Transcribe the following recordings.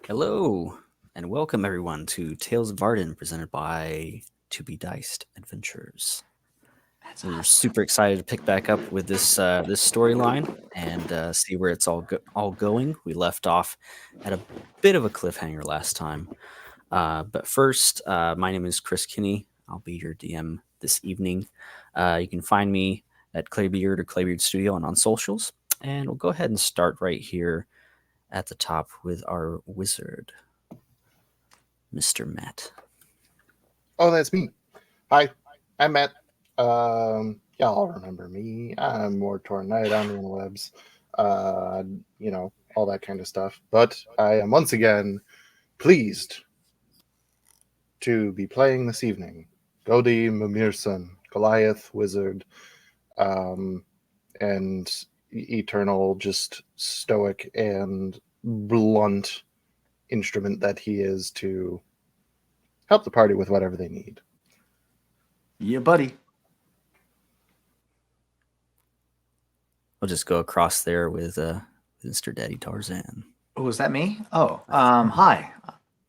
Hello, and welcome everyone to Tales of Vardin, presented by To Be Diced Adventures. We're super excited to pick back up with this storyline and see where it's all going. We left off at a bit of a cliffhanger last time, but first, my name is Chris Kinney. I'll be your DM this evening. You can find me at Claybeard or Claybeard Studio and on socials, and we'll go ahead and start right here at the top with our wizard, Mr. Matt. Oh, that's me. Hi, I'm Matt. Y'all remember me. I'm Mortor Knight on the interwebs. All that kind of stuff. But I am once again pleased to be playing this evening. Godi Mimirson, Goliath Wizard, and eternal, just stoic and blunt instrument that he is to help the party with whatever they need. Yeah, buddy. I'll just go across there with Mr. Daddy Tarzan. Oh, is that me? Oh, hi.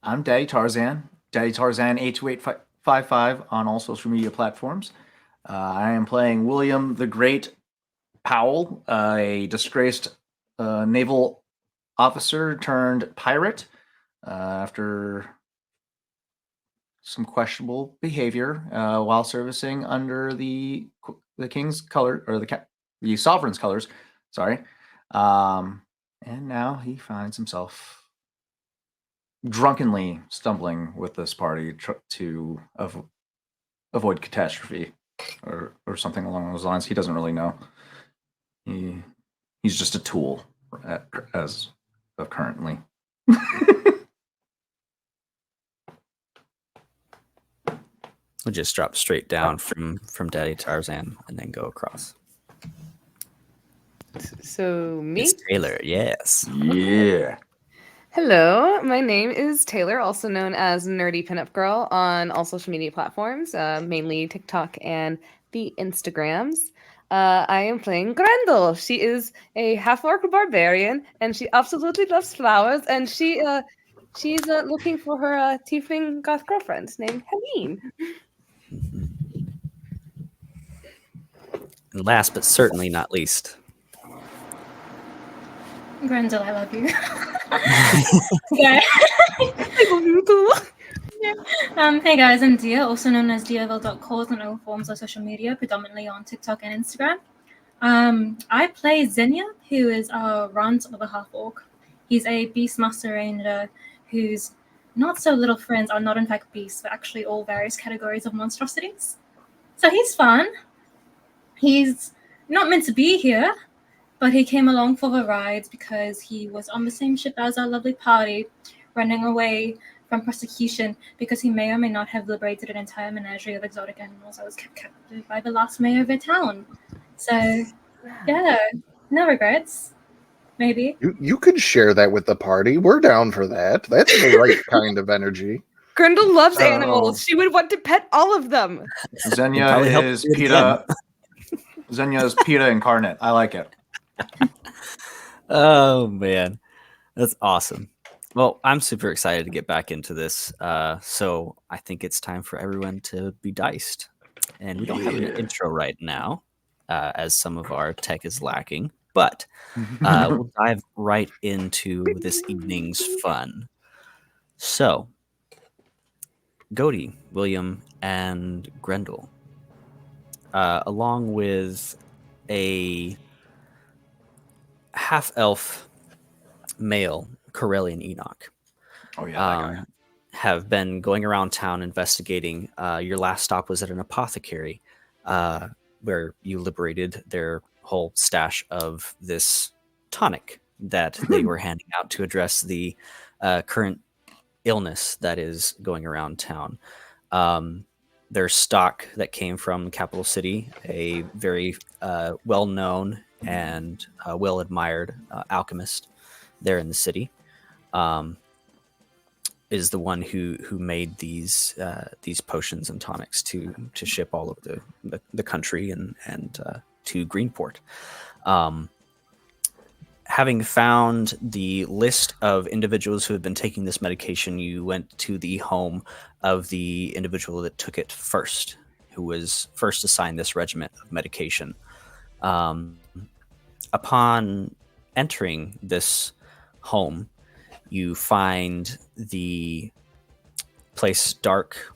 I'm Daddy Tarzan. Daddy Tarzan 82855 on all social media platforms. I am playing William the Great Powell, a disgraced naval officer turned pirate. After some questionable behavior while servicing under the king's color, or the sovereign's colors. Sorry, and now he finds himself drunkenly stumbling with this party to avoid catastrophe, or something along those lines. He doesn't really know. He's just a tool as of currently. We'll just drop straight down from Daddy Tarzan and then go across. So me? It's Taylor, yes. Yeah. Hello, my name is Taylor, also known as Nerdy Pinup Girl on all social media platforms, mainly TikTok and the Instagrams. I am playing Grendel. She is a half-orc barbarian, and she absolutely loves flowers, and she's looking for her tiefling goth girlfriend named Helene. And last but certainly not least, Grendel, I love you. I love you too. Hey guys, I'm Dia, also known as Diavel.calls on all forms of social media, predominantly on TikTok and Instagram. I play Xenia, who is a runt of a half-orc. He's a Beastmaster Ranger whose not so little friends are not in fact beasts, but actually all various categories of monstrosities. So he's fun. He's not meant to be here, but he came along for the ride because he was on the same ship as our lovely party, running away from prosecution because he may or may not have liberated an entire menagerie of exotic animals that was kept captive by the last mayor of a town. So, yeah, no regrets. Maybe. You could share that with the party. We're down for that. That's the right kind of energy. Grendel loves animals. She would want to pet all of them. Xenia is PETA. Xenia is PETA incarnate. I like it. Oh man, that's awesome. Well, I'm super excited to get back into this. So I think it's time for everyone to be diced. And we don't have an intro right now, as some of our tech is lacking. But we'll dive right into this evening's fun. So, Godie, William, and Grendel, along with a half-elf male, Corellian Enoch, that guy. have been going around town investigating. Your last stop was at an apothecary, where you liberated their whole stash of this tonic that they were handing out to address the current illness that is going around town. Their stock that came from the capital city, a very well-known and well-admired alchemist there in the city, is the one who made these potions and tonics to ship all over the country and to Greenport. Having found the list of individuals who have been taking this medication, you went to the home of the individual that took it first, who was first assigned this regimen of medication. Upon entering this home, you find the place dark,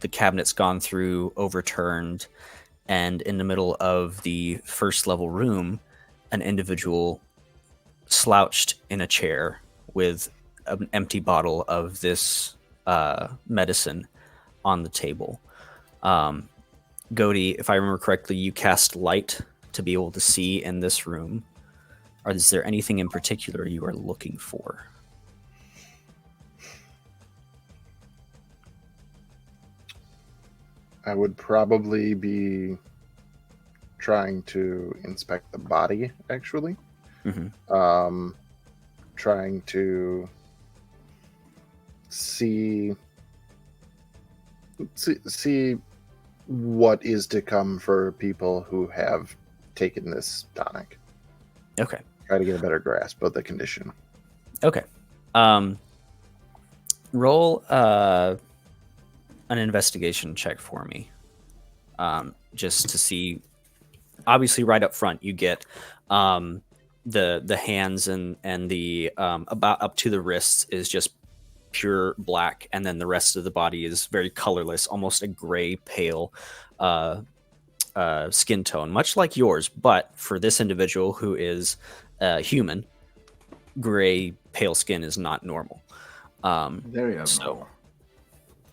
the cabinets gone through, overturned, and in the middle of the first level room, an individual slouched in a chair with an empty bottle of this medicine on the table. Godie, if I remember correctly, you cast light to be able to see in this room. Or is there anything in particular you are looking for? I would probably be trying to inspect the body, actually. Mm-hmm. Trying to see what is to come for people who have taken this tonic. Okay. Try to get a better grasp of the condition. Okay. Roll an investigation check for me. Just to see. Obviously, right up front, you get the hands and the about up to the wrists is just pure black, and then the rest of the body is very colorless, almost a gray pale skin tone, much like yours. But for this individual who is human, gray pale skin is not normal. Very abnormal.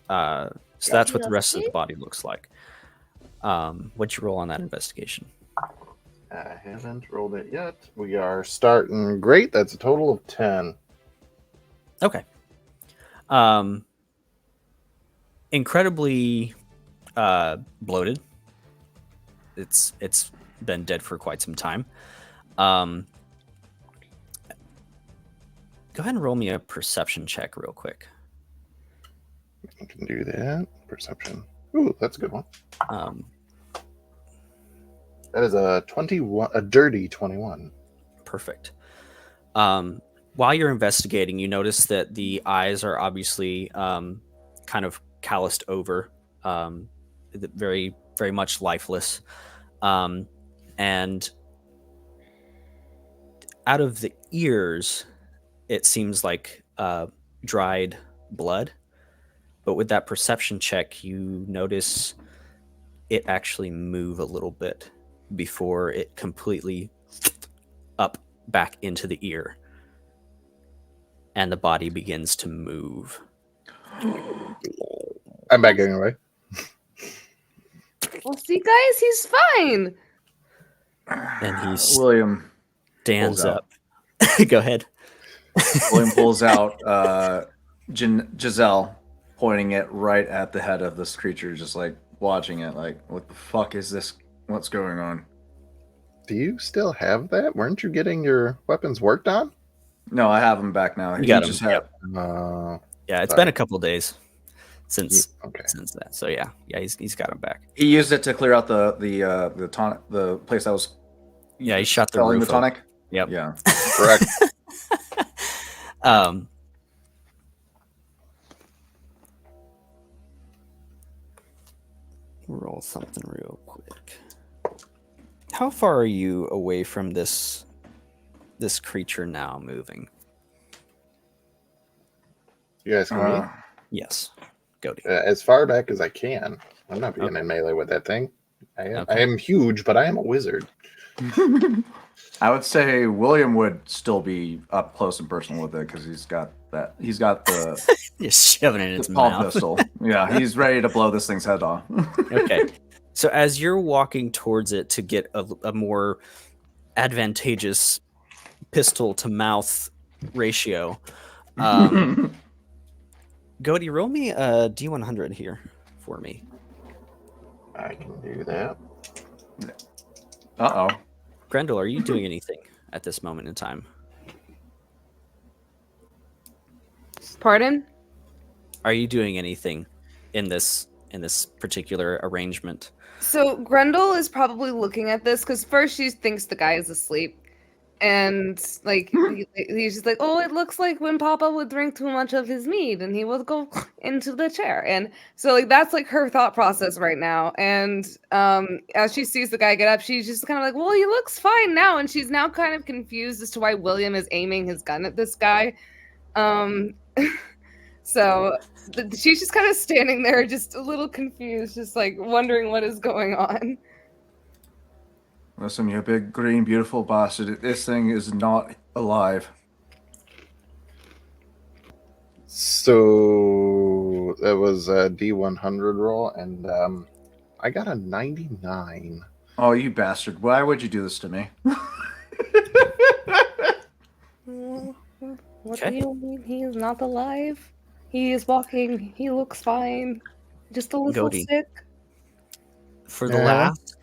So that's what the rest of the body looks like. What'd you roll on that investigation? I haven't rolled it yet. We are starting great. That's a total of 10. Okay. Incredibly bloated. It's been dead for quite some time. Go ahead and roll me a perception check real quick. I can do that. Perception. Ooh, that's a good one. That is a dirty 21. Perfect. While you're investigating, you notice that the eyes are obviously kind of calloused over, very, very much lifeless. And out of the ears, it seems like dried blood. But with that perception check, you notice it actually move a little bit before it completely up back into the ear. And the body begins to move. I'm back anyway. Well, see, guys, he's fine. And he William stands pulls out. up. Go ahead. William pulls out Giselle, pointing it right at the head of this creature, just like watching it, like, what the fuck is this? What's going on? Do you still have that? Weren't you getting your weapons worked on? No, I have him back now. You got him. Just had... Yeah, it's sorry. been a couple days since that. So yeah, he's got him back. He used it to clear out the tonic, the place that was. Yeah, he shot the selling roof the tonic. up. Yep. Yeah. Correct. Roll something real quick. How far are you away from this creature now moving? You guys can me? Yes. Go to As far back as I can. I'm not being in melee with that thing. I am huge, but I am a wizard. I would say William would still be up close and personal with it because he's got that. He's got the just shoving it in its palm mouth. pistol. Yeah, he's ready to blow this thing's head off. Okay. So as you're walking towards it to get a more advantageous pistol to mouth ratio, Goaty, roll me a D100 here for me. I can do that. Uh-oh. Grendel, are you doing anything at this moment in time? Pardon? Are you doing anything in this particular arrangement? So Grendel is probably looking at this because first she thinks the guy is asleep. And like he's just like, oh, it looks like when Papa would drink too much of his mead and he would go into the chair. And so like that's like her thought process right now. And as she sees the guy get up, she's just kind of like, well, he looks fine now. And she's now kind of confused as to why William is aiming his gun at this guy. So she's just kind of standing there, just a little confused, just like wondering what is going on. Listen, you big, green, beautiful bastard. This thing is not alive. So that was a D100 roll, and I got a 99. Oh, you bastard. Why would you do this to me? What do you mean he is not alive? He is walking. He looks fine. Just a little Goaty. sick. For the last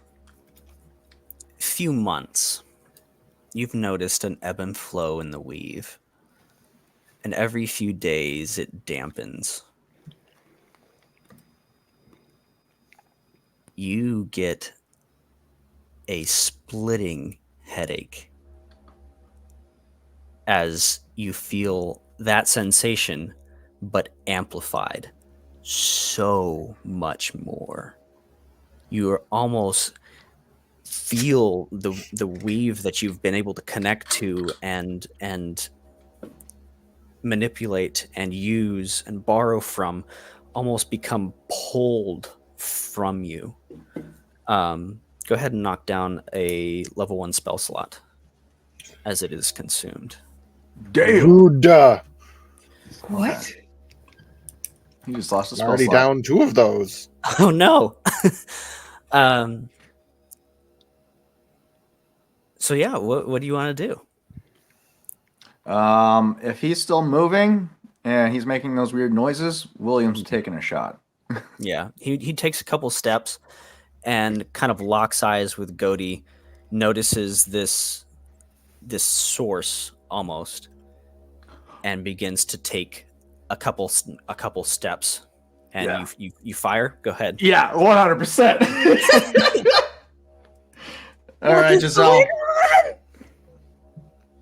few months, you've noticed an ebb and flow in the weave. And every few days, it dampens. You get a splitting headache as you feel that sensation, but amplified so much more. You're almost feel the weave that you've been able to connect to and manipulate and use and borrow from almost become pulled from you. Go ahead and knock down a level 1 spell slot as it is consumed. Damn. Rude. What? He just lost his spell Already slot. down 2 of those. Oh no. So yeah, what do you want to do? If he's still moving and he's making those weird noises, William's taking a shot. Yeah, he takes a couple steps and kind of locks eyes with Godi, notices this source almost, and begins to take a couple steps. And Yeah. you fire. Go ahead. Yeah, 100%. All right, Giselle.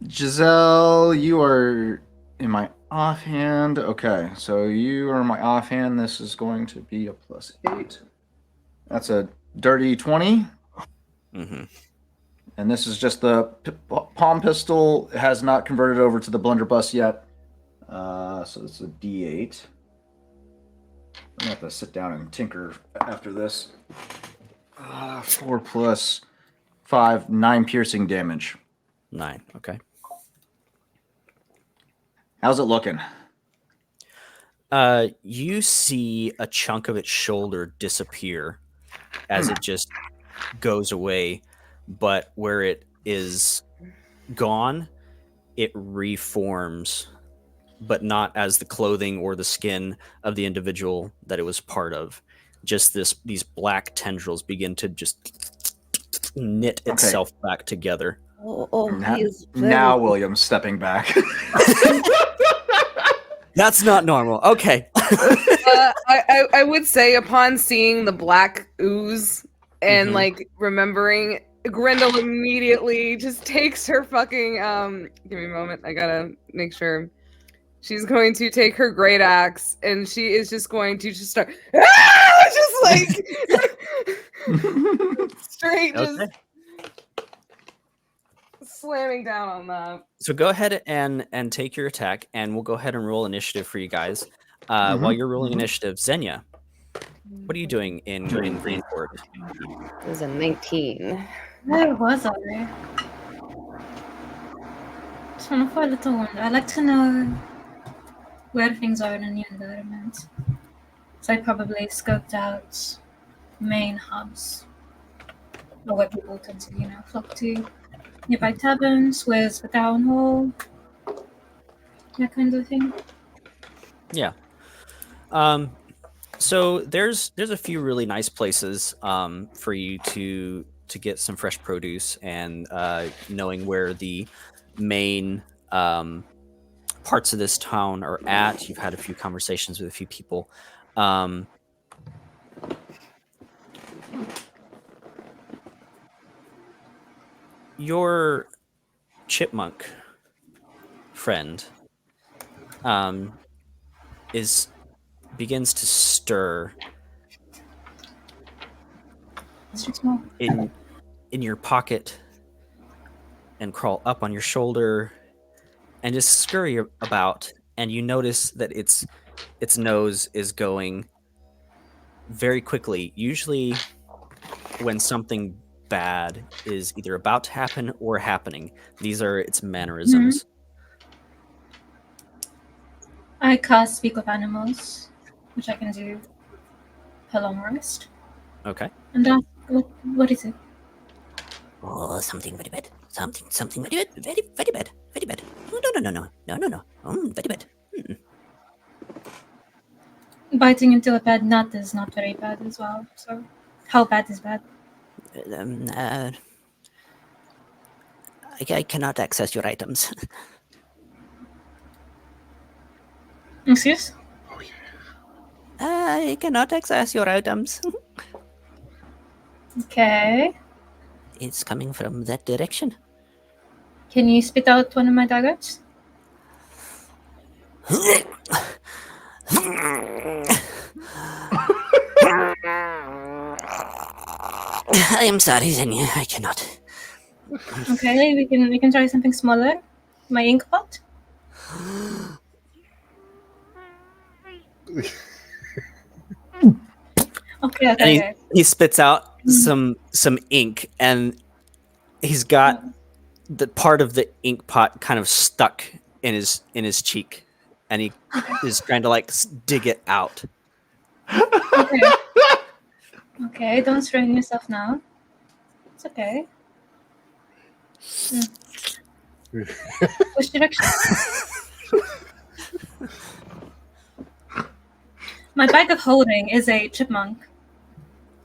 Giselle, you are in my offhand. Okay, so you are in my offhand. This is going to be a +8. That's a dirty 20. Mm-hmm. And this is just the palm pistol. It has not converted over to the blunderbuss yet. So it's a D8. I'm going to have to sit down and tinker after this. 4 plus 5, 9 piercing damage. 9. Okay. How's it looking? You see a chunk of its shoulder disappear as it just goes away, but where it is gone, it reforms, but not as the clothing or the skin of the individual that it was part of. Just these black tendrils begin to just knit itself back together. Now William's stepping back. That's not normal. Okay. I would say upon seeing the black ooze and like remembering, Grendel immediately just takes her fucking give me a moment. I gotta make sure. She's going to take her great axe and she is just going to just start just like straight just slamming down on that. So go ahead and take your attack, and we'll go ahead and roll initiative for you guys. While you're rolling initiative, Xenia, what are you doing in Greenport? It was a 19. Where was I? Just want to for a little wonder. I like to know where things are in a new environment. So I probably scoped out main hubs, or where people tend to, flock to. Nearby taverns, where's the town hall, that kind of thing. Yeah. So there's a few really nice places for you to get some fresh produce, and knowing where the main parts of this town are at. You've had a few conversations with a few people. Your chipmunk friend begins to stir in your pocket and crawl up on your shoulder and just scurry about, and you notice that its nose is going very quickly. Usually when something bad is either about to happen or happening, these are its mannerisms. I cast Speak with Animals, which I can do per long rest. Okay. And what is it? Oh, something very bad. Something very bad. Very, very bad. Very bad. No. Very bad. Biting into a bad nut is not very bad as well. So, how bad is bad? I cannot access your items. Excuse? I cannot access your items. Okay. It's coming from that direction. Can you spit out one of my daggers? I am sorry, Xenia. I cannot. Okay, we can try something smaller. My ink pot? Okay, And okay. he spits out some ink, and he's got the part of the ink pot kind of stuck in his cheek, and he is trying to like dig it out. Okay. Okay, don't strain yourself now. It's okay. Which direction? My bag of holding is a chipmunk.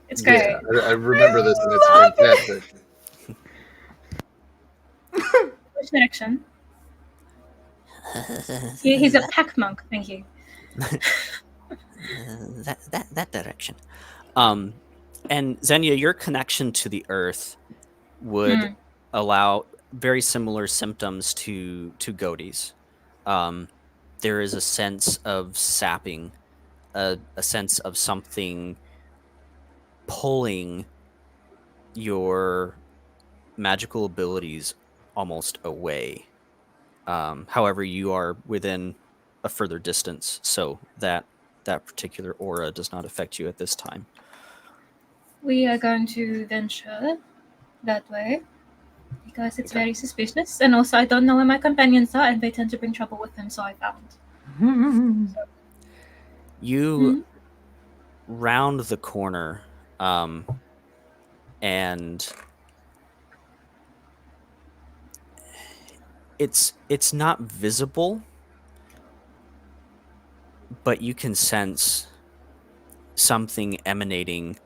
It's great. Yeah, I remember this, and it's fantastic. Which direction? He's a pack monk. Thank you. That direction. And Xenia, your connection to the earth would allow very similar symptoms to Godey's. There is a sense of sapping, a sense of something pulling your magical abilities almost away. However, you are within a further distance, so that particular aura does not affect you at this time. We are going to venture that way because it's very suspicious, and also I don't know where my companions are, and they tend to bring trouble with them. So I found. You round the corner, and it's not visible, but you can sense something emanating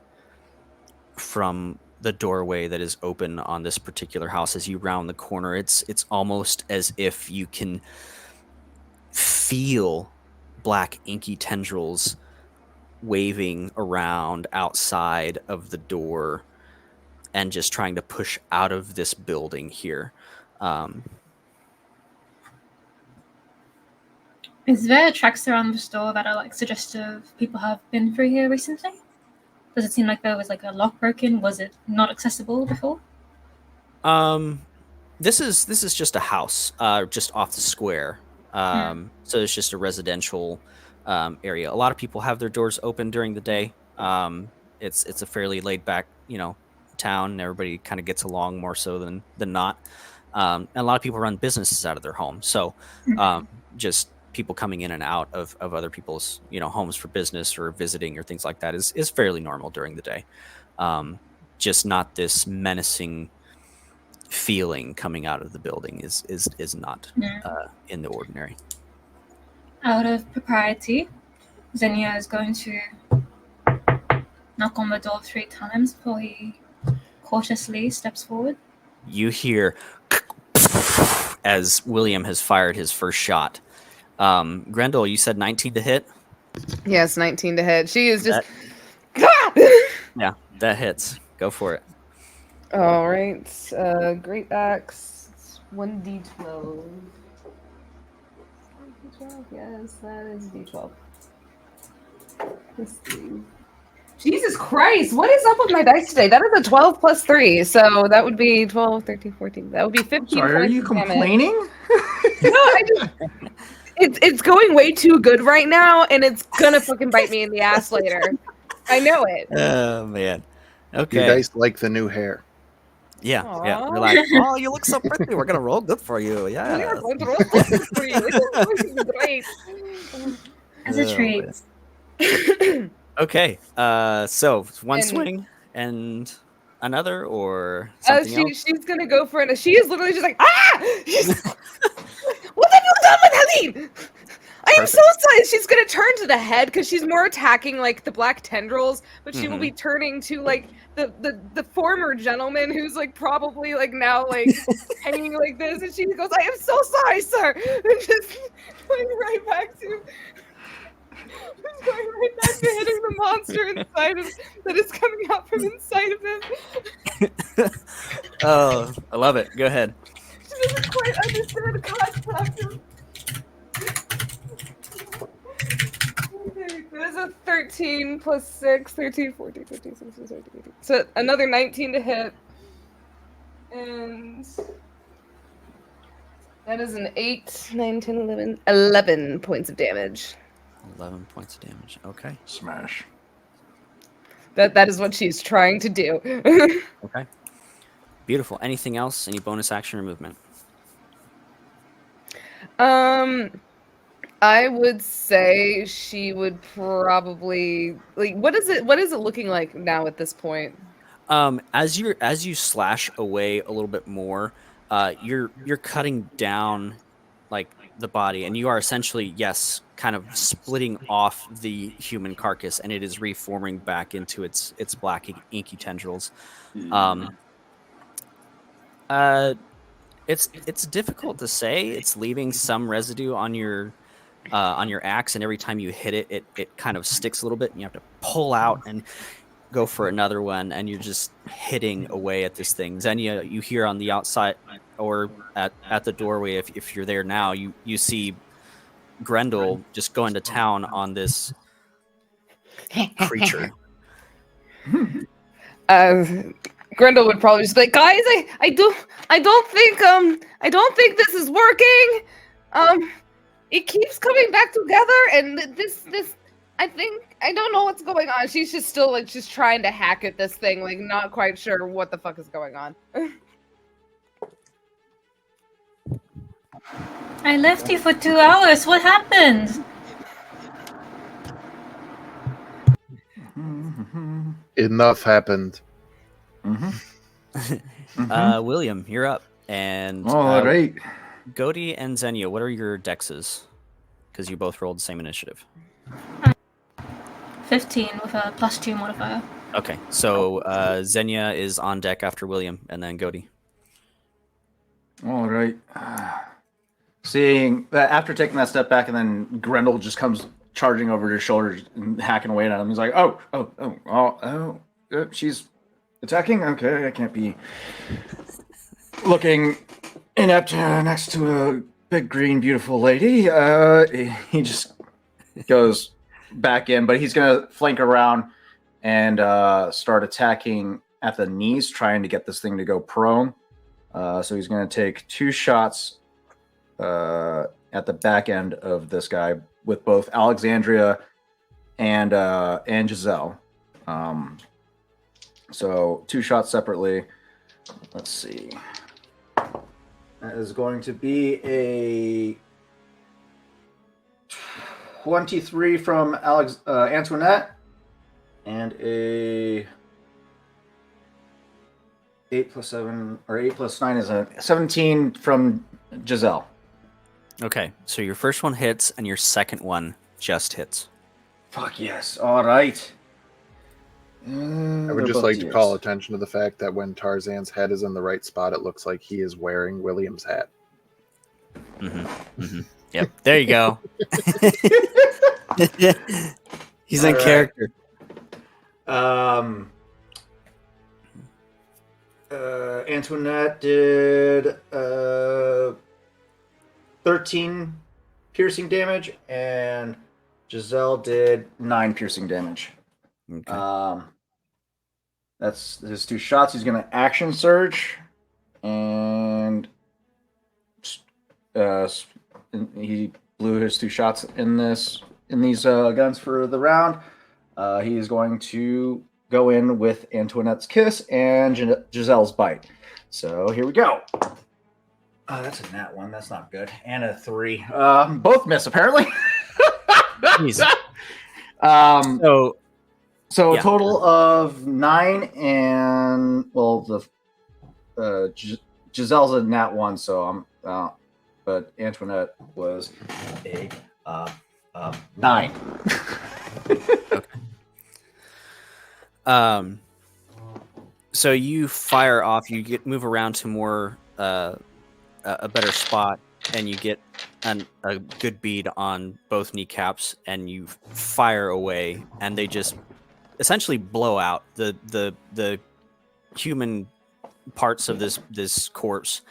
from the doorway that is open on this particular house as you round the corner. It's almost as if you can feel black inky tendrils waving around outside of the door and just trying to push out of this building here. Is there tracks around the store that are like suggestive people have been through here recently? Does it seem like there was like a lock broken? Was it not accessible before? This is just a house, just off the square. So it's just a residential area. A lot of people have their doors open during the day. It's a fairly laid back, town, and everybody kind of gets along more so than not. And a lot of people run businesses out of their home. So just people coming in and out of other people's, homes for business or visiting or things like that is fairly normal during the day. Just not this menacing feeling coming out of the building is not in the ordinary. Out of propriety, Xenia is going to knock on the door 3 times before he cautiously steps forward. You hear as William has fired his first shot. Grendel, you said 19 to hit? Yes, 19 to hit. She is just... Yeah, that hits. Go for it. All right. Great axe. 1d12. Yes, that is d12. Plus 3. Jesus Christ, what is up with my dice today? That is a 12 plus 3, so that would be 12, 13, 14. That would be 15. Sorry, are you complaining? No, it's going way too good right now, and it's gonna fucking bite me in the ass later. I know it. Oh, man. Okay. You guys like the new hair. Yeah, Aww. yeah. You're like, oh, you look so pretty. We're going to roll good for you. Yeah. We are going to roll good for you. This is great. As a treat. Okay. So one swing and another, or something else? She's gonna go for it. She is literally just like, ah! What have you done with Helene? I am so sorry. She's gonna turn to the head because she's more attacking like the black tendrils, but she will be turning to like the former gentleman who's like probably like now like hanging like this, and she goes, "I am so sorry, sir," and just going right back to hitting the monster inside of that is coming out from inside of him. Oh, I love it. Go ahead. She doesn't quite understand the concept. There's a 13 plus 6, 13, 14, 15, 16, 17, 18. So another 19 to hit. And that is an 8, 9, 10, 11 points of damage. 11 points of damage. Okay. Smash. That is what she's trying to do. Okay. Beautiful. Anything else? Any bonus action or movement? I would say she would probably like what is it looking like now at this point? As you slash away a little bit more, you're cutting down like the body, and you are essentially, yes, kind of splitting off the human carcass, and it is reforming back into its black inky tendrils. Um, it's difficult to say. It's leaving some residue on your axe, and every time you hit it, it kind of sticks a little bit, and you have to pull out and go for another one, and you're just hitting away at this thing. Xenia, you hear on the outside or at the doorway, if you're there now, you see Grendel just going to town on this creature. Grendel would probably just be like, guys, I don't think this is working. It keeps coming back together, and this I don't know what's going on. She's just still like just trying to hack at this thing, like not quite sure what the fuck is going on. I left you for 2 hours. What happened? Enough happened. William, you're up. And All right. Godi and Xenia, what are your dexes? Because you both rolled the same initiative. 15 with a +2 modifier. Okay, so Xenia is on deck after William, and then Godi. All right. Seeing that after taking that step back, and then Grendel just comes charging over his shoulders and hacking away at him. He's like, oh, she's attacking? Okay, I can't be looking inept next to a big, green, beautiful lady. He just goes back in, but he's going to flank around and start attacking at the knees, trying to get this thing to go prone. So he's going to take 2 shots at the back end of this guy with both Alexandria and Giselle. So 2 shots separately. Let's see. That is going to be a 23 from Antoinette and a 8 plus 7 or 8 plus 9 is a 17 from Giselle. Okay, so your first one hits, and your second one just hits. Fuck yes. All right. I would just like to call attention to the fact that when Tarzan's head is in the right spot, it looks like he is wearing William's hat. Yep, there you go. He's in character. Antoinette did 13 piercing damage, and Giselle did 9 piercing damage. Okay. That's his 2 shots. He's going to action surge, and he blew his 2 shots in these guns for the round. He is going to go in with Antoinette's kiss and Giselle's bite. So here we go. That's a nat 1. That's not good. And a 3. Both miss apparently. So a total of 9, and well, the Giselle's a nat 1, so I'm but Antoinette was a 9. Okay. So you fire off. You move around to more a better spot, and you get a good bead on both kneecaps, and you fire away, and they just essentially blow out. The human parts of this corpse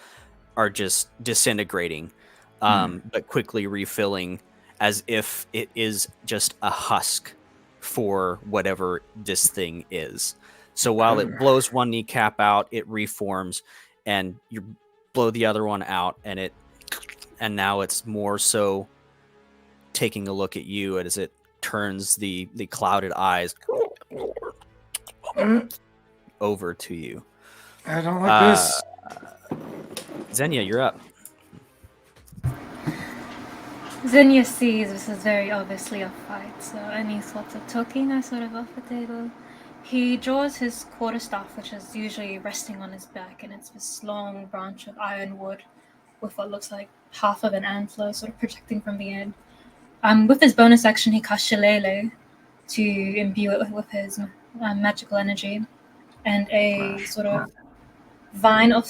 are just disintegrating, but quickly refilling, as if it is just a husk for whatever this thing is. So while it blows one kneecap out, it reforms, and you blow the other one out, and now it's more so taking a look at you as it turns the clouded eyes over to you. I don't like this. Xenia, you're up. Zinnia sees this is very obviously a fight, so any sorts of talking are sort of off the table. He draws his quarterstaff, which is usually resting on his back, and it's this long branch of ironwood with what looks like half of an antler sort of projecting from the end. With his bonus action, he casts Shillelagh to imbue it with his magical energy, and a sort of vine of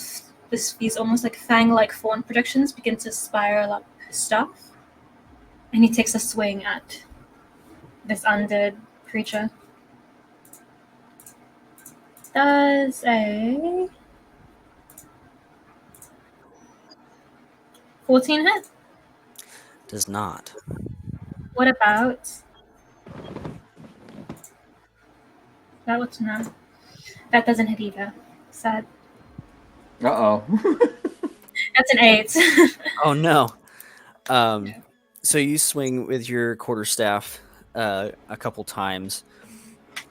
these almost like fang-like thorn projections begin to spiral up his staff, and he takes a swing at this undead creature. Does a 14 hit? Does not. What about that? What's not? That doesn't hit either. Sad. Uh-oh. That's an 8. Oh no. So you swing with your quarterstaff a couple times,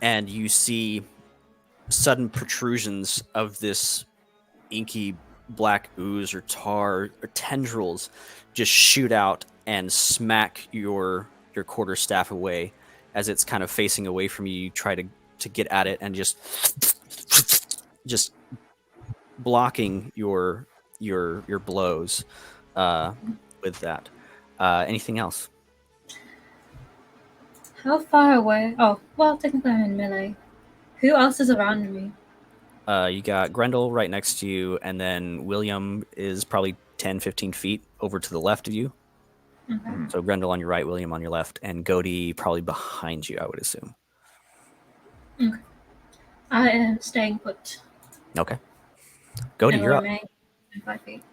and you see sudden protrusions of this inky black ooze or tar or tendrils just shoot out and smack your quarterstaff away as it's kind of facing away from you. You try to get at it and just blocking your blows with that. Anything else? How far away? Oh, well, technically I'm in melee. Who else is around me? You got Grendel right next to you, and then William is probably 10, 15 feet over to the left of you. Okay. So Grendel on your right, William on your left, and Godie probably behind you, I would assume. Okay. I am staying put. Okay. Godie, And you're up. remain in 5 feet.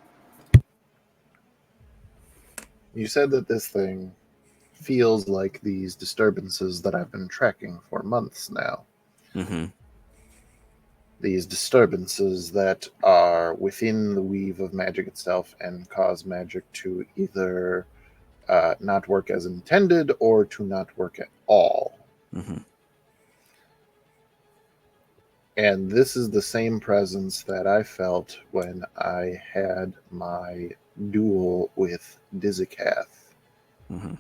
You said that this thing feels like these disturbances that I've been tracking for months now. Mm-hmm. These disturbances that are within the weave of magic itself and cause magic to either not work as intended or to not work at all. Mm-hmm. And this is the same presence that I felt when I had my duel with Dizikath. Mm-hmm.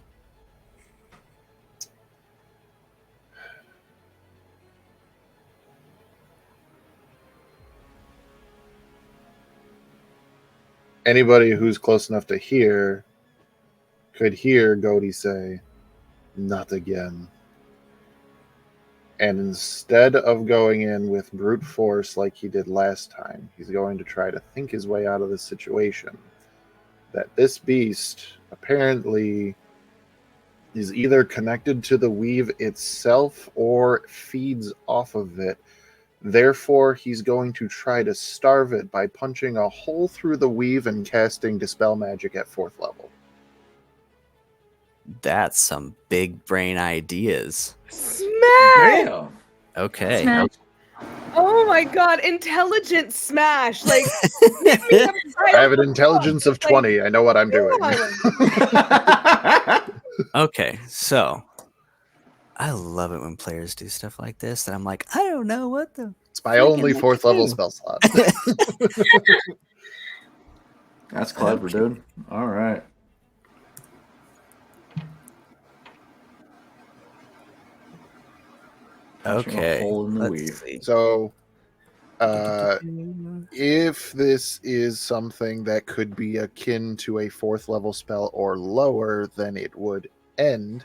Anybody who's close enough to hear could hear Godie say, "Not again." And instead of going in with brute force like he did last time, he's going to try to think his way out of this situation. That this beast apparently is either connected to the weave itself or feeds off of it. Therefore, he's going to try to starve it by punching a hole through the weave and casting Dispel Magic at 4th level. That's some big brain ideas. Smash! Damn. Okay. Smash. Oh my god, intelligent smash! Like I have an intelligence of 20. I know what I'm doing. Okay, so I love it when players do stuff like this that I'm like, I don't know what the It's my only freaking 4th level do. spell slot. That's clever, Okay. dude. All right. Punching a Okay. hole in the Let's weave. see. So, if this is something that could be akin to a 4th level spell or lower, then it would end.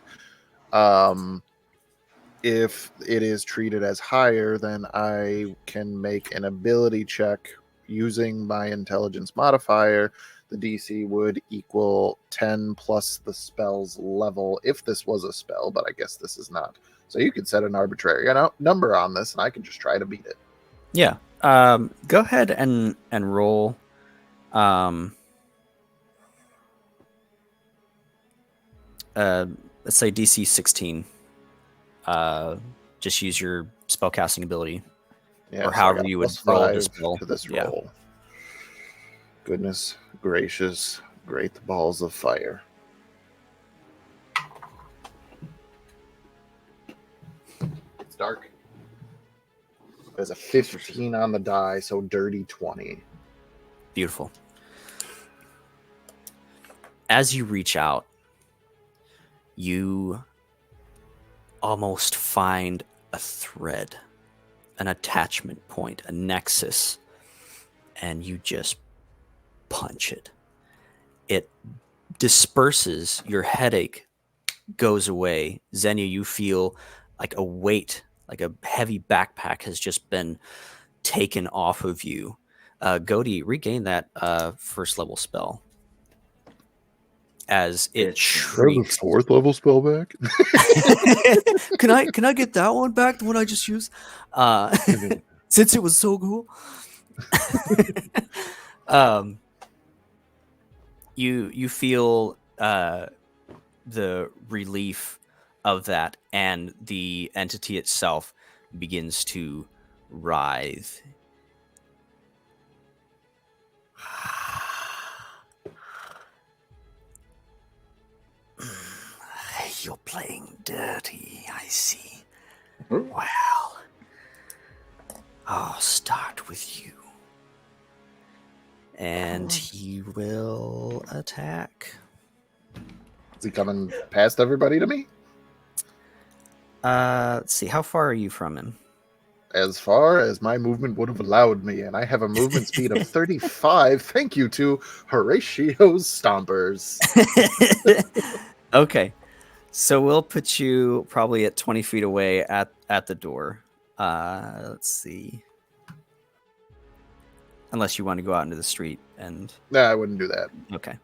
If it is treated as higher, then I can make an ability check using my intelligence modifier. The DC would equal 10 plus the spell's level if this was a spell, but I guess this is not. So you could set an arbitrary number on this, and I can just try to beat it. Yeah. Go ahead and roll. Let's say DC 16. Just use your spellcasting ability, Yeah, or so I however got you would plus roll 5 the spell. to this Yeah. roll. Goodness gracious, great balls of fire. It's dark. There's a 15 on the die, so dirty 20. Beautiful. As you reach out, you almost find a thread, an attachment point, a nexus, and you just punch it. It disperses, your headache goes away. Xenia, you feel like a weight, like a heavy backpack has just been taken off of you. Godi, regain that first level spell. As it shrieks. 4th level spell back? Can I get that one back, the one I just used? Since it was so cool. You feel the relief of that, and the entity itself begins to writhe. You're playing dirty, I see. Well, I'll start with you. And he will attack. Is he coming past everybody to me? Let's see. How far are you from him? As far as my movement would have allowed me, and I have a movement speed of 35. Thank you to Horatio's Stompers. Okay. So we'll put you probably at 20 feet away at the door. Let's see. Unless you want to go out into the street and... No, I wouldn't do that. Okay.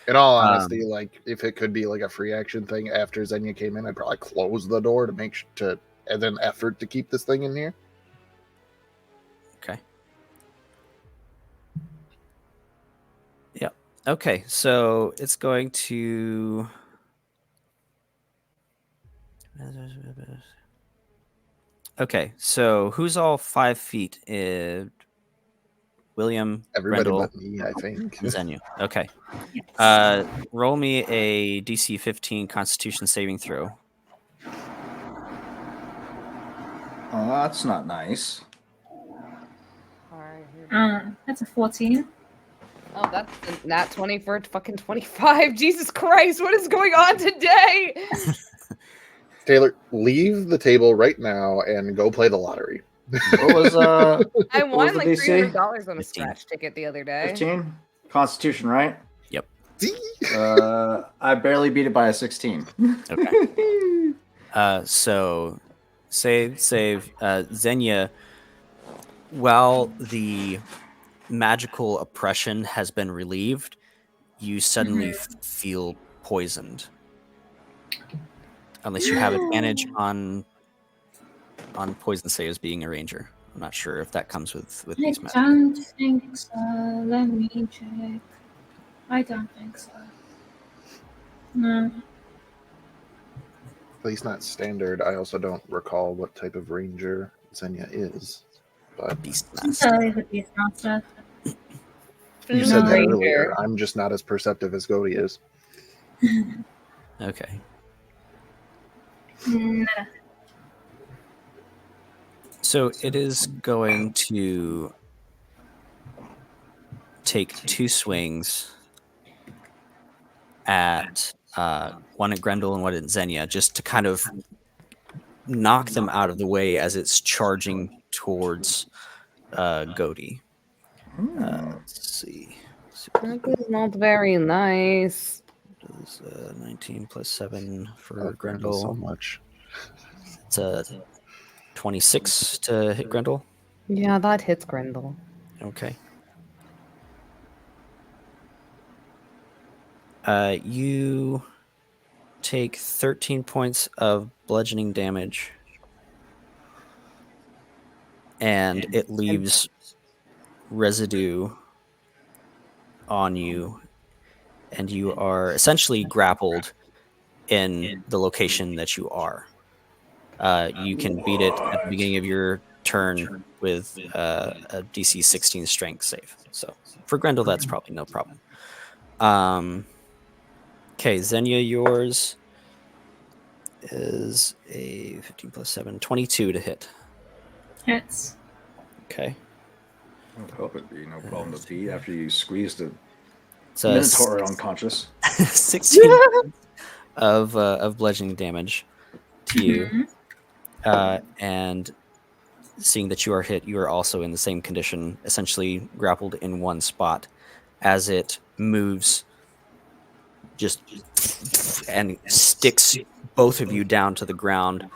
In all honesty, like, if it could be like a free action thing after Xenia came in, I'd probably close the door to make and then effort to keep this thing in here. Okay. Yep. Okay, so it's going to... Okay, so who's all 5 feet? William, Everybody Grendel, but me, I think. and Xenia. Okay. Roll me a DC 15 Constitution saving throw. Oh, that's not nice. That's a 14. Oh, that's a nat 20 for a fucking 25. Jesus Christ, what is going on today? Taylor, leave the table right now and go play the lottery. What was I what was won the like DC? $300 on a 15. scratch ticket the other day. 15? Constitution, right? Yep. I barely beat it by a 16. Okay. So save. Xenia, while the magical oppression has been relieved, you suddenly feel poisoned. Unless you have advantage on poison saves being a ranger. I'm not sure if that comes with I these magic. don't think so. Let me check. I don't think so. No. At least not standard. I also don't recall what type of ranger Xenia is. But Beastmaster. Sorry, the Beastmaster. you said that Ranger. earlier. I'm just not as perceptive as Godi is. Okay. No. So it is going to take 2 swings at one at Grendel and one at Xenia, just to kind of knock them out of the way as it's charging towards Godi. Let's see. That is not very nice. Does 19 plus 7 for Oh, Grendel. so much. It's a 26 to hit Grendel. Yeah, that hits Grendel. Okay. You take 13 points of bludgeoning damage, and it leaves residue on you, and you are essentially grappled in the location that you are. You can beat it at the beginning of your turn with a DC 16 strength save. So for Grendel, that's probably no problem. Okay, Xenia, yours is a 15 plus 7, 22 to hit. Hits. Okay. I would hope it'd be no problem to beat after you squeezed the It's a Minotaur unconscious. 16 of bludgeoning damage to you. And seeing that you are hit, you are also in the same condition, essentially grappled in one spot as it moves just and sticks both of you down to the ground,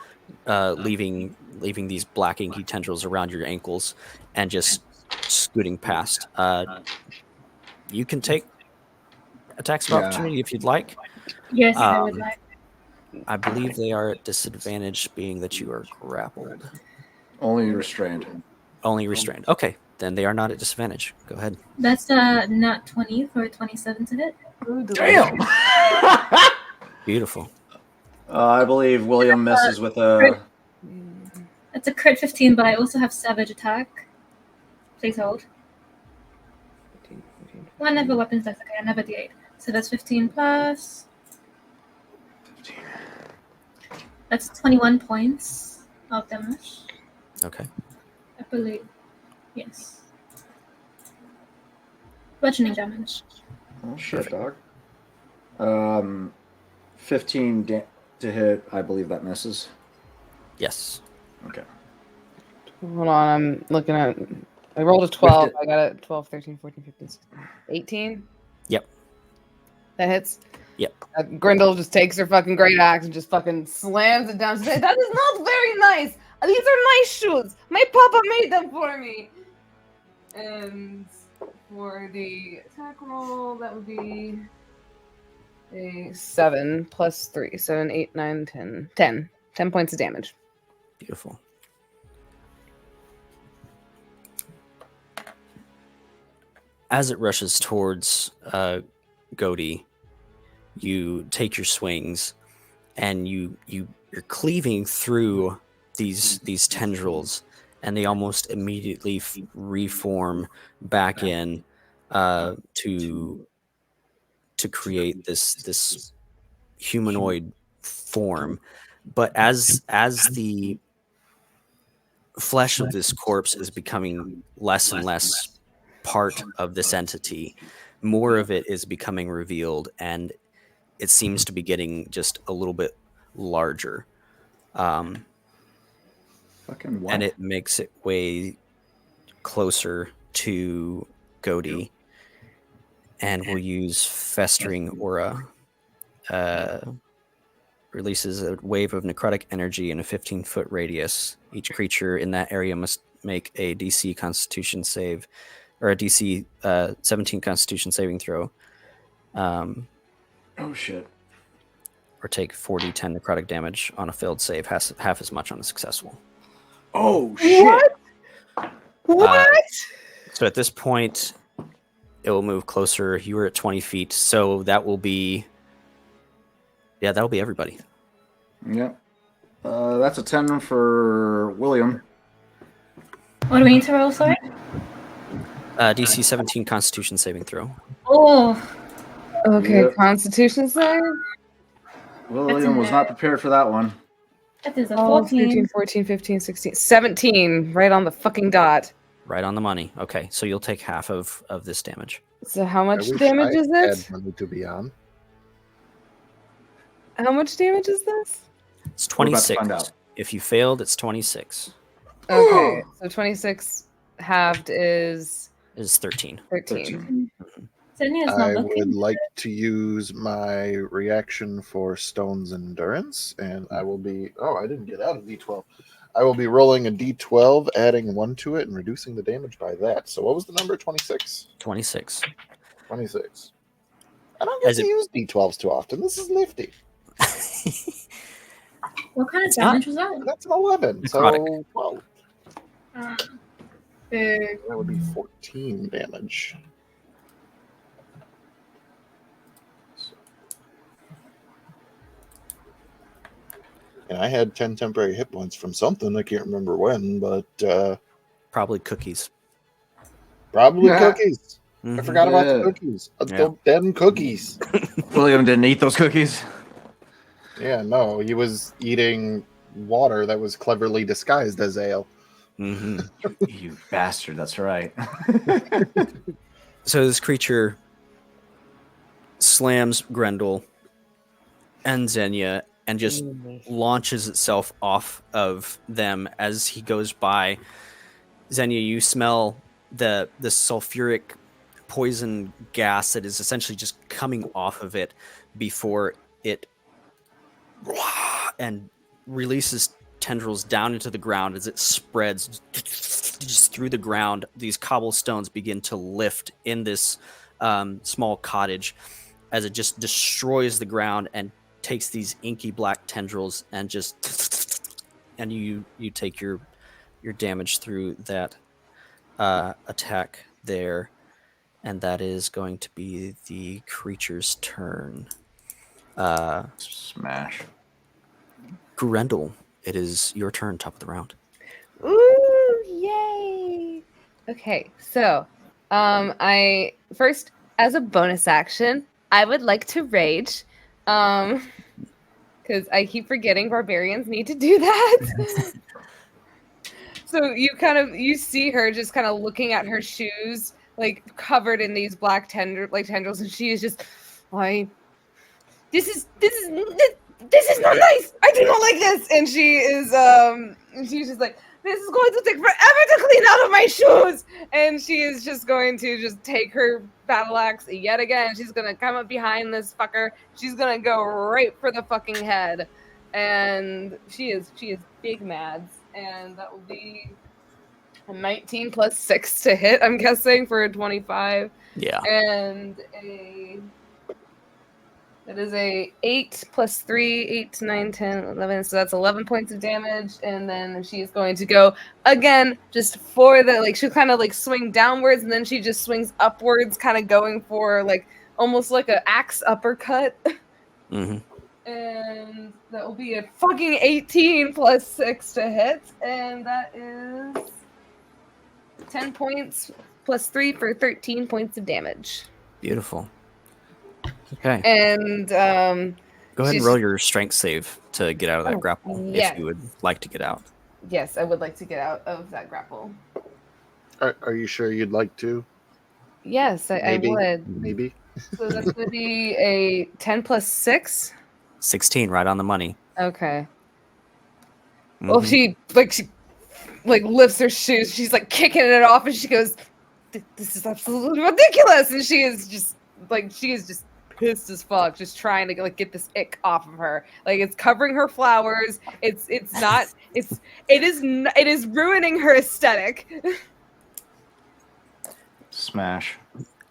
leaving these black inky tendrils around your ankles and just scooting past. You can take attacks of opportunity if you'd like. Yes, I would like. I believe they are at disadvantage, being that you are grappled. Only restrained. Only restrained. Okay, then they are not at disadvantage. Go ahead. That's not 20 for 27 to hit. Damn! Beautiful. I believe William misses with a... That's a crit 15, but I also have Savage Attack. Please hold. Whenever weapons dice, okay, I never D8. So that's 15 plus. 15. That's 21 points of damage. Okay. I believe. Yes. Bludgeoning damage. Oh, shit, dog. 15 to hit. I believe that misses. Yes. Okay. Hold on, I'm looking at. I rolled a 12. I got it 12, 13, 14, 15, 16, 18. Yep. That hits. Yep. Grendel just takes her fucking great axe and just fucking slams it down. She's like, that is not very nice. These are nice shoes. My papa made them for me. And for the attack roll, that would be a 7 plus 3. 7, 8, 9, 10. 10. 10 points of damage. Beautiful. As it rushes towards Godi, you take your swings, and you're cleaving through these tendrils, and they almost immediately reform back in to create this humanoid form. But as the flesh of this corpse is becoming less and less part of this entity, more of it is becoming revealed, and it seems to be getting just a little bit larger. Fucking what? And it makes it way closer to Godi, and we'll use Festering Aura. Releases a wave of necrotic energy in a 15-foot radius. Each creature in that area must make a DC Constitution save, or a DC 17 Constitution saving throw. Oh shit. Or take 4d10 necrotic damage on a failed save, half as much on a successful. Oh shit. What? So at this point, it will move closer. You were at 20 feet, so that will be... Yeah, that'll be everybody. Yep. That's a 10 for William. What do we need to roll, sorry? DC 17 Constitution saving throw. Oh, Okay, Yep. Constitution save. William was not prepared for that one. that is a 13, 14. 14, 15, 16, 17. Right on the fucking dot. Right on the money. Okay, so you'll take half of this damage. So how I much wish damage I is had it? money to be on. How much damage is this? It's We're about to 26. find out. If you failed, it's 26. Okay, so 26 halved is It's 13. 13. Zenya's not I looking. would like to use my reaction for Stone's Endurance, and I will be... Oh, I didn't get out of D12. I will be rolling a D12, adding 1 to it, and reducing the damage by that. So what was the number? 26? 26. 26. I don't get As to it- use D12s too often. This is nifty. What kind of It's not- damage was that? That's an 11. So Necrotic. 12. Big. That would be 14 damage. And I had 10 temporary hit points from something. I can't remember when, but Probably cookies. probably Yeah. cookies. I Mhm. forgot about the Yeah. cookies. Yeah. The damn cookies. William didn't eat those cookies. Yeah, no, he was eating water that was cleverly disguised as ale. Mm-hmm. You bastard, that's right. So this creature slams Grendel and Xenia and just launches itself off of them as he goes by. Xenia, you smell the sulfuric poison gas that is essentially just coming off of it before it and releases tendrils down into the ground as it spreads just through the ground. These cobblestones begin to lift in this small cottage as it just destroys the ground and takes these inky black tendrils and just and you take your damage through that attack there, and that is going to be the creature's turn. Smash. Grendel, it is your turn, top of the round. Ooh, yay! Okay, so I first, as a bonus action, I would like to rage, because I keep forgetting barbarians need to do that. So you see her just kind of looking at her shoes, like covered in these black tendrils, and she is just, this is not nice. I do not like this. And she's just like, this is going to take forever to clean out of my shoes. And she is just going to just take her battle axe yet again. She's gonna come up behind this fucker. She's gonna go right for the fucking head. And she is big mads. And that will be a 19 plus 6 to hit, I'm guessing, for a 25. Yeah. And that is a 8 plus 3, 8, 9, 10, 11. So that's 11 points of damage. And then she's going to go again, just for the, like, she'll kind of like swing downwards, and then she just swings upwards, kind of going for like almost like an axe uppercut. Mm-hmm. And that will be a fucking 18 plus 6 to hit. And that is 10 points plus 3 for 13 points of damage. Beautiful. Okay. And go ahead and roll your strength save to get out of that grapple if you would like to get out. Yes, I would like to get out of that grapple. Are you sure you'd like to? Yes, I would. Maybe. So that's going to be a 10 plus 6. 16, right on the money. Okay. Mm-hmm. Well, she lifts her shoes. She's like kicking it off, and she goes, "This is absolutely ridiculous!" And she is just pissed as fuck, just trying to like get this ick off of her. Like, it's covering her flowers. It is ruining her aesthetic. Smash.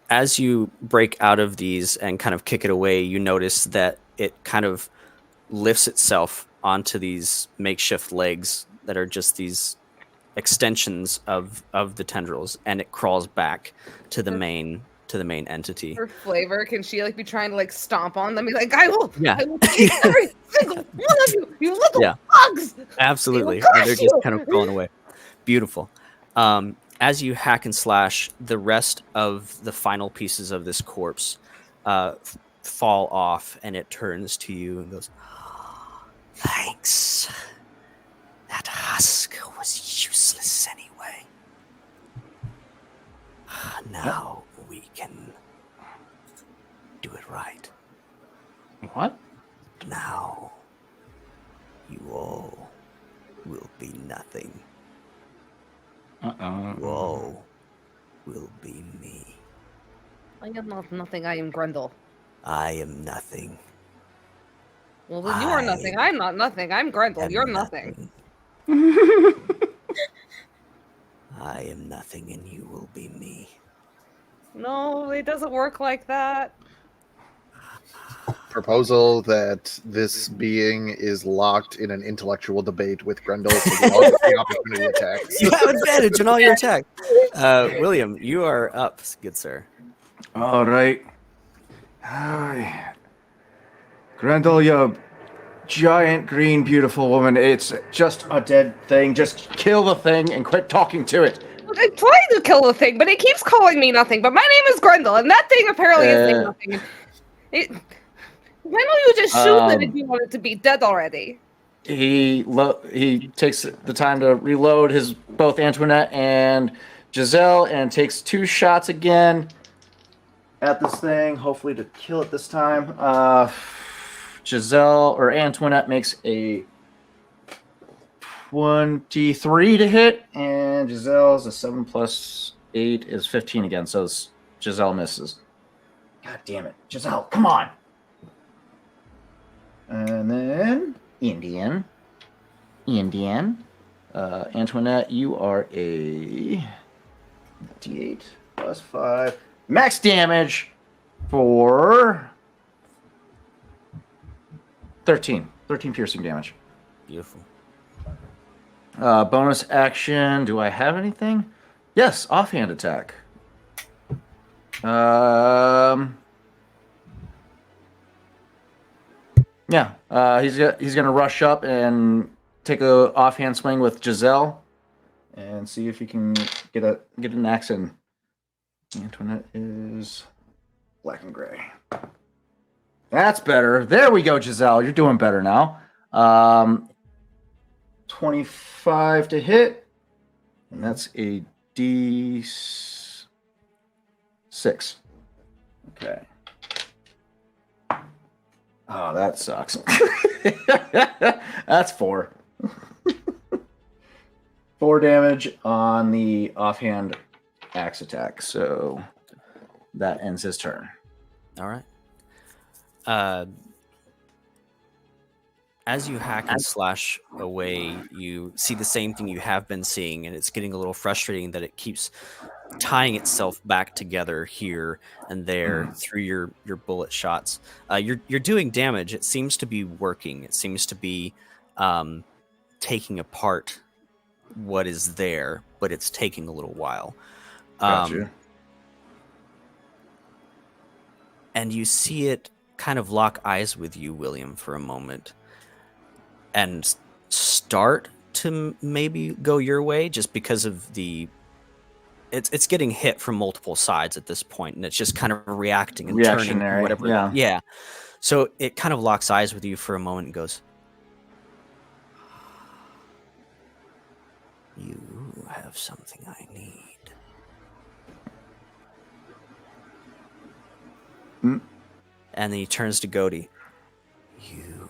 As you break out of these and kind of kick it away, you notice that it kind of lifts itself onto these makeshift legs that are just these extensions of the tendrils, and it crawls back to the main entity. For flavor, can she like be trying to like stomp on them? Be like, I will eat Yeah. every single one of you little bugs. Absolutely. And they're just kind of crawling away. Beautiful. As you hack and slash, the rest of the final pieces of this corpse fall off, and it turns to you and goes, Thanks. That husk was useless anyway. Now we can do it right. What? Now you all will be nothing. You all will be me. I am not nothing. I am Grendel. I am nothing. Well, then you are nothing. I'm not nothing. I'm Grendel. You're nothing. I am nothing, and you will be me. No, it doesn't work like that. Proposal that this being is locked in an intellectual debate with Grendel for the opportunity attacks. you have advantage in all your attacks. William, you are up, good sir. All right. Hi. Grendel, you giant, green, beautiful woman. It's just a dead thing. Just kill the thing and quit talking to it. I'm trying to kill the thing, but it keeps calling me nothing. But my name is Grendel, and that thing apparently is named nothing. Why don't you just shoot it if you want it to be dead already? He takes the time to reload his both Antoinette and Giselle and takes 2 shots again at this thing, hopefully to kill it this time. Giselle or Antoinette makes a 23 to hit, and Giselle's a 7 plus 8 is 15 again, so Giselle misses. God damn it. Giselle, come on. And then Indian. Antoinette, you are a D8 plus 5. Max damage for 13. 13 piercing damage. Beautiful. Bonus action. Do I have anything? Yes, offhand attack. He's gonna rush up and take a offhand swing with Giselle, and see if he can get an axe in. Antoinette is black and gray. That's better. There we go, Giselle. You're doing better now. 25 to hit, and that's a D6. Okay. Oh, that sucks. That's 4. 4 damage on the offhand axe attack. So that ends his turn. All right. As you hack and slash away, you see the same thing you have been seeing, and it's getting a little frustrating that it keeps tying itself back together here and there through your bullet shots. You're doing damage. It seems to be working. It seems to be taking apart what is there, but it's taking a little while. Gotcha. And you see it kind of lock eyes with you, William, for a moment, and start to maybe go your way, just because of it's getting hit from multiple sides at this point, and it's just kind of reacting and turning and whatever. Yeah. So it kind of locks eyes with you for a moment and goes, "You have something I need." And then he turns to Godi. You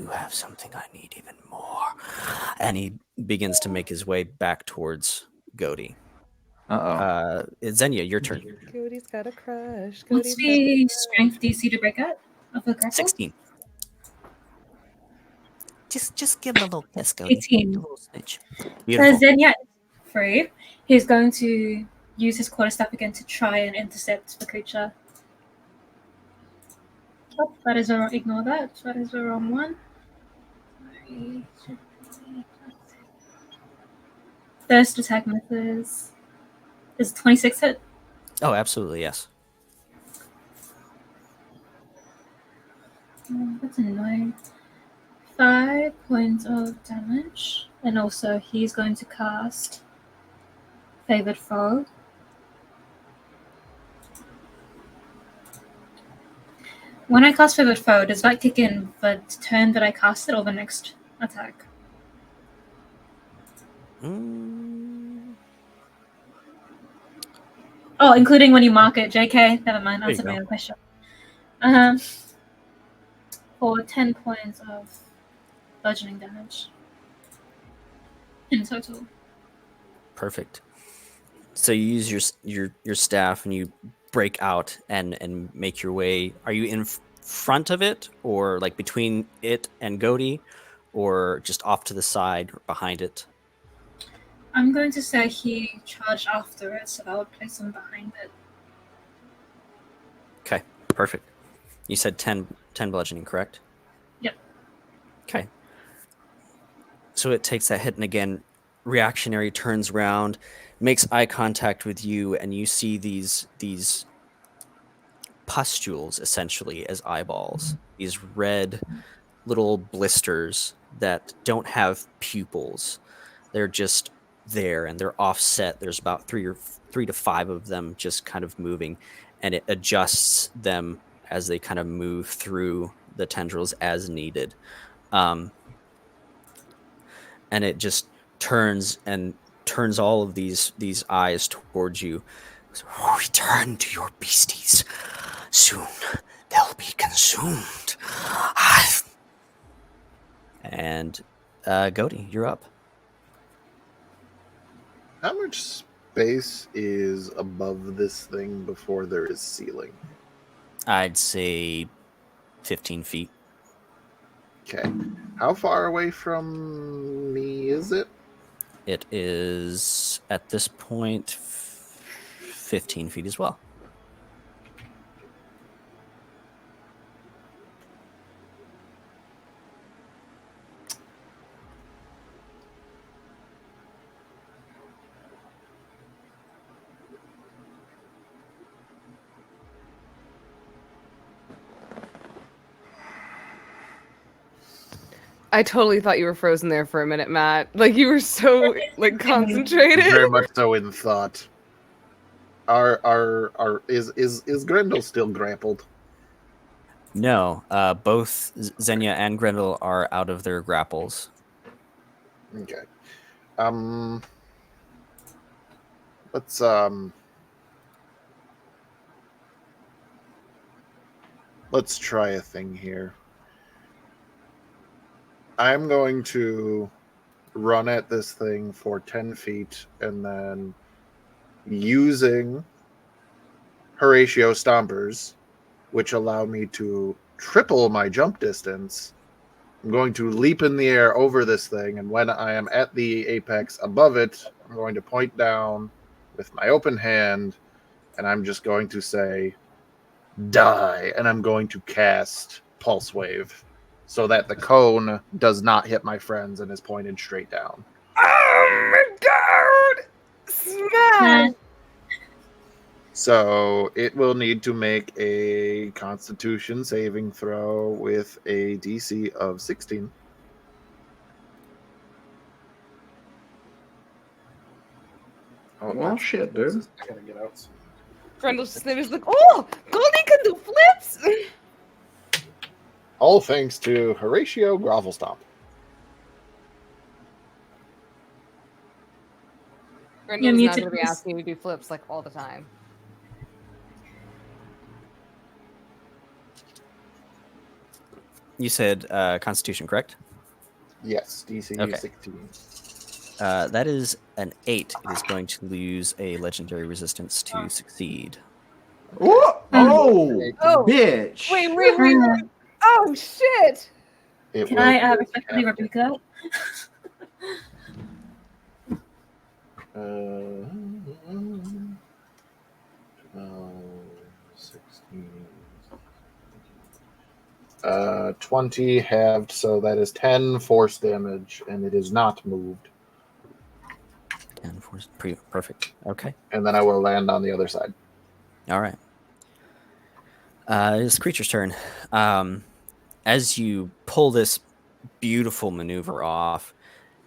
have something I need even more. And he begins to make his way back towards Godi. Xenia, your turn. Cody's got a crush. What's the strength DC to break out of a grapple? 16. Just give him a little kiss, Cody. 18. A little snitch. So Xenia is free. He's going to use his quarterstaff again to try and intercept the creature. Oh, ignore that. That is the wrong one. First attack methods. Is 26 hit? Oh, absolutely, yes. That's annoying. 5 points of damage. And also he's going to cast Favored Foe. When I cast Favored Foe, does that kick in the turn that I cast it or the next attack? Oh, including when you mark it. JK, never mind. Answer my own question. For 10 points of bludgeoning damage in total. Perfect. So you use your staff and you break out and make your way. Are you in front of it, or like between it and Godi, or just off to the side or behind it? I'm going to say he charged after it, so I would place him behind it. Okay, perfect. You said 10 bludgeoning, correct? Yep. Okay. So it takes that hit, and again, reactionary, turns around, makes eye contact with you, and you see these pustules essentially as eyeballs, these red little blisters that don't have pupils. They're just there, and they're offset. There's about 3 to 5 of them just kind of moving, and it adjusts them as they kind of move through the tendrils as needed. and it just turns all of these eyes towards you. Return to your beasties. Soon they'll be consumed. Ah, And Godi, you're up. How much space is above this thing before there is ceiling? I'd say 15 feet. Okay. How far away from me is it? It is, at this point, 15 feet as well. I totally thought you were frozen there for a minute, Matt. Like you were so like concentrated. Very much so in thought. Is Grendel still grappled? No, both Xenia and Grendel are out of their grapples. Okay. Let's try a thing here. I'm going to run at this thing for 10 feet and then using Horatio Stompers, which allow me to triple my jump distance, I'm going to leap in the air over this thing, and when I am at the apex above it, I'm going to point down with my open hand, and I'm just going to say, die, and I'm going to cast Pulse Wave so that the cone does not hit my friends and is pointed straight down. Oh my god! Smash! So it will need to make a Constitution saving throw with a DC of 16. Oh, Well, shit, dude. I gotta get out. Grendel's just there, like, oh, Goldie can do flips. All thanks to Horatio Grovel Stomp. Grendel's not muted going to be voice. asking you to do flips like all the time. You said Constitution, correct? Yes, DC Okay. 16. That is an 8. It is going to lose a legendary resistance to succeed. Oh, Oh. bitch. Wait. Oh, shit. It Can will I respectfully rebuke that? 16. 20 halved, so that is 10 force damage, and it is not moved. And perfect. Okay. And then I will land on the other side. All right. It's creature's turn. As you pull this beautiful maneuver off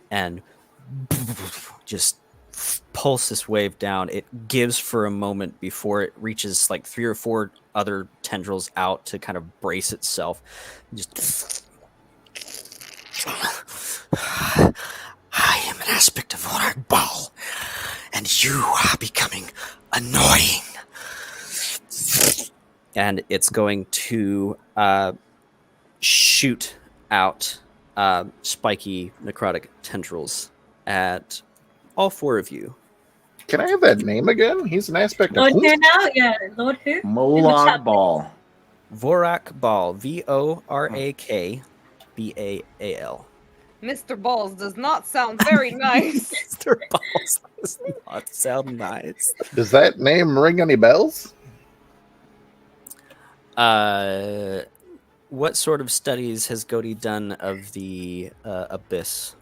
and just pulse this wave down, it gives for a moment before it reaches like 3 or 4 other tendrils out to kind of brace itself. Just I am an aspect of Vorak Ball, and you are becoming annoying. and it's going to shoot out spiky necrotic tendrils at all 4 of you. Can I have that name again? He's an aspect of Lord who? who now? Yeah, Lord who? Molag Ball. Vorak Ball, VORAKBAAL. Mr. Balls does not sound very nice. Mr. Balls does not sound nice. Does that name ring any bells? What sort of studies has Godi done of the abyss?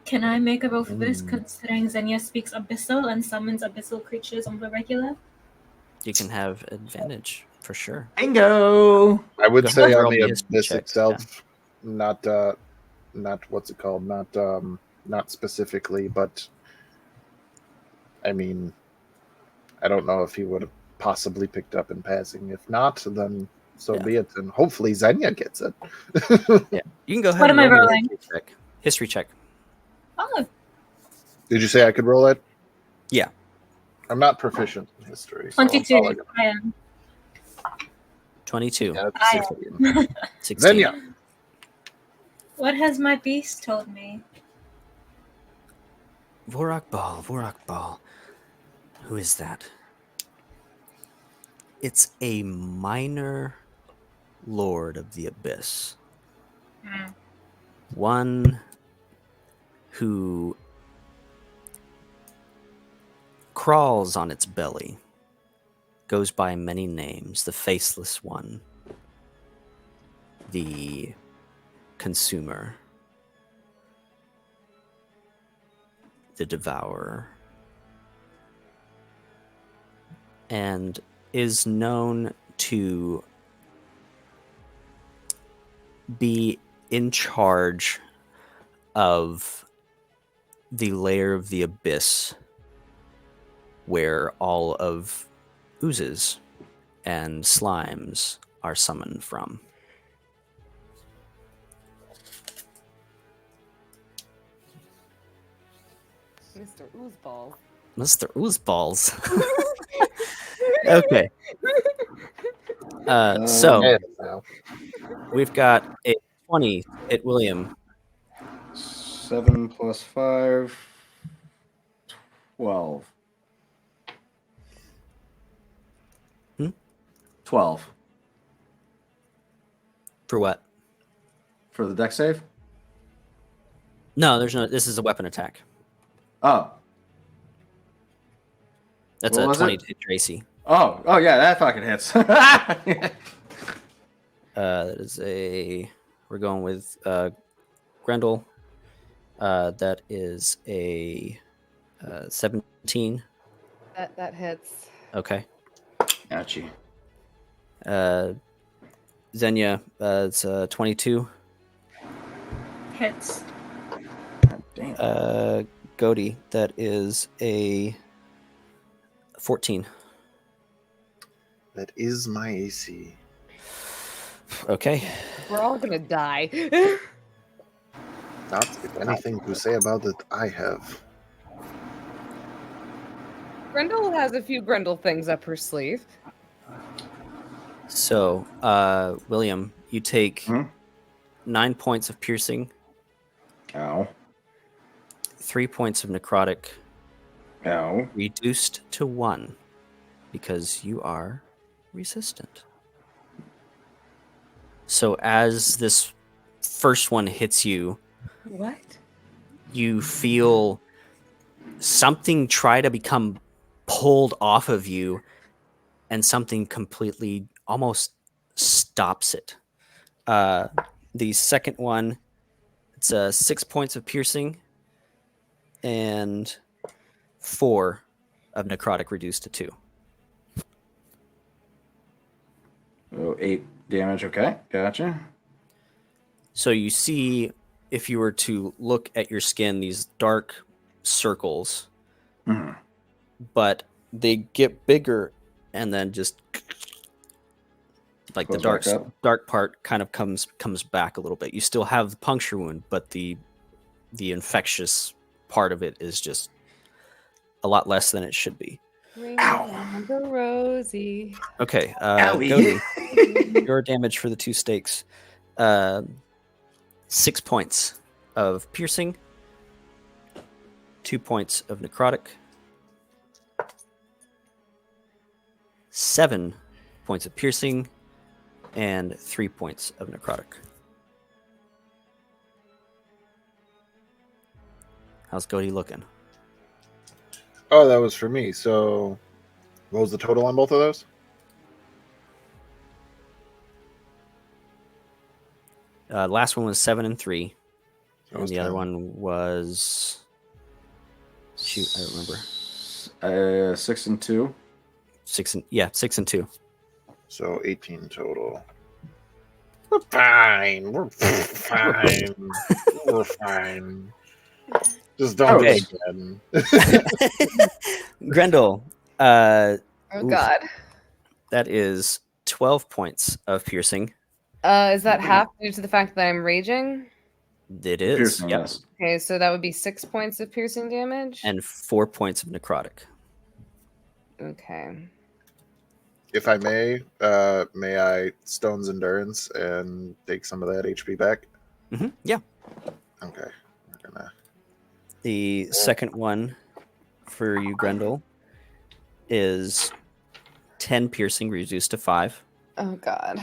Can I make a roll for this, considering Xenia speaks Abyssal and summons Abyssal creatures on the regular? You can have advantage for sure. Bingo. I would Go say ahead, on roll the me a history abyss check, itself, not what's it called? Not specifically, but I mean, I don't know if he would have possibly picked up in passing. If not, then so Yeah. be it. And hopefully Xenia gets it. Yeah, you can go ahead. What and am I roll me a rolling? History check. Oh, Did you say I could roll it? Yeah. I'm not proficient in history. So I'm 22. probably gonna- I am. 22. Yeah, I 16. 16. Xenia. What has my beast told me? Vorak Ball. Who is that? It's a minor lord of the abyss. Hmm. One who crawls on its belly, goes by many names: the Faceless One, the Consumer, the Devourer, and is known to be in charge of the layer of the abyss where all of oozes and slimes are summoned from. Mr. Oozball. Mr. Oozeballs. Okay. So Yeah, now. we've got a 20 hit William. 7 plus 5, 12. Hmm? 12 For what? for the deck save. No, there's no. This is a weapon attack. Oh, That's What a was 20 it? to hit Tracy. oh, yeah, that fucking hits. That is a. We're going with Grendel. That is a 17. That hits. Okay. Ouchie. Xenia, it's 22. Hits. God damn. Godi, that is a 14. That is my AC. Okay. We're all gonna die. Not if anything to say about it, I have. Grendel has a few Grendel things up her sleeve. So, William, you take Hmm? 9 points of piercing, Ow. 3 points of necrotic, Ow. reduced to 1 because you are resistant. So, as this first one hits you, What? you feel something try to become pulled off of you, and something completely almost stops it. The second one, it's 6 points of piercing and 4 of necrotic reduced to 2. Oh, 8 damage. Okay, gotcha. So you see, if you were to look at your skin, these dark circles, Mhm. but they get bigger and then just like Goes the back up. dark part kind of comes back a little bit. You still have the puncture wound, but the infectious part of it is just a lot less than it should be. Remember Rosie. Okay, Owie. Godi, your damage for the 2 stakes. 6 points of piercing, 2 points of necrotic, 7 points of piercing, and 3 points of necrotic. How's Godi looking? Oh, that was for me. So, what was the total on both of those? Last one was 7 and 3, That and was the other 10. one was shoot, I don't remember. 6 and 2. 6 and 2. So 18 total. We're fine. We're fine. We're fine. Just don't Okay. again. Grendel, Oh Oof. God. that is 12 points of piercing. Is that half due to the fact that I'm raging? It is. Piercing, Yep. yes. Okay, so that would be 6 points of piercing damage. And 4 points of necrotic. Okay. If I may I Stone's Endurance and take some of that HP back? Yeah. Okay. We're gonna... The second one for you, Grendel, is 10 piercing reduced to 5, Oh God.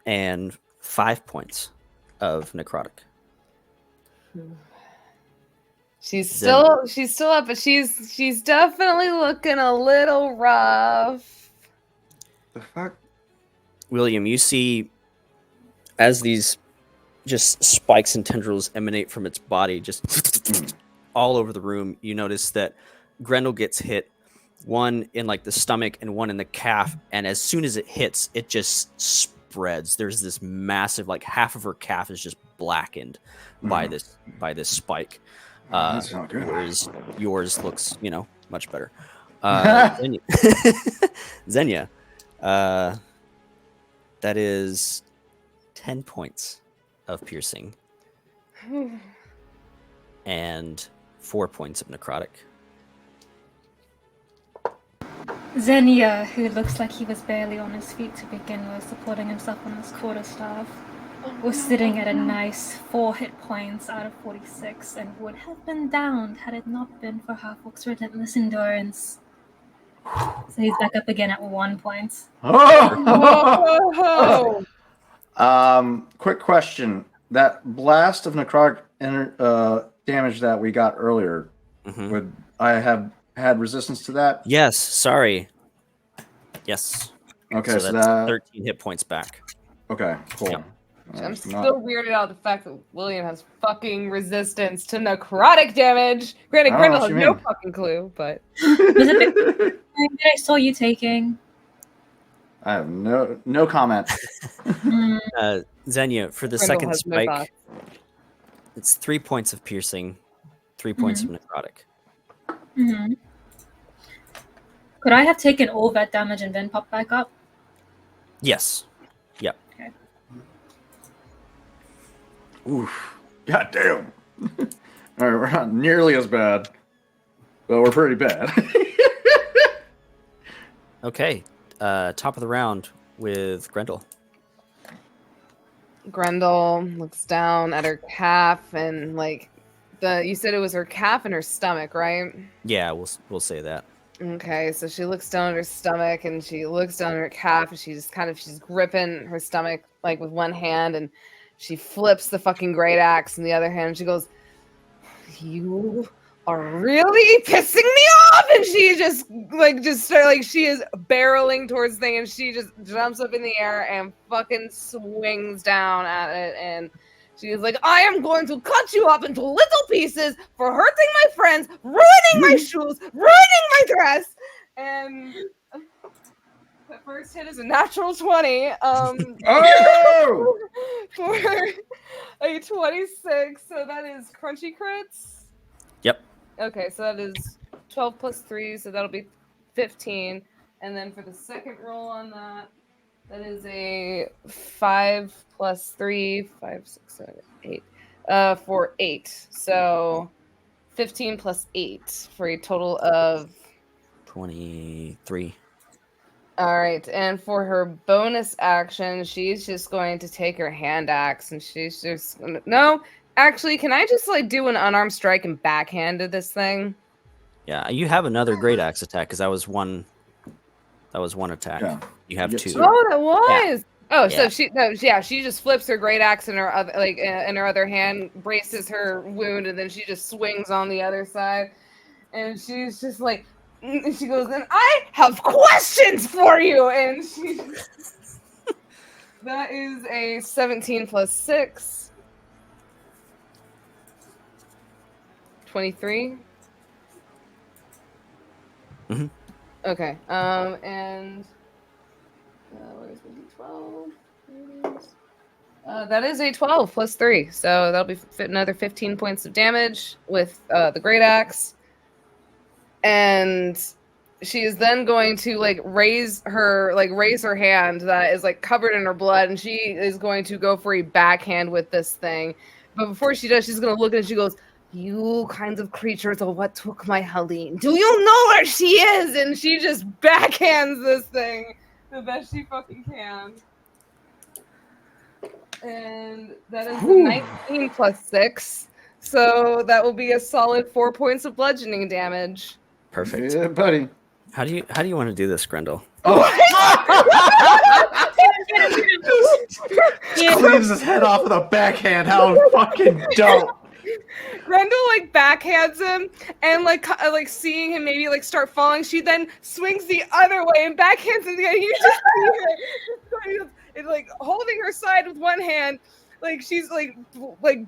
and 5 points of necrotic. She's still up, but she's definitely looking a little rough. The fuck? William, you see as these just spikes and tendrils emanate from its body, just all over the room, you notice that Grendel gets hit, one in like the stomach and one in the calf, and as soon as it hits, it just spreads. There's this massive, like half of her calf is just blackened by this spike. That's not good. Whereas yours looks, much better. Xenia, that is 10 points of piercing and 4 points of necrotic. Xenia, who looks like he was barely on his feet to begin with, supporting himself on his quarterstaff, was sitting at a nice 4 hit points out of 46 and would have been downed had it not been for Halfwork's relentless endurance. So he's back up again at 1 point. Oh! Quick question. That blast of necrotic damage that we got earlier, would I have had resistance to that? Yes, sorry. Yes. Okay, so that's that 13 hit points back. Okay, cool. Yep. I'm still weirded out the fact that William has fucking resistance to necrotic damage. Granted, Grendel has no fucking clue, but Was it the that I saw you taking? I have no comment. Xenia, for the Grendel second has no spike, thoughts. it's 3 points of piercing, 3 points of necrotic. Mm-hmm. Could I have taken all that damage and then popped back up? Yes. Yep. Okay. Oof. God damn. All right, we're not nearly as bad, but we're pretty bad. Okay. Top of the round with Grendel. Grendel looks down at her calf and you said it was her calf and her stomach, right? Yeah, we'll say that. Okay, so she looks down at her stomach and she looks down at her calf and she's gripping her stomach like with one hand and she flips the fucking great axe in the other hand and she goes, "You are really pissing me off!" And she she is barreling towards the thing and she just jumps up in the air and fucking swings down at it and she is like, "I am going to cut you up into little pieces for hurting my friends, ruining my shoes, ruining my dress." And the first hit is a natural 20. Oh! For a 26. So that is crunchy crits. Yep. Okay, so that is 12 plus 3, so that'll be 15. And then for the second roll on that, that is a 5 plus 3, 5, 6, 7, 8. For 8. So 15 plus 8 for a total of 23. All right, and for her bonus action, she's just going to take her hand axe and she's just no. Actually, can I just do an unarmed strike and backhand to this thing? Yeah, you have another great axe attack because that was one attack. Yeah. You have 2. Oh, that was. Yeah. Oh, so she just flips her great axe in her other in her other hand, braces her wound, and then she just swings on the other side, and she's just like, and she goes, "And I have questions for you," and she. That is a 17 plus 6. 23. Mhm. Okay. And where's my d12? That is a 12 plus 3, so that'll be another 15 points of damage with the great axe. And she is then going to raise her hand that is covered in her blood, and she is going to go for a backhand with this thing. But before she does, she's gonna look at it and she goes, "You kinds of creatures are what took my Helene. Do you know where she is?" And she just backhands this thing the best she fucking can. And that is a 19 plus 6. So that will be a solid 4 points of bludgeoning damage. Perfect. Yeah, buddy. How do you want to do this, Grendel? Oh! Cleaves his head off with a backhand. How fucking dope! Grendel backhands him, and seeing him maybe start falling, she then swings the other way and backhands him again. You just see her it's holding her side with one hand, she's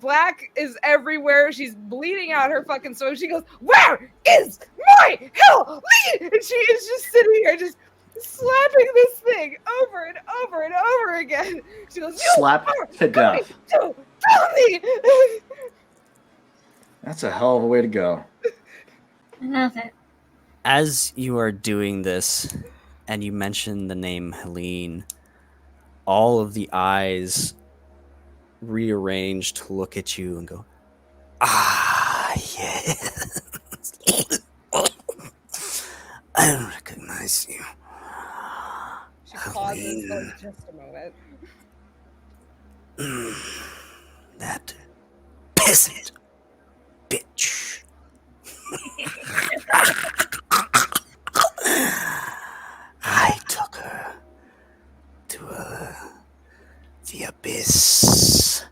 black is everywhere. She's bleeding out her fucking soul. She goes, "Where is my Helene?" And she is just sitting here just slapping this thing over and over and over again. She goes, Slap to death. Tell me. That's a hell of a way to go. I love it. As you are doing this, and you mention the name Helene, all of the eyes rearrange to look at you and go, "Ah, yes. I recognize you." She pauses for just a moment. That peasant bitch. I took her to the abyss.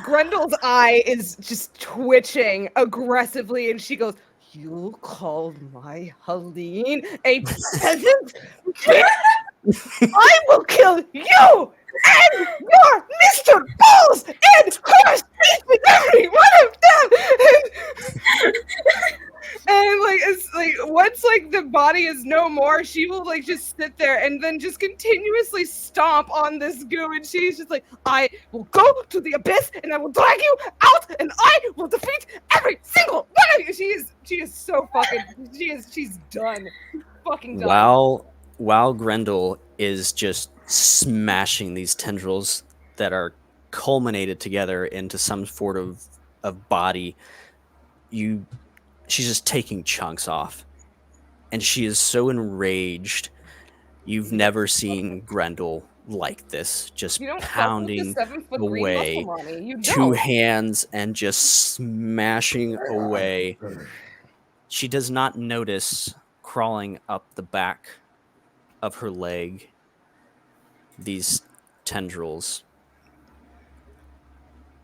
Grendel's eye is just twitching aggressively, and she goes, "You called my Helene a peasant? I will kill you and your Mr. Balls and crush every one of them!" And it's once the body is no more, she will just sit there and then just continuously stomp on this goo, and she's just "I will go to the abyss and I will drag you out and I will defeat every single one of you." She is so fucking she's done. Fucking done. While Grendel is just smashing these tendrils that are culminated together into some sort of body, she's just taking chunks off, and she is so enraged. You've never seen Grendel like this, just pounding away, 2 hands and just smashing away. She does not notice crawling up the back of her leg these tendrils,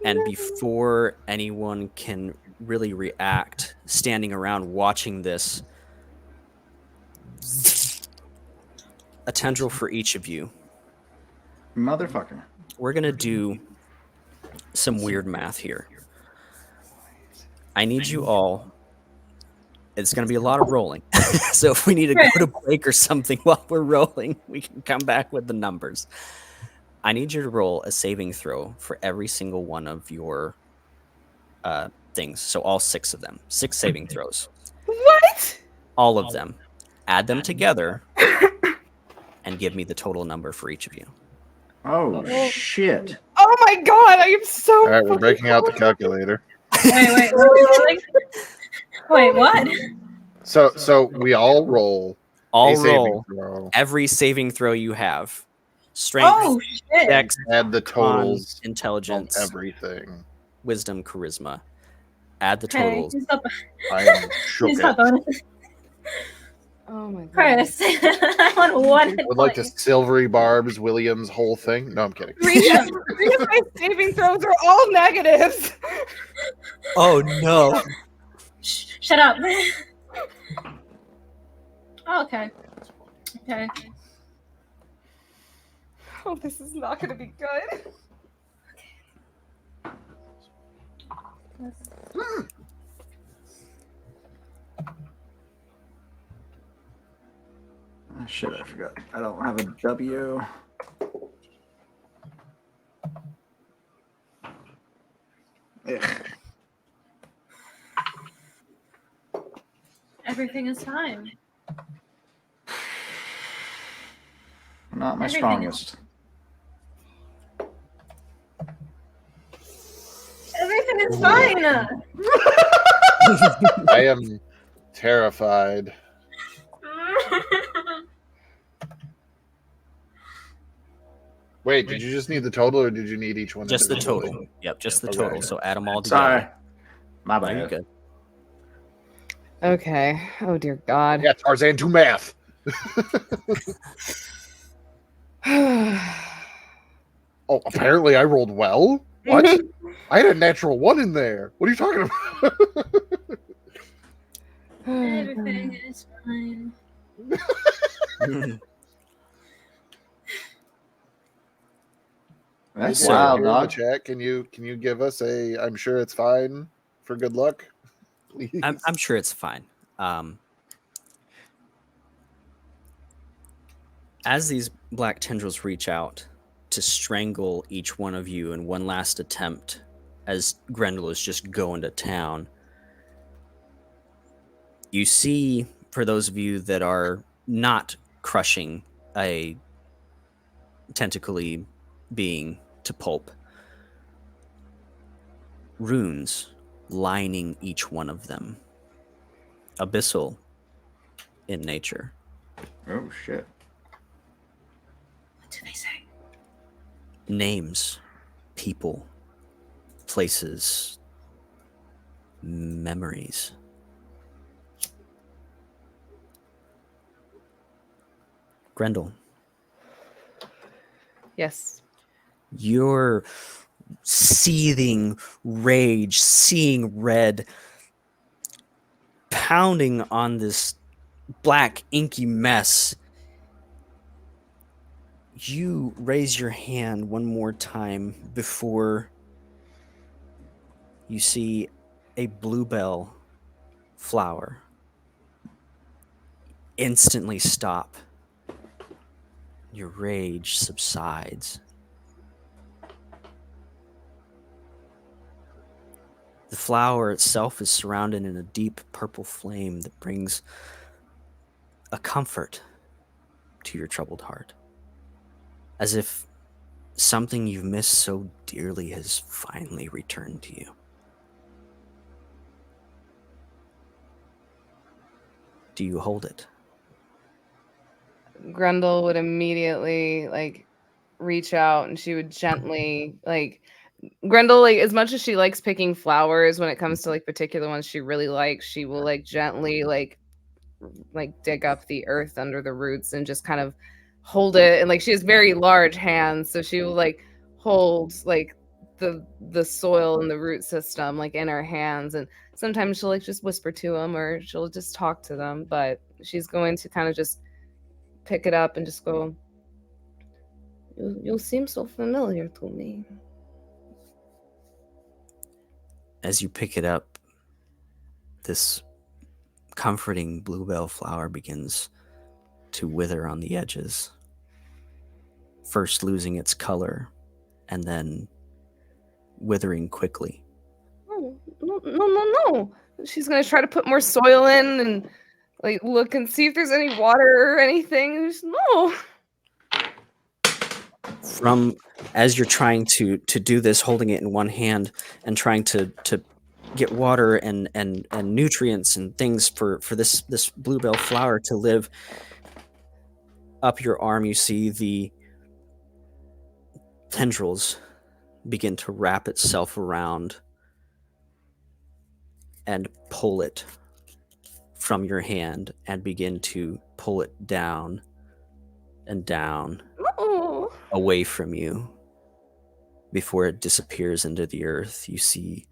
and before anyone can really react, standing around watching this, a tendril for each of you. Motherfucker. We're gonna do some weird math here. I need you all. It's going to be a lot of rolling. So if we need to go to break or something while we're rolling, we can come back with the numbers. I need you to roll a saving throw for every single one of your things. So all 6 of them. 6 saving throws. What? All of them. Add them together and give me the total number for each of you. Oh, shit. Oh my god, I am so All right, we're breaking out the calculator. Wait, what? So we all roll. All roll every saving throw you have. Strength, dex, add the totals, intelligence, everything. Wisdom, charisma. Add the totals. I am shook. Oh my god. Chris, I want one. Would like to silvery barbs Williams whole thing. No, I'm kidding. 3 of my saving throws are all negatives. Oh no. Shut up. Oh, okay. Okay. Oh, this is not going to be good. Oh, shit, I forgot. I don't have a W. Ugh. Everything is fine. Not my Everything strongest. Everything is fine. I am terrified. Wait, did you just need the total, or did you need each one? Just the individually? total. Yep, just the Okay. total. So add them all together. Sorry. My No, bad. you're good. Okay. Oh dear God. Yeah, Tarzan, do math. Oh, apparently I rolled well. What? I had a natural 1 in there. What are you talking about? Everything is fine. That's Maybe wild, here in the dog. chat, can you give us a I'm sure it's fine for good luck? Please. I'm sure it's fine. As these black tendrils reach out to strangle each one of you in one last attempt, as Grendel is just going to town, you see, for those of you that are not crushing a tentacly being to pulp, runes lining each one of them, abyssal in nature. Oh shit. What do they say? Names, people, places, memories. Grendel, Yes. your seething rage, seeing red, pounding on this black inky mess. You raise your hand one more time before you see a bluebell flower instantly stop. Your rage subsides. The flower itself is surrounded in a deep purple flame that brings a comfort to your troubled heart, as if something you've missed so dearly has finally returned to you. Do you hold it? Grendel would immediately reach out and she would gently Grendel, as much as she likes picking flowers, when it comes to particular ones she really likes, she will gently dig up the earth under the roots and just kind of hold it. And she has very large hands, so she will hold the soil and the root system in her hands. And sometimes she'll just whisper to them, or she'll just talk to them, but she's going to kind of just pick it up and just go, you seem so familiar to me. As you pick it up, this comforting bluebell flower begins to wither on the edges, first losing its color and then withering quickly. Oh, no. She's going to try to put more soil in and look and see if there's any water or anything. No. From as you're trying to do this, holding it in one hand and trying to get water and nutrients and things for this bluebell flower to live, up your arm you see the tendrils begin to wrap itself around and pull it from your hand and begin to pull it down and down away from you. Before it disappears into the earth, you see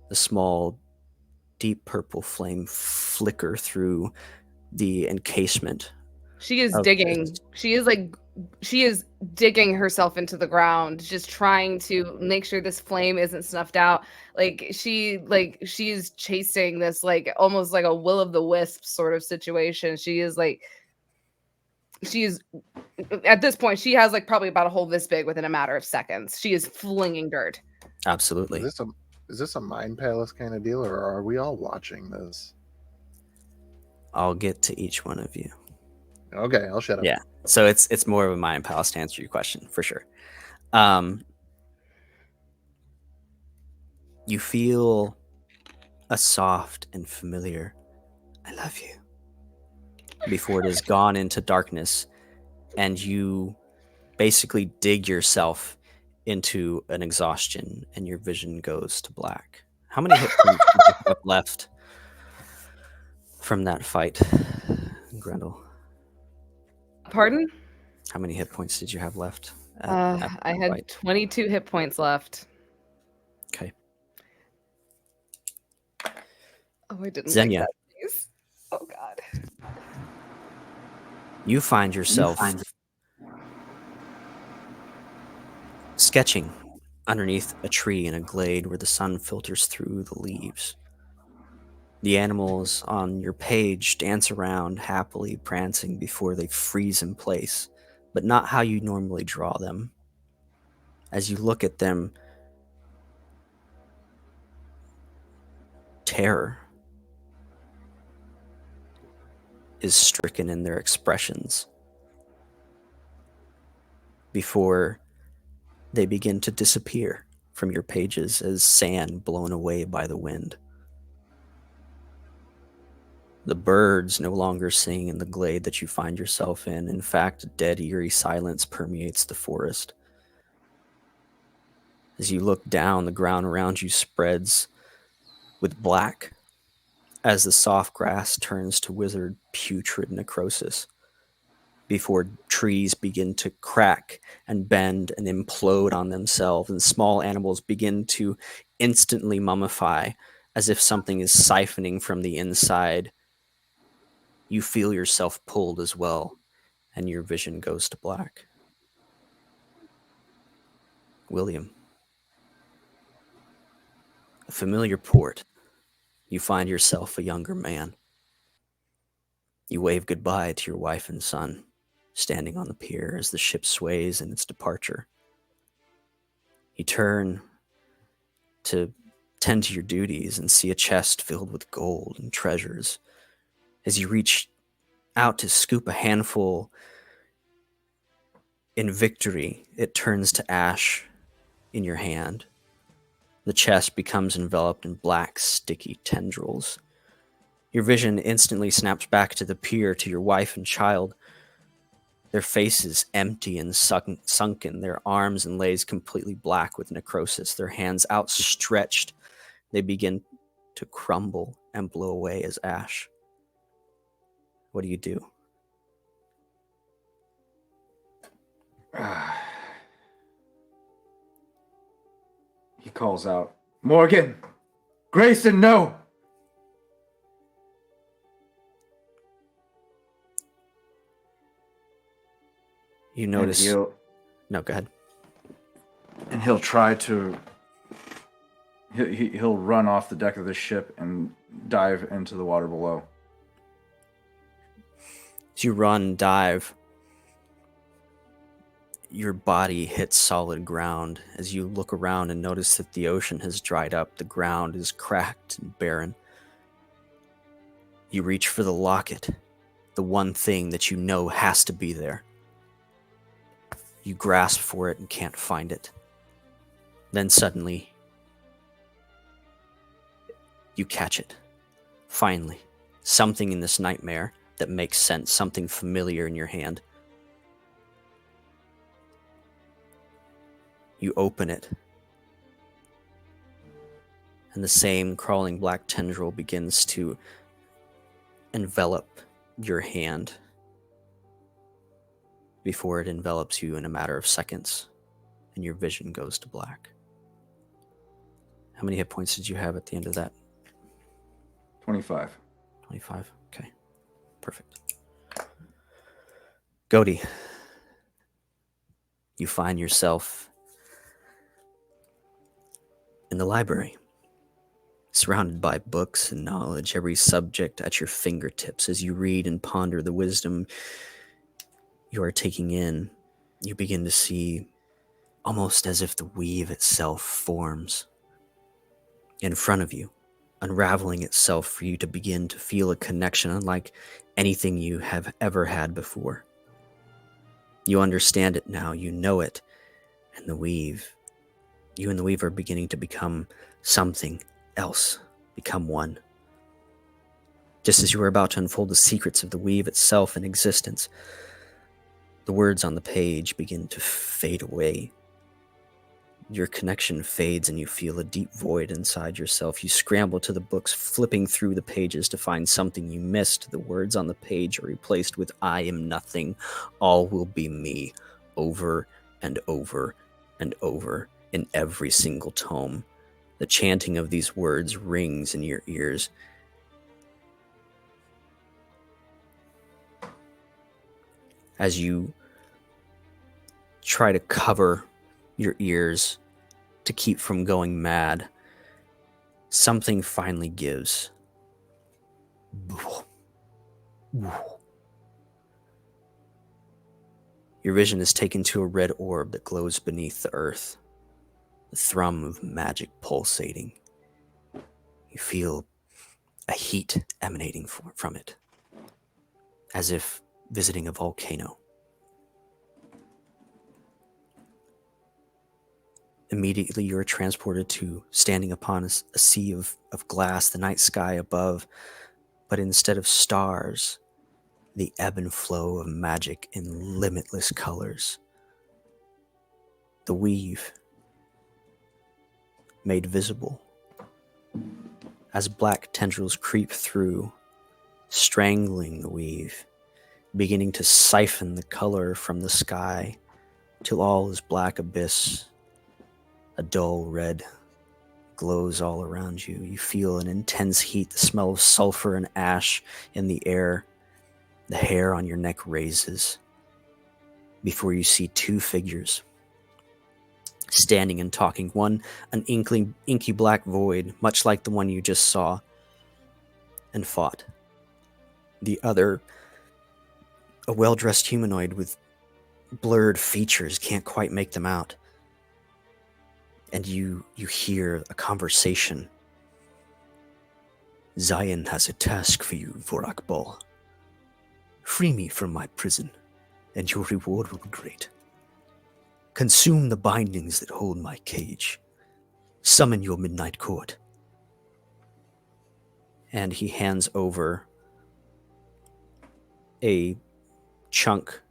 the small, deep purple flame flicker through the encasement. She is digging. She is digging herself into the ground, just trying to make sure this flame isn't snuffed out. She is chasing this almost like a will of the wisp sort of situation. She is at this point she has probably about a hole this big within a matter of seconds. She is flinging dirt. Absolutely. Is this a mind palace kind of deal, or are we all watching this? I'll get to each one of you. Okay, I'll shut up. Yeah. So it's more of a mind palace to answer your question for sure. You feel a soft and familiar "I love you" before it has gone into darkness, and you basically dig yourself into an exhaustion, and your vision goes to black. How many hit points do you have left from that fight, Grendel? Pardon? How many hit points did you have left? I had fight? 22 hit points left. Okay. Oh, I didn't Xenia. like that face. Oh God. You find yourself sketching underneath a tree in a glade where the sun filters through the leaves. The animals on your page dance around happily, prancing before they freeze in place, but not how you normally draw them. As you look at them, terror is stricken in their expressions before they begin to disappear from your pages as sand blown away by the wind. The birds no longer sing in the glade that you find yourself in. In fact, a dead, eerie silence permeates the forest. As you look down, the ground around you spreads with black as the soft grass turns to withered, putrid necrosis before trees begin to crack and bend and implode on themselves, and small animals begin to instantly mummify as if something is siphoning from the inside. You feel yourself pulled as well, and your vision goes to black. William. A familiar port. You find yourself a younger man. You wave goodbye to your wife and son, standing on the pier as the ship sways in its departure. You turn to tend to your duties and see a chest filled with gold and treasures. As you reach out to scoop a handful in victory, it turns to ash in your hand. The chest becomes enveloped in black, sticky tendrils. Your vision instantly snaps back to the pier, to your wife and child. Their faces empty and sunken, their arms and legs completely black with necrosis, their hands outstretched. They begin to crumble and blow away as ash. What do you do? He calls out, "Morgan! Grayson, no!" You notice... And No, go ahead. And he'll try to... He'll run off the deck of the ship and dive into the water below. As you run, dive, your body hits solid ground. As you look around and notice that the ocean has dried up, the ground is cracked and barren. You reach for the locket, the one thing that you know has to be there. You grasp for it and can't find it. Then suddenly, you catch it. Finally, something in this nightmare that makes sense, something familiar in your hand. You open it, and the same crawling black tendril begins to envelop your hand before it envelops you in a matter of seconds, and your vision goes to black. How many hit points did you have at the end of that? 25. 25. Okay. Perfect. Godi, you find yourself in the library, surrounded by books and knowledge, every subject at your fingertips. As you read and ponder the wisdom you are taking in, you begin to see almost as if the weave itself forms. In front of you, unraveling itself for you to begin to feel a connection unlike anything you have ever had before. You understand it now, you know it, and you and the weave are beginning to become something else, become one. Just as you are about to unfold the secrets of the weave itself and existence, the words on the page begin to fade away. Your connection fades and you feel a deep void inside yourself. You scramble to the books, flipping through the pages to find something you missed. The words on the page are replaced with "I am nothing, all will be me," over and over and over in every single tome. The chanting of these words rings in your ears. As you try to cover your ears to keep from going mad, something finally gives. Your vision is taken to a red orb that glows beneath the earth, the thrum of magic pulsating. You feel a heat emanating from it, as if visiting a volcano. Immediately you are transported to standing upon a sea of glass, the night sky above, but instead of stars, the ebb and flow of magic in limitless colors. The weave made visible as black tendrils creep through, strangling the weave, beginning to siphon the color from the sky till all is black abyss. A dull red glows all around you. You feel an intense heat, the smell of sulfur and ash in the air. The hair on your neck raises before you see two figures standing and talking. One, an inky black void, much like the one you just saw and fought. The other, a well-dressed humanoid with blurred features, can't quite make them out. And you hear a conversation. "Zion has a task for you, Vorakbal. Free me from my prison, and your reward will be great. Consume the bindings that hold my cage. Summon your midnight court." And he hands over a chunk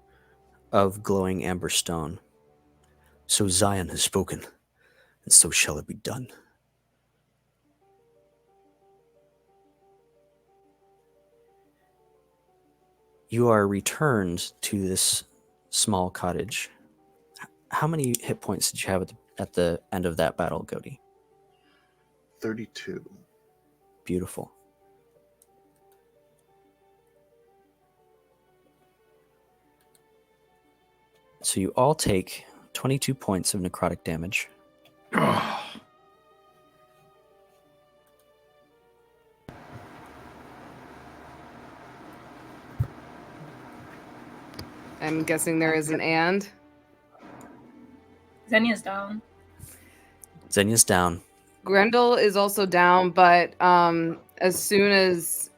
of glowing amber stone. "So Zion has spoken, and so shall it be done." You are returned to this small cottage. How many hit points did you have at the end of that battle, Godi? 32. Beautiful. So you all take 22 points of necrotic damage. I'm guessing there is an and. Xenia's down. Zenya's down. Grendel is also down, but as soon as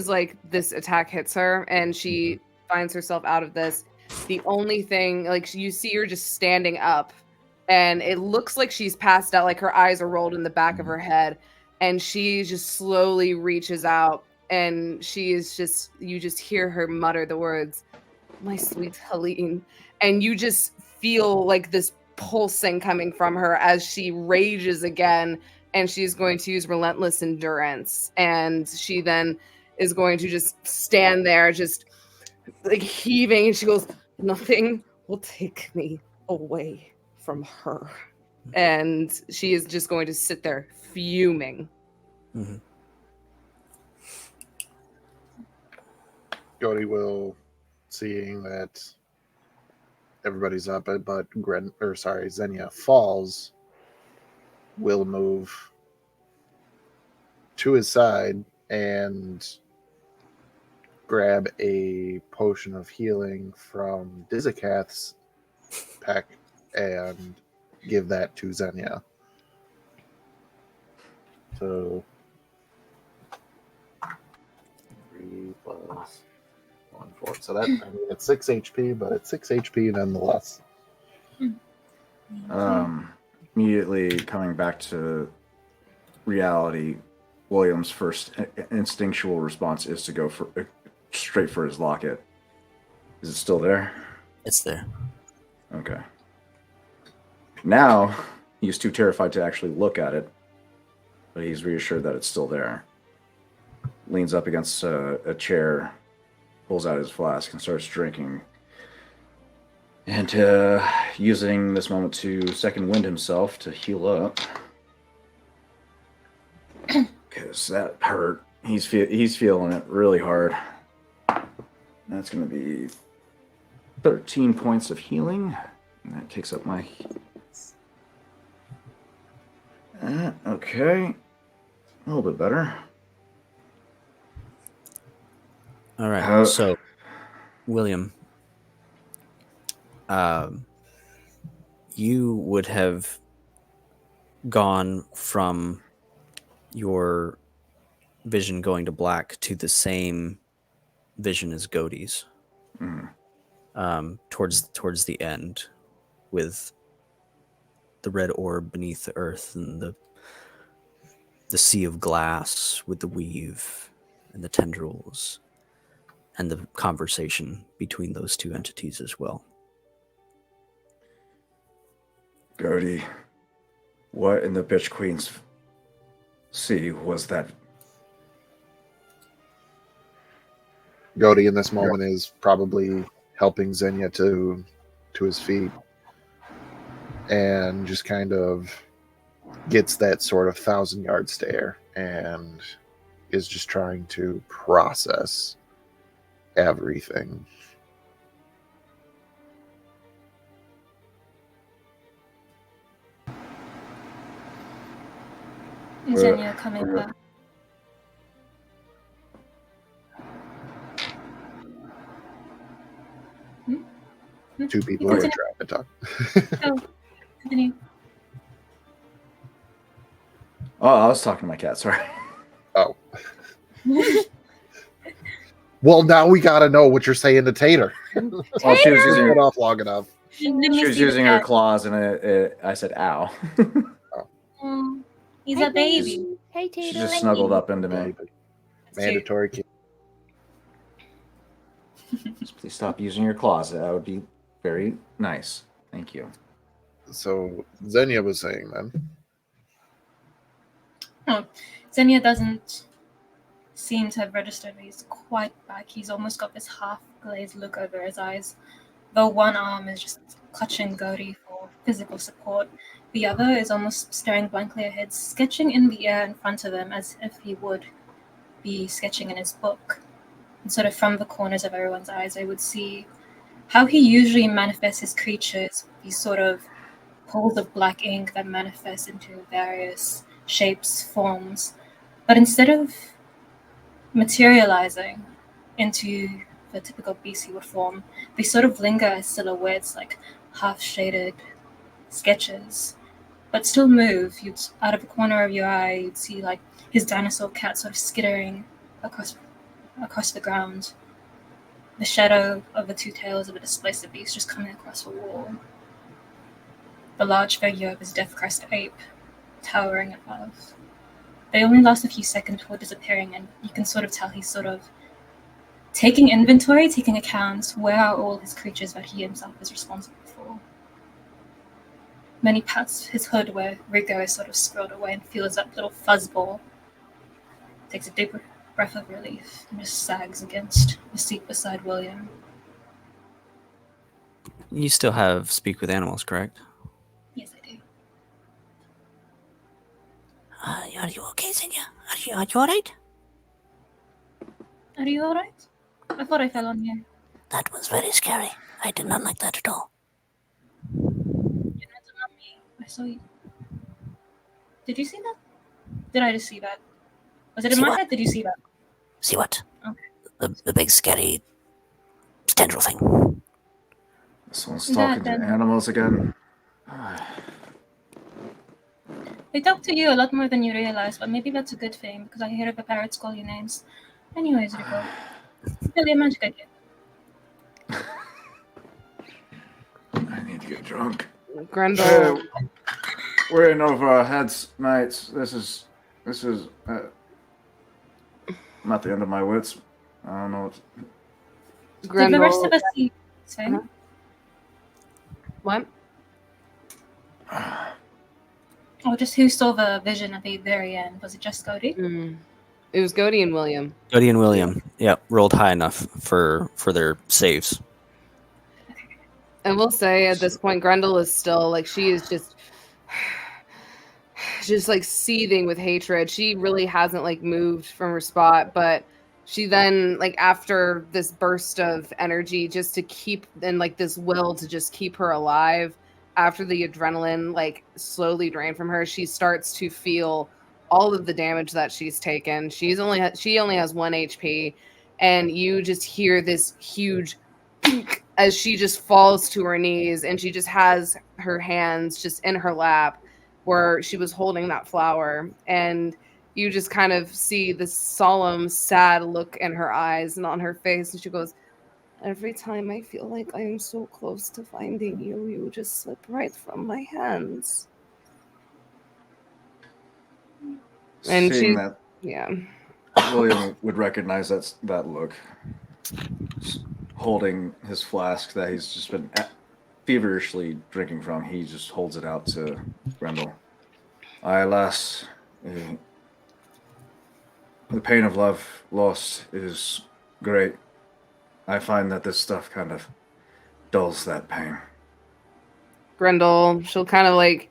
like this attack hits her and she finds herself out of this, the only thing, like, you see her just standing up and it looks like she's passed out, like her eyes are rolled in the back of her head, and she just slowly reaches out and she is just, you just hear her mutter the words, "My sweet Helene," and you just feel like this pulsing coming from her as she rages again, and she's going to use relentless endurance, and she then is going to just stand there just like heaving, and she goes, "Nothing will take me away from her," and she is just going to sit there fuming. Mm-hmm. Yori will, seeing that everybody's up, but Xenia falls, will move to his side and grab a potion of healing from Dizikath's pack and give that to Xenia. So 3 plus 1, 4. So that, I mean, it's 6 HP, but it's 6 HP nonetheless. Immediately coming back to reality, William's first instinctual response is to go for straight for his locket. Is it still there? It's there. Okay. Now he's too terrified to actually look at it, but he's reassured that it's still there. Leans up against a chair, pulls out his flask, and starts drinking. And using this moment to second wind himself to heal up. Because that hurt. He's feeling it really hard. That's going to be 13 points of healing. And that takes up my... okay. A little bit better. All right. So, William, you would have gone from your vision going to black to the same vision as Godey's, towards the end, with the red orb beneath the earth and the sea of glass with the weave and the tendrils and the conversation between those two entities as well. Godey, what in the bitch queen's sea was that? Godey in this moment is probably helping Xenia to his feet and just kind of gets that sort of 1,000-yard stare and is just trying to process everything. Xenia coming back. Two people are trying to talk. Oh, continue. Oh, I was talking to my cat, sorry. Oh. Well, now we gotta know what you're saying to Tater. Well, she was using it off long enough. She was using her claws, and I said, "Ow." Oh, he's a baby. Hey, Tater. She just snuggled up into me. Mandatory kid. Just please stop using your claws. That would be very nice. Thank you. So Xenia was saying then. Oh, Xenia doesn't seem to have registered that he's quite back. He's almost got this half-glazed look over his eyes. Though one arm is just clutching Godey for physical support, the other is almost staring blankly ahead, sketching in the air in front of him as if he would be sketching in his book. And sort of from the corners of everyone's eyes, I would see how he usually manifests his creatures, these sort of pools of black ink that manifest into various shapes, forms. But instead of materializing into the typical beast he would form, they sort of linger as silhouettes, like half-shaded sketches, but still move. You'd, out of the corner of your eye, you'd see like his dinosaur cat sort of skittering across the ground. The shadow of the two tails of a displaced beast just coming across the wall. The large figure of his death-crest ape towering above. They only last a few seconds before disappearing, and you can sort of tell he's sort of taking inventory, taking accounts, where are all his creatures that he himself is responsible for. Then he pats his hood where Rigor is sort of squirreled away and feels that little fuzzball. Takes a deep breath of relief and just sags against the seat beside William. You still have speak with animals, correct? Yes, I do. Are you okay, Xenia? Are you alright? Are you alright? I thought I fell on you. That was very scary. I did not like that at all. I saw you. Did you see that? Did I just see that? Was it in See my what? head? Did you see that? See what? Okay. The big scary tendril thing. This one's talking to animals again. They talk to you a lot more than you realize, but maybe that's a good thing, because I hear the parrots call you names. Anyways, Rigor. Really a magic idea. I need to get drunk. Grendel. We're in over our heads, mates. This is. I'm at the end of my wits. I don't know what. Did the rest Grendel. of us see thing? Uh-huh. What? Or just who saw the vision at the very end? Was it just Cody? It was Godie and William. Godie and William, yeah, rolled high enough for their saves. I will say at this point, Grendel is still like she is just like seething with hatred. She really hasn't like moved from her spot, but she then like after this burst of energy just to keep and like this will to just keep her alive after the adrenaline like slowly drained from her, she starts to feel all of the damage that she's taken. She only has 1 HP, and you just hear this huge as she just falls to her knees, and she just has her hands just in her lap where she was holding that flower, and you just kind of see this solemn, sad look in her eyes and on her face, and she goes, "Every time I feel like I am so close to finding you, you just slip right from my hands." And Seeing she, that, yeah. William would recognize that look. Just holding his flask that he's just been feverishly drinking from, he just holds it out to Grendel. Alas, the pain of love lost is great. I find that this stuff kind of dulls that pain. Grendel, she'll kind of like,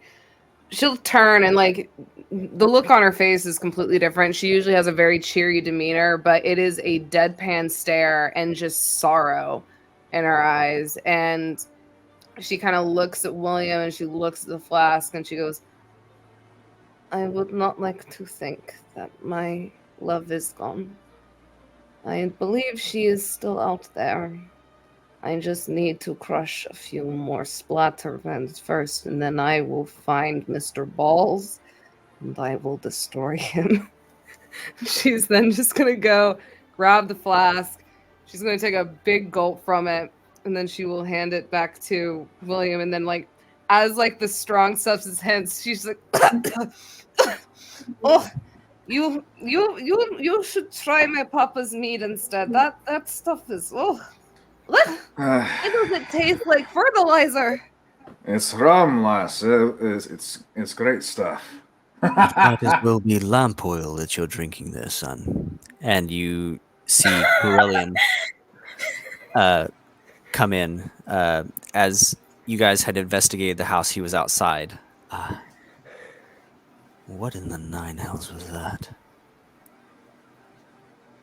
she'll turn and like, the look on her face is completely different. She usually has a very cheery demeanor, but it is a deadpan stare and just sorrow in her eyes. And she kind of looks at William and she looks at the flask and she goes, "I would not like to think that my love is gone. I believe she is still out there. I just need to crush a few more splattervents first, and then I will find Mr. Balls, and I will destroy him." She's then just going to go grab the flask. She's going to take a big gulp from it, and then she will hand it back to William, and then like as like the strong substance hits, she's like, "Oh, you should try my papa's meat instead. That stuff is what does it taste like? Fertilizer." It's rum, lass. It's great stuff. Might as well be lamp oil that you're drinking there, son. And you see Corellian come in as you guys had investigated the house. He was outside. What in the nine hells was that?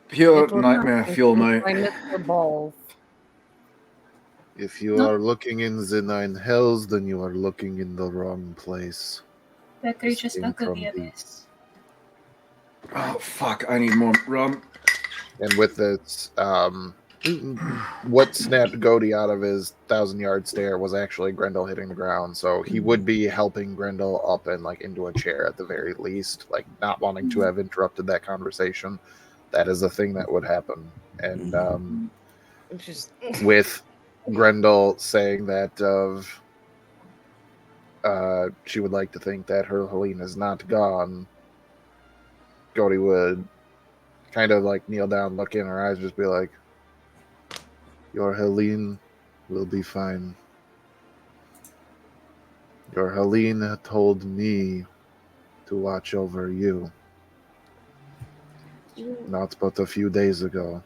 Pure nightmare fuel, mate. By Mr. Balls. If you are looking in the nine hells, then you are looking in the wrong place. The creature Came spoke of from the the- abyss. Oh fuck! I need more rum. And with its, what snapped Godie out of his 1,000-yard stare was actually Grendel hitting the ground. So he would be helping Grendel up and like into a chair at the very least, like not wanting to have interrupted that conversation. That is a thing that would happen. And Just with Grendel saying that she would like to think that her Helene is not gone, Godie would kind of like kneel down, look in her eyes, just be like, "Your Helene will be fine. Your Helene told me to watch over you. Not but a few days ago."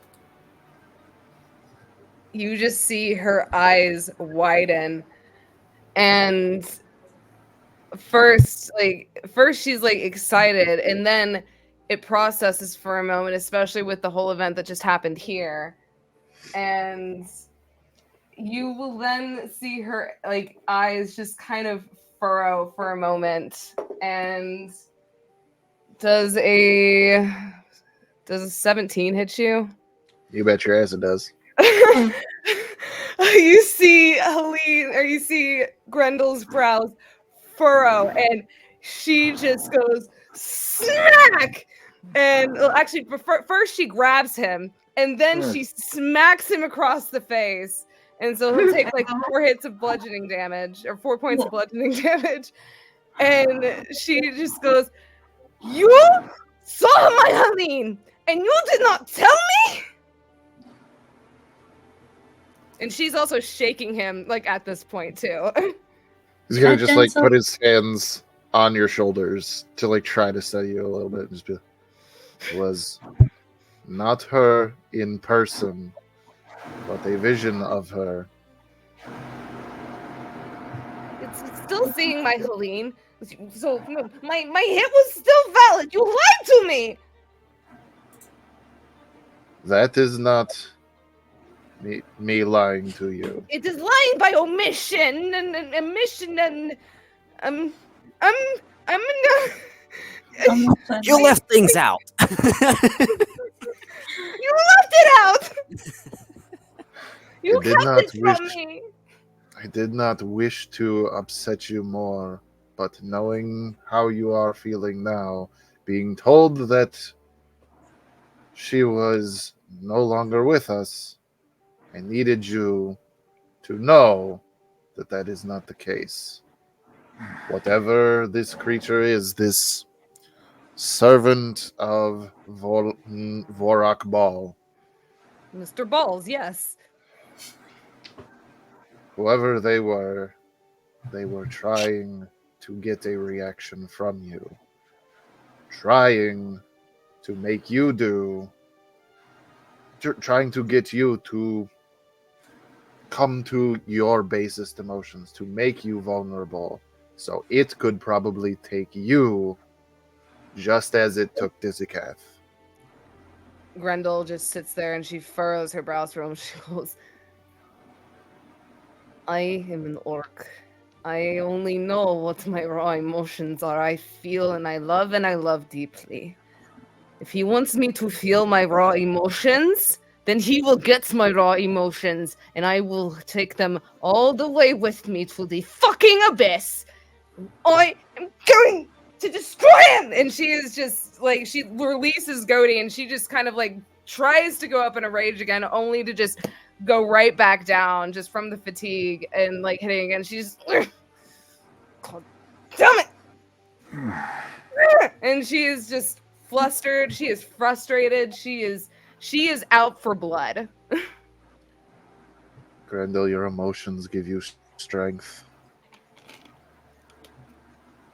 you just see her eyes widen, and first she's like excited, and then it processes for a moment, especially with the whole event that just happened here, and you will then see her like eyes just kind of furrow for a moment. And does a 17 hit you? You bet your ass it does. You see Helene, or you see Grendel's brows furrow, and she just goes smack And actually, first she grabs him, and then she smacks him across the face. And so he'll take like 4 hits of bludgeoning damage, or 4 points of bludgeoning damage. And she just goes, "You saw my Helene, and you did not tell me?" And she's also shaking him, like, at this point, too. He's gonna just like Gentle. put his hands on your shoulders to like try to steady you a little bit and just be like, "It was not her in person, but a vision of her." It's still seeing my Helene. So no, my hit was still valid. You lied to me. That is not me lying to you. It is lying by omission and omission and I'm You left things out. you left it out. You I did kept not it from wish- me. I did not wish to upset you more, but knowing how you are feeling now, being told that she was no longer with us, I needed you to know that that is not the case. Whatever this creature is, this servant of Vorak Ball, Mr. Balls, yes. whoever they were trying to get a reaction from you. Trying to make you trying to get you to come to your basest emotions, to make you vulnerable, so it could probably take you just as it took Dizzycath. Grendel just sits there and she furrows her brows for him. She goes, I am an orc. I only know what my raw emotions are. I feel and I love deeply. If he wants me to feel my raw emotions, then he will get my raw emotions, and I will take them all the way with me to the fucking abyss. I am going to destroy him! And she is just, like, she releases Goaty, and she just kind of, like, tries to go up in a rage again, only to just go right back down, just from the fatigue, and, like, hitting again. She's God damn it! And she is just flustered. She is frustrated. She is out for blood. Grendel, your emotions give you strength.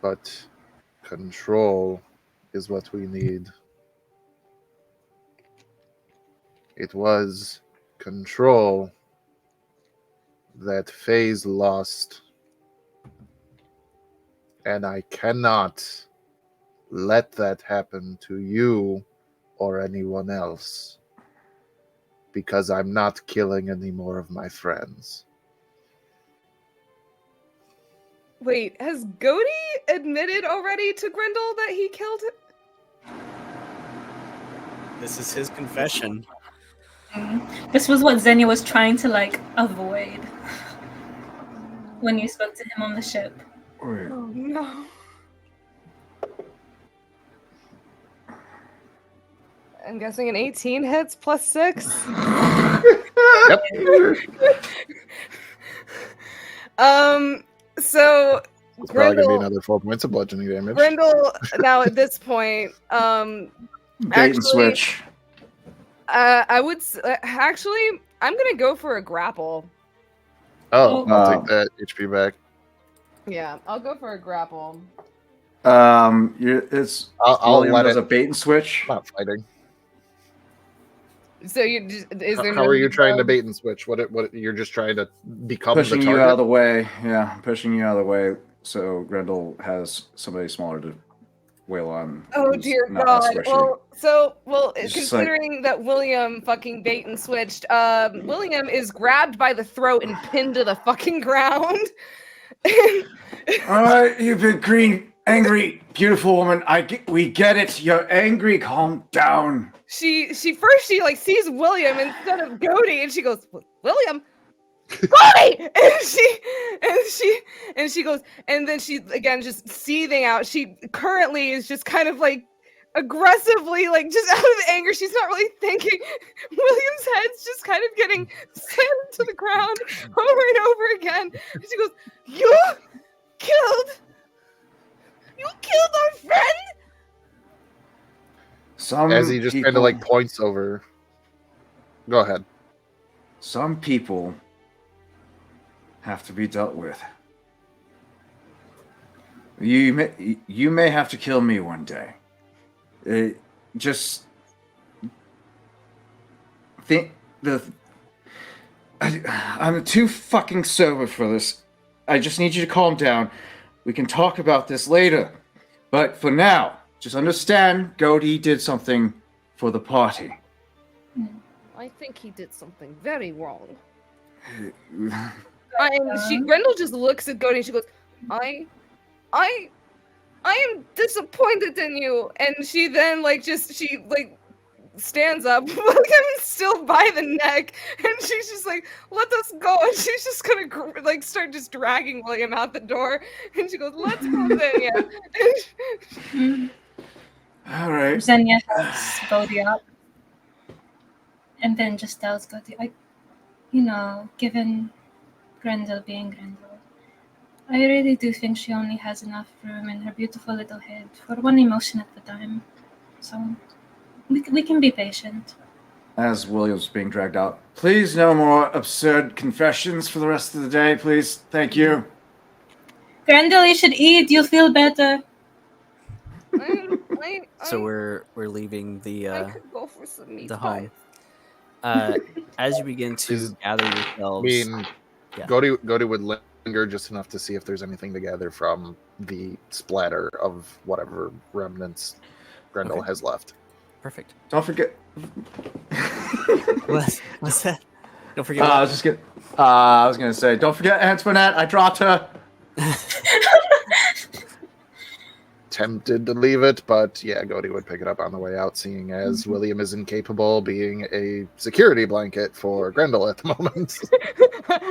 But control is what we need. It was control that FaZe lost. And I cannot let that happen to you or anyone else. Because I'm not killing any more of my friends. Wait, has Goaty admitted already to Grendel that he killed him? This is his confession. This was what Xenia was trying to like avoid when you spoke to him on the ship. Oh no. I'm guessing an 18 hits plus 6. Yep. So It's probably gonna be Grendel, another 4 points of bludgeoning damage. Grendel now at this point, Bait actually, and switch. I would actually, I'm gonna go for a grapple. Oh, I'll Oh. take that HP back. Yeah, I'll go for a grapple. It's I'll William let does it. a bait and switch. I'm not fighting. So you just, is there How are you trying to bait? bait and switch? What you're just trying to become Pushing the you target? out of the way. Yeah, pushing you out of the way so Grendel has somebody smaller to wail on. Oh who's dear not God! as Well, It's just like- considering that William fucking bait and switched, William is grabbed by the throat and pinned to the fucking ground. All right, you big green, angry, beautiful woman. We get it. You're angry. Calm down. She like sees William instead of Goaty, and she goes, William, Goaty, and she goes, and then she again just seething out. She currently is just kind of like aggressively, like just out of anger, she's not really thinking. William's head's just kind of getting slammed to the ground over and over again. And she goes, You killed our friend? As he just kind of like points over. Go ahead. Some people have to be dealt with. You may have to kill me one day. Just think I'm too fucking sober for this. I just need you to calm down. We can talk about this later. But for now, just understand Goldie did something for the party. I think he did something very wrong. And Grendel just looks at Goldie and she goes, I am disappointed in you. And she then stands up, William's still by the neck, and she's just like, let us go. And she's just gonna start just dragging William out the door. And she goes, let's go, Xenia. All right. Xenia helps Goldie up. And then just tells Goldie, given Grendel being Grendel, I really do think she only has enough room in her beautiful little head for one emotion at a time. So we can be patient. As William's being dragged out, please no more absurd confessions for the rest of the day, please. Thank you. Grendel, you should eat. You'll feel better. So we're leaving the I could go for some meat the pie. home. As you begin to gather yourselves, Goldie would linger just enough to see if there's anything to gather from the splatter of whatever remnants Grendel has left. Perfect. Don't forget. What's that? Don't forget. I was gonna say, don't forget Antoinette. I dropped her. Tempted to leave it, but yeah, Goldie would pick it up on the way out, seeing as William is incapable being a security blanket for Grendel at the moment.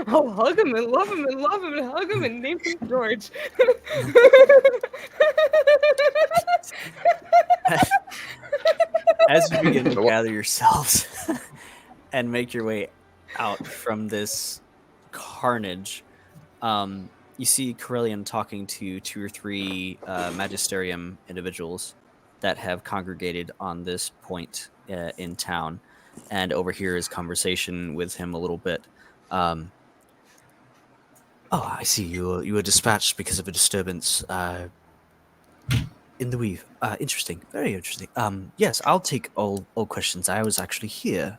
I'll hug him and love him and love him and hug him and name him George. As you begin to gather yourselves and make your way out from this carnage, you see Corellian talking to 2 or 3 Magisterium individuals that have congregated on this point in town, and overhear his conversation with him a little bit. Oh, I see you were dispatched because of a disturbance in the weave. Interesting, very interesting. Yes, I'll take all questions. I was actually here.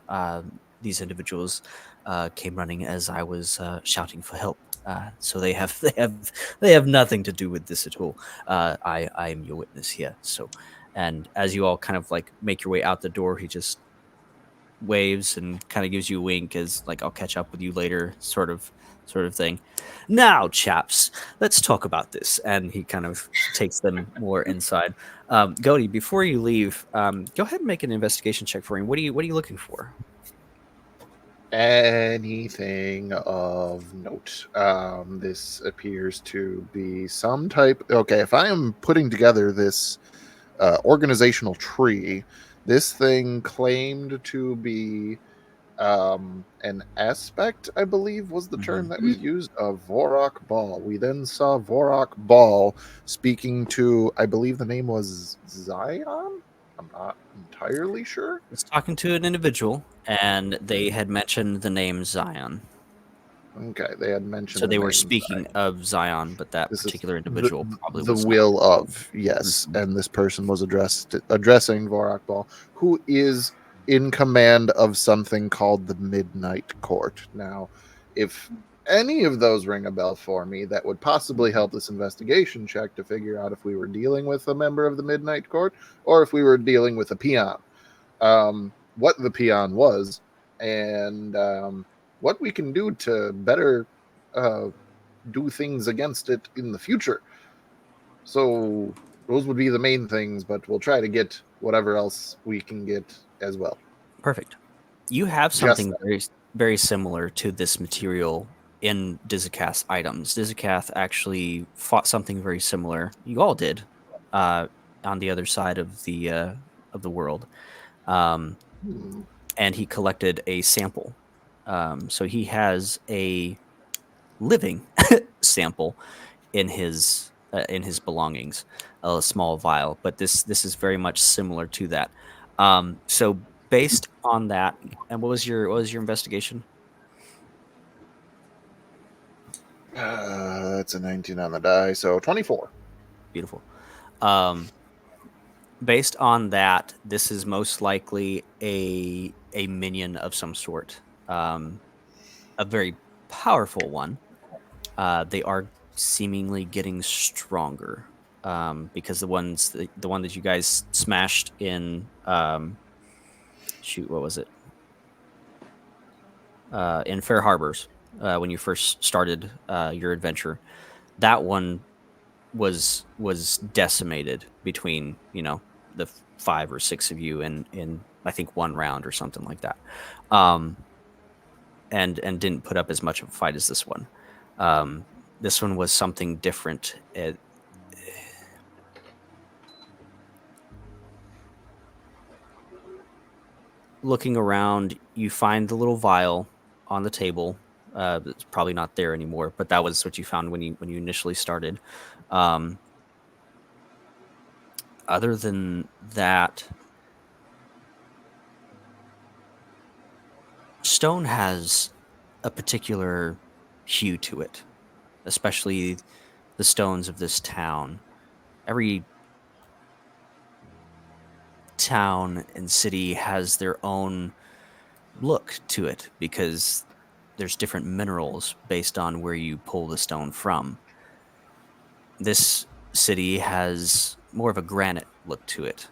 These individuals came running as I was shouting for help. So they have nothing to do with this at all. I am your witness here. So, and as you all kind of like make your way out the door, he just waves and kind of gives you a wink as like, I'll catch up with you later, sort of thing. Now, chaps, let's talk about this. And he kind of takes them more inside. Goldie, before you leave, go ahead and make an investigation check for him. What are you looking for? Anything of note. This appears to be some type. Okay, if I am putting together this organizational tree, this thing claimed to be an aspect, I believe was the term that was used, of Vorok Ball. We then saw Vorok Ball speaking to, I believe the name was Zion? I'm not entirely sure. I was talking to an individual, and they had mentioned the name Zion. Okay, they had mentioned. So they were speaking of Zion, but that particular individual probably was the will of, yes. And this person was addressing Vorok Ball, who is in command of something called the Midnight Court. Now, if any of those ring a bell for me, that would possibly help this investigation check to figure out if we were dealing with a member of the Midnight Court or if we were dealing with a peon. What the peon was, and what we can do to better do things against it in the future. So those would be the main things, but we'll try to get whatever else we can get as well. Perfect. You have something very, very similar to this material in Dizikath's items. Dizikath actually fought something very similar. You all did. on the other side of the world, and he collected a sample. So he has a living sample in his belongings, a small vial. But this is very much similar to that. So based on that, and what was your investigation? That's a 19 on the die, so 24. Beautiful. Based on that, this is most likely a minion of some sort, a very powerful one. They are seemingly getting stronger, because the one that you guys smashed in, shoot, what was it? In Fair Harbors, when you first started your adventure, that one was decimated between the 5 or 6 of you in I think one round or something like that, and didn't put up as much of a fight as this one. This one was something different. Looking around, you find the little vial on the table. It's probably not there anymore, but that was what you found when you initially started. Other than that, stone has a particular hue to it, especially the stones of this town. Every town and city has their own look to it because there's different minerals based on where you pull the stone from. This city has more of a granite look to it.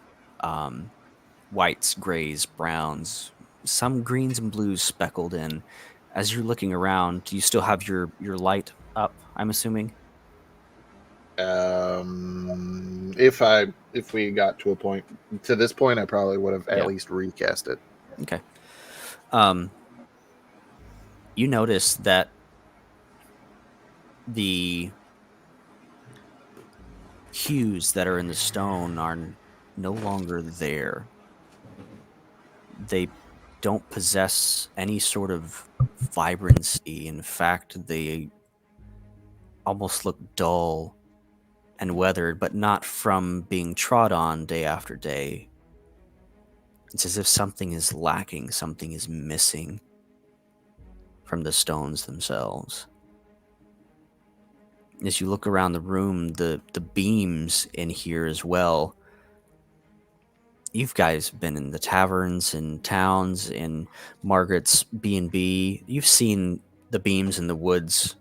Whites, grays, browns, some greens and blues speckled in. As you're looking around, do you still have your light up, I'm assuming? If we got to this point, I probably would have at least recast it. Okay. You notice that the hues that are in the stone are no longer there. They don't possess any sort of vibrancy. In fact, they almost look dull and weathered, but not from being trod on day after day. It's as if something is lacking, something is missing from the stones themselves. As you look around the room, the beams in here as well. You guys have been in the taverns and towns, in Margaret's B&B. You've seen the beams in the woods,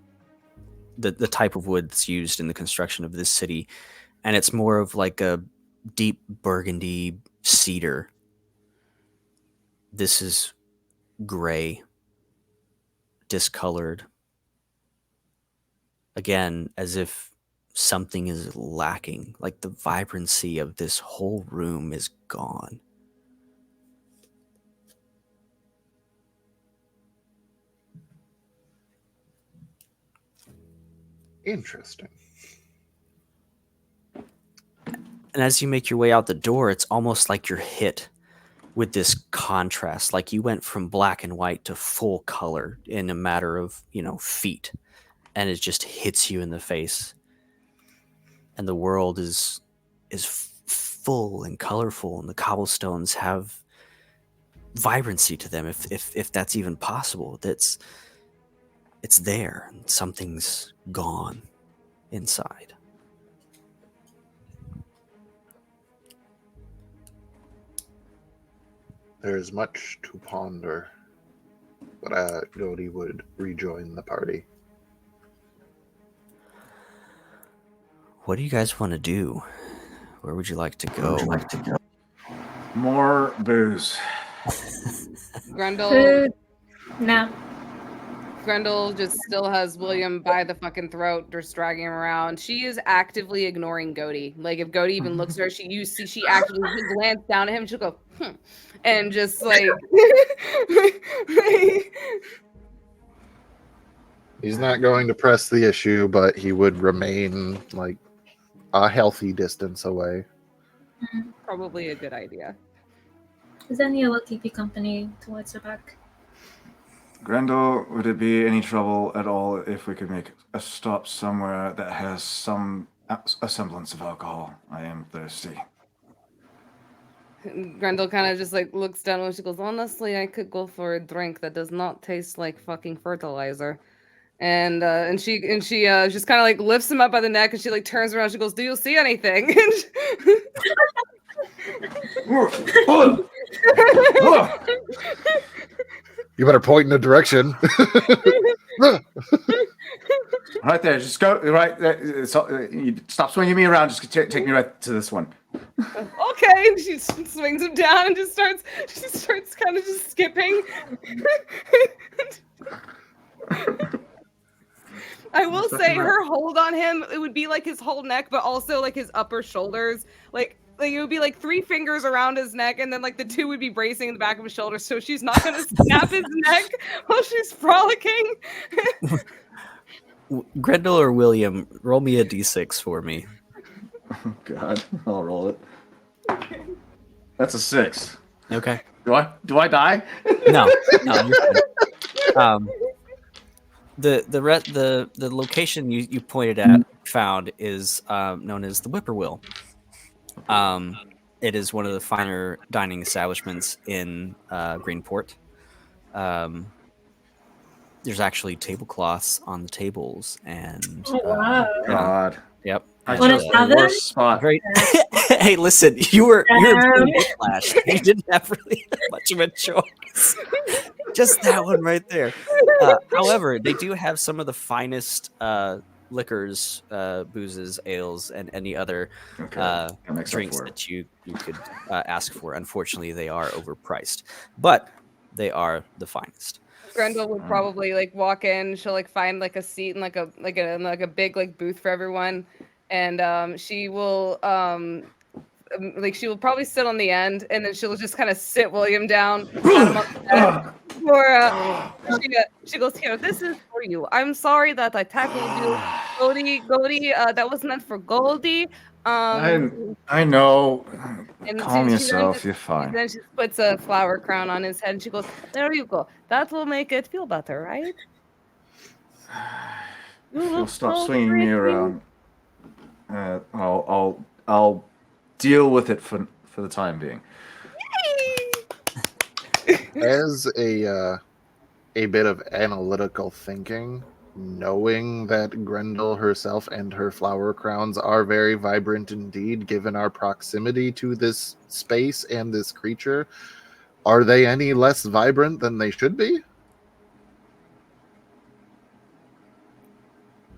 the type of wood that's used in the construction of this city, and it's more of like a deep burgundy cedar. This is gray, discolored. Again, as if something is lacking, like the vibrancy of this whole room is gone. Interesting. And as you make your way out the door, it's almost like you're hit with this contrast. Like you went from black and white to full color in a matter of, feet. And it just hits you in the face. And the world is full and colorful, and the cobblestones have vibrancy to them, if that's even possible. It's there, and something's gone inside. There's much to ponder, but Godi would rejoin the party. What do you guys want to do? Where would you like to go? More booze. Grundle, Food. No. Grundle just still has William by the fucking throat, just dragging him around. She is actively ignoring Godi. Like if Godi even looks at her, she actively glance down at him. She'll go, and just like. He's not going to press the issue, but he would remain like a healthy distance away. probably a good idea. Xenia will keep you company towards the back. Grendel, would it be any trouble at all if we could make a stop somewhere that has a semblance of alcohol? I am thirsty. Grendel kind of just like looks down and she goes, honestly, I could go for a drink that does not taste like fucking fertilizer. And she just kind of like lifts him up by the neck and she like turns around. She goes, do you see anything? You better point in a direction. Right there, just go right there. You stop swinging me around. Just take me right to this one. Okay, and she swings him down and she starts kind of just skipping. I will say her hold on him, it would be like his whole neck, but also like his upper shoulders. Like it would be like 3 fingers around his neck, and then like the 2 would be bracing in the back of his shoulders, so she's not gonna snap his neck while she's frolicking. Grendel or William, roll me a d6 for me. Oh God, I'll roll it. That's a 6. Okay. Do I die? No, you're fine. The location you pointed at found is known as the Whippoorwill. It is one of the finer dining establishments in Greenport. There's actually tablecloths on the tables, and Oh, wow. God. Yep. I Wanna chose the have it? worst spot. Great. Hey, listen, you were Whiplash. You didn't have really much of a choice. Just that one right there. However, they do have some of the finest liquors, boozes, ales, and any other drinks that you could ask for. Unfortunately, they are overpriced, but they are the finest. Grendel would probably like walk in. She'll like find like a seat in like a big like booth for everyone, and she will she will probably sit on the end, and then she'll just kind of sit William down. Pat him on the head she goes, here, this is for you. I'm sorry that I tackled you, Goldie. That was meant for Goldie. I know. And Calm yourself. You're fine. Then she puts a flower crown on his head, and she goes, there you go. That will make it feel better, right? You'll stop swinging me around. I'll deal with it for the time being. As a bit of analytical thinking, knowing that Grendel herself and her flower crowns are very vibrant indeed, given our proximity to this space and this creature, are they any less vibrant than they should be?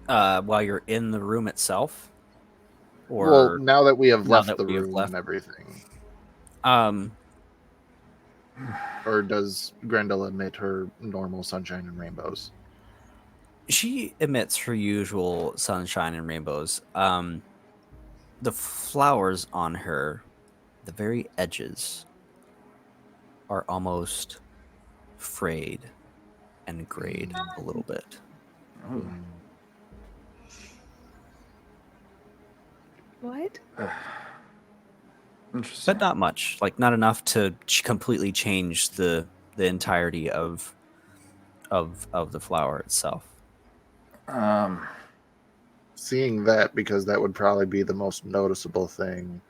While you're in the room itself? Or well, now that we have left the room and everything. Or does Grendel emit her normal sunshine and rainbows? She emits her usual sunshine and rainbows. The flowers on her, the very edges, are almost frayed and grayed a little bit. Oh. What? Interesting. But not much. Like, not enough to completely change the entirety of the flower itself. Seeing that, because that would probably be the most noticeable thing,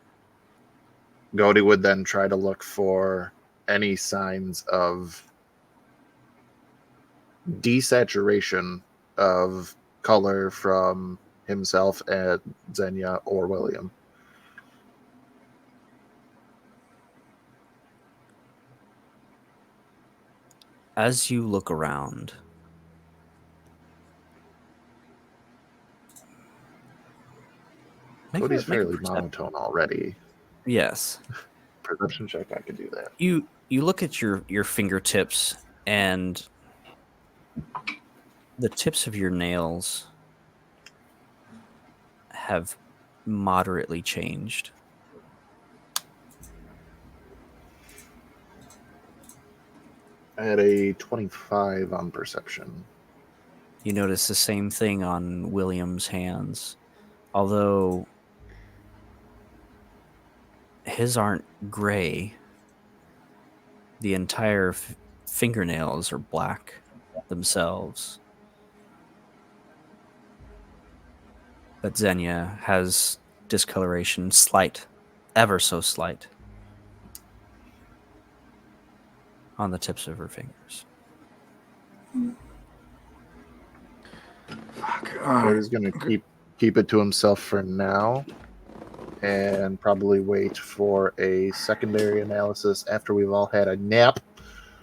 Goldie would then try to look for any signs of desaturation of color from himself and Xenia or William. As you look around, Cody's fairly monotone already. Yes. Perception check, I could do that. You look at your fingertips, and the tips of your nails have moderately changed. I had a 25 on perception. You notice the same thing on William's hands, although his aren't gray. The entire fingernails are black themselves. But Xenia has discoloration, slight, ever so slight, on the tips of her fingers. So he's going to keep it to himself for now, and probably wait for a secondary analysis after we've all had a nap.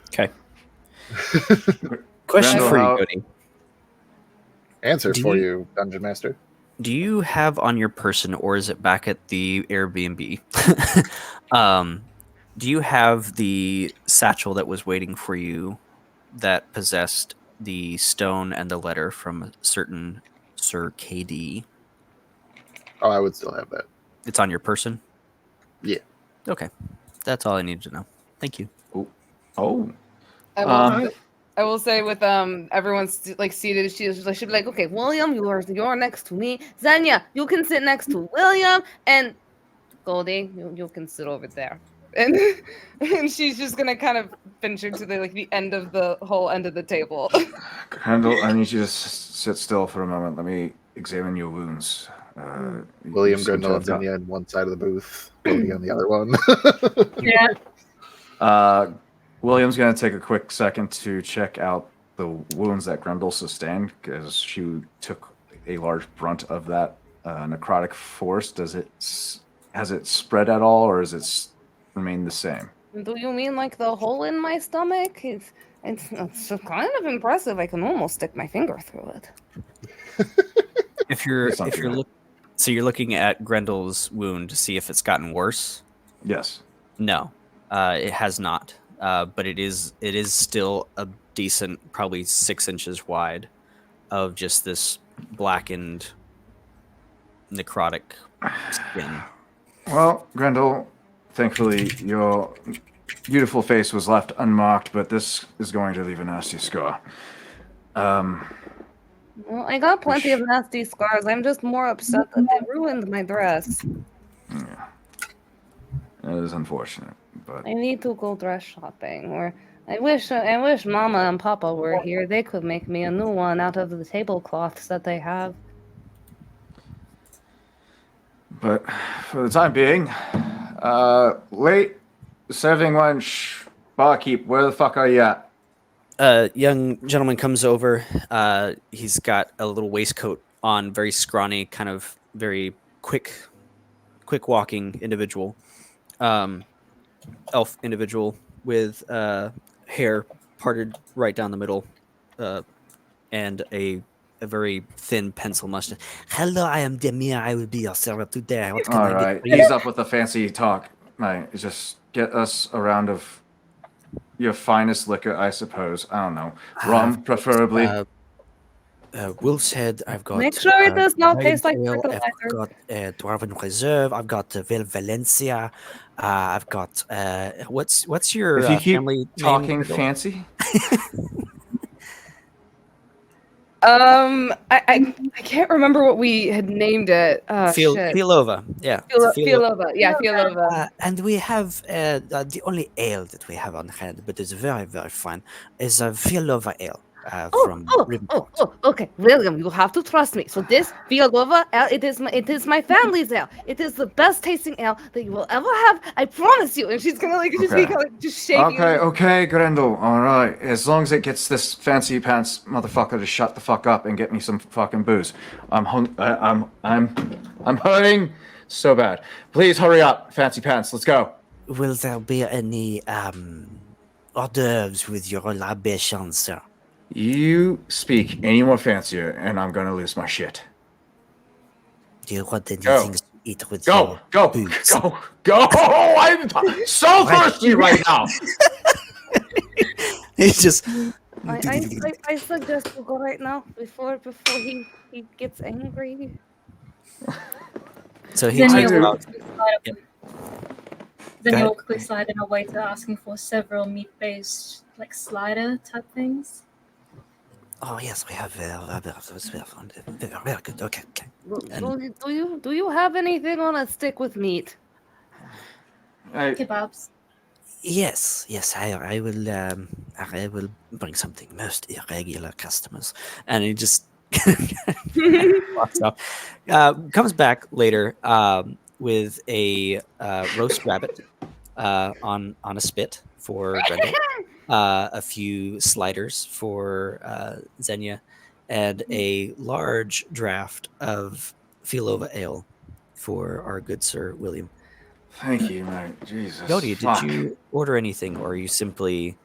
Okay. Question Randall, for you, how- Cody. Answer Do for you- you, Dungeon Master. Do you have on your person, or is it back at the Airbnb? Do you have the satchel that was waiting for you that possessed the stone and the letter from a certain Sir KD? Oh, I would still have that. It's on your person? Yeah. Okay. That's all I needed to know. Thank you. Oh. I will say with everyone's like seated, she'll be like, okay, William, you're next to me. Xenia, you can sit next to William, and Goldie, you can sit over there. And she's just gonna kind of venture to the end of the whole end of the table. Grendel, I need you to sit still for a moment. Let me examine your wounds. William, you seem to Grendel, have and Xenia on one side of the booth, Cody on the other one. Yeah. William's going to take a quick second to check out the wounds that Grendel sustained, because she took a large brunt of that necrotic force. Has it spread at all, or has it remained the same? Do you mean like the hole in my stomach? It's kind of impressive. I can almost stick my finger through it. If you're It's not good. So you're looking at Grendel's wound to see if it's gotten worse? Yes. No, it has not. But it is still a decent, probably 6 inches wide, of just this blackened, necrotic skin. Well, Grendel, thankfully your beautiful face was left unmarked, but this is going to leave a nasty scar. Well, I got plenty of nasty scars. I'm just more upset that they ruined my dress. Yeah. That is unfortunate, but I need to go dress shopping. Or I wish Mama and Papa were here. They could make me a new one out of the tablecloths that they have. But for the time being, late serving lunch, barkeep, where the fuck are you at? Young gentleman comes over. He's got a little waistcoat on, very scrawny, kind of very quick walking individual. Elf individual with hair parted right down the middle, and a very thin pencil mustache. Hello, I am Demir. I will be your servant today. What can All I get right, for you? ease up with the fancy talk, mate. Just get us a round of your finest liquor, I suppose. I don't know, rum, preferably. Wolf's Head. I've got. Make sure it does not Dragon taste like Tail, I've fertilizer. got Dwarven Reserve. I've got Valencia. I've got. What's your If you keep family talking name? fancy, I can't remember what we had named it. Shit. Fialova. Yeah. Fialova. Yeah, Fialova. And we have the only ale that we have on hand, but it's very, very fine, is a Fialova ale from Rivenport. Okay, William, you have to trust me. So this Fialova ale, it is my family's ale. It is the best tasting ale that you will ever have. I promise you. And she's gonna just shaking. Okay, Grendel. All right, as long as it gets this fancy pants motherfucker to shut the fuck up and get me some fucking booze. I'm hurting so bad. Please hurry up, fancy pants. Let's go. Will there be any hors d'oeuvres with your libation, sir? You speak any more fancier, and I'm gonna lose my shit. Do you want Go. anything to eat with Go, your go, boots? go! I'm so thirsty right now. He's just. I suggest you go right now before he gets angry. So he Xenia takes will about. quickly slide Yep. Xenia ahead. will quickly slide in a waiter asking for several meat-based like slider type things. Oh yes, we have very good. Okay. Do you have anything on a stick with meat? Kebabs. Yes, I will bring something most irregular customers. And he just walks off. Comes back later with a roast rabbit on a spit for Grendel, a few sliders for Xenia, and a large draft of Filova ale for our good Sir William. Thank you, mate. Jesus. Yodi, did fuck. you order anything, or are you simply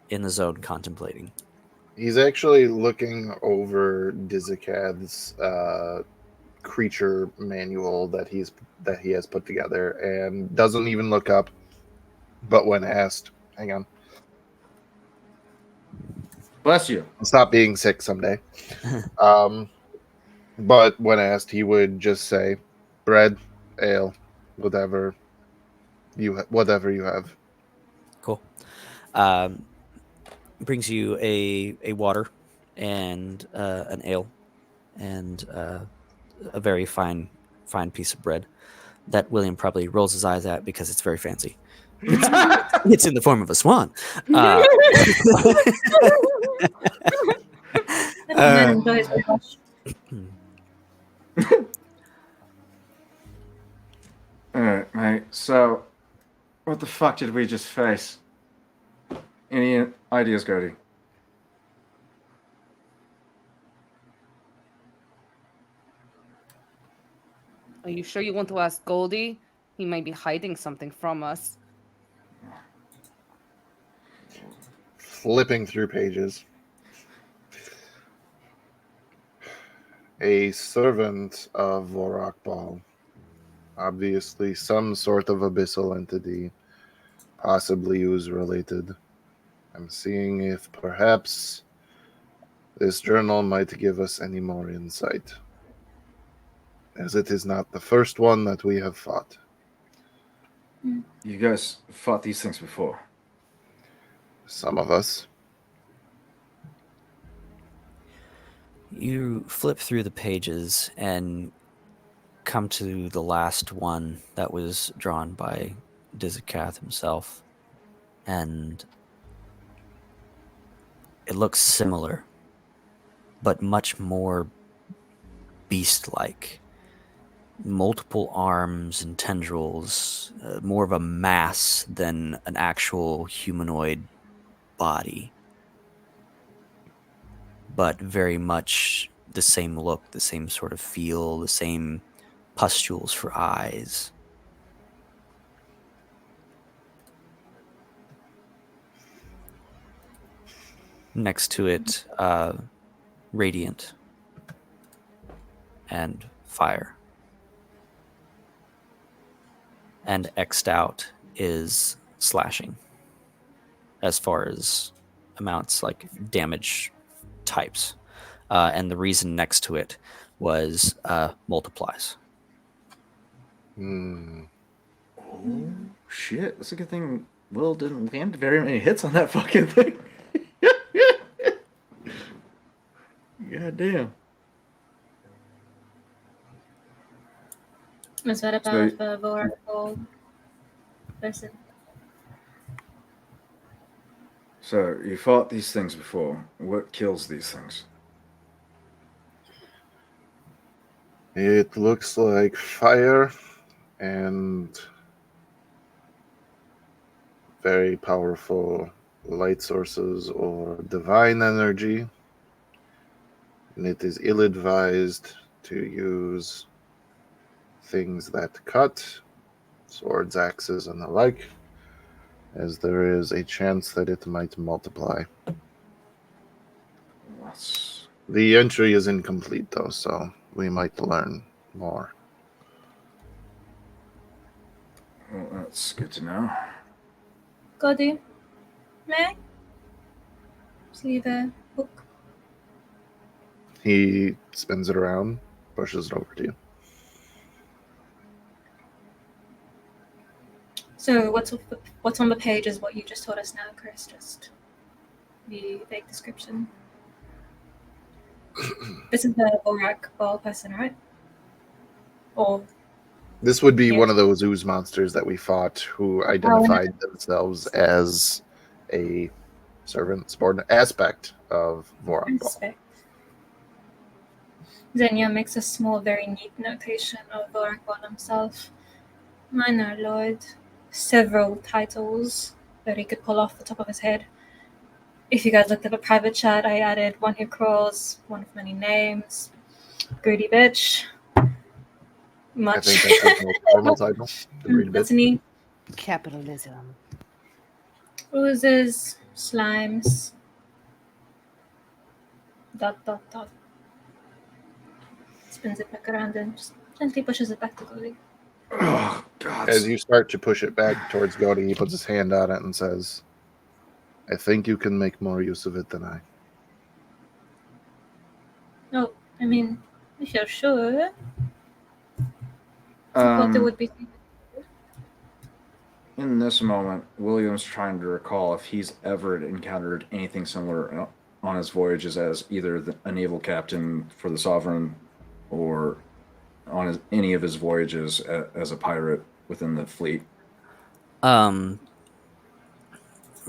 in the zone contemplating? He's actually looking over Dizakad's creature manual that he has put together, and doesn't even look up. But when asked, hang on, Bless you. I'll stop being sick someday. But when asked, he would just say, "Bread, ale, whatever whatever you have." Cool. Brings you a water and an ale and a very fine piece of bread that William probably rolls his eyes at because it's very fancy. It's in the form of a swan. Let the man enjoy his wash. Alright, mate. So, what the fuck did we just face? Any ideas, Gertie? Are you sure you want to ask Goldie? He might be hiding something from us. Flipping through pages. A servant of Vorakbal. Obviously some sort of abyssal entity, possibly ooze related. I'm seeing if perhaps this journal might give us any more insight, as it is not the first one that we have fought. You guys fought these things before. Some of us. You flip through the pages and come to the last one that was drawn by Dizakath himself. And it looks similar, but much more beast-like. Multiple arms and tendrils, more of a mass than an actual humanoid body. But very much the same look, the same sort of feel, the same pustules for eyes. Next to it, radiant and fire. And X'd out is slashing, as far as amounts, like damage types. And the reason next to it was multiplies. Hmm. Oh, shit. That's a good thing Will didn't land very many hits on that fucking thing. God damn. Is that about the Vorakbal person? So, you fought these things before. What kills these things? It looks like fire and very powerful light sources or divine energy. And it is ill-advised to use things that cut, swords, axes, and the like, as there is a chance that it might multiply. That's... The entry is incomplete, though, so we might learn more. Well, that's good to know. Goldie, may I see the book? He spins it around, pushes it over to you. So what's on the page is what you just told us now, Chris. Just the vague description. This is the Vorakbal person, right? Or This would be Yeah. one of those ooze monsters that we fought who identified themselves as a servant, subordinate aspect of Voron Ball. Respect. Xenia makes a small, very neat notation of Vorakon himself. Minor lord, several titles that he could pull off the top of his head. If you guys looked up a private chat, I added one who crawls, one of many names, greedy bitch. Much. I think that's his most formal title. The greedy That's bitch. me. Capitalism. Oozes, slimes. ... Spins it back around and just gently pushes it back to Goldie. Oh, God. As you start to push it back towards Godi, he puts his hand on it and says, I think you can make more use of it than I. No, I mean, if you're sure, I thought there would be. In this moment, William's trying to recall if he's ever encountered anything similar on his voyages as either a naval captain for the Sovereign or on any of his voyages as a pirate within the fleet.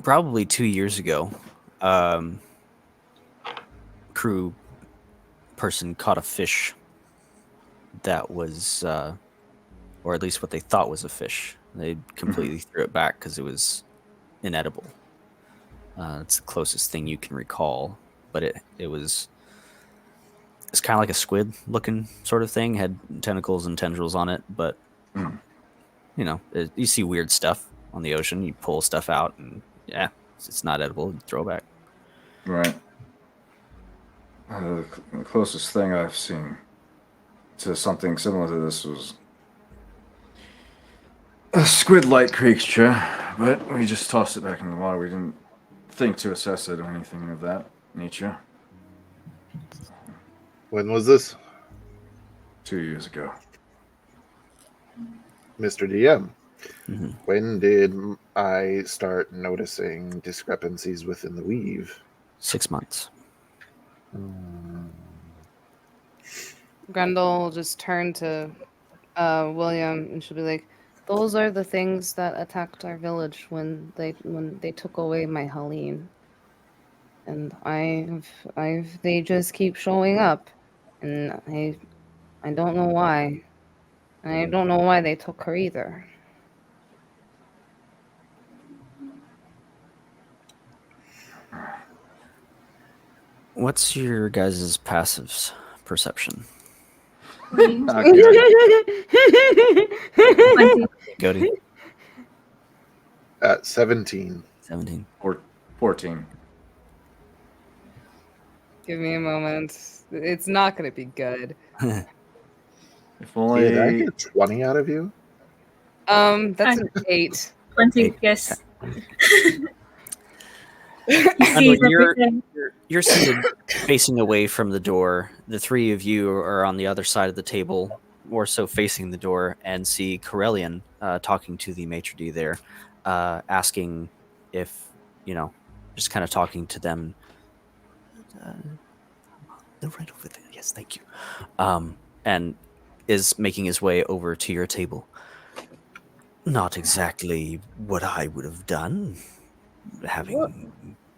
Probably 2 years ago, crew person caught a fish that was, or at least what they thought was a fish. They completely threw it back because it was inedible. It's the closest thing you can recall, but it's kind of like a squid looking sort of thing. Had tentacles and tendrils on it, but you know, you see weird stuff on the ocean. You pull stuff out, and yeah, it's not edible. You throw it back. Right. The closest thing I've seen to something similar to this was a squid-like creature, but we just tossed it back in the water. We didn't think to assess it or anything of that nature. When was this? 2 years ago. Mr. DM. Mm-hmm. When did I start noticing discrepancies within the weave? 6 months. Grendel will just turn to William and she'll be like, "Those are the things that attacked our village when they took away my Helene. And they just keep showing up, and I don't know why. And I don't know why they took her either." What's your guys' passives perception? Not good. Cody? At 17. 17. Or 14. Give me a moment. It's not going to be good. If only. Did I get 20 out of you? That's an 8. 20, Eight. yes. You're seated facing away from the door. The three of you are on the other side of the table, more so facing the door, and see Corellian talking to the maitre d' there, asking if, just kind of talking to them. They're right over there. Yes, thank you. And is making his way over to your table. Not exactly what I would have done, having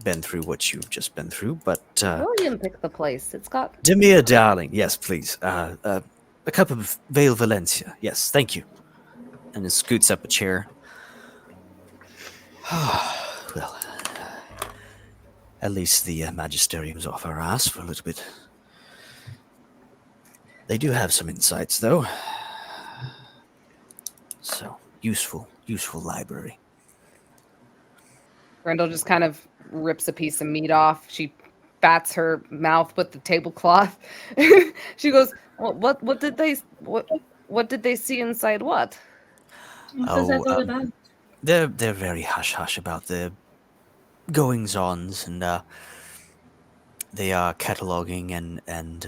been through what you've just been through, but William picked the place. It's got... Demir, darling, yes, please. A cup of Vale Valencia. Yes, thank you. And he scoots up a chair. Well, at least the Magisterium's off our ass for a little bit. They do have some insights, though. So, useful library. Grendel just kind of rips a piece of meat off. She bats her mouth with the tablecloth. She goes, what did they see inside what? What is that all about? They're very hush-hush about their goings-ons, and they are cataloging and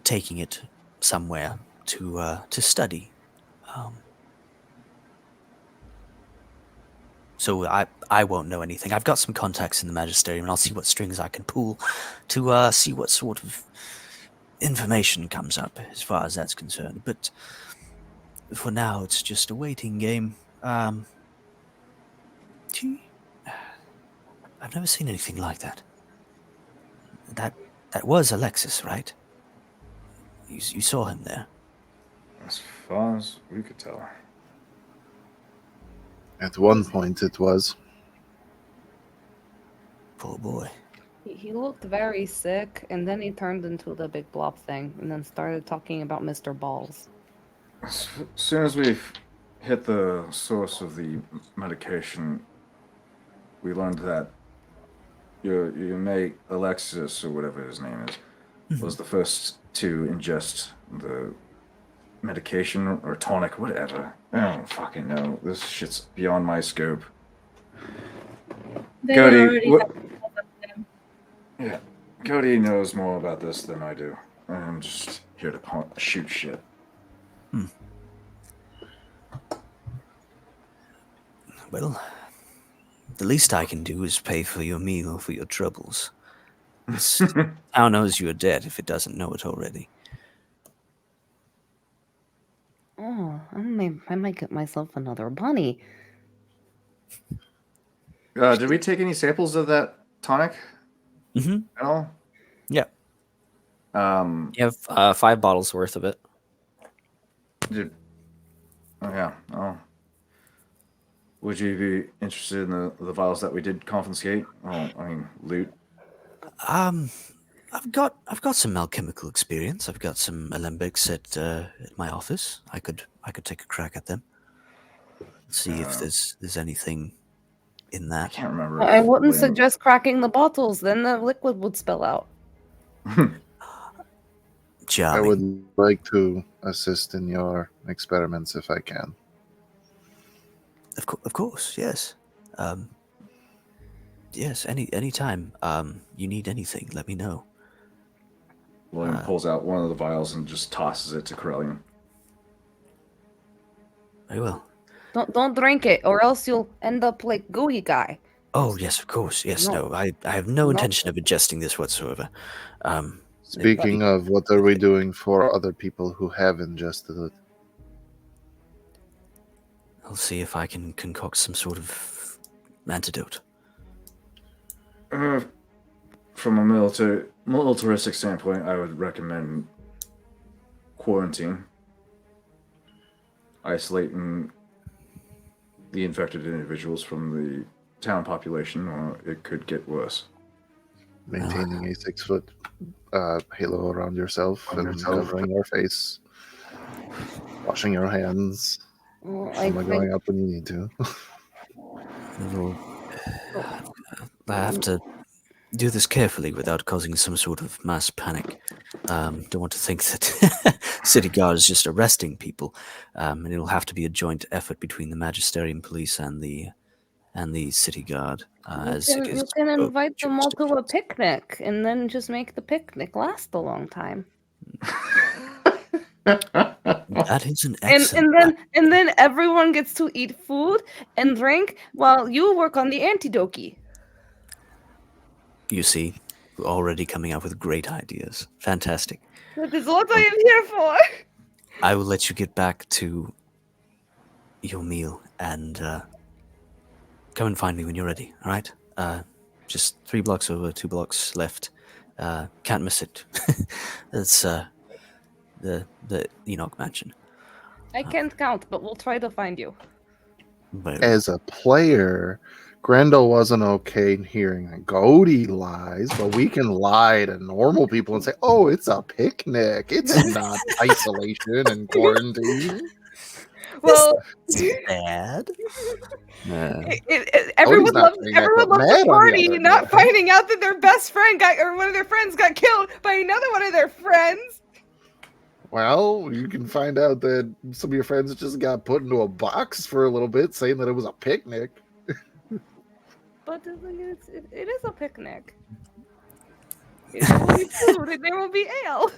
taking it somewhere to study. So I won't know anything. I've got some contacts in the Magisterium, and I'll see what strings I can pull to see what sort of information comes up as far as that's concerned. But For now, it's just a waiting game. Gee, I've never seen anything like that. That was Alexis, right? You saw him there. As far as we could tell. At one point, it was. Poor boy. He looked very sick, and then he turned into the big blob thing, and then started talking about Mr. Balls. As soon as we've hit the source of the medication, we learned that your mate, Alexis, or whatever his name is, was the first to ingest the medication or tonic, whatever. I don't fucking know. This shit's beyond my scope. They Cody, already what- have them. Yeah, Cody knows more about this than I do. I'm just here to shoot shit. Well, the least I can do is pay for your meal for your troubles. This town knows you are dead if it doesn't know it already. Oh, I might get myself another bunny. Did we take any samples of that tonic Mm-hmm. at all? Yeah. Um, You have 5 bottles worth of it. did, oh yeah. Oh. Would you be interested in the vials that we did confiscate? Oh, I mean, loot. I've got some alchemical experience. I've got some alembics at my office. I could take a crack at them. See if there's anything in I that. can't remember. I if wouldn't William- suggest cracking the bottles, then the liquid would spill out. I Charming. would like to assist in your experiments if I can. Of course, yes. Yes, any time. You need anything, let me know. William pulls out one of the vials and just tosses it to Corellian. Very well. Don't drink it, or else you'll end up like Gooey Guy. Oh yes, of course. Yes, No. no. I have no No. intention of ingesting this whatsoever. Speaking of, what are we doing for other people who have ingested it? I'll see if I can concoct some sort of antidote. From a militaristic standpoint, I would recommend quarantine, isolating the infected individuals from the town population, or it could get worse. Maintaining a 6-foot halo around yourself and covering your face, washing your hands, Well, only going up when you need to. I have to do this carefully without causing some sort of mass panic. Don't want to think that city guard is just arresting people, and it'll have to be a joint effort between the Magisterium police and the city guard. As it is you can both invite them all to a jurisdictions. picnic, and then just make the picnic last a long time. That is an excellent. And then everyone gets to eat food and drink while you work on the antidote. You see, we're already coming up with great ideas. Fantastic. That is what I am here for. I will let you get back to your meal and come and find me when you're ready. All right? Just 3 blocks over, 2 blocks left. Can't miss it. It's the Enoch Mansion. I can't count, but we'll try to find you. But As a player, Grendel wasn't okay in hearing that Goaty lies, but we can lie to normal people and say, "Oh, it's a picnic. It's not isolation and quarantine." Well, bad. everyone not loves saying that, everyone but loves Matt, the on the party, other not hand- finding out that their best friend got or one of their friends got killed by another one of their friends. Well, you can find out that some of your friends just got put into a box for a little bit, saying that it was a picnic. But it is a picnic. It will be food and there will be ale.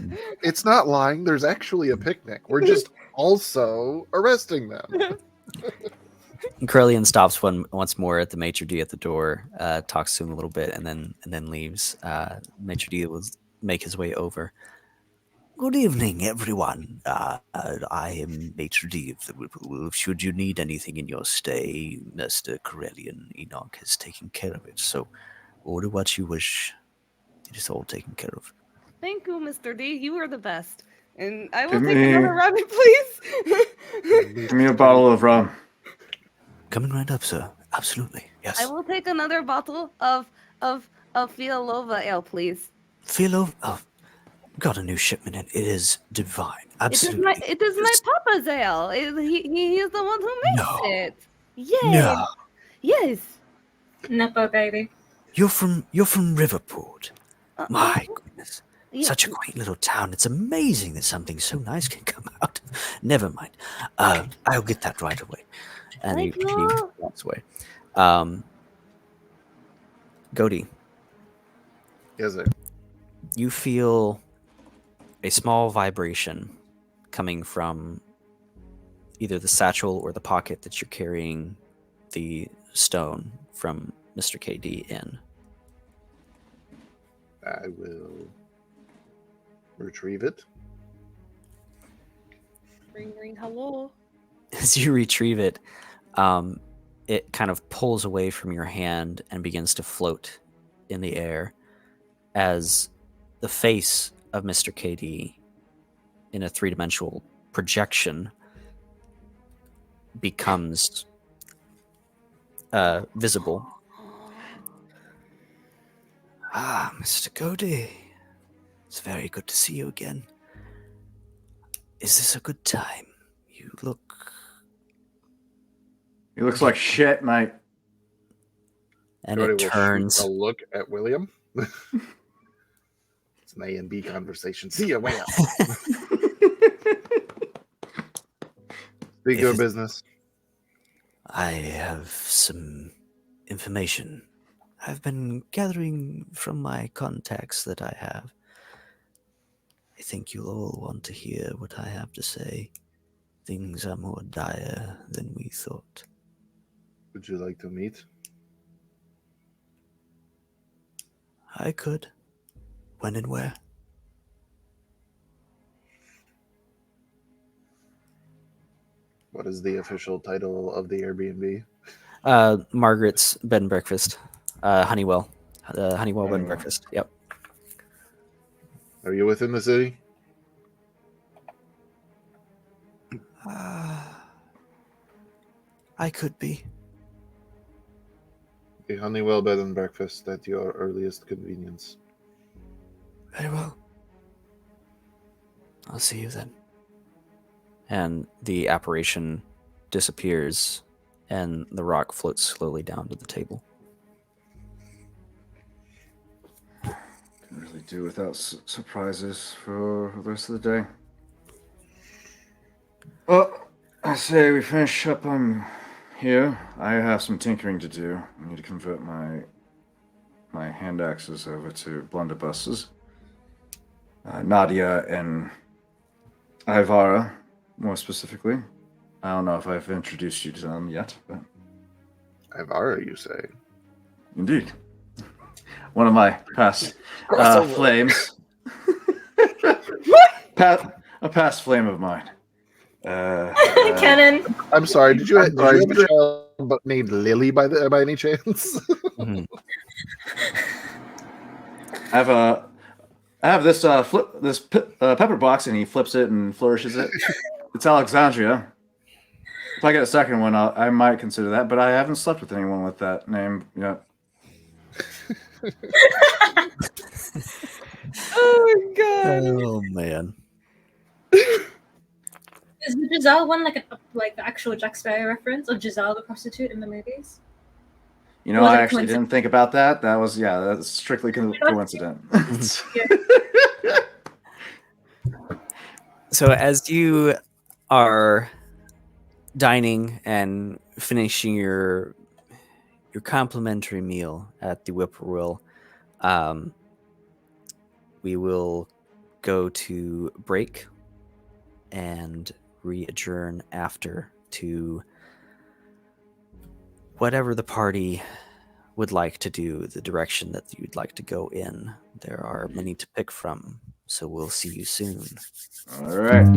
It's not lying. There's actually a picnic. We're just also arresting them. Corellian stops once more at the maitre d' at the door, talks to him a little bit, and then leaves. Maitre d' will make his way over. Good evening, everyone. I am Maitre D of the Whippoorwill. Should you need anything in your stay, Mr. Corellian Enoch has taken care of it. So order what you wish. It is all taken care of. Thank you, Mr. D. You are the best. And I will Give take me- another rabbit, please. Give me a bottle of rum. Coming right up, sir. Absolutely. Yes. I will take another bottle of Fialova ale, please. Philo, got a new shipment in. It is divine. Absolutely. It is my papa's ale. He is the one who makes No. it. Yes. No. Yes. Nepo baby. You're from Riverport. My goodness. Yes. Such a quaint little town. It's amazing that something so nice can come out. Never mind. I'll get that right away. And Thank he you. walks away. Goaty, Yes, sir. You feel a small vibration coming from either the satchel or the pocket that you're carrying the stone from Mr. KD in. I will retrieve it. Ring, ring, hello. As you retrieve it, it kind of pulls away from your hand and begins to float in the air as the face of Mr. KD in a three-dimensional projection becomes visible. Ah, Mr. Cody. It's very good to see you again. Is this a good time? You look... He looks like shit, mate. And Cody it will turns. shoot a look at William. It's an A and B conversation. See ya, way up. Speak your If it- business. I have some information I've been gathering from my contacts that I have. I think you'll all want to hear what I have to say. Things are more dire than we thought. Would you like to meet? I could. When and where? What is the official title of the Airbnb? Margaret's bed and breakfast. Honeywell. Honeywell bed and Honeywell. breakfast. Yep. Are you within the city? I could be. The Honeywell bed and breakfast at your earliest convenience. Very well. I'll see you then. And the apparition disappears, and the rock floats slowly down to the table. Can really do without surprises for the rest of the day. Well, I say we finish up on here. I have some tinkering to do. I need to convert my hand axes over to blunderbusses. Nadia and Ivara, more specifically. I don't know if I've introduced you to them yet, but Ivara, you say? indeed. One of my past flames. A past flame of mine. Cannon. I'm sorry. Did you have a child but named Lily by any chance? Mhm. I have this pepper box, and he flips it and flourishes it. It's Alexandria. If I get a second one, I might consider that, but I haven't slept with anyone with that name yet. Oh god. Oh man. Is the Giselle one like the actual Jack Sparrow reference of Giselle the prostitute in the movies? You know, Was I it actually didn't think about that. That's strictly coincident. So as you are dining and finishing your complimentary meal at the Whippoorwill, we will go to break and re-adjourn after to whatever the party would like to do, the direction that you'd like to go in. There are many to pick from, So we'll see you soon. All right.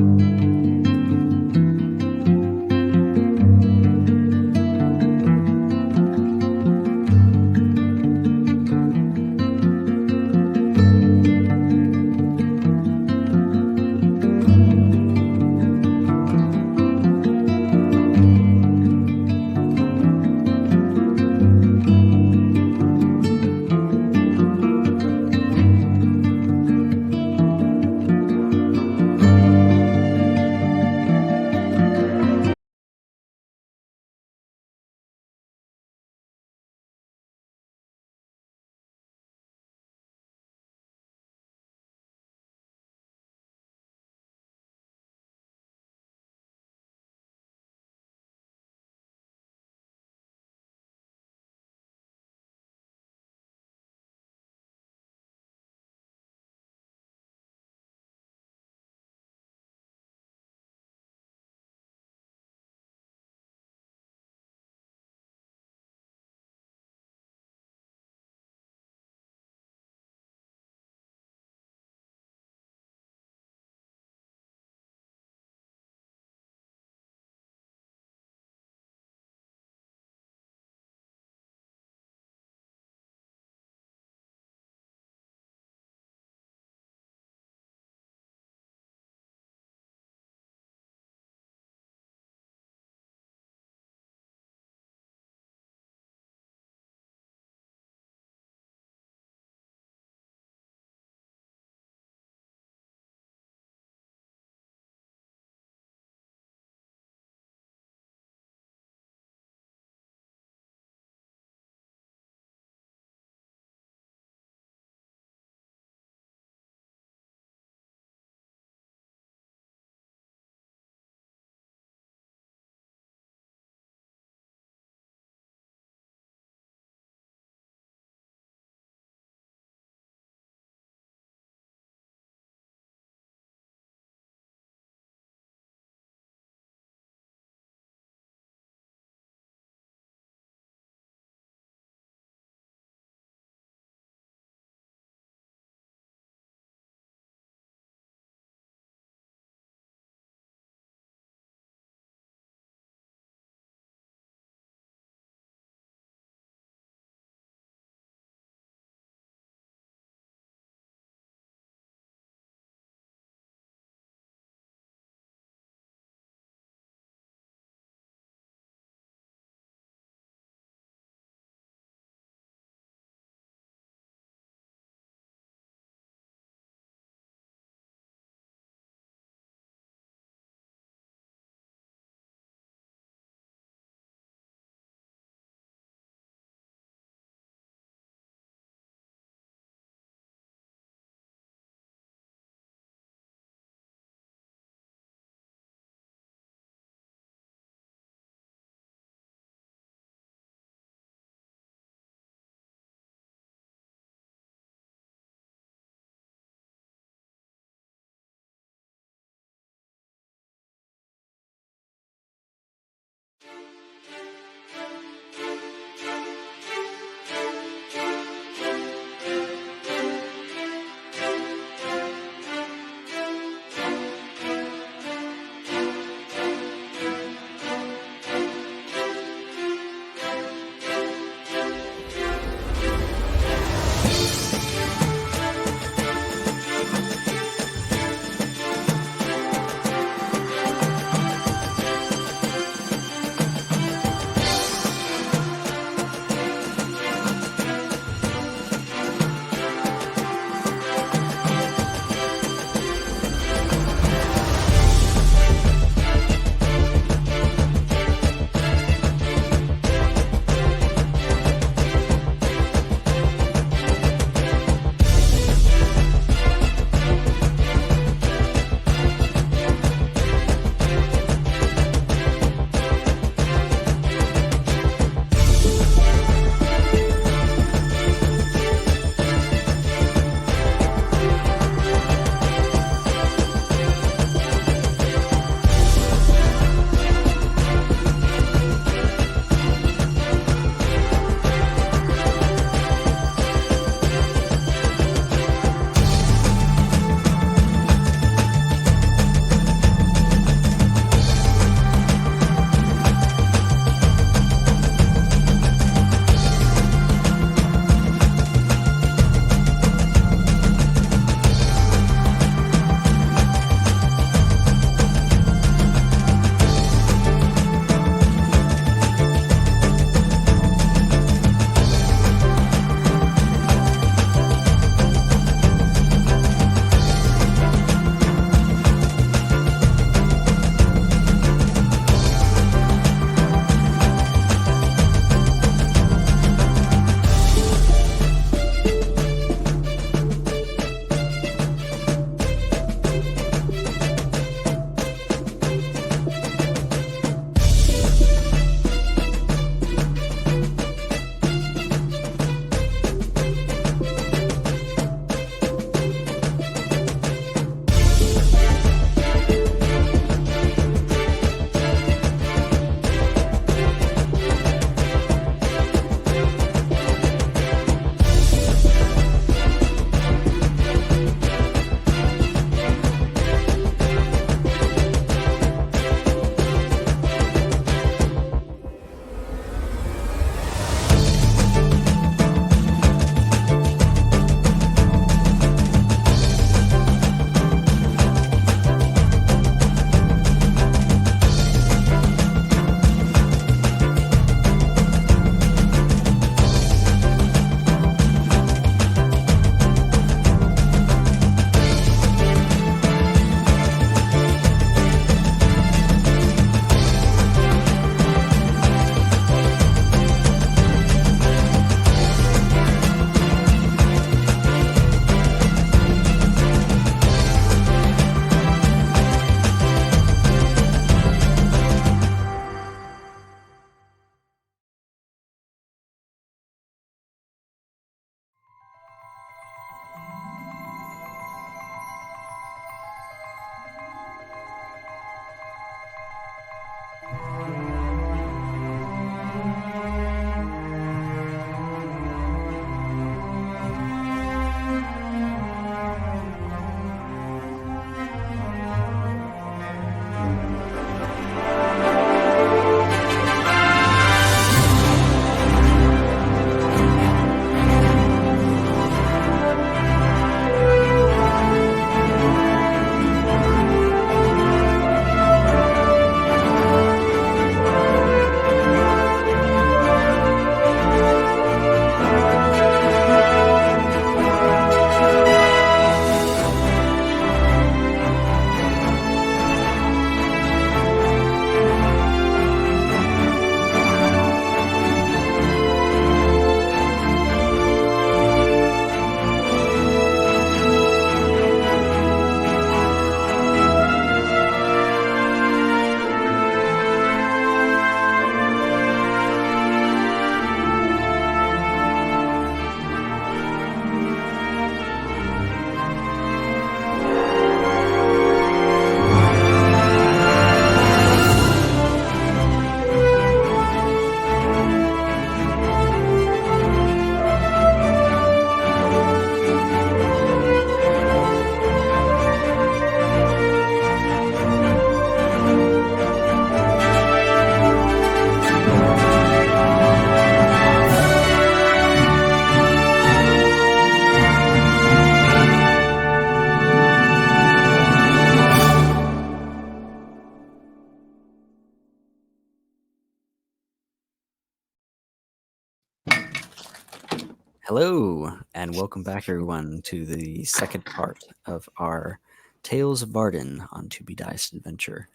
Hello, and welcome back, everyone, to the second part of our Tales of Vardin on To Be Diced adventure.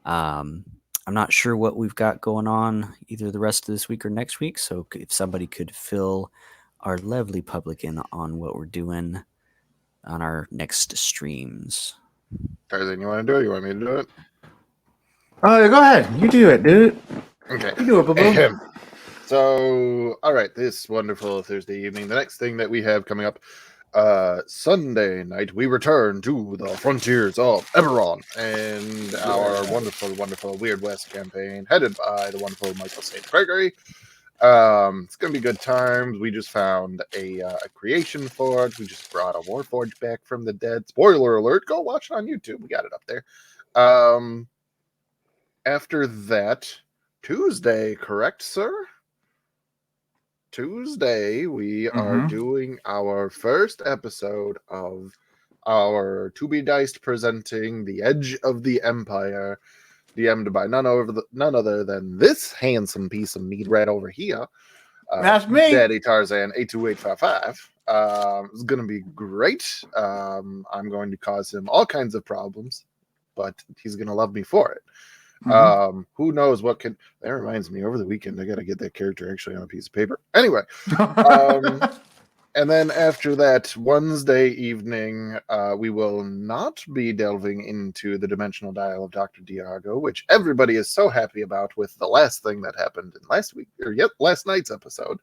I'm not sure what we've got going on either the rest of this week or next week, so if somebody could fill our lovely public in on what we're doing on our next streams. Tarzan, you want to do it? You want me to do it? Oh, go ahead. You do it, dude. Okay. You do it, boo. So, all right, this wonderful Thursday evening. The next thing that we have coming up, Sunday night, we return to the frontiers of Eberron and our wonderful, wonderful Weird West campaign, headed by the wonderful Michael St. Gregory. It's gonna be good times. We just found a creation forge. We just brought a warforge back from the dead. Spoiler alert! Go watch it on YouTube. We got it up there. After that, Tuesday, correct, sir? Tuesday, we are doing our first episode of our To Be Diced presenting The Edge of the Empire, DM'd by none other than this handsome piece of meat right over here. That's me. Daddy Tarzan 82855. It's going to be great. I'm going to cause him all kinds of problems, but he's going to love me for it. Who knows what can. That reminds me, over the weekend I got to get that character actually on a piece of paper. Anyway, and then after that, Wednesday evening, we will not be delving into the dimensional dial of Dr. Diago, which everybody is so happy about with the last thing that happened in last night's episode.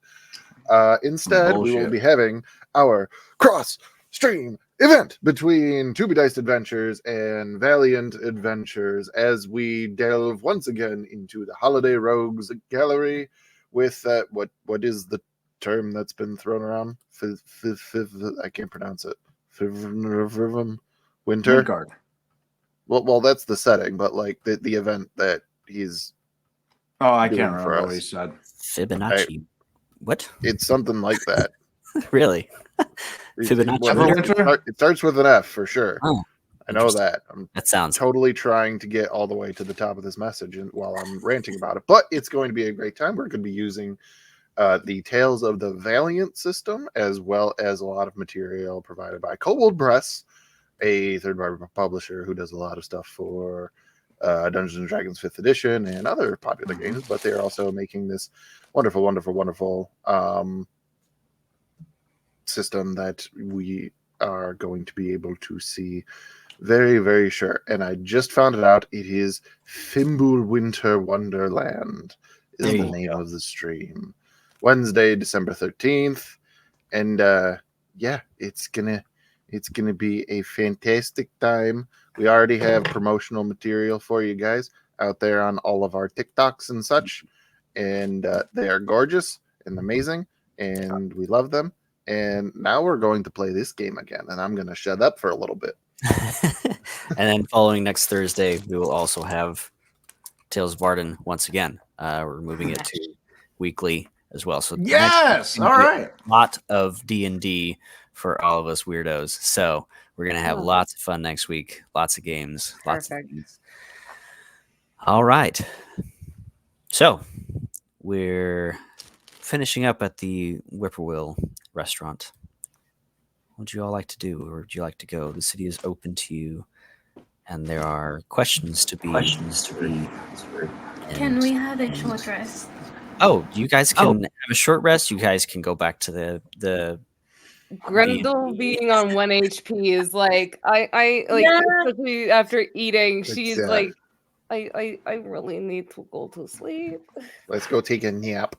Instead, we will be having our cross-stream event between To Be Diced Adventures and Valiant Adventures as we delve once again into the Holiday Rogues Gallery with what is the term that's been thrown around? I can't pronounce it. Winter. Midgard. Well, that's the setting, but like the event that he's. Oh, I doing can't for remember what us. he said. Fibonacci. What? It's something like that. Really? Fibonacci. It starts with an F for sure. Oh, I know that. that sounds totally trying to get all the way to the top of this message while I'm ranting about it, but it's going to be a great time. We're going to be using the Tales of the Valiant system, as well as a lot of material provided by Kobold Press, a third-party publisher who does a lot of stuff for Dungeons and Dragons 5th edition and other popular games, but they're also making this wonderful, wonderful, wonderful system that we are going to be able to see very, very sure. And I just found it out. It is Fimbul Winter Wonderland is the name of the stream. Wednesday, December 13th. And yeah, it's gonna be a fantastic time. We already have promotional material for you guys out there on all of our TikToks and such. And they are gorgeous and amazing. And we love them. And now we're going to play this game again. And I'm going to shut up for a little bit. And then following next Thursday, we will also have Tales of Vardin once again. We're moving it to weekly as well. So yes, all right. A lot of D&D for all of us weirdos. So we're going to have lots of fun next week. Lots of games. Lots of things. All right. So we're finishing up at the Whippoorwill restaurant. What would you all like to do? Or would you like to go? The city is open to you, and there are questions to be answered. Can we have a short rest? Oh, you guys can have a short rest. You guys can go back to the Grendel being on 1 HP is like I like especially after eating, she's like I really need to go to sleep. Let's go take a nap.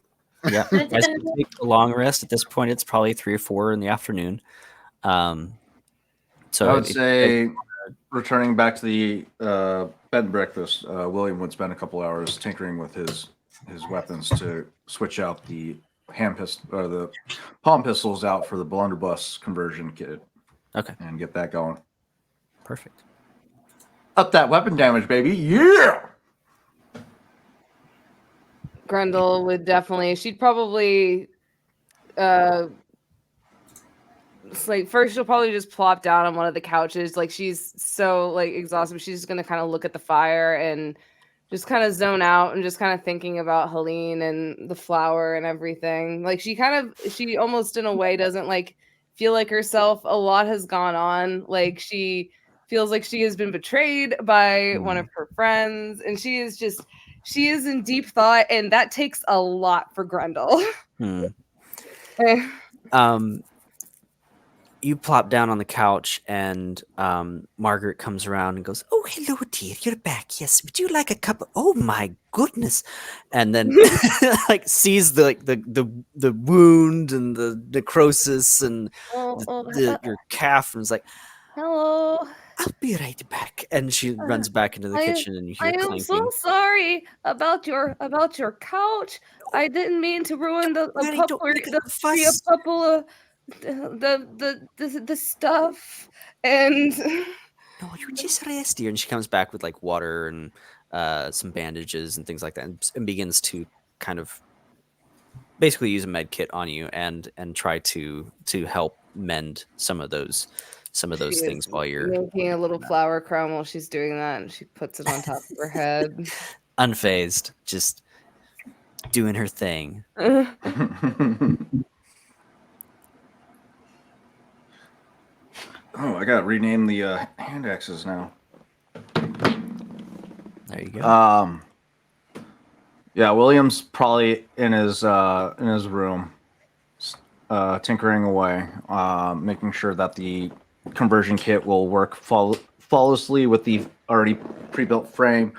Yeah, you guys can take a long rest. At this point, it's probably 3 or 4 in the afternoon. So I would say returning back to the bed and breakfast, William would spend a couple hours tinkering with his weapons to switch out the the palm pistols out for the blunderbuss conversion kit. Okay, and get that going. Perfect. Up that weapon damage, baby! Yeah. Grendel would definitely. She'd probably. It's like first she'll probably just plop down on one of the couches. Like she's so like exhausted. She's just gonna kind of look at the fire and just kind of zone out and just kind of thinking about Helene and the flower and everything. Like she almost in a way doesn't like feel like herself. A lot has gone on. Like she feels like she has been betrayed by one of her friends, and she is in deep thought, and that takes a lot for Grendel. You plop down on the couch, and Margaret comes around and goes, "Oh, hello, dear. You're back. Yes. Would you like a cup? Oh my goodness!" And then like sees the wound and the necrosis and your calf, and is like, Hello. "I'll be right back." And she runs back into the kitchen, and you hear I am clanking. so sorry about your couch. I didn't mean to ruin the stuff. And no, you're just rest here. And she comes back with like water and some bandages and things like that, and begins to kind of basically use a med kit on you and try to help mend some of those things while you're making a little flower crown while she's doing that, and she puts it on top of her head. Unfazed, just doing her thing. Oh, I got to rename the hand axes now. There you go. Yeah, William's probably in his room, tinkering away, making sure that the conversion kit will work flawlessly with the already pre-built frame.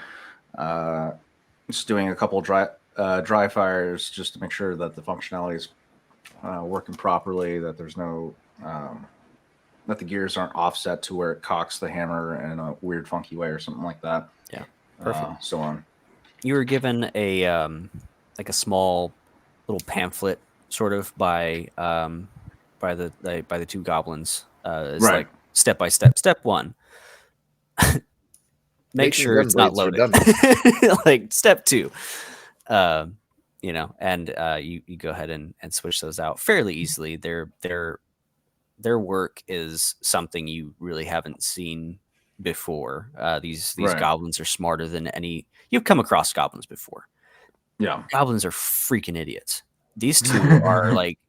Just doing a couple dry fires just to make sure that the functionality is working properly, that there's no that the gears aren't offset to where it cocks the hammer in a weird, funky way or something like that. Yeah, perfect. So on. You were given a like a small little pamphlet, sort of by the two goblins. It's Right. like step by step. Step 1. Make sure it's not loaded. Like step 2. And you go ahead and switch those out fairly easily. Their work is something you really haven't seen before. These Right. goblins are smarter than any you've come across. Goblins before. Yeah, goblins are freaking idiots. These two are like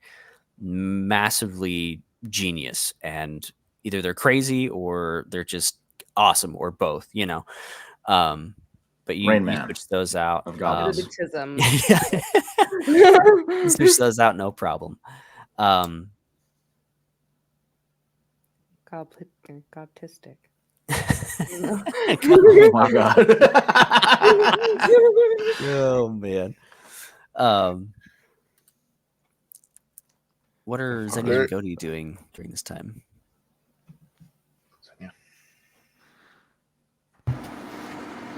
massively genius, and either they're crazy or they're just awesome, or both. But you switch those out. Of goblins. You switch those out, no problem. Godtistic. Oh my god. Oh man. What are Xenia and Cody doing during this time?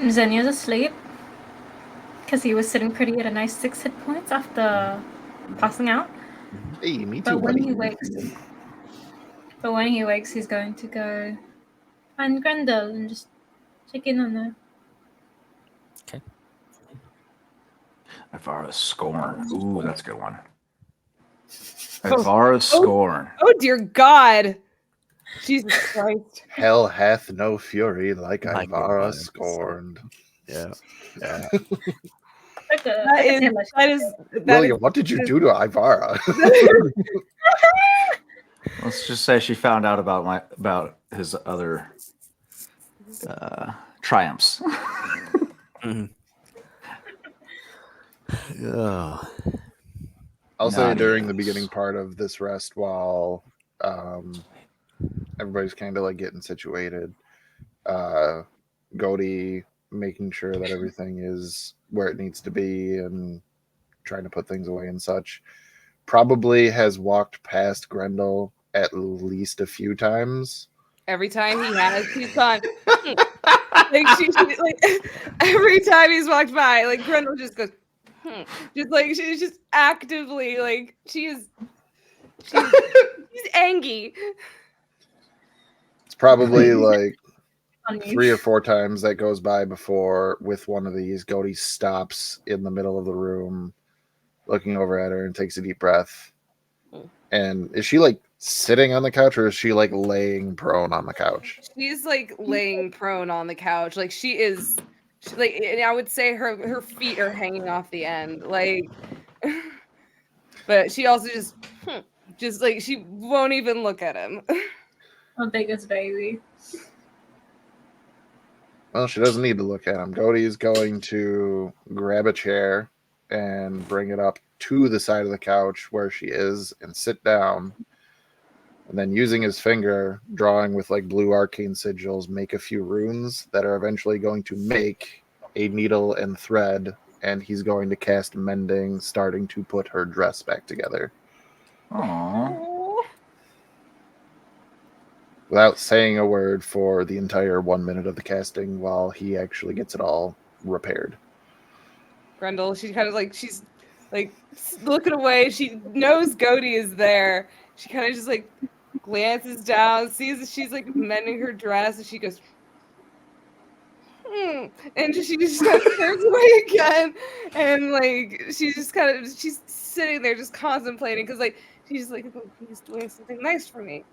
Xenia's asleep because he was sitting pretty at a nice 6 hit points after passing out. Hey, me too. But when he wakes, he's going to go find Grendel and just check in on her. Okay. Ivara's Scorn. Ooh, that's a good one. Ivara's Scorn. Oh dear God. Jesus Christ. Hell hath no fury like Ivara scorned. Yeah. William, what did you do to Ivara? Let's just say she found out about his other triumphs. Oh. I'll say during the beginning part of this rest, while everybody's kind of like getting situated, Gody making sure that everything is where it needs to be and trying to put things away and such, probably has walked past Grendel at least a few times. Every time he has, he's gone. Like every time he's walked by, like Grendel just goes, just like she's just actively like she's angry. It's probably like 3 or 4 times that goes by before, with one of these, Gody stops in the middle of the room, looking over at her, and takes a deep breath. And is she like sitting on the couch, or is she like laying prone on the couch? She's like laying prone on the couch. Like she is and I would say her feet are hanging off the end, like. But she also just like she won't even look at him. Our biggest baby. Well, she doesn't need to look at him. Cody's going to grab a chair and bring it up to the side of the couch where she is and sit down. And then using his finger, drawing with like blue arcane sigils, make a few runes that are eventually going to make a needle and thread. And he's going to cast mending, starting to put her dress back together. Aww. Without saying a word for the entire 1 minute of the casting while he actually gets it all repaired. Grendel, she's like looking away. She knows Goaty is there. She kind of just like glances down, sees that she's like mending her dress, and she goes, and she just kind of turns away again, and like she's sitting there just contemplating because like she's like, oh, he's doing something nice for me.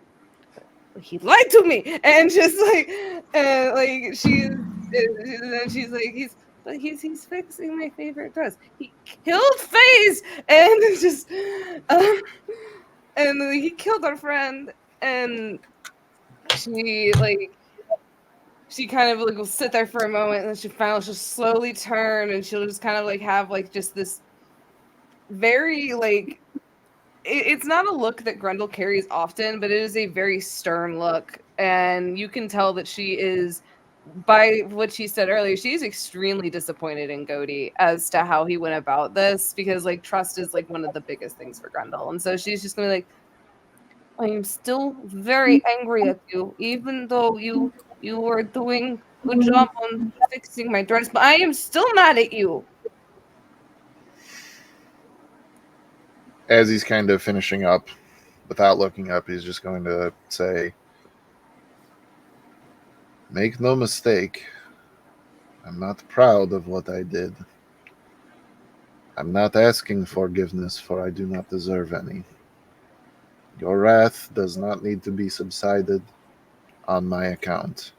But he lied to me, and just like, and like and then she's like, he's fixing my favorite dress. He killed FaZe, and it's just, and like, he killed our friend, and she kind of like will sit there for a moment, and then she'll slowly turn, and she'll just kind of like have like just this very like it's not a look that Grendel carries often, but it is a very stern look, and you can tell that she is, by what she said earlier, she's extremely disappointed in Goaty as to how he went about this, because like trust is like one of the biggest things for Grendel, and so she's just gonna be like, I am still very angry at you, even though you were doing a good job on fixing my dress, but I am still mad at you. As he's kind of finishing up, without looking up, he's just going to say, make no mistake, I'm not proud of what I did. I'm not asking forgiveness, for I do not deserve any. Your wrath does not need to be subsided on my account.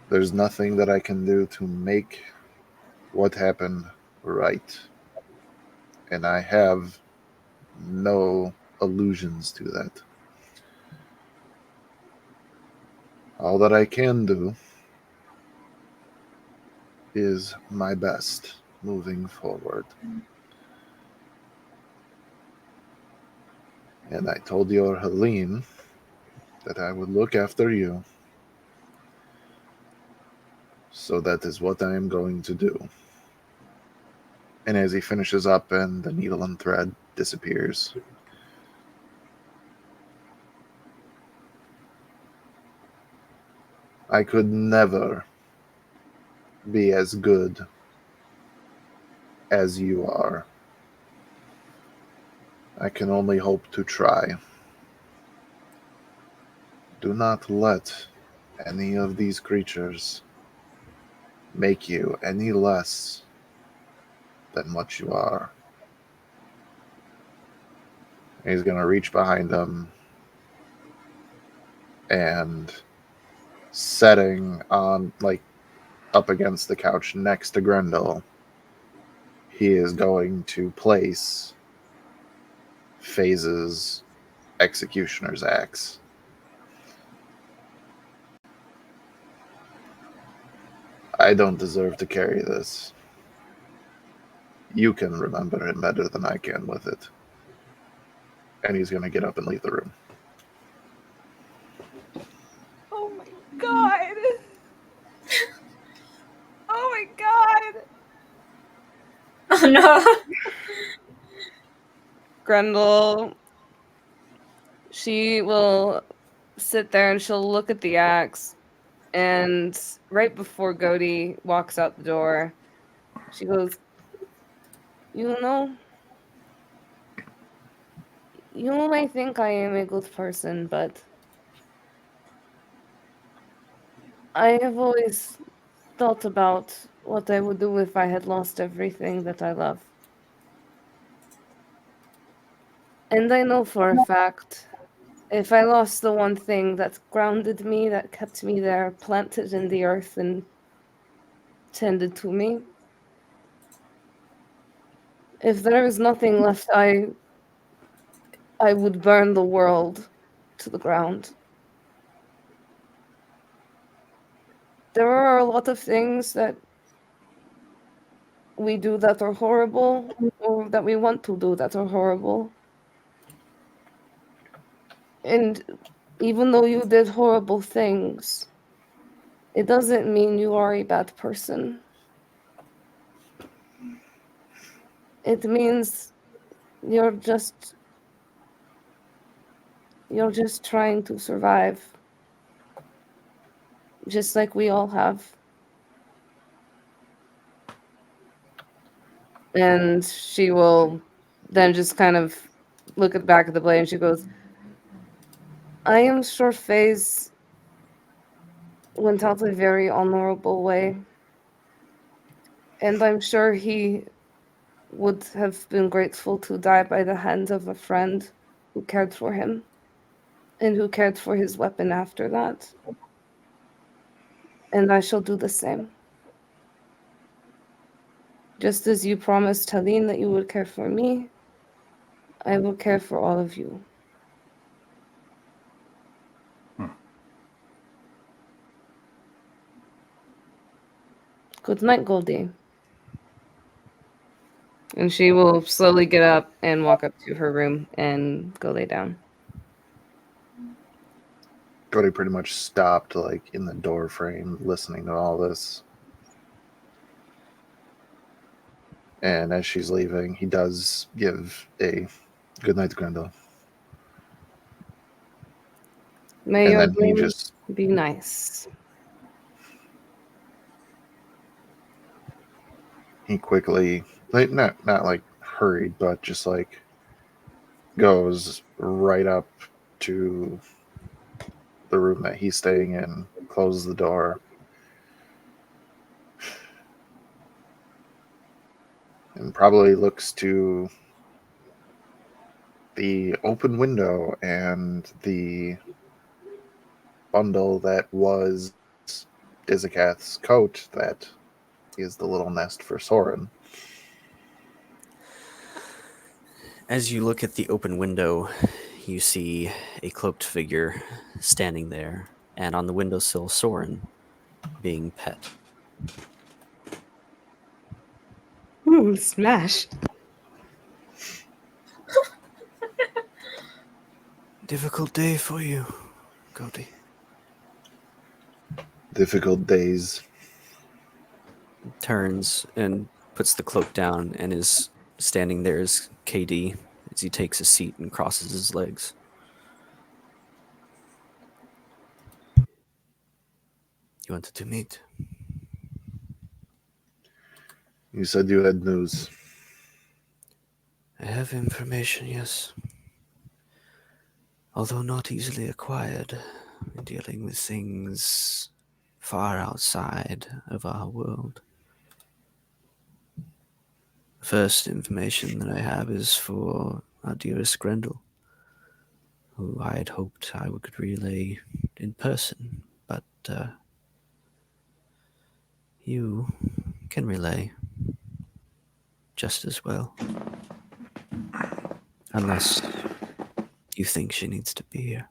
There's nothing that I can do to make what happened right. And I have no illusions to that. All that I can do is my best moving forward. And I told your Helene that I would look after you. So that is what I am going to do. And as he finishes up and the needle and thread disappears, I could never be as good as you are. I can only hope to try. Do not let any of these creatures make you any less than what you are. And he's going to reach behind him and setting on, like, up against the couch next to Grendel, he is going to place FaZe's executioner's axe. I don't deserve to carry this. You can remember him better than I can with it. And he's going to get up and leave the room. Oh my god! Oh my god! Oh no. Grendel, she will sit there and she'll look at the axe, and right before Goaty walks out the door, she goes, you might think I am a good person, but I have always thought about what I would do if I had lost everything that I love. And I know for a fact If I lost the one thing that grounded me, that kept me there, planted in the earth and tended to me, if there is nothing left, I would burn the world to the ground. There are a lot of things that we do that are horrible, or that we want to do that are horrible. And even though you did horrible things, it doesn't mean you are a bad person. It means you're just trying to survive. Just like we all have. And she will then just kind of look at the back of the blade and she goes, I am sure Faze went out a very honorable way. And I'm sure he would have been grateful to die by the hands of a friend who cared for him and who cared for his weapon after that. And I shall do the same. Just as you promised Helene that you would care for me, I will care for all of you. Good night, Goldie. And she will slowly get up and walk up to her room and go lay down. Goldie pretty much stopped, like, in the door frame, listening to all this. And as she's leaving, he does give a good night to Grendel. May And your then he dreams just be nice. he quickly, like, not like hurried, but just like goes right up to the room that he's staying in, closes the door, and probably looks to the open window and the bundle that was Dizakath's coat that is the little nest for Soren. As you look at the open window, you see a cloaked figure standing there, and on the windowsill, Soren being pet. Ooh, smash. Difficult day for you, Cody. Difficult days. Turns and puts the cloak down and is standing there as KD as he takes a seat and crosses his legs. You wanted to meet? You said you had news. I have information, yes. Although not easily acquired, dealing with things far outside of our world. The first information that I have is for our dearest Grendel, who I had hoped I could relay in person, but you can relay just as well. Unless you think she needs to be here.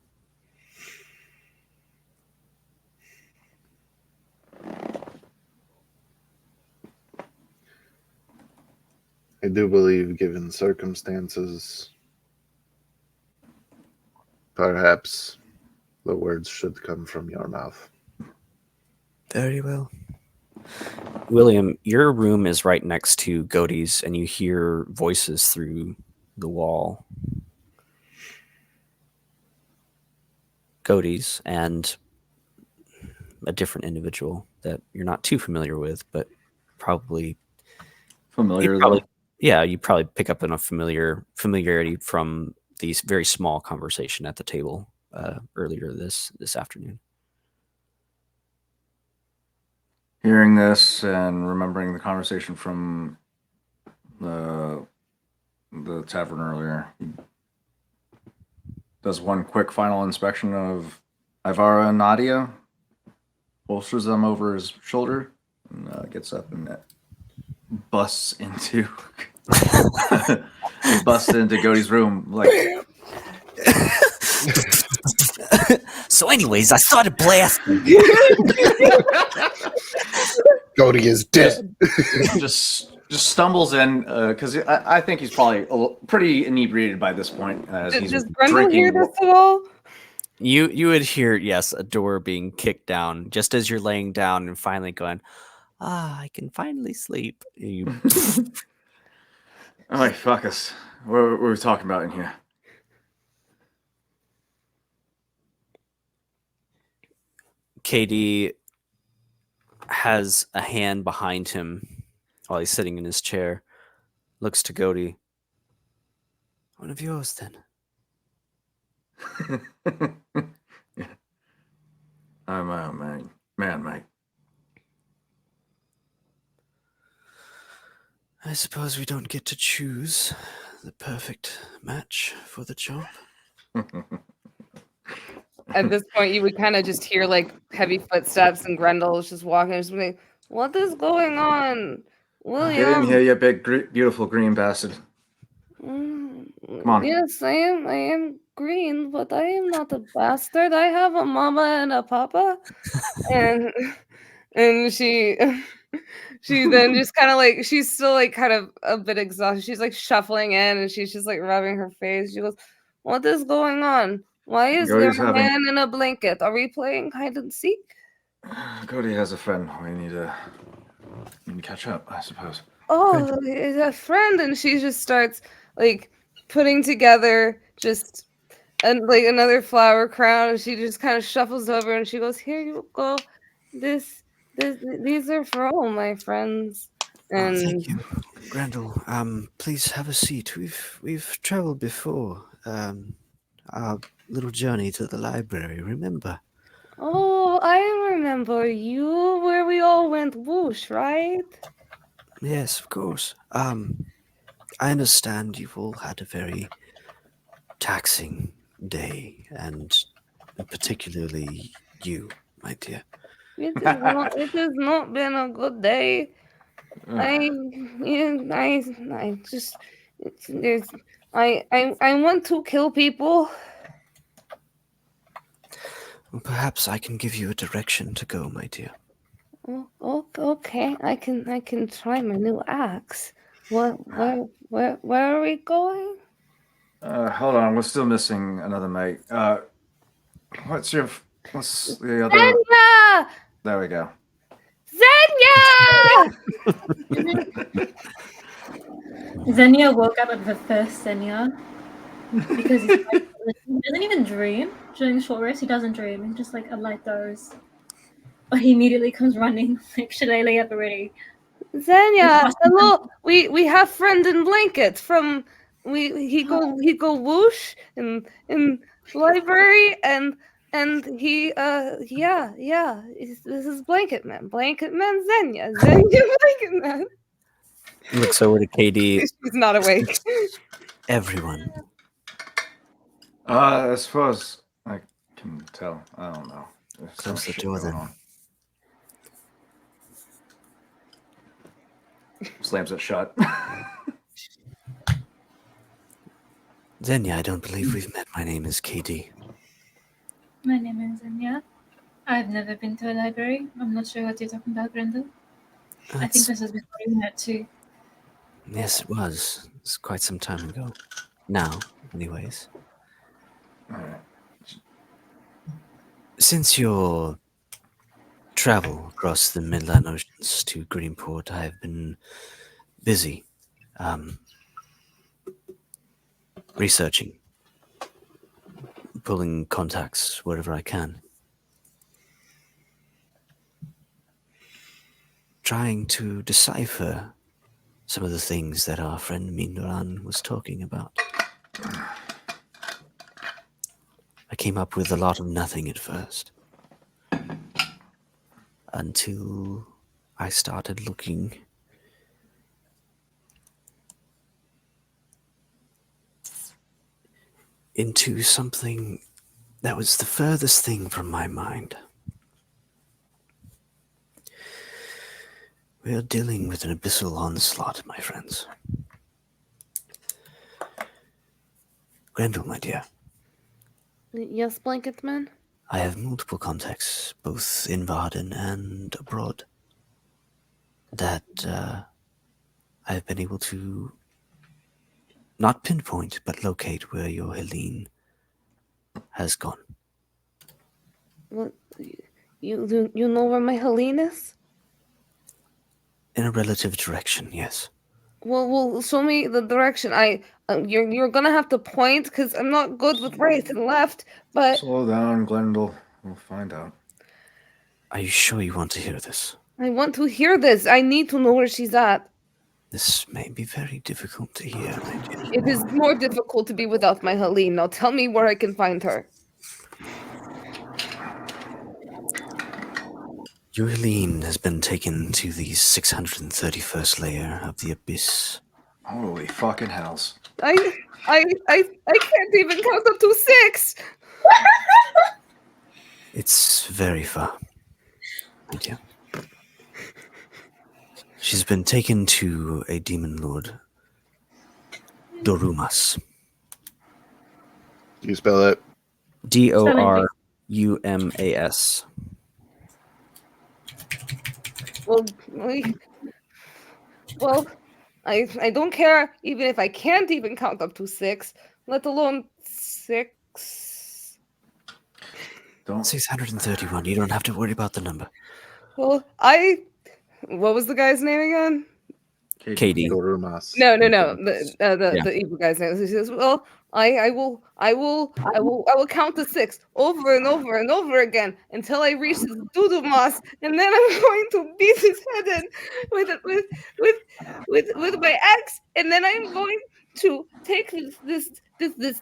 I do believe, given circumstances, perhaps the words should come from your mouth. Very well. William, your room is right next to Godey's, and you hear voices through the wall. Godey's and a different individual that you're not too familiar with, but probably Familiar, though. though? Yeah, you probably pick up on a familiarity from these very small conversation at the table earlier this afternoon. Hearing this and remembering the conversation from the tavern earlier, he does one quick final inspection of Ivara and Nadia, bolsters them over his shoulder, and gets up and busts into Godey's room like. So, anyways, I started blasting. Godey is dead. just stumbles in because I think he's probably pretty inebriated by this point. As he's Does Grendel hear drinking. this at all? You would hear, yes, a door being kicked down just as you're laying down and finally going, I can finally sleep. You Oh, fuck us. What were we talking about in here? KD has a hand behind him while he's sitting in his chair, looks to Godey. One of yours, then. I'm a man, mate. I suppose we don't get to choose the perfect match for the job. At this point, you would kind of just hear like heavy footsteps, and Grendel is just walking. Just like, what is going on, William? Get in here, you big, beautiful green bastard. Come on. Yes, I am green, but I am not a bastard. I have a mama and a papa, and she then just kind of like she's still like kind of a bit exhausted. She's like shuffling in, and she's just like rubbing her face. She goes, "What is going on? Why is there Godey's a having- man in a blanket? Are we playing hide and seek?" Godey has a friend. We need to catch up, I suppose. Oh, it's a friend, and she just starts like putting together just like another flower crown, and she just kind of shuffles over and she goes, "Here you go. These are for all my friends." And Thank you, Grendel. Please have a seat. We've traveled before. Our little journey to the library. Remember? oh, I remember you where we all went whoosh, right? Yes, of course. I understand you've all had a very taxing day, and particularly you, my dear. It has not been a good day. I just there's I want to kill people. Well, perhaps I can give you a direction to go, my dear. Oh, okay, I can try my new axe. Where are we going? Hold on, we're still missing another mate. What's the other? Zenya! There we go. Zenya! Xenia woke up at the first Xenia because he doesn't even dream during the short rest. He doesn't dream. He's just like a light doze. But he immediately comes running like, should I lay up already? Zenya, hello. We have friend in blanket from he go whoosh in library and he this is blanket man Zenya blanket man. looks over to KD. She's not awake. Everyone. As far as I can tell, I don't know. There's some Close the shit door, going then. on. Slams it shut. Zenya, I don't believe we've met. My name is KD. My name is Xenia. I've never been to a library. I'm not sure what you're talking about, Grendel. I think this is before you met too. Yes, it was. It's quite some time ago. Now, anyways. Alright. Since your travel across the Midland Oceans to Greenport, I have been busy researching, pulling contacts wherever I can, trying to decipher some of the things that our friend Mindoran was talking about. I came up with a lot of nothing at first, until I started looking into something that was the furthest thing from my mind. We are dealing with an abyssal onslaught, my friends. Grendel, my dear, Yes, Blanket Man? I have multiple contacts, both in Vardin and abroad, that I have been able to not pinpoint, but locate where your Helene has gone. What? You know where my Helene is? In a relative direction, yes. Well, show me the direction. You're gonna have to point because I'm not good with right and left. But Slow down, Glendale. We'll find out. Are you sure you want to hear this? I want to hear this. I need to know where she's at. This may be very difficult to hear, my dear. It is more difficult to be without my Helene. Now tell me where I can find her. Your Helene has been taken to the 631st layer of the Abyss. Holy fucking hells. I can't even count up to 6. It's very far, my dear. She's been taken to a demon lord, Dorumas. You spell it? Dorumas. Well, I don't care even if I can't even count up to 6, let alone 6. Don't. 631. You don't have to worry about the number. Well, what was the guy's name again? KD. Dorumas. No. The evil guy's name. He says, "Well, I will count to 6 over and over and over again until I reach the Dudumas, and then I'm going to beat his head in with my axe, and then I'm going to take this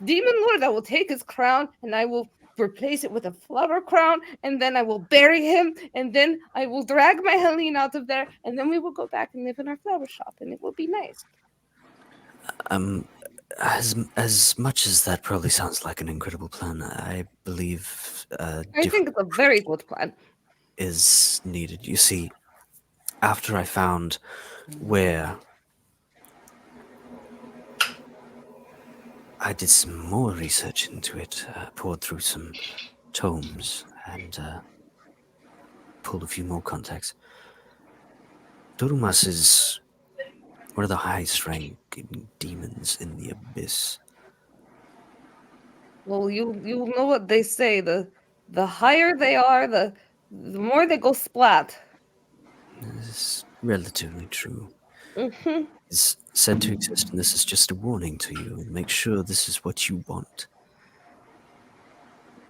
demon lord. I will take his crown, and I will replace it with a flower crown, and then I will bury him, and then I will drag my Helene out of there, and then we will go back and live in our flower shop, and it will be nice." As much as that probably sounds like an incredible plan, I believe I think it's a very good plan. is needed. You see, after I found where, I did some more research into it, poured through some tomes, and pulled a few more contacts. Dorumas is one of the highest ranking demons in the Abyss. Well, you know what they say, the higher they are, the more they go splat. This is relatively true. Mm-hmm. It's said to exist, and this is just a warning to you. Make sure this is what you want.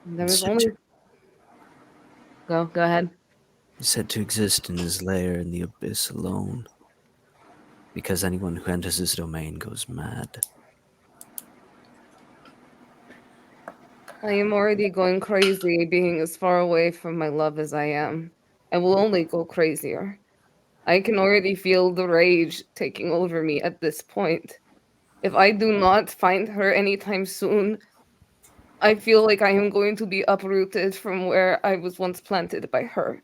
There is only... Go ahead. It's said to exist in his lair in the Abyss alone, because anyone who enters his domain goes mad. I am already going crazy being as far away from my love as I am. I will only go crazier. I can already feel the rage taking over me at this point. If I do not find her anytime soon, I feel like I am going to be uprooted from where I was once planted by her.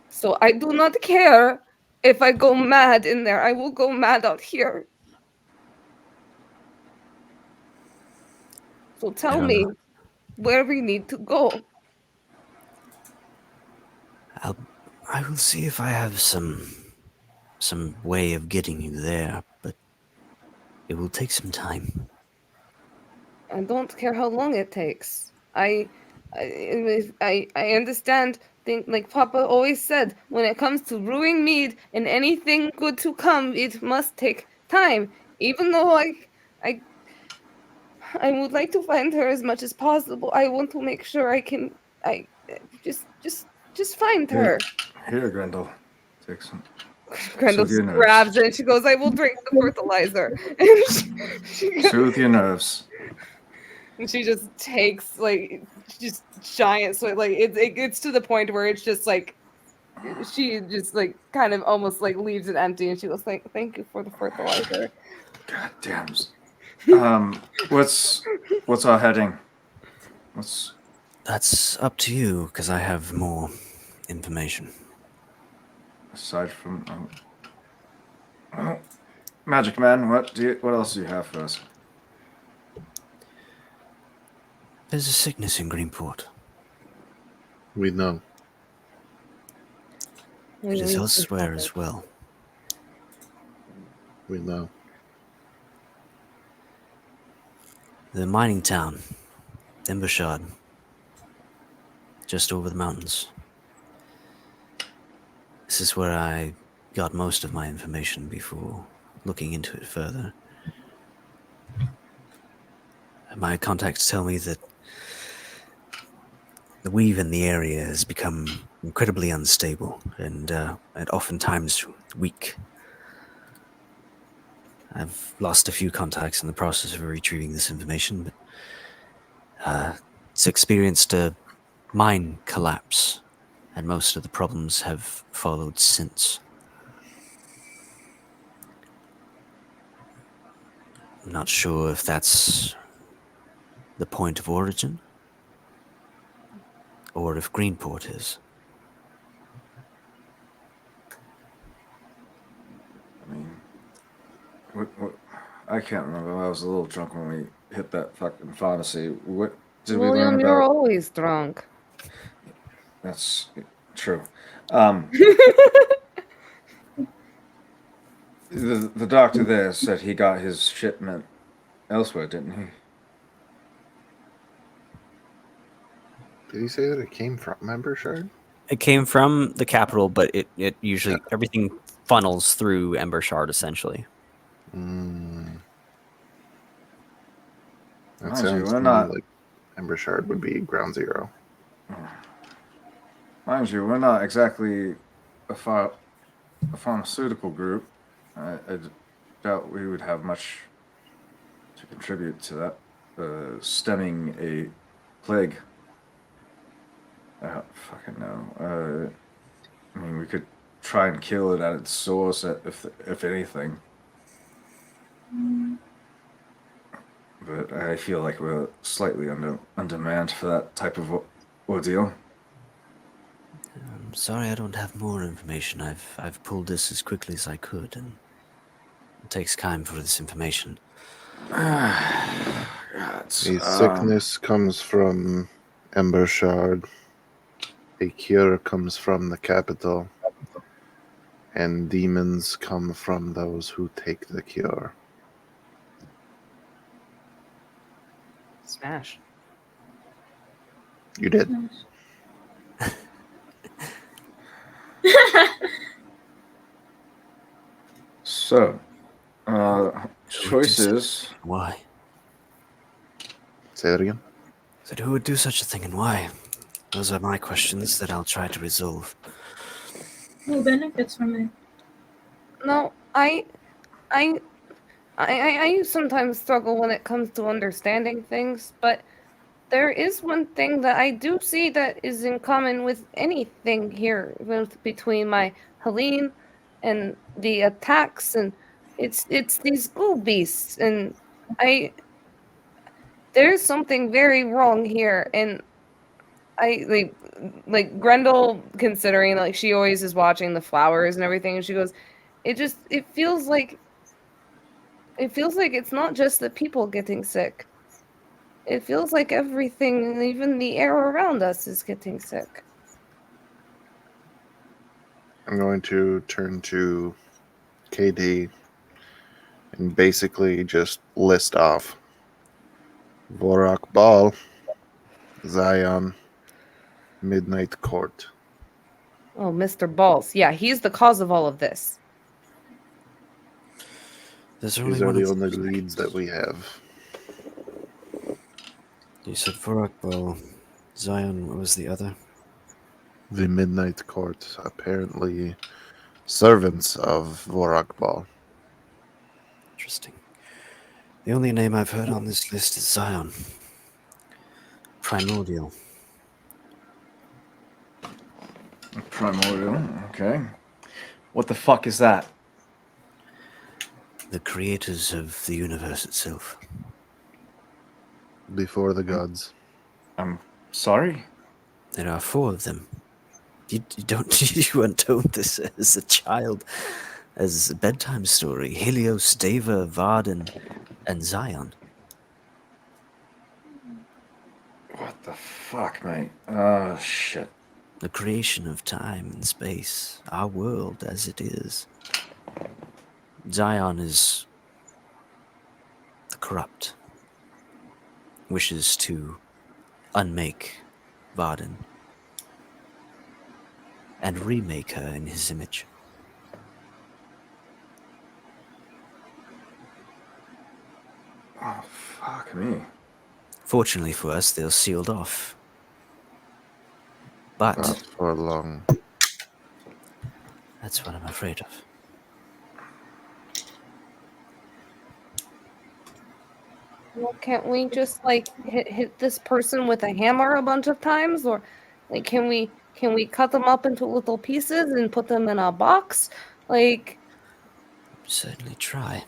So I do not care if I go mad in there. I will go mad out here. So tell me where we need to go. I will see if I have some way of getting you there, but it will take some time. I don't care how long it takes. I understand. Think like Papa always said, when it comes to brewing mead and anything good to come, it must take time. Even though I would like to find her as much as possible, I want to make sure I can. Just find her. Here, Grendel. Take some. Grendel Soothe your nerves. grabs it and she goes, "I will drink the fertilizer." And she Soothe your nerves. And she just takes just giant, so it gets to the point where it's just like she just kind of almost leaves it empty, and she goes like, "Thank you for the fertilizer." God damn. What's our heading? What's That's up to you, because I have more information. aside from Magic Man? What else do you have for us? There's a sickness in Greenport. We know. It is elsewhere as well. We know. The mining town, Embershard, just over the mountains. This is where I got most of my information before looking into it further. My contacts tell me that the weave in the area has become incredibly unstable and oftentimes weak. I've lost a few contacts in the process of retrieving this information, but it's experienced a mine collapse, and most of the problems have followed since. I'm not sure if that's the point of origin, or if Greenport is. I mean, what? I can't remember. I was a little drunk when we hit that fucking pharmacy. What did we learn William, about? you're always drunk. That's true. The doctor there said he got his shipment elsewhere, didn't he? Did he say that it came from Embershard? It came from the capital, but it usually everything funnels through Embershard essentially. That Mind you, sounds we're to not- me like Embershard would be ground zero. Mind you, we're not exactly a pharmaceutical group. I doubt we would have much to contribute to that, stemming a plague. I don't fucking know. I mean, we could try and kill it at its source, if anything. But I feel like we're slightly undermanned for that type of ordeal. I'm sorry I don't have more information. I've pulled this as quickly as I could, and it takes time for this information. A sickness comes from Embershard. A cure comes from the capital. And demons come from those who take the cure. Smash. You did. So, choices. Why? Say that again. Said who would do such a thing and why? Those are my questions that I'll try to resolve. Who benefits from it? No, I sometimes struggle when it comes to understanding things, but there is one thing that I do see that is in common with anything here between my Helene and the attacks, and it's these ghoul beasts, and there's something very wrong here, and I like Grendel, considering like she always is watching the flowers and everything, and she goes, it feels like it's not just the people getting sick. It feels like everything, even the air around us, is getting sick. I'm going to turn to KD and basically just list off Vorak Ball, Zion, Midnight Court. Oh, Mr. Balls. Yeah, he's the cause of all of this. There's These are the only leads that we have. You said Vorakbal, Zion, what was the other? The Midnight Court, apparently servants of Vorak Ball. Interesting. The only name I've heard on this list is Zion. Primordial. Primordial, okay. What the fuck is that? The creators of the universe itself. Before the gods. I'm sorry? There are 4 of them. You weren't told this as a child, as a bedtime story. Helios, Deva, Vardin, and Zion. What the fuck, mate? Oh, shit. The creation of time and space, our world as it is. Zion is the corrupt, wishes to unmake Vardin and remake her in his image. Oh, fuck me. Fortunately for us, they're sealed off. But Not for long. that's what I'm afraid of. Well, can't we just like hit this person with a hammer a bunch of times, or like can we cut them up into little pieces and put them in a box? Like, Certainly try.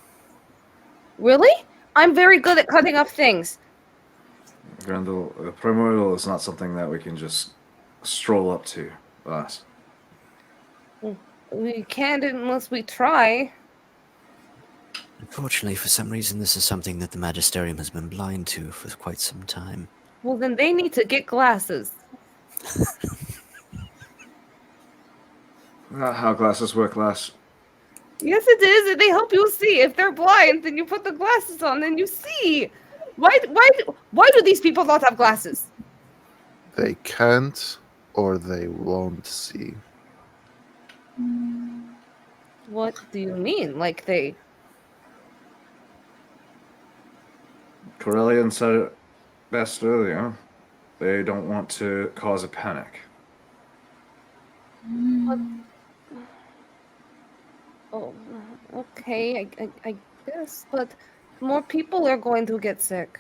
really? I'm very good at cutting up things. Grendel, the primordial is not something that we can just stroll up to, boss. We can't unless we try. Unfortunately, for some reason, this is something that the Magisterium has been blind to for quite some time. Well, then they need to get glasses. Not how glasses work, lass. Yes, it is, and they help you see. If they're blind, then you put the glasses on, and you see. Why do these people not have glasses? They can't or they won't see. What do you mean? Like they? Corellian said it best earlier. They don't want to cause a panic. Oh, okay, I guess, but more people are going to get sick.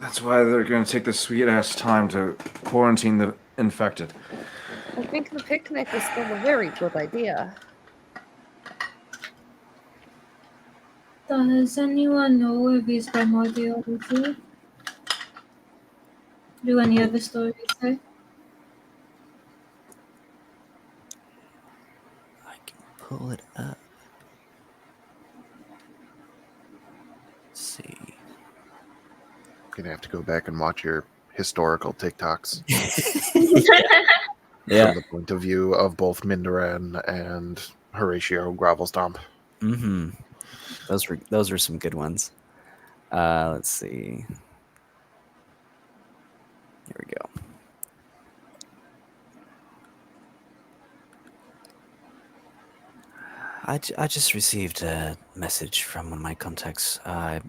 That's why they're going to take this sweet-ass time to quarantine the infected. I think the picnic is still a very good idea. Does anyone know if he's primordial too? Do any of the stories say? I can pull it up. Let's see. You're gonna have to go back and watch your historical TikToks Yeah. from the point of view of both Mindaran and Horatio Gravelstomp. Mm-hmm. Those were some good ones. Let's see. Here we go. I just received a message from one of my contacts. I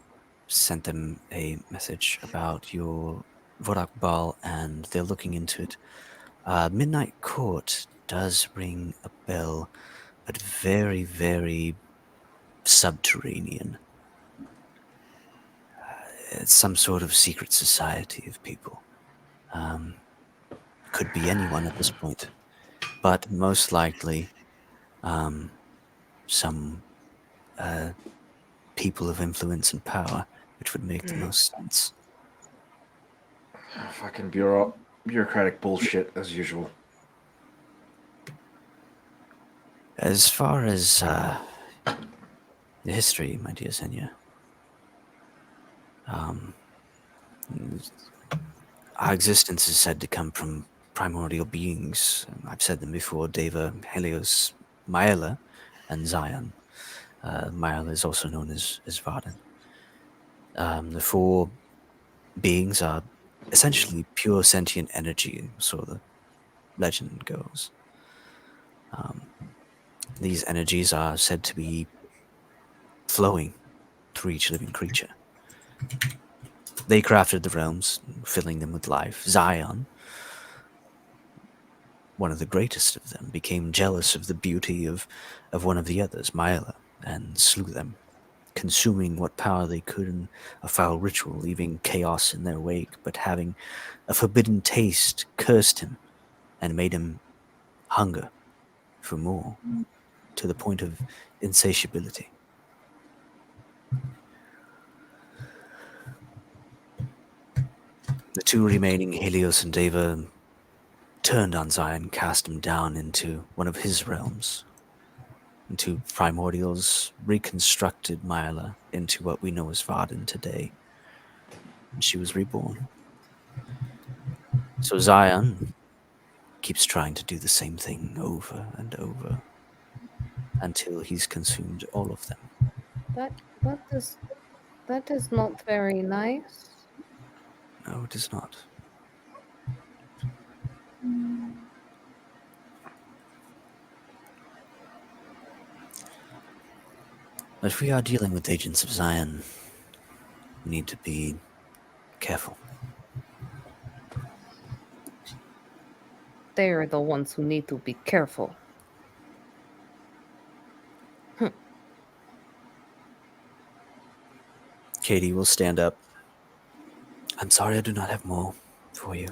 sent them a message about your Vorak Ball, and they're looking into it. Midnight Court does ring a bell, but very, very subterranean. It's some sort of secret society of people. Could be anyone at this point, but most likely some people of influence and power, which would make the most sense. Fucking bureaucratic bullshit as usual. As far as the history, my dear Senya, our existence is said to come from primordial beings. I've said them before: Deva, Helios, Maela, and Zion. Maela is also known as Vardin. The 4 beings are essentially pure sentient energy, so the legend goes. These energies are said to be flowing through each living creature. They crafted the realms, filling them with life. Zion, one of the greatest of them, became jealous of the beauty of one of the others, Maela, and slew them, consuming what power they could in a foul ritual, leaving chaos in their wake, but having a forbidden taste cursed him and made him hunger for more, to the point of insatiability. two remaining, Helios and Deva, turned on Zion, cast him down into one of his realms, into Primordials, reconstructed Myla into what we know as Vardin today. And she was reborn. So Zion keeps trying to do the same thing over and over until he's consumed all of them. That is not very nice. No, it is not. But if we are dealing with agents of Zion, we need to be careful. They are the ones who need to be careful. Katie will stand up. I'm sorry I do not have more for you.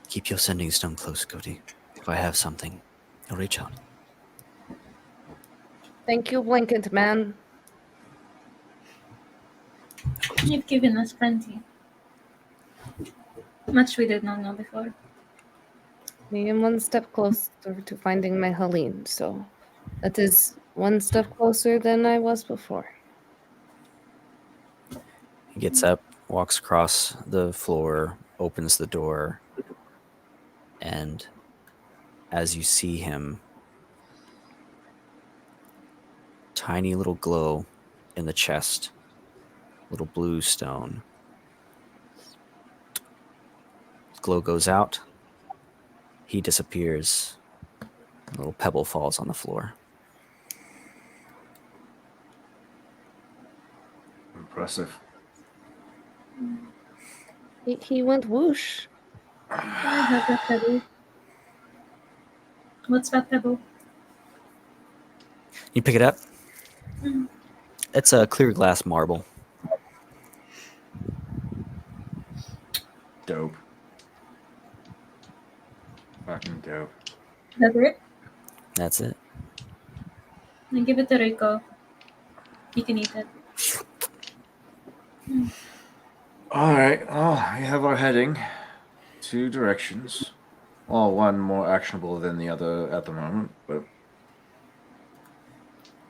Keep your sending stone close, Cody. If I have something, I'll reach out. Thank you, Blanket Man. You've given us plenty. Much we did not know before. I am one step closer to finding my Helene, so that is one step closer than I was before. He gets up, walks across the floor, opens the door, and as you see him, tiny little glow in the chest, little blue stone. Glow goes out. He disappears. A little pebble falls on the floor. Impressive. He went whoosh. I have that pebble. What's that pebble? You pick it up. Mm. It's a clear glass marble. Dope. Fucking dope. That's it? That's it. Then give it to Rico. He can eat it. All right. Oh, we have our heading. 2 directions. Well, one more actionable than the other at the moment, but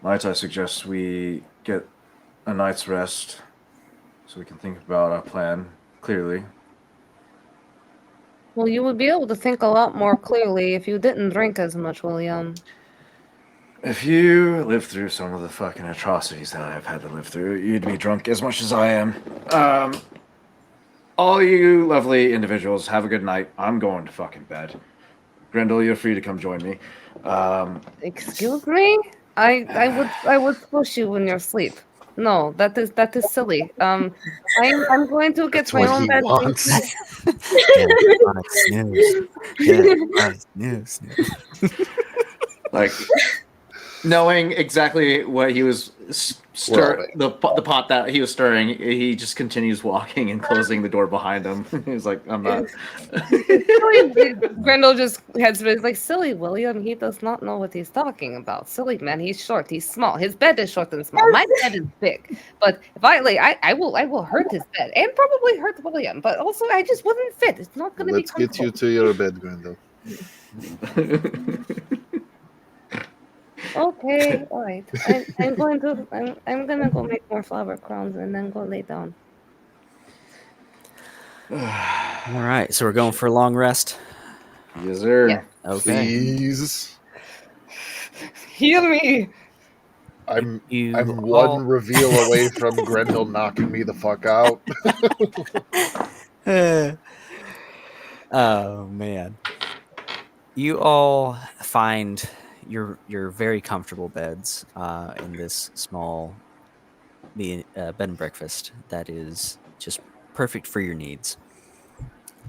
might I suggest we get a night's rest so we can think about our plan clearly. Well, you would be able to think a lot more clearly if you didn't drink as much, William. If you lived through some of the fucking atrocities that I've had to live through, you'd be drunk as much as I am. All you lovely individuals, have a good night. I'm going to fucking bed. Grendel, you're free to come join me. Excuse me? I would push you in your sleep. No, that is silly. I'm going to get That's my what own he bed. wants. Snooze. Yeah, snooze. Like, knowing exactly what he was the pot that he was stirring, he just continues walking and closing the door behind him. He's like, I'm not. Grendel just heads to like, silly William. He does not know what he's talking about. Silly man. He's short. He's small. His bed is short and small. My bed is big. But if I will hurt his bed and probably hurt William. But also, I just wouldn't fit. It's not going to be Let's get you comfortable. to your bed, Grendel. Okay, all right. I'm gonna go make more flower crowns and then go lay down. All right, so we're going for a long rest. Yes, sir. Yeah. Okay. Please. Heal me. I'm You one all- reveal away from Grendel knocking me the fuck out. Oh man. You all find your very comfortable beds in this small bed and breakfast that is just perfect for your needs.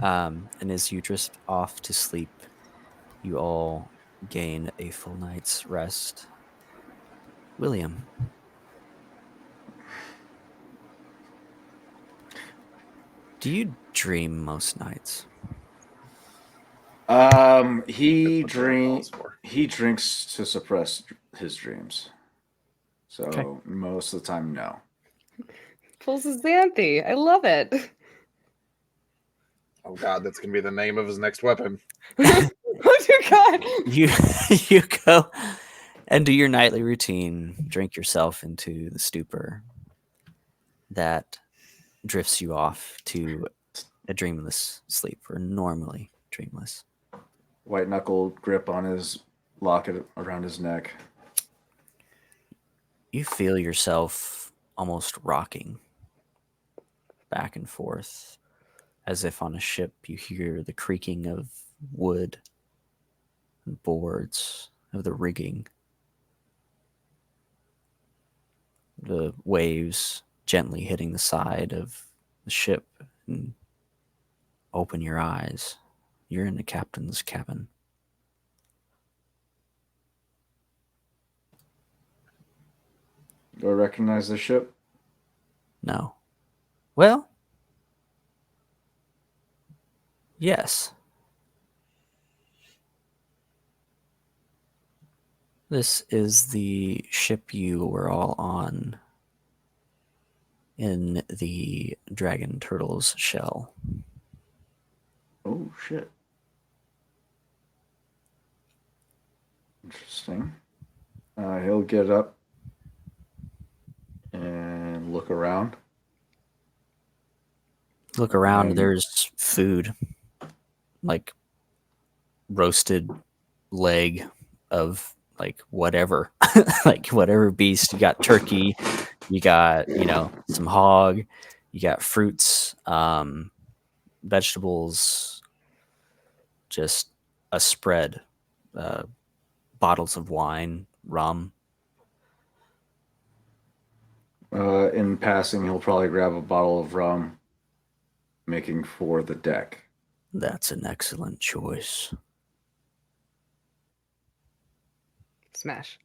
And as you drift off to sleep, you all gain a full night's rest. William, do you dream most nights? He That's what that calls drinks. for. He drinks to suppress his dreams. So Okay. most of the time, no. Pulls his Xanthi. I love it. Oh god, that's gonna be the name of his next weapon. Oh dear God. You go and do your nightly routine, drink yourself into the stupor that drifts you off to a dreamless sleep, or normally dreamless. White knuckle grip on his locket around his neck. You feel yourself almost rocking back and forth, as if on a ship you hear the creaking of wood and boards, of the rigging, the waves gently hitting the side of the ship, and open your eyes. You're in the captain's cabin. Do I recognize the ship? No. Well, yes. This is the ship you were all on in the Dragon Turtle's shell. Oh, shit. Interesting. He'll get up and look around. Look around, And- there's food, like roasted leg of like whatever, like whatever beast. You got turkey, you got, some hog, you got fruits, vegetables, just a spread, bottles of wine, rum. In passing, he'll probably grab a bottle of rum, making for the deck. That's an excellent choice. Smash.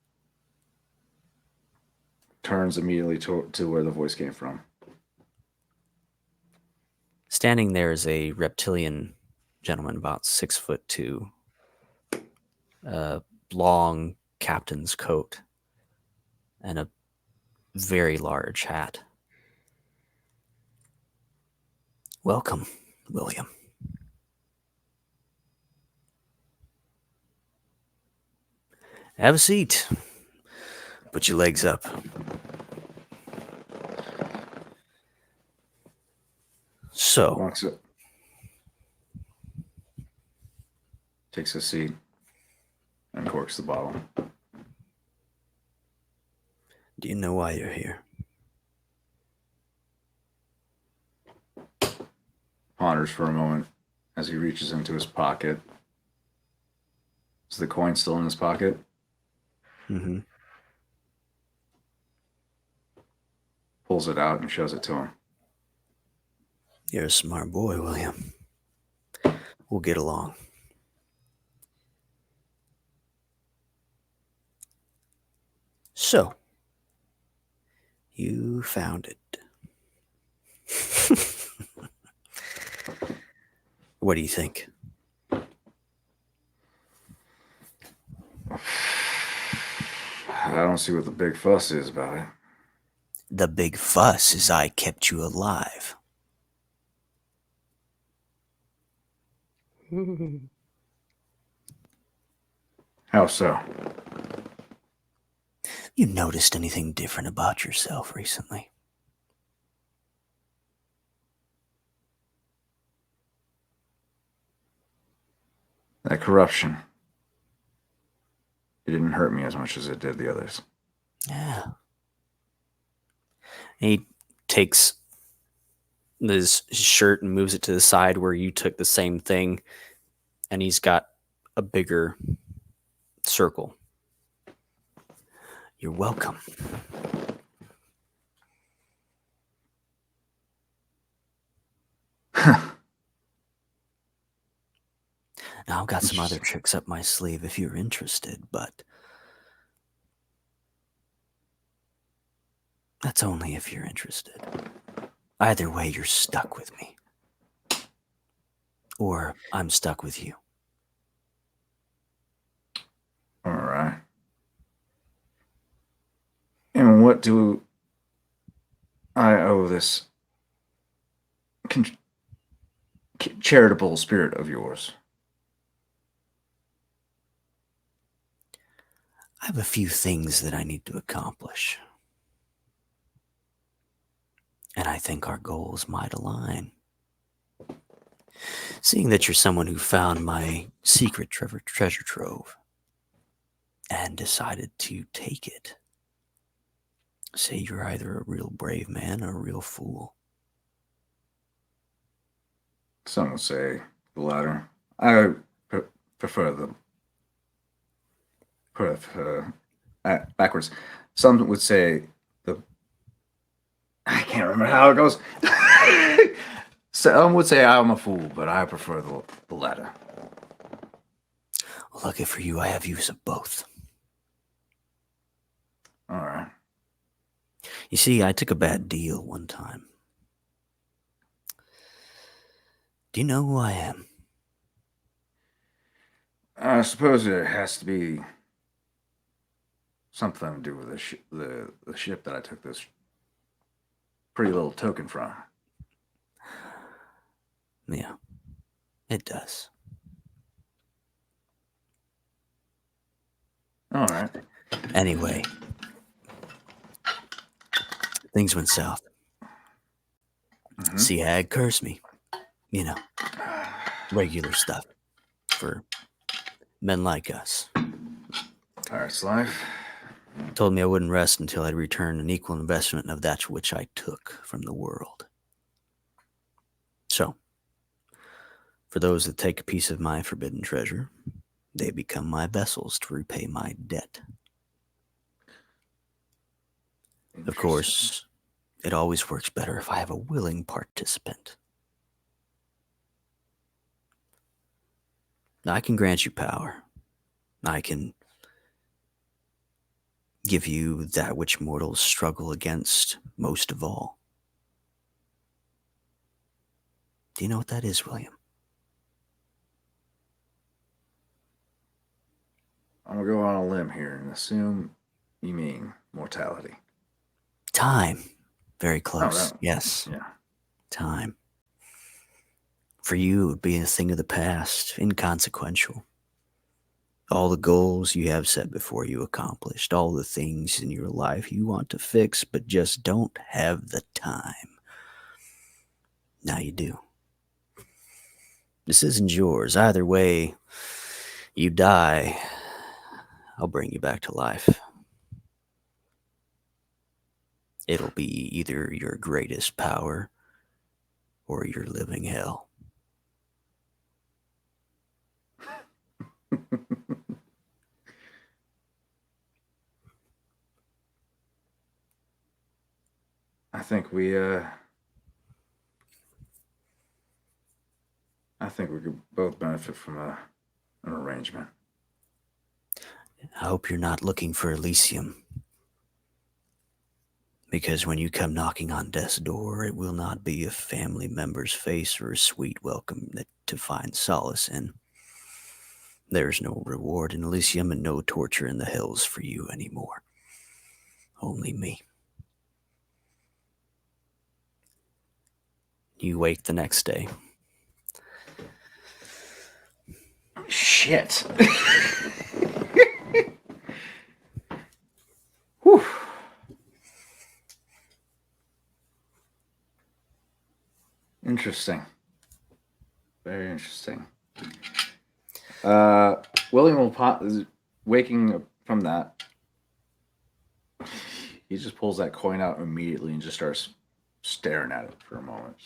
Turns immediately to where the voice came from. Standing there is a reptilian gentleman, about 6'2", a long captain's coat, and a very large hat. Welcome, William. Have a seat. Put your legs up. So, Walks up. Takes a seat. And corks the bottle. do you know why you're here? Ponders for a moment as he reaches into his pocket. Is the coin still in his pocket? Mm-hmm. Pulls it out and shows it to him. You're a smart boy, William. We'll get along. So, you found it. What do you think? I don't see what the big fuss is about it. The big fuss is I kept you alive. How so? You noticed anything different about yourself recently? That corruption. It didn't hurt me as much as it did the others. Yeah. He takes his shirt and moves it to the side where you took the same thing, and he's got a bigger circle. You're welcome. Now, I've got some other tricks up my sleeve if you're interested, but that's only if you're interested. Either way, you're stuck with me. Or I'm stuck with you. All right. And what do I owe this charitable spirit of yours? I have a few things that I need to accomplish. And I think our goals might align. Seeing that you're someone who found my secret treasure trove and decided to take it, say you're either a real brave man or a real fool. Some would say the latter. I prefer the backwards. Some would say the. I can't remember how it goes. Some would say I'm a fool, but I prefer the latter. Well, lucky for you, I have use of both. All right. You see, I took a bad deal one time. Do you know who I am? I suppose it has to be something to do with the ship that I took this pretty little token from. Yeah, it does. All right. Anyway, things went south. Mm-hmm. Sea hag cursed me. You know, regular stuff for men like us. Pirate's life. Told me I wouldn't rest until I'd returned an equal investment of that which I took from the world. So, for those that take a piece of my forbidden treasure, they become my vessels to repay my debt. Of course, it always works better if I have a willing participant. Now, I can grant you power. I can give you that which mortals struggle against most of all. Do you know what that is, William? I'm gonna go on a limb here and assume you mean mortality. Time. Very close. Oh, no. Yes. Yeah. Time. For you, it would be a thing of the past, inconsequential. All the goals you have set before you accomplished, all the things in your life you want to fix, but just don't have the time. Now you do. This isn't yours. Either way, you die, I'll bring you back to life. It'll be either your greatest power or your living hell. I think we could both benefit from an arrangement. I hope you're not looking for Elysium. Because when you come knocking on death's door, it will not be a family member's face or a sweet welcome to find solace in. There's no reward in Elysium and no torture in the hills for you anymore. Only me. You wake the next day. Shit. Whew. Interesting. Very interesting. William will is waking up from that. He just pulls that coin out immediately and just starts staring at it for a moment.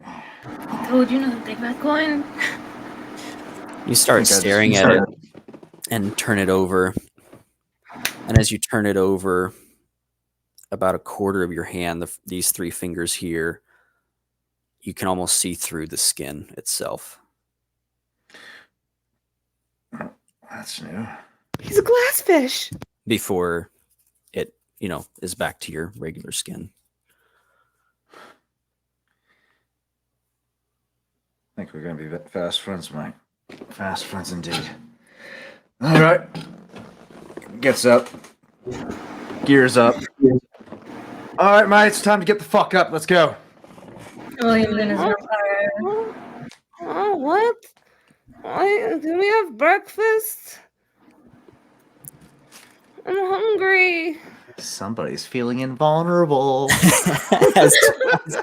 I told you not to take that coin. You start staring at it and turn it over. And as you turn it over, about a quarter of your hand, these three fingers here, you can almost see through the skin itself. That's new. He's a glassfish. Before it, is back to your regular skin. I think we're going to be fast friends, Mike. Fast friends indeed. All right. Gets up. Gears up. All right, mate, it's time to get the fuck up. Let's go. William then is Oh. vampire. Oh, what? Why do we have breakfast? I'm hungry. Somebody's feeling invulnerable. as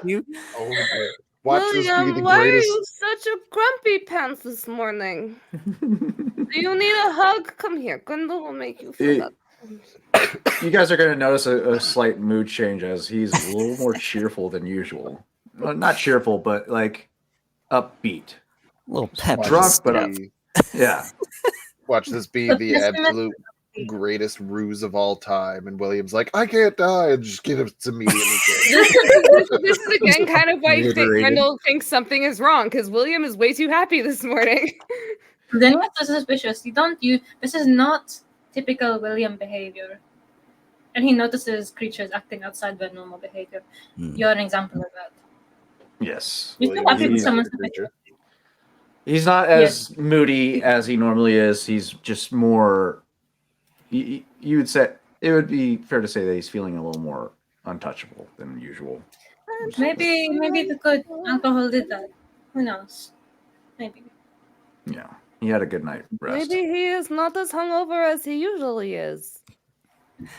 you Oh boy. Watch this be William, the why are greatest. you such a grumpy pants this morning? Do you need a hug? Come here. Grendel will make you feel better. You guys are going to notice a slight mood change as he's a little more cheerful than usual. Well, not cheerful, but like upbeat. little pep. Watch Drunk, this but be- Yeah. Watch this be the absolute greatest ruse of all time. And William's like, I can't die. And just get him immediately This is again kind of why Reiterated. Grendel thinks something is wrong because William is way too happy this morning. Then what's so suspicious? This is not typical William behavior. And he notices creatures acting outside their normal behavior. Hmm. You're an example of that. Yes. You're still William happy with is someone's the creature. He's not as moody as he normally is. He's just more. You would say it would be fair to say that he's feeling a little more untouchable than usual. Maybe because alcohol did that. Who knows? Maybe. Yeah, he had a good night rest. Maybe he is not as hungover as he usually is. Maybe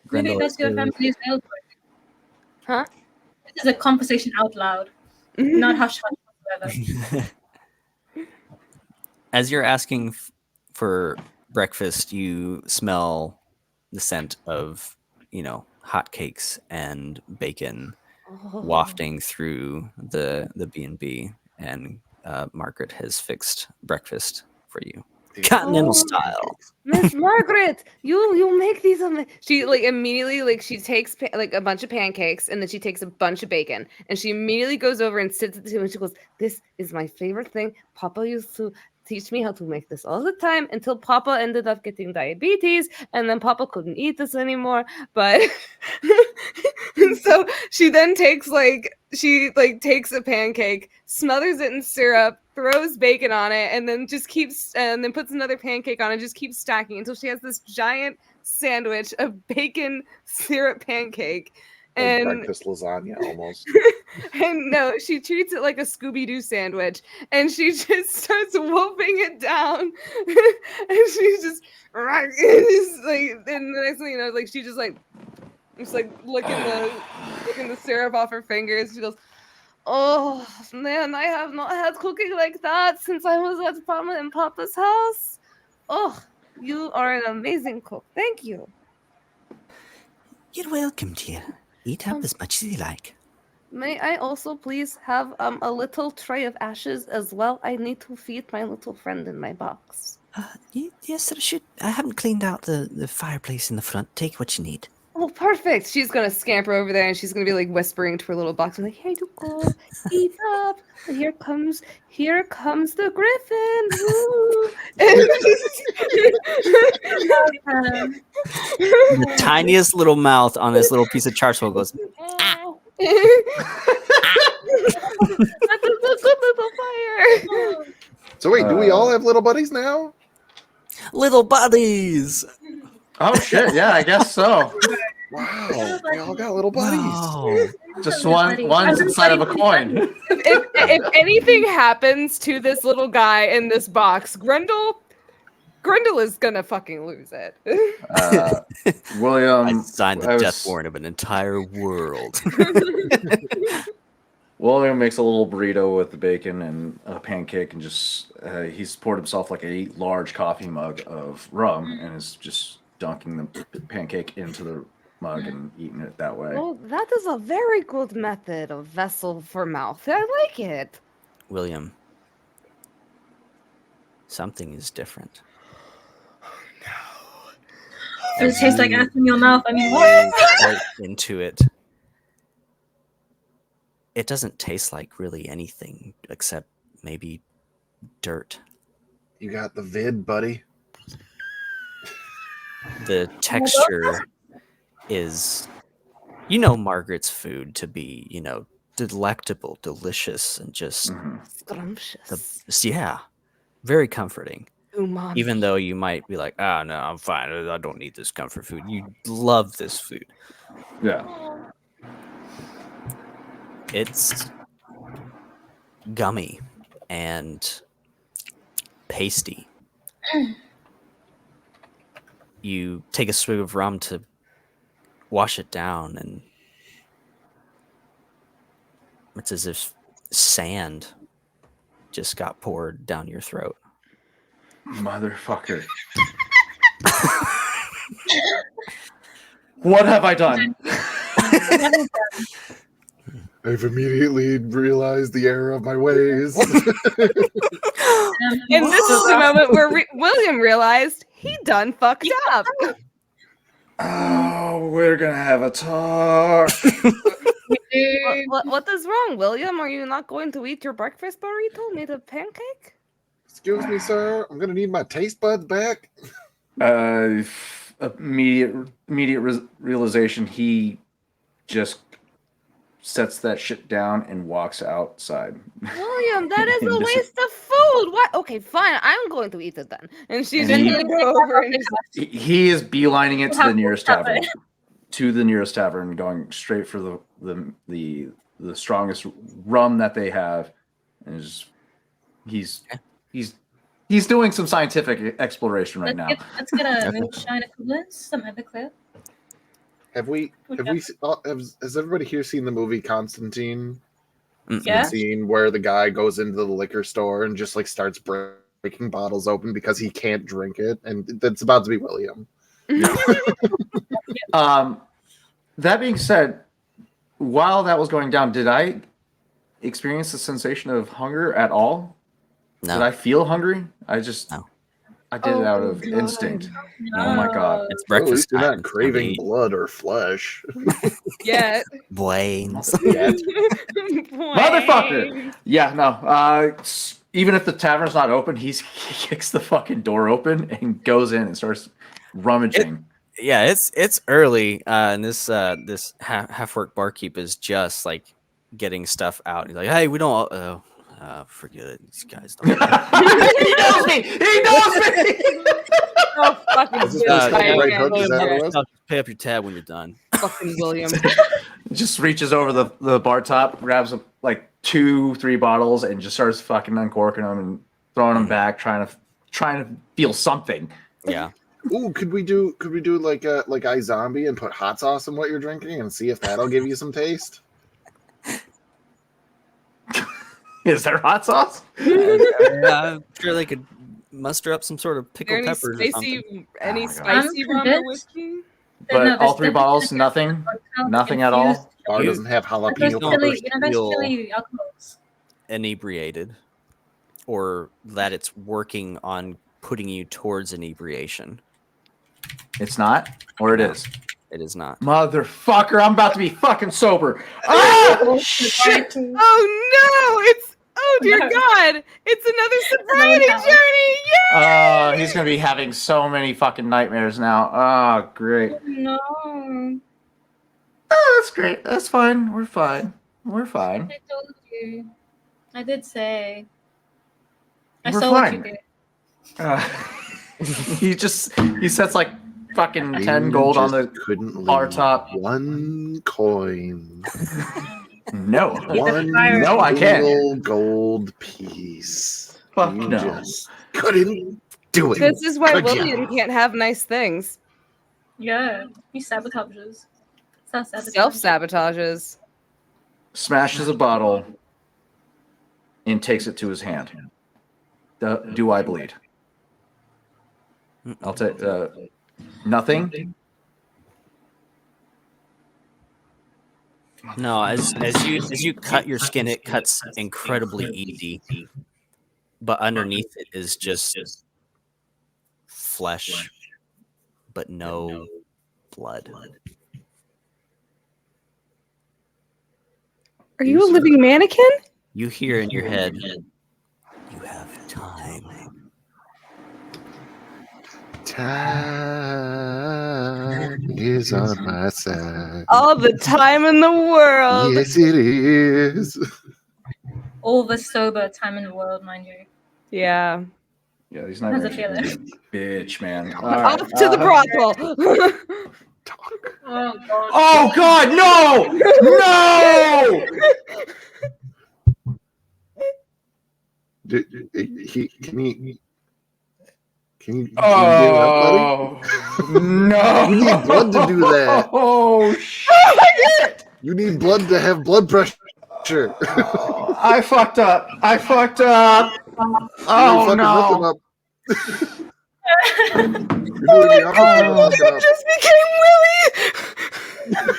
Grendel that's your is- family's elbow. Huh? This is a conversation out loud, not hush hush whatsoever. As you're asking for breakfast, you smell the scent of, hotcakes and bacon wafting through the B&B, and Margaret has fixed breakfast for you, continental style. Miss Margaret, you make these. She immediately she takes a bunch of pancakes and then she takes a bunch of bacon and she immediately goes over and sits at the table and she goes, "This is my favorite thing. Papa used to teach me how to make this all the time until Papa ended up getting diabetes and then Papa couldn't eat this anymore." But so she then takes takes a pancake, smothers it in syrup, throws bacon on it, and then then puts another pancake on it, just keeps stacking until she has this giant sandwich of bacon syrup pancake. Like And breakfast lasagna almost. and no, she treats it like a Scooby-Doo sandwich, and she just starts wolfing it down, and she's just and the next thing you know, she just licking the syrup off her fingers. She goes, "Oh man, I have not had cooking like that since I was at Mama and Papa's house. Oh, you are an amazing cook. Thank you." You're welcome, dear. Eat up as much as you like. May I also please have a little tray of ashes as well? I need to feed my little friend in my box. Yes, I haven't cleaned out the fireplace in the front. Take what you need. Oh, perfect. She's gonna scamper over there and she's gonna be whispering to her little box, like, "Here you go, eat up. And here comes the griffin." Woo." The tiniest little mouth on this little piece of charcoal goes, That's a good little fire. So wait, do we all have little buddies now? "Little buddies!" Oh shit! Yeah, I guess so. Wow, we all got little buddies. Wow. Just one's inside of a coin. If anything happens to this little guy in this box, Grendel is gonna fucking lose it. William, I signed the I was- death warrant of an entire world. William makes a little burrito with the bacon and a pancake, and just he's poured himself a large coffee mug of rum, and is just dunking the pancake into the mug and eating it that way. Well, that is a very good method of vessel for mouth. I like it. William, something is different. Does it taste like ass in your mouth? I mean, what? Bite into it. It doesn't taste like really anything except maybe dirt. You got the vid, buddy. The texture is, Margaret's food to be, delectable, delicious, and just, Scrumptious. very comforting. Umami. Even though you might be like, "Ah, no, I'm fine. I don't need this comfort food." You love this food. Yeah. It's gummy and pasty. You take a swig of rum to wash it down, and it's as if sand just got poured down your throat. Motherfucker. What have I done? I've immediately realized the error of my ways. And this is the moment where William realized he done fucked up. Oh, we're gonna have a talk. What is wrong, William? Are you not going to eat your breakfast burrito made of pancake? Excuse me, sir. I'm gonna need my taste buds back. Immediate realization. He just sets that shit down and walks outside. William, that is a waste of food. What? Okay, fine. I'm going to eat it then. And she's And just going to go over and he is beelining it to the nearest tavern. To the nearest tavern, going straight for the strongest rum that they have, and he's doing some scientific exploration right now. Let's get a moonshine equivalent, some Everclear. Has everybody here seen the movie Constantine? Yeah. The scene where the guy goes into the liquor store and just like starts breaking bottles open because he can't drink it, and that's about to be William. That being said, while that was going down, did I experience the sensation of hunger at all? No. Did I feel hungry? I did Oh, it out of God. instinct. No. Oh my god. It's At least breakfast you're time. not craving blood or flesh. Yeah. Brains. Motherfucker! Yeah, no. Even if the tavern's not open, he kicks the fucking door open and goes in and starts rummaging. Yeah, it's early, and this half work barkeep is just like getting stuff out. He's like, "Hey, we don't. Forget it. These guys don't." He knows me. He knows me. Oh, fucking Is this supposed to be right hook? Is that what it was? Pay up your tab when you're done. Fucking William. Just reaches over the bar top, grabs like 2-3 bottles, and just starts fucking uncorking them and throwing them back, trying to feel something. Yeah. Ooh, could we do like iZombie and put hot sauce in what you're drinking and see if that'll give you some taste? Is there hot sauce? I'm sure they could muster up some sort of pickled Any peppers or something. spicy, any Oh my God. spicy I'm rum or convinced. whiskey? But No, all there's 3 bottles, nothing at all. Bar You- doesn't have There's jalapeno don't peppers. chili alcohols. Inebriated, or that it's working on putting you towards inebriation. It's not, or it is. It is not. Motherfucker, I'm about to be fucking sober. Ah, shit! Oh no! Oh dear No. God! It's another sobriety Another journey! Yeah! He's gonna be having so many fucking nightmares now. Oh, great. No. Oh, that's great. That's fine. We're fine. We're fine. I told you. I did say. I We're saw what fine. you did. He sets like fucking 10 gold on the couldn't bar leave top. one coin. No. No, I can't. single gold piece. Fuck You no. just couldn't do it. This is why Could ya? William can't have nice things. Yeah. He sabotages. Self-sabotages. Smashes a bottle and takes it to his hand. Do I bleed? I'll take nothing. No, as you cut your skin, it cuts incredibly easy, but underneath it is just flesh, but no blood. Are you a living mannequin? You hear in your head, "You have time." Time is on my side. All the time in the world. Yes, it is. All the sober time in the world, mind you. Yeah. Yeah, these How's nightmares it are feeling? bitch, man. All Off right, to the brothel. talk. Oh god. Oh God, no! No! Can you get it up, buddy? No! You need blood to do that. Oh shit! You need blood to have blood pressure. Oh, I fucked up. I fucked up. You Oh fucking lifting no! up. You're doing the opposite of fucking up. Just became Willie.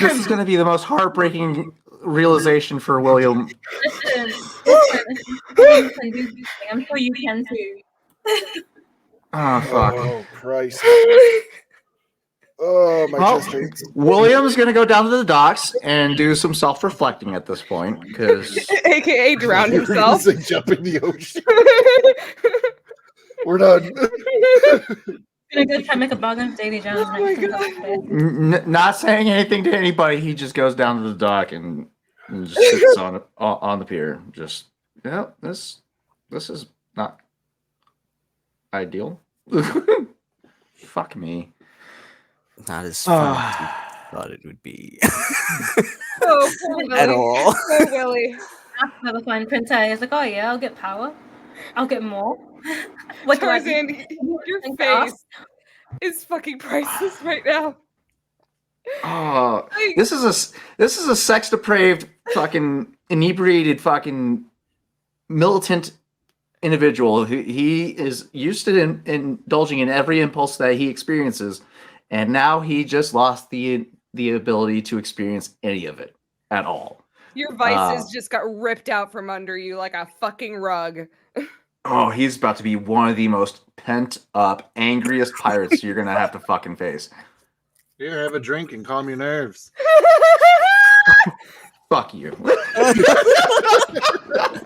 This is gonna be the most heartbreaking realization for William. Listen. I'm sure you can too. Oh fuck. Oh Christ. Oh, my Well, chest hurts. William's gonna go down to the docks and do some self-reflecting at this point, because AKA drown You're gonna himself. say jump in the ocean. We're done. Gonna go try and make a bargain with Davy Jones Oh my next time. not saying anything to anybody. He just goes down to the dock and just sits on the pier. Just this is not ideal. Fuck me. Not as fun as you thought it would be. Oh, poor Willie. At all. Poor Willie. After the fine printer, he's like, oh yeah, I'll get power. I'll get more. What do I do? Tarzan, your Think to face is fucking priceless right now. Oh, this is a sex depraved, fucking inebriated, fucking militant individual. He is used to indulging in every impulse that he experiences, and now he just lost the ability to experience any of it at all. Your vices just got ripped out from under you like a fucking rug. Oh, he's about to be one of the most pent up, angriest pirates you're gonna have to fucking face. Here, have a drink and calm your nerves. Fuck you.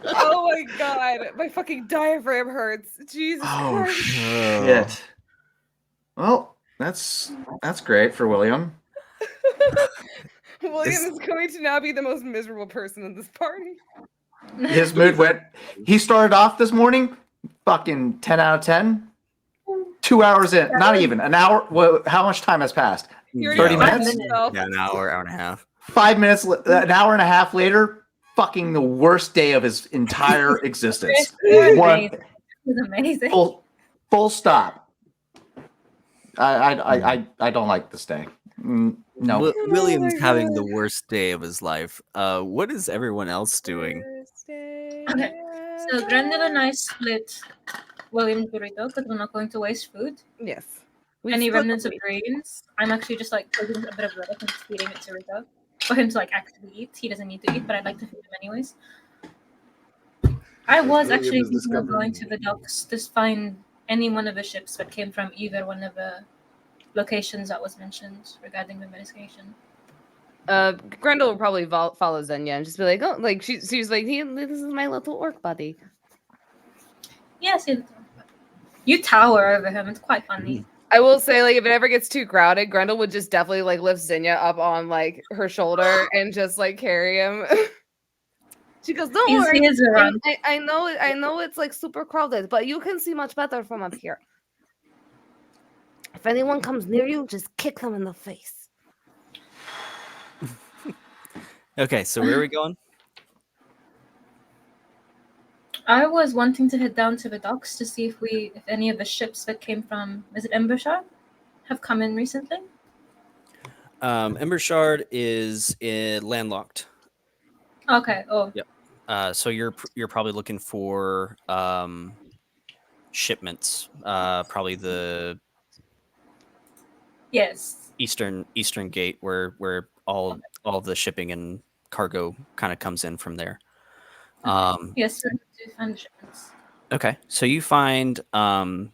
Oh my god, my fucking diaphragm hurts. Jesus Oh Christ. shit. Well, that's great for William. William is going to now be the most miserable person in this party. His mood went. He started off this morning, fucking 10 out of 10. 2 hours in, not even an hour. Well, how much time has passed? He already 30 found minutes? himself. Yeah, an hour and a half. 5 minutes, an hour and a half later, fucking the worst day of his entire existence. It One, was amazing. full stop. I don't like this day. No. William's Oh my having God. the worst day of his life. What is everyone else doing? Okay, so Grendel and I split William's burrito because we're not going to waste food. Yes. Any split remnants the of meat. greens, I'm actually just like taking a bit of lettuce and feeding it to Rito for him to like actually eat. He doesn't need to eat, but I'd like to feed him anyways. I was William actually is thinking of discovering. going to the docks to find any one of the ships that came from either one of the locations that was mentioned regarding the medication. Grendel will probably follow Xenia and just be like, oh, like she's like, this is my little orc buddy. Yes, you tower over him. It's quite funny. I will say, like, if it ever gets too crowded, Grendel would just definitely like lift Xenia up on like her shoulder and just like carry him. She goes, "Don't He's- worry, he is around. I know it's like super crowded, but you can see much better from up here. If anyone comes near you, just kick them in the face." Okay, so where are we going? I was wanting to head down to the docks to see if any of the ships that came from, is it Embershire, have come in recently. Ember Shard is landlocked. Okay. Oh, So you're probably looking for shipments. Probably the yes. eastern gate where all of the shipping and cargo kind of comes in from there. Yes, to find the shipments. Okay, so you find the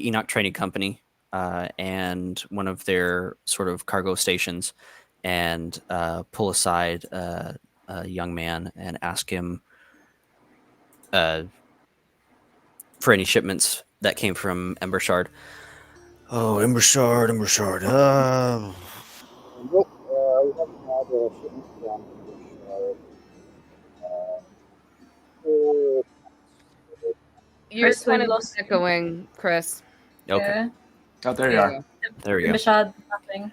Enoch Trading Company and one of their sort of cargo stations, and pull aside a young man and ask him for any shipments that came from Ember Shard. Oh, Ember Shard. Nope. We haven't had a shipment from You're Chris, we kind of lost you. echoing, Chris. Okay. Yeah. Oh, there you are. There we go. Bashad, nothing.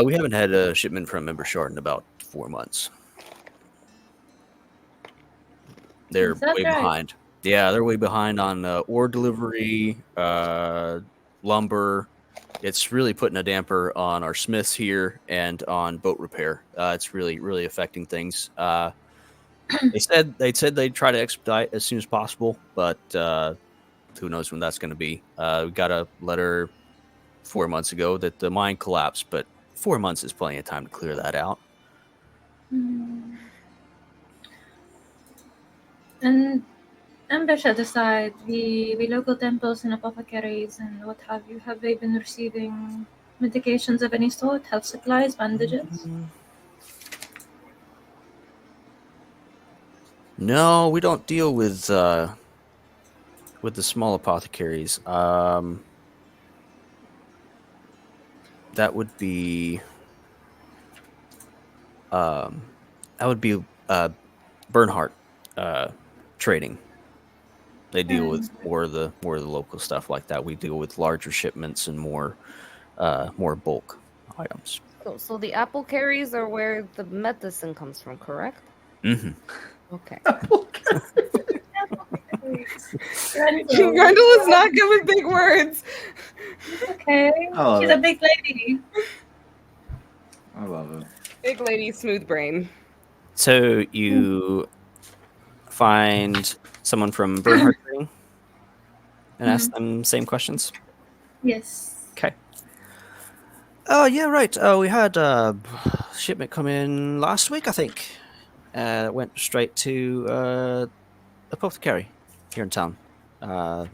We haven't had a shipment from Embershard in about 4 months. They're Is that way right? behind. Yeah, they're way behind on ore delivery, lumber. It's really putting a damper on our smiths here and on boat repair. It's really affecting things. They said they'd try to expedite as soon as possible, but who knows when that's going to be. We got a letter 4 months ago that the mine collapsed, but 4 months is plenty of time to clear that out. Hmm. And Bashad aside, the local temples and apothecaries and what have they been receiving medications of any sort, health supplies, bandages? No, we don't deal with the small apothecaries. That would be Bernhardt trading. They deal with more of the local stuff like that. We deal with larger shipments and more bulk items. So the apple carries are where the medicine comes from, correct? Mm-hmm. Okay. Grendel is not good with big words. Okay. I love She's it. a big lady. I love it. Big lady, smooth brain. So you find someone from Bernhardt Trading and ask them same questions. Yes. Okay. Oh yeah, right. We had a shipment come in last week, I think. It went straight to apothecary here in town. A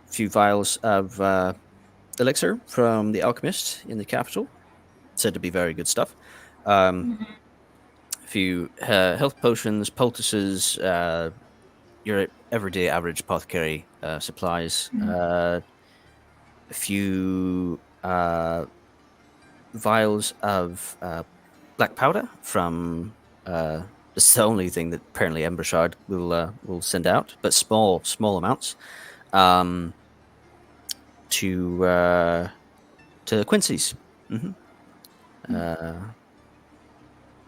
few vials of elixir from the alchemist in the capital, said to be very good stuff. A few health potions, poultices, your everyday average apothecary supplies. A few vials of black powder from. This is the only thing that apparently Embershard will send out, but small amounts. To Quincy's.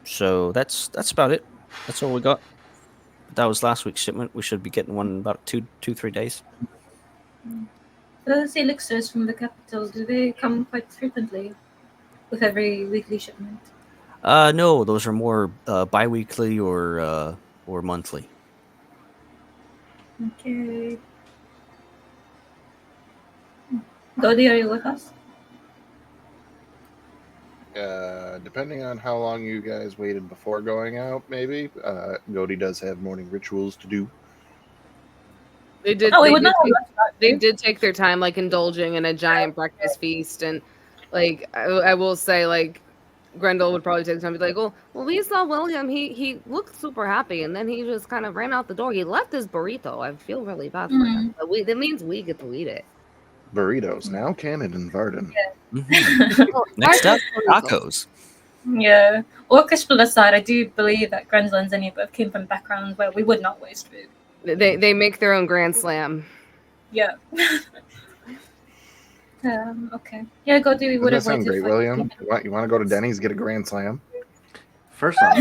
So that's about it. That's all we got. That was last week's shipment. We should be getting one in about 3 days. Those elixirs from the capital, do they come quite frequently with every weekly shipment? No, those are more bi-weekly or monthly. Okay. Dodi, are you with us? Depending on how long you guys waited before going out, maybe. Godi does have morning rituals to do. They did. Oh, we they, would did not. take, they did take their time, like indulging in a giant breakfast feast, and like I will say, like Grendel would probably take the time to be like, well, we saw William. He looked super happy, and then he just kind of ran out the door. He left his burrito. I feel really bad for him. But that means we get to eat it. Burritos, now canon in Vardin. Next up, tacos. Yeah. Orchestral aside, I do believe that Grendel and Zinnia both came from backgrounds where we would not waste food. They make their own Grand Slam. Yeah. Okay. Yeah, go do. We would Doesn't that have sound waited. great, William? You want to go to Denny's, get a Grand Slam? First off,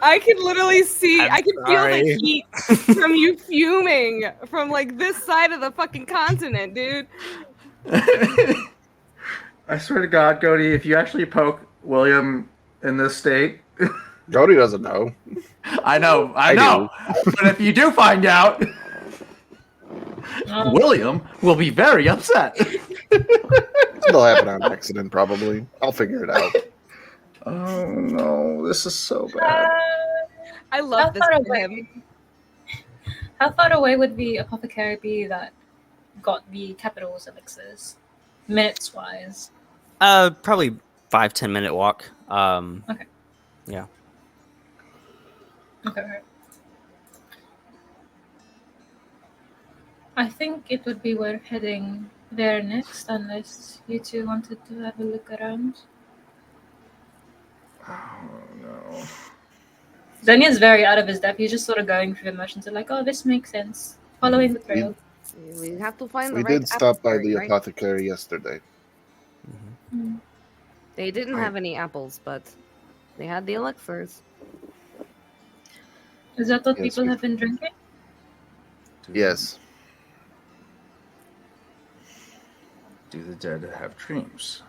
I can literally see. I can feel sorry. the heat from you fuming from like this side of the fucking continent, dude. I swear to God, Cody, if you actually poke William in this state, Godi doesn't know. I know. But if you do find out, William will be very upset. It'll happen on accident, probably. I'll figure it out. Oh no, this is so bad. I love this for him. How far away would the apothecary be that got the capital's elixirs, minutes wise? Probably 5-10 minute walk. Okay. Yeah. Okay. Right. I think it would be worth heading there next, unless you two wanted to have a look around. no. Zenya's very out of his depth. He's just sort of going through the motions of like, oh, this makes sense. Following the trail. We have to find We the right did stop by the right? apothecary yesterday. They didn't have any apples, but they had the elixirs. Is that what Yes, people have been drinking? Yes. Do the dead have dreams?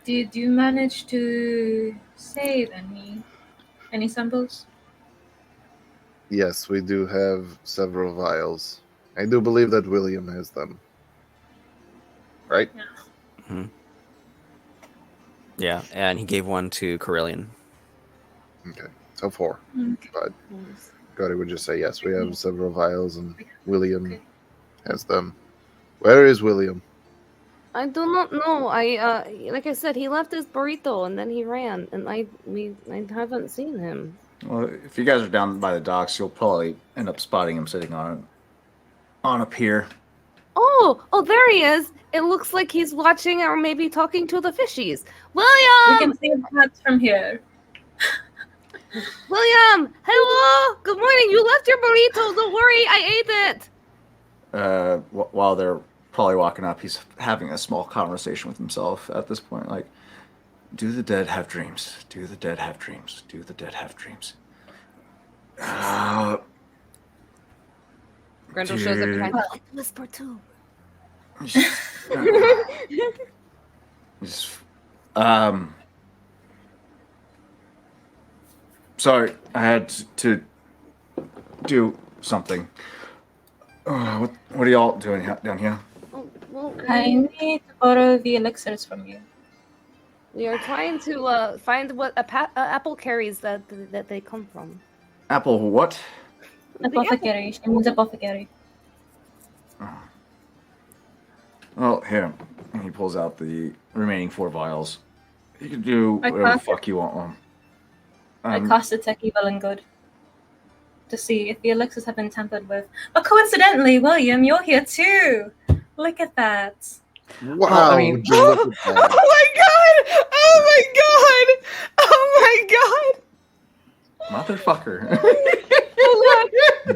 Did you manage to save any samples? Yes, we do have several vials. I do believe that William has them. Right? Yeah, and he gave one to Corellian. Okay. So 4. Okay. But Cody would just say yes, we have several vials and William has them. Where is William? I do not know. Like I said, he left his burrito and then he ran, and I haven't seen him. Well, if you guys are down by the docks, you'll probably end up spotting him sitting on a pier. Oh, there he is. It looks like he's watching or maybe talking to the fishies. We William! can see that from here. William! Hello! Good morning. You left your burrito. Don't worry, I ate it. While they're probably walking up, he's having a small conversation with himself at this point. Like, do the dead have dreams? Do the dead have dreams? Do the dead have dreams? Grendel shows up behind. I whisper too. Sorry, I had to do something. What are y'all doing down here? Oh, well, I need to borrow the elixirs from you. we are trying to find what apple carries that they come from. Apple what? Apothecary. She means apothecary. Well, here. And he pulls out the remaining 4 vials. You can do I whatever the can't. fuck you want on. I cast detect evil and good to see if the elixirs have been tampered with. But coincidentally, William, you're here too. Look at that. Wow, I mean- would you look at that? Oh my god! Oh my god! Oh my god! Motherfucker.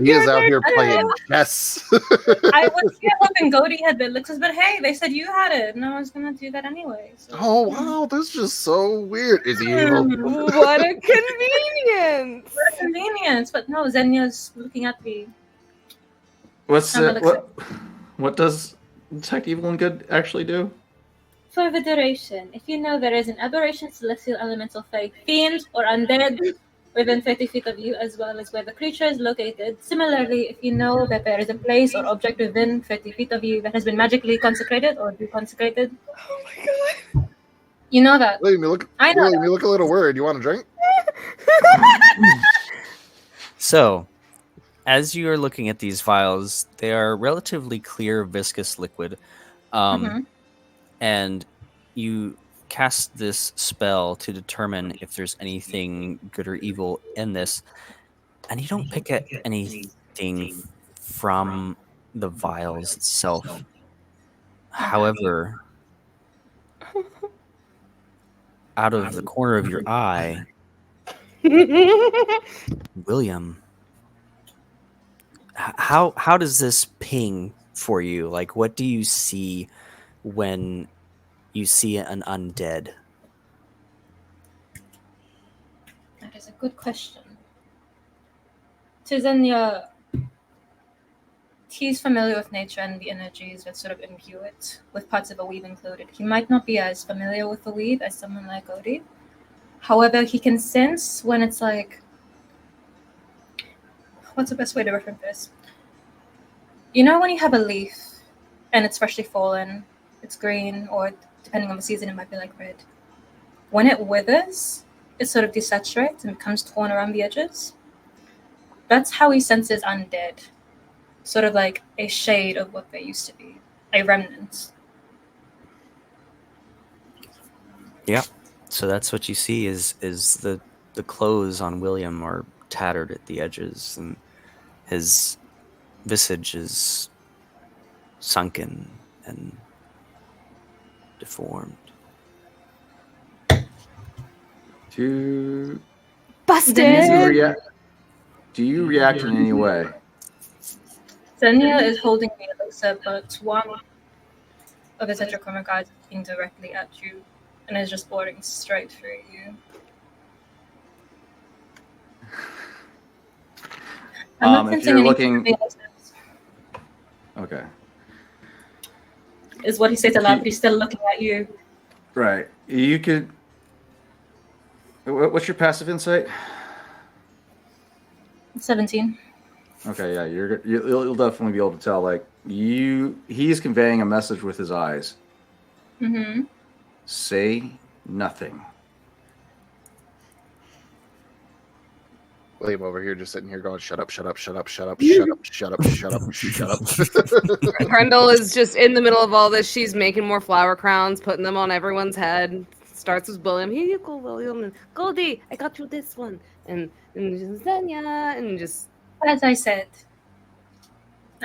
He is out here playing chess. I was here hoping Goldie had the elixirs, but hey, they said you had it, and I was gonna do that anyway. So. Oh wow, that's just so weird. Is he evil? What a convenience! What a convenience! But no, Zenya's looking at the. What's Elixir. what does detect evil and good actually do? For the duration, if you know there is an aberration, celestial, elemental, fey, fiend, or undead within 30 feet of you, as well as where the creature is located. Similarly, if you know that there is a place or object within 30 feet of you that has been magically consecrated or deconsecrated, Oh my god! you know that. William, you look. I know William, you look a little worried. You want a drink? So, as you are looking at these vials, they are relatively clear, viscous liquid. And you cast this spell to determine if there's anything good or evil in this, and you don't pick at anything from the vials itself. However, out of the corner of your eye, William, how does this ping for you? Like, what do you see when you see an undead? That is a good question. To Zenya, he's familiar with nature and the energies that sort of imbue it, with parts of a weave included. He might not be as familiar with the weave as someone like Odie. However, he can sense when it's like, what's the best way to reference this? You know when you have a leaf and it's freshly fallen, it's green, or depending on the season, it might be like red. When it withers, it sort of desaturates and becomes torn around the edges. That's how he senses undead. Sort of like a shade of what they used to be, a remnant. Yeah. So that's what you see is the clothes on William are tattered at the edges, and his visage is sunken and deformed. Do Busted. do you react in any way? Xenia is holding the elixir, but one of his tetrachromic eyes is looking directly at you and is just boring straight through you. I'm not If sensing you're any looking, feelings, okay, is what he says aloud, but he's still looking at you. right. You could. What's your passive insight? 17. Okay, yeah, you'll definitely be able to tell. Like he's conveying a message with his eyes. Mm-hmm. Say nothing. William over here just sitting here going, shut up, shut up, shut up, shut up, shut up, shut up, shut up, shut up. Grendel is just in the middle of all this. She's making more flower crowns, putting them on everyone's head. Starts with William. Here you go, William. And Goldie, I got you this one. And just Xenia, and just As I said,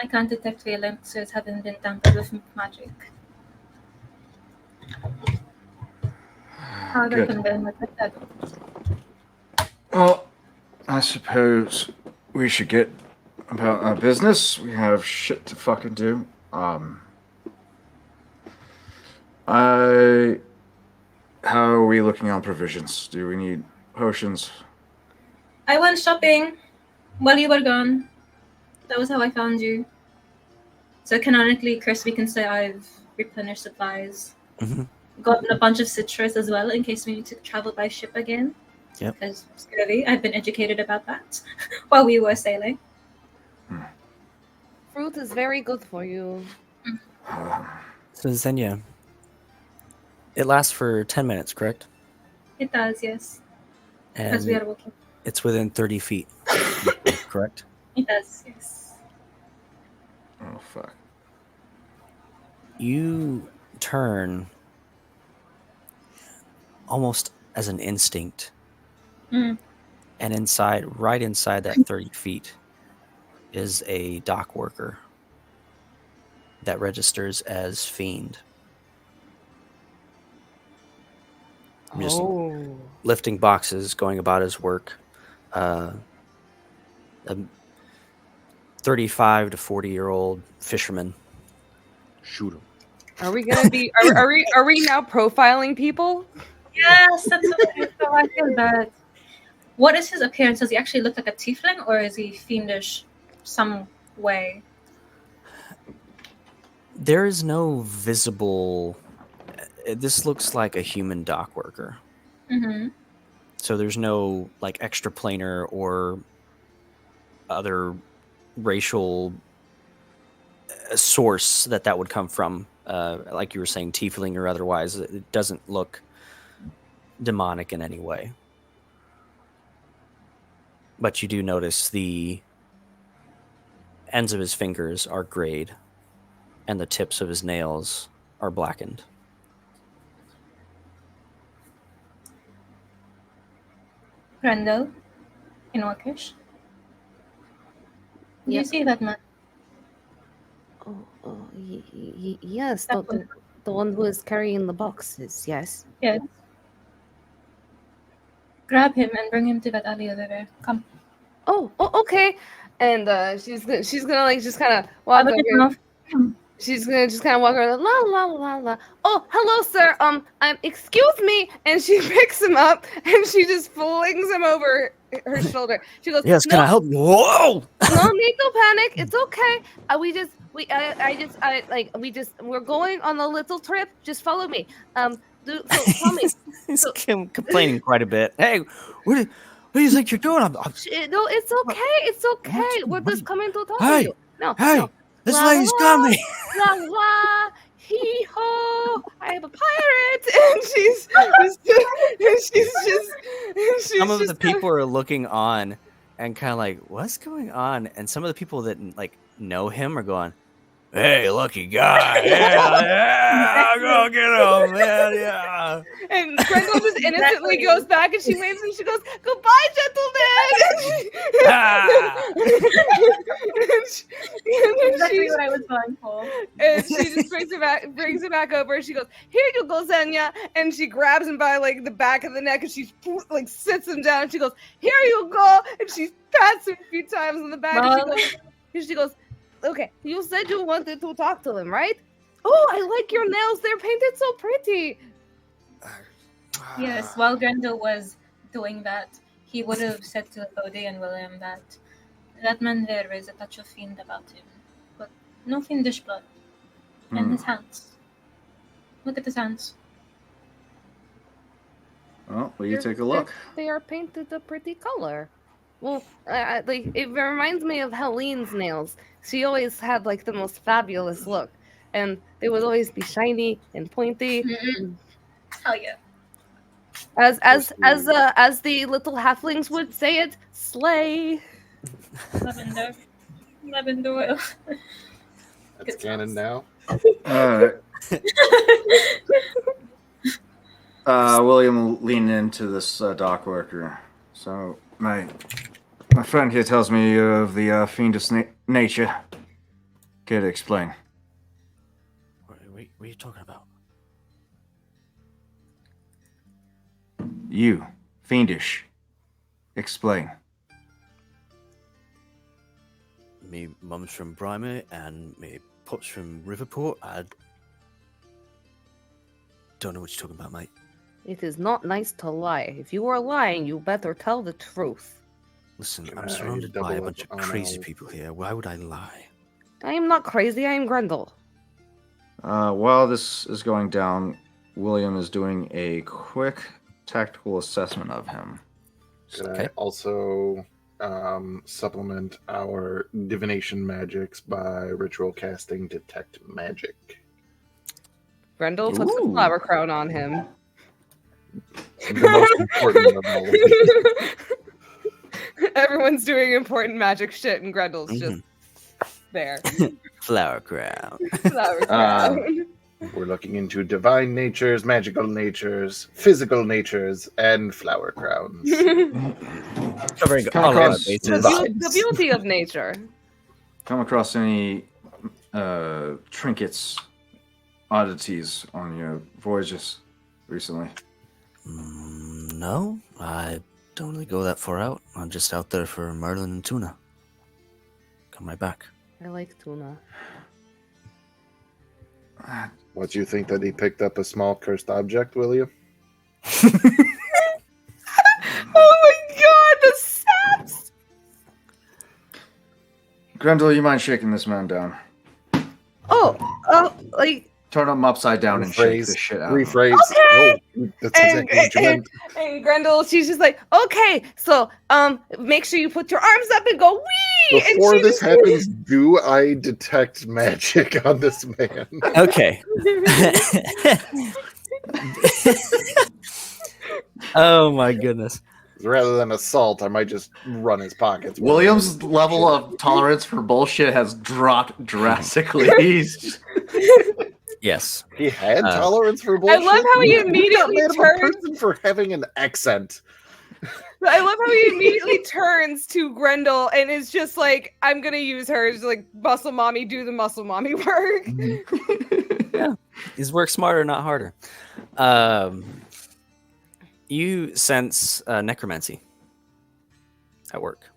I can't detect feelings, so it haven't been tampered with magic. However, I Good. can burn with that. Well, I suppose we should get about our business. We have shit to fucking do. How are we looking on provisions? Do we need potions? I went shopping while you were gone. That was how I found you. So canonically, Chris, we can say I've replenished supplies. Mhm. Gotten a bunch of citrus as well in case we need to travel by ship again. Yep. Because scurvy, I've been educated about that while we were sailing. fruit is very good for you. So Xenia, it lasts for 10 minutes, correct? It does, yes. Because we And are walking. it's within 30 feet, correct? It does, yes. Oh fuck. You turn almost as an instinct, Mm. and right inside that 30 feet, is a dock worker that registers as fiend. Just lifting boxes, going about his work. A 35 to 40-year-old fisherman. Shoot him. Are we gonna be? Are we now profiling people? Yes, that's so I feel bad. What is his appearance? Does he actually look like a tiefling, or is he fiendish some way? There is no visible. This looks like a human dock worker. Mm-hmm. So there's no like extraplanar or other racial source that would come from. Like you were saying, tiefling or otherwise. It doesn't look demonic in any way. But you do notice the ends of his fingers are grayed and the tips of his nails are blackened. Grendel, in Wakish. Do you Yep. see that man? Yes, That the one who is carrying the boxes. Yes. Yes. Grab him and bring him to that alley over there. Come. Oh, okay. And she's gonna like just kind of walk Look at over. him. She's gonna just kind of walk around, la la la la. Oh, hello, sir. Excuse me. And she picks him up and she just flings him over her shoulder. She goes, Yes, can I help you? Whoa! No need to panic. It's okay. We're going on a little trip. Just follow me. So tell me. He's complaining quite a bit. Hey, what do you think you're doing? No, it's okay. It's okay. We're just coming to talk to Hey, you. No. hey, no. this La, lady's got me. La la, hee ho! I am a pirate, and she's Some of the people are looking on and kind of like, what's going on? And some of the people that like know him are going, Hey, lucky guy. Yeah, go get him, man. Yeah. And Grendel just innocently goes back and she waves and she goes, "Goodbye, gentlemen." Ah! And then Exactly she, what I was going for. and she just brings it back over. And she goes, "Here you go, Xenia." And she grabs him by like the back of the neck and she like sits him down. And she goes, "Here you go." And she pats him a few times on the back. And she goes, "Okay, you said you wanted to talk to him, right? Oh, I like your nails. They're painted so pretty." Yes, while Grendel was doing that, he would have said to Cody and William that man there is a touch of fiend about him, but no fiendish blood. And his hands. Look at his hands. Well, will you take a look? They are painted a pretty color. Well, like it reminds me of Helene's nails. She always had like the most fabulous look, and they would always be shiny and pointy. Hell yeah. As the little halflings would say it, slay. Lavender oil. That's canon now. William will lean into this dock worker. So, my friend here tells me of the fiendish nature. Care to explain? What are you talking about? You, fiendish. Explain. Me mum's from Brimey and me pop's from Riverport. I don't know what you're talking about, mate. It is not nice to lie. If you are lying, you better tell the truth. Listen, Can I'm I surrounded by a double bunch up of on crazy our- people here. Why would I lie? I am not crazy. I am Grendel. While this is going down, William is doing a quick tactical assessment of him. Could Okay. I also supplement our divination magics by ritual casting detect magic? Grendel puts the Ooh. flower crown on him. The most important of all of these. Everyone's doing important magic shit, and Grendel's just there. Flower crown. Flower crown. We're looking into divine natures, magical natures, physical natures, and flower crowns. Covering Come all of our across- the, bases. the beauty of nature. Come across any trinkets, oddities on your voyages recently? No, I don't really go that far out. I'm just out there for marlin and tuna. Come right back. I like tuna. What do you think that he picked up a small cursed object, William? Oh my god, the saps! Grendel, you mind shaking this man down? Like, Turn him upside down and shake Rephrase. the shit out of him. Rephrase. Okay. Oh, that's exactly what you meant. and Grendel, she's just like, okay, so make sure you put your arms up and go wee. Before and this happens, do I detect magic on this man? Okay. Oh my goodness. Rather than assault, I might just run his pockets. William's level of tolerance for bullshit has dropped drastically. He's Yes. He had Uh, tolerance for bullshit. I love how he We got immediately mad of a turns. person for having an accent. I love how he immediately turns to Grendel and is just like, I'm gonna use her as like muscle mommy, do the muscle mommy work. He's work smarter, not harder. You sense necromancy at work.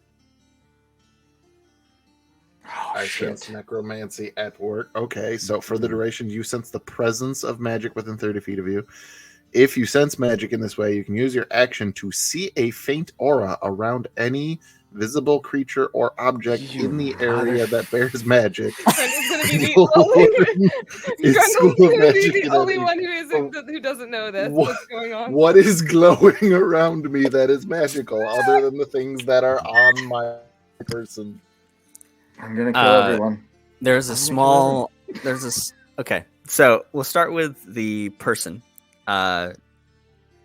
I sense necromancy at work. Okay, so for the duration, you sense the presence of magic within 30 feet of you. If you sense magic in this way, you can use your action to see a faint aura around any visible creature or object in the area that bears magic. Grendel's gonna be the only, It's Grendel's School of gonna be Magic the and only Everything. one who doesn't know this. What- What's going on? What is glowing around me that is magical, other than the things that are on my person? I'm gonna kill everyone. There's a I'm gonna small. Okay, so we'll start with the person.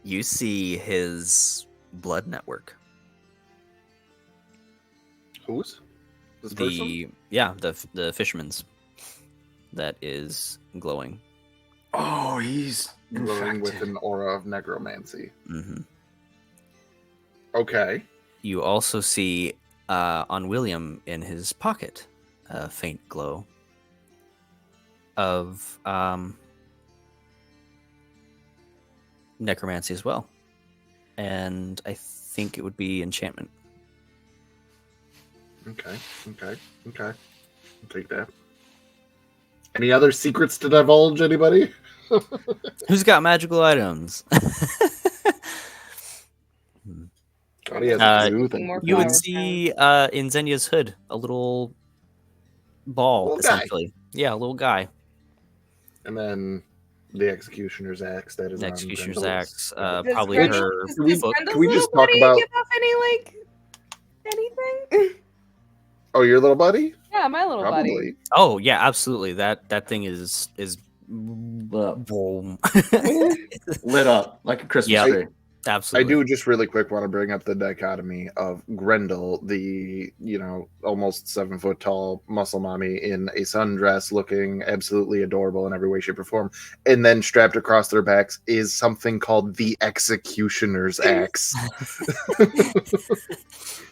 You see his blood network. Whose? This person? The fisherman's. that is glowing. Oh, he's glowing with infected. an aura of necromancy. Mm-hmm. Okay. You also see on William in his pocket a faint glow of necromancy as well. And I think it would be enchantment. Okay. I'll take that. Any other secrets to divulge, anybody? Who's got magical items? God, he has Uh, a zoo. Something more You would powerful. see in Xenia's hood a little ball, Little guy. essentially. Yeah, a little guy. And then the executioner's axe that is The on executioner's Grendel's. axe, Does probably Grendel, her does, Can we- does book. Grendel's can we little just talk buddy about- give off any anything? Oh, your little buddy? Yeah, my little buddy. Probably. Oh yeah, absolutely. That thing is boom. Lit up like a Christmas Yeah. tree. I Absolutely. do just really quick want to bring up the dichotomy of Grendel, the almost 7 foot tall muscle mommy in a sundress, looking absolutely adorable in every way, shape, or form, and then strapped across their backs is something called the Executioner's Axe.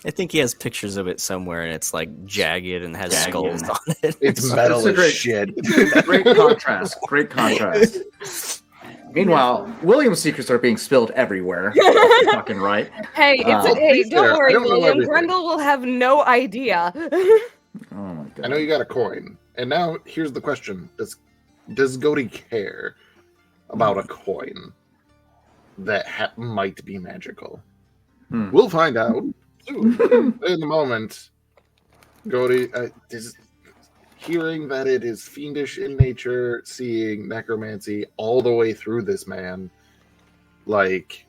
I think he has pictures of it somewhere, and it's like jagged and has Jagged. skulls on it. It's metal It's a as great- shit. Great contrast. Great contrast. Meanwhile, William's secrets are being spilled everywhere. Fucking right. Hey, Well, hey, fair. don't I worry, don't know William. everything. Grendel will have no idea. Oh my god. I know you got a coin, and now here's the question: Does Goaty care about a coin that might be magical? Hmm. We'll find out soon. In the moment, Goaty hearing that it is fiendish in nature, seeing necromancy all the way through this man. Like,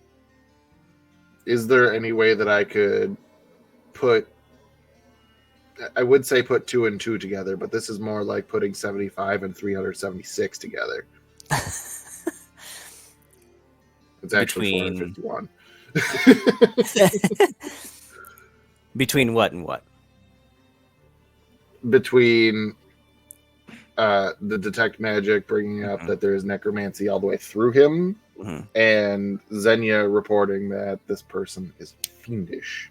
is there any way that I could put? I would say put 2 and 2 together, but this is more like putting 75 and 376 together. It's actually Between- 451. Between what and what? Between the detect magic bringing up Mhm. that there is necromancy all the way through him, Mhm. and Xenia reporting that this person is fiendish.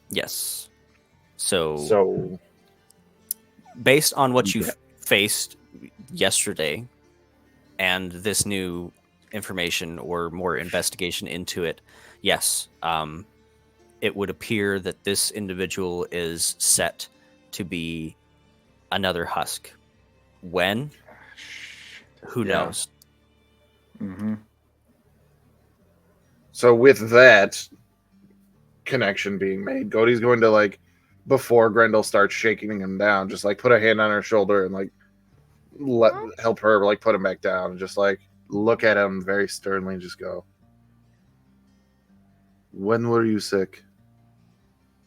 Yes. So So based on what you faced yesterday and this new information or more investigation into it, yes, it would appear that this individual is set to be another husk. When? Who Yeah. knows? Mm-hmm. So with that connection being made, Goaty's going to, before Grendel starts shaking him down, just put a hand on her shoulder and help her put him back down, and just look at him very sternly and just go, "When were you sick?"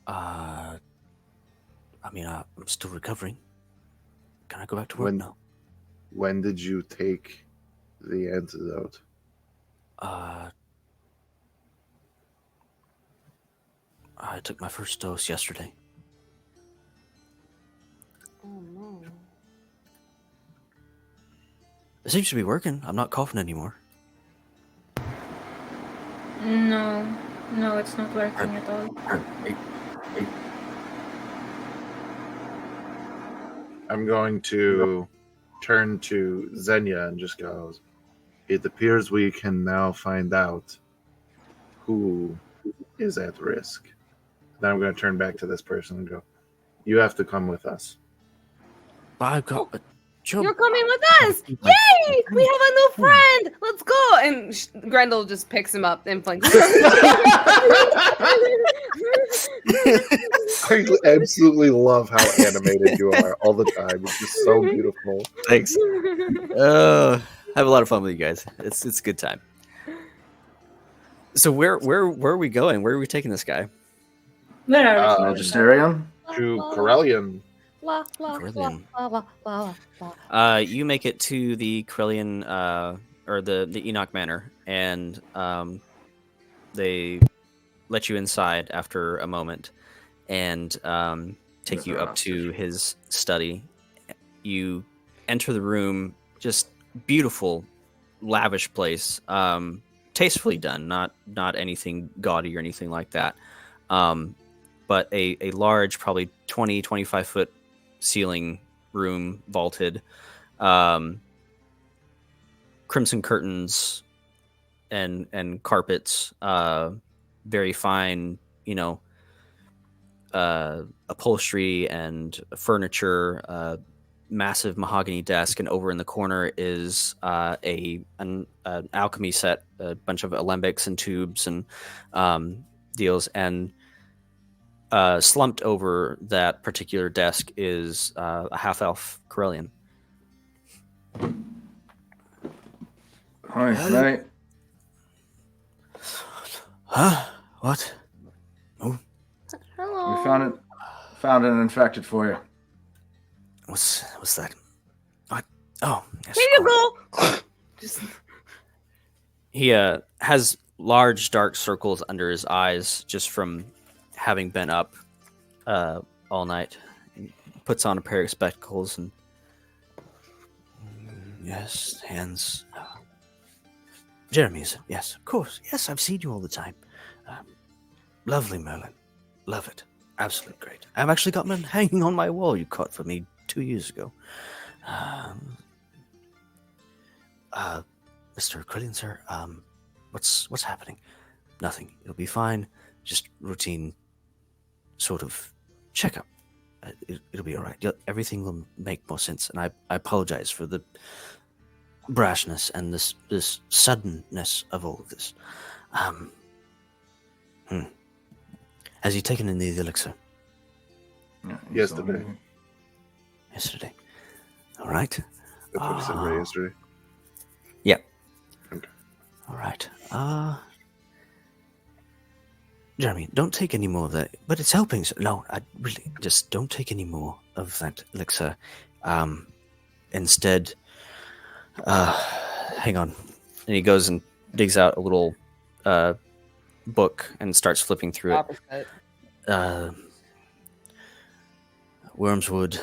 I mean, I'm still recovering. Can I go back to work When- now? When did you take the antidote? I took my first dose yesterday. Oh no. It seems to be working. I'm not coughing anymore. No, it's not working at all. I'm going to turn to Xenia and just goes, "It appears we can now find out who is at risk." Then I'm going to turn back to this person and go, "You have to come with us." I've got a job. You're coming with us! Yay! We have a new friend! Let's go! And Grendel just picks him up and like. I absolutely love how animated you are all the time. It's just so beautiful. Thanks. I have a lot of fun with you guys. It's a good time. So where are we going? Where are we taking this guy? Where are we? Magisterium? To Corellian. You make it to the Corellian or the Enoch Manor, and they let you inside after a moment and take you up to his study. You enter the room, just beautiful, lavish place, tastefully done, not anything gaudy or anything like that. But a large, probably 20, 25 foot ceiling room, vaulted, crimson curtains and carpets, very fine, upholstery and furniture, massive mahogany desk, and over in the corner is an alchemy set, a bunch of alembics and tubes and deals, and slumped over that particular desk is a half-elf Corellian. Hi, mate. Huh? What? Hello. We found an infected for you. What's that? What? Oh, yes. Here you go. Just He has large dark circles under his eyes just from having been up all night. He puts on a pair of spectacles and Yes, hands. Jeremy's. Yes, of course. Yes, I've seen you all the time. Lovely Merlin. Love it. Absolute great. I've actually got one hanging on my wall you caught for me 2 years ago. Mr. Corellian, sir, what's happening? Nothing. It'll be fine. Just routine sort of checkup. It'll be all right. Everything will make more sense. And I apologize for the brashness and this suddenness of all of this. Has he taken any of the elixir? Yeah, Yesterday. Yesterday. All right. That's what he said right yesterday. yeah. All right. Jeremy, don't take any more of that. But it's helping. No, I really just don't take any more of that elixir. Instead, hang on. And he goes and digs out a little book and starts flipping through opposite. it. Wormswood,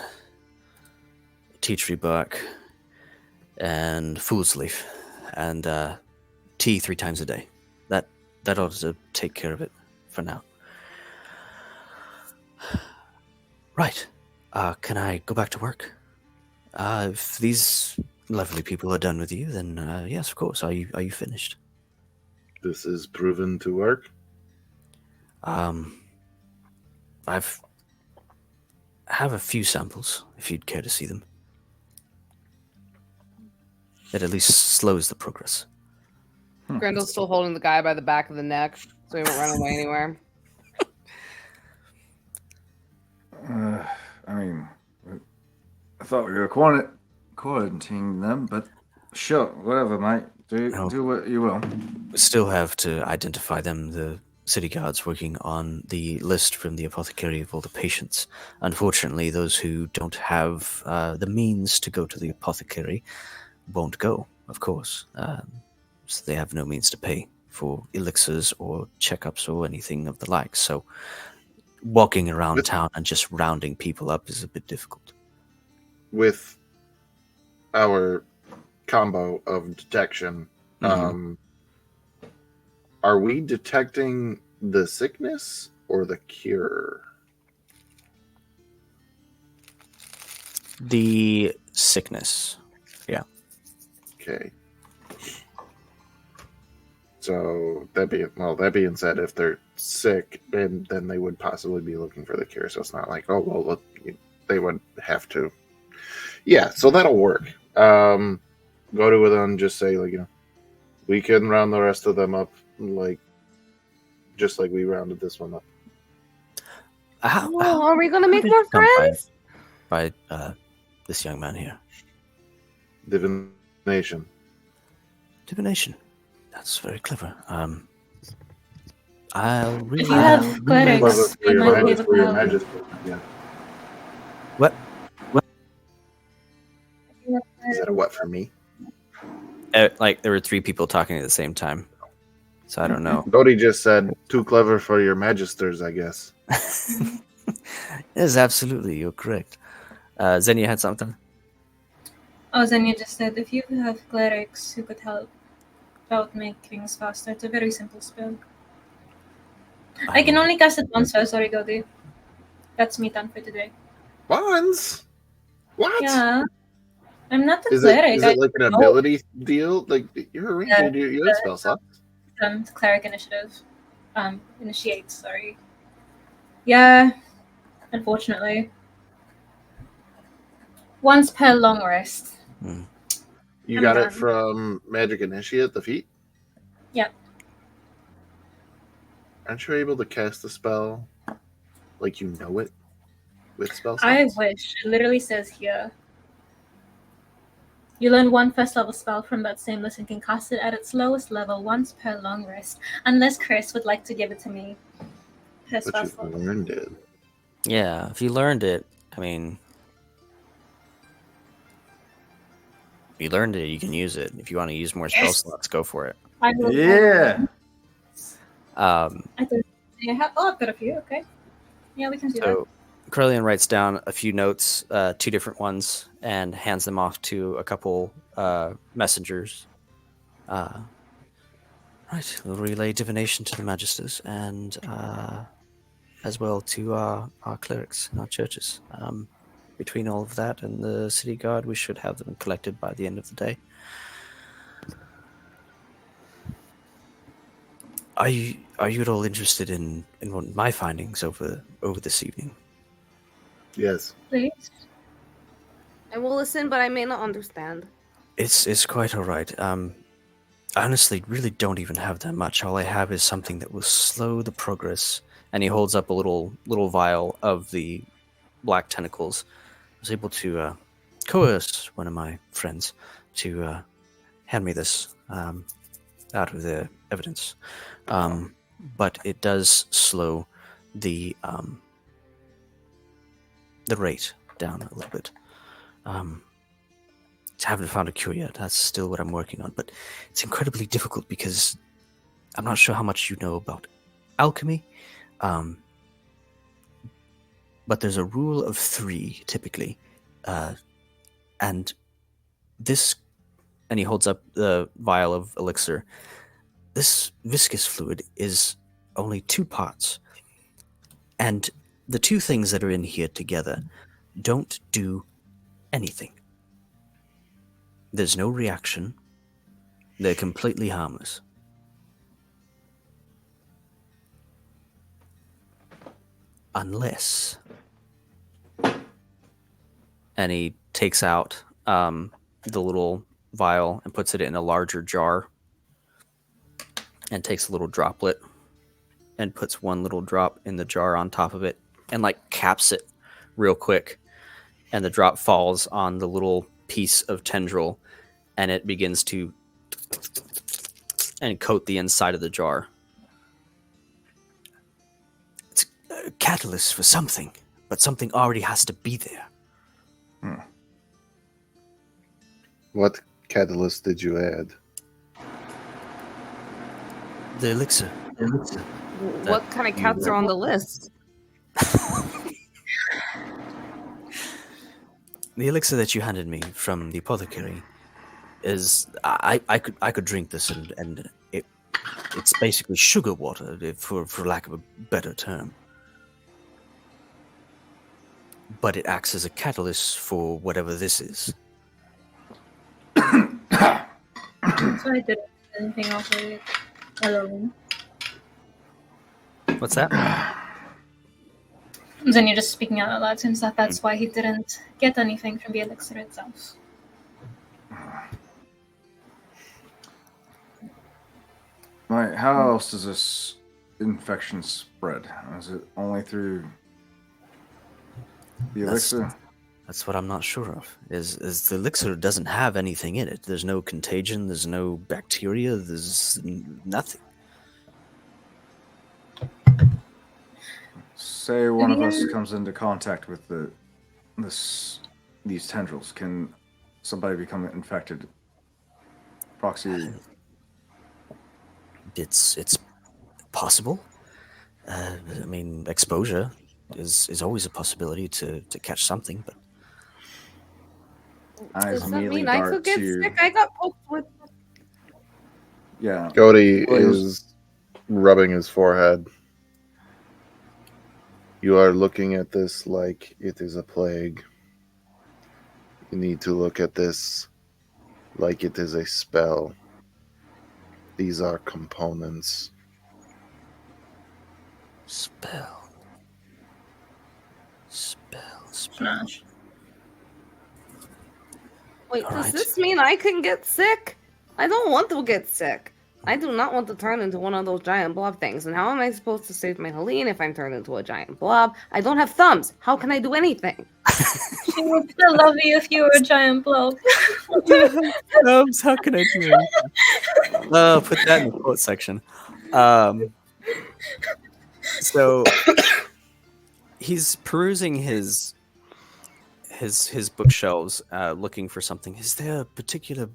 tea tree bark, and fool's leaf, and tea 3 times a day. That ought to take care of it for now. Right. Can I go back to work? If these lovely people are done with you, then yes, of course. Are you finished? This is proven to work. Have a few samples if you'd care to see them. It at least slows the progress. Grendel's still holding the guy by the back of the neck, so he won't run away anywhere. I mean, I thought we were quarantining them, but sure, whatever, mate. Do what you will. We still have to identify them. The city guards working on the list from the apothecary of all the patients. Unfortunately, those who don't have the means to go to the apothecary won't go, of course. So they have no means to pay for elixirs or checkups or anything of the like. So walking around town and just rounding people up is a bit difficult. With our combo of detection, are we detecting the sickness or the cure? The sickness. Yeah. Okay. So that being said, if they're sick, then they would possibly be looking for the cure. So it's not like, oh well, look, they would have to. Yeah, so that'll work. Go to them, just say like, we can round the rest of them up like just like we rounded this one up. Are we gonna make more friends? By this young man here. Divination. Divination. That's very clever. I'll read. If you have clerics, For you your might be able for your to help. majesty. Yeah. What? Is that a what for me? Like there were 3 people talking at the same time, so I don't know. Bodhi just said, too clever for your magisters, I guess. Yes, absolutely. You're correct. Xenia had something. Oh, Zenya just said, if you have clerics who could help out make things faster, it's a very simple spell. I can only cast it once, so sorry, Goldie. That's me done for today. Once? What? Yeah. I'm not a Is cleric. it like an ability deal? Like you're a ranger, Yeah, you have spell slots. Cleric initiative. Initiate, sorry. Yeah, unfortunately. Once per long rest. You I'm got done. it from Magic Initiate, the feat? Yep. Aren't you able to cast a spell like you know it with spell I slots? wish. It literally says here. You learn one first level spell from that same list and can cast it at its lowest level once per long rest, unless Chris would like to give it to me. But you learned it. Yeah, if you learned it, I mean, if you learned it, you can use it. If you want to use more spell slots, go for it. I will. Yeah. I don't. I've got a few. Okay. Yeah, we can do that. So Corellian writes down a few notes, 2 different ones, and hands them off to a couple messengers. Right, we'll relay divination to the magisters and as well to our clerics in our churches. Between all of that and the city guard, we should have them collected by the end of the day. Are you at all interested in my findings over this evening? Yes. Please. I will listen, but I may not understand. It's quite all right. I honestly really don't even have that much. All I have is something that will slow the progress. And he holds up a little vial of the black tentacles. I was able to coerce one of my friends to hand me this out of the evidence. But it does slow the rate down a little bit. Haven't found a cure yet. That's still what I'm working on, but it's incredibly difficult because I'm not sure how much you know about alchemy. But there's a rule of 3 typically, and this, and he holds up the vial of elixir. This viscous fluid is only 2 parts, and the 2 things that are in here together don't do anything. There's no reaction. They're completely harmless. Unless... And he takes out the little vial and puts it in a larger jar and takes a little droplet and puts one little drop in the jar on top of it and like caps it real quick. And the drop falls on the little piece of tendril and it begins to and coat the inside of the jar. It's a catalyst for something, but something already has to be there. What catalyst did you add? The elixir. What kind of cats are on the list? The elixir that you handed me from the apothecary is I could drink this and it's basically sugar water for lack of a better term. But it acts as a catalyst for whatever this is. So I didn't do anything else with it alone. What's that? Then you're just speaking out loud to himself. That's why he didn't get anything from the elixir itself. Right, how else does this infection spread? Is it only through the elixir? That's what I'm not sure of. Is the elixir doesn't have anything in it. There's no contagion, there's no bacteria, there's nothing. Say one of us comes into contact with these tendrils. Can somebody become infected? Proxy. It's possible. I mean, exposure is always a possibility to catch something, but eyes Does that immediately mean I dart could get to. sick? I got poked with. Yeah. Cody Williams. is rubbing his forehead. You are looking at this like it is a plague. You need to look at this like it is a spell. These are components. Spell. Spell. Smash. Wait, All does right. this mean I can get sick? I don't want to get sick. I do not want to turn into one of those giant blob things. And how am I supposed to save my Helene if I'm turned into a giant blob? I don't have thumbs. How can I do anything? She would still love you if you were a giant blob. How can I do anything? Put that in the quote section. So he's perusing his bookshelves, looking for something. Is there a particular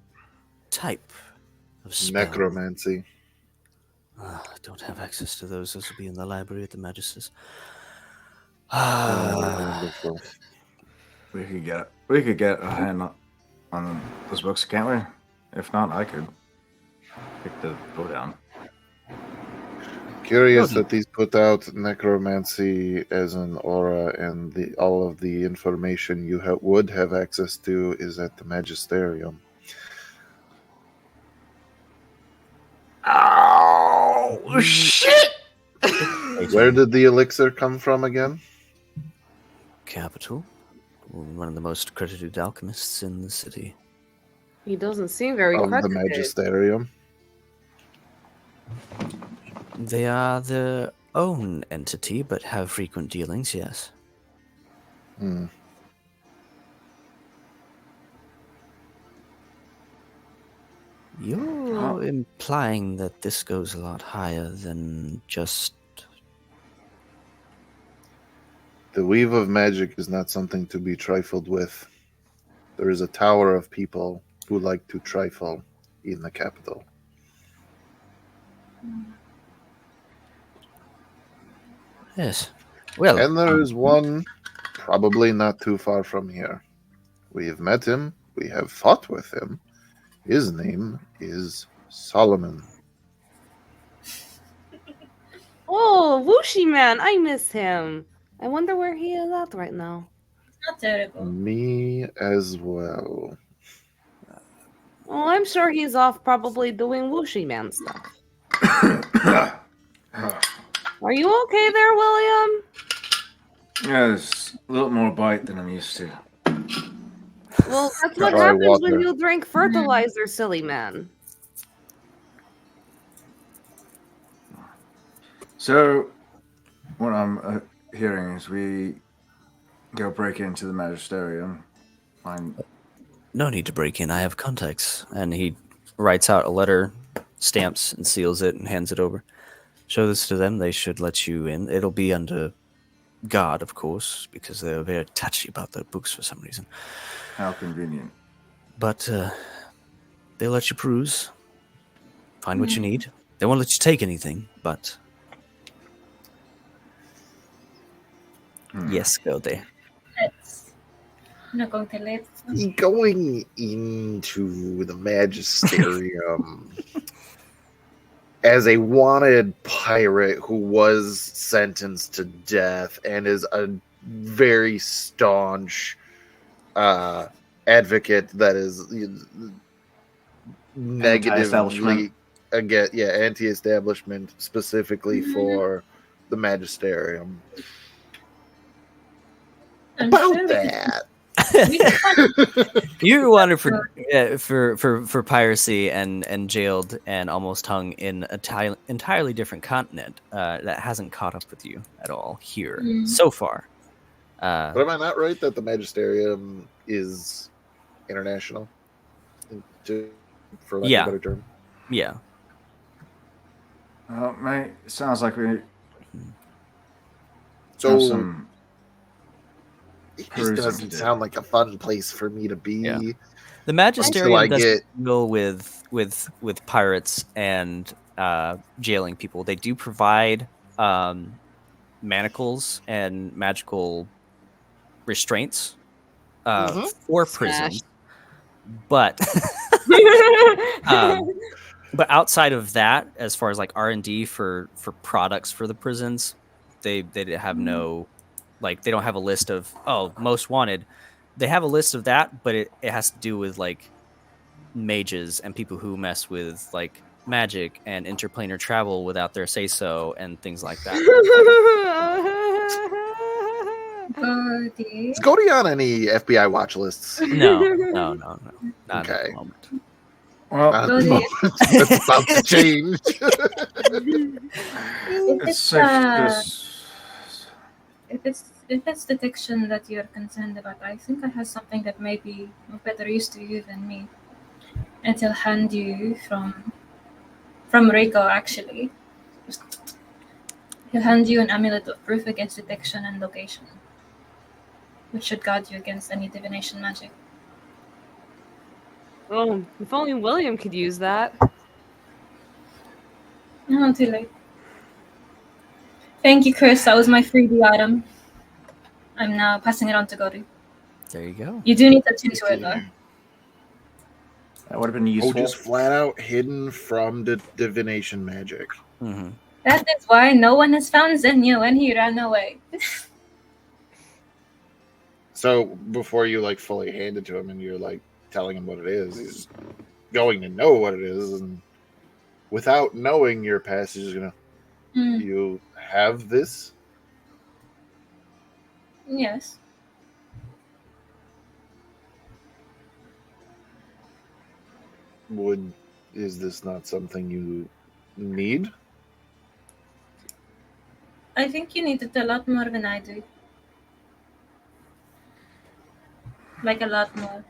type of spell? Necromancy. I don't have access to those. Those will be in the library at the Magisterium. Wonderful. We could get a hand on those books, can't we? If not, I could pick the bow down. Curious that these put out necromancy as an aura, and all of the information you would have access to is at the Magisterium. Oh shit! Where did the elixir come from again? Capital. One of the most credited alchemists in the city. He doesn't seem very Of the credited. Magisterium. They are their own entity, but have frequent dealings, yes. Hmm. You're implying that this goes a lot higher than just... The weave of magic is not something to be trifled with. There is a tower of people who like to trifle in the capital. Yes. Well, And there is one probably not too far from here. We have met him. We have fought with him. His name is Solomon. Oh, Whooshy Man, I miss him. I wonder where he is at right now. Not terrible. Me as well. Oh, I'm sure he's off probably doing Whooshy Man stuff. Are you okay there, William? Yeah, there's a little more bite than I'm used to. Well, that's what Try happens when water. you drink fertilizer, silly man. So, what I'm hearing is we go break into the Magisterium. Find no need to break in. I have contacts. And he writes out a letter, stamps and seals it, and hands it over. Show this to them. They should let you in. It'll be under guard, of course, because they're very touchy about their books for some reason. how convenient. But they'll let you peruse, find what you need. They won't let you take anything, but yes, go there. I'm not going to let. Going into the Magisterium as a wanted pirate who was sentenced to death and is a very staunch advocate that is negatively again, anti-establishment specifically for the Magisterium. About that. You were wanted for piracy and jailed and almost hung in an entirely different continent that hasn't caught up with you at all here so far. But am I not right that the Magisterium is international? For lack of a better term. Yeah. Well, mate, it sounds like we So have some it just perusing to doesn't do. sound like a fun place for me to be. Yeah. The Magisterium I doesn't deal with pirates and jailing people. They do provide manacles and magical restraints for prisons, But but outside of that, as far as like R&D for products for the prisons, they have no, like, they don't have a list of, oh, most wanted. They have a list of that, but it has to do with like mages and people who mess with like magic and interplanar travel without their say so and things like that. Cody. Is Cody on any FBI watch lists? No, not at Okay. the moment. Well, Not at the Cody. moment. That's about to change. If it's detection that you're concerned about, I think I have something that may be of better use to you than me. And he'll hand you from Rigor, actually. He'll hand you an amulet of proof against detection and location, which should guard you against any divination magic. Oh, if only William could use that. No, too late. Thank you, Chris. That was my freebie item. I'm now passing it on to Cody. There you go. You do need to attend to it, though. That would have been Oh, useful. just flat out hidden from the divination magic. Mm-hmm. That is why no one has found Xenia when he ran away. So before you like fully hand it to him and you're like telling him what it is, he's going to know what it is, and without knowing your past, he's just gonna. You have this? Yes. Is this not something you need? I think you need it a lot more than I do. Like a lot more.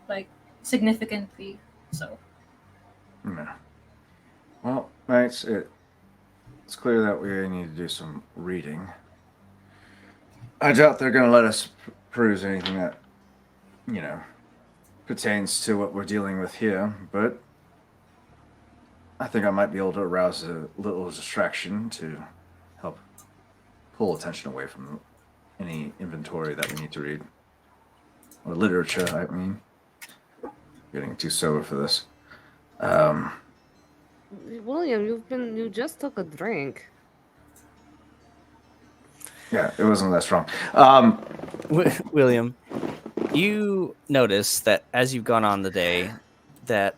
Like significantly so. Yeah. Well, mates, it's clear that we need to do some reading. I doubt they're going to let us peruse anything that, pertains to what we're dealing with here, but I think I might be able to arouse a little distraction to help pull attention away from any inventory that we need to read. Or literature, I mean. Getting too sober for this. William, you just took a drink. Yeah, it wasn't that strong. William, you notice that as you've gone on the day, that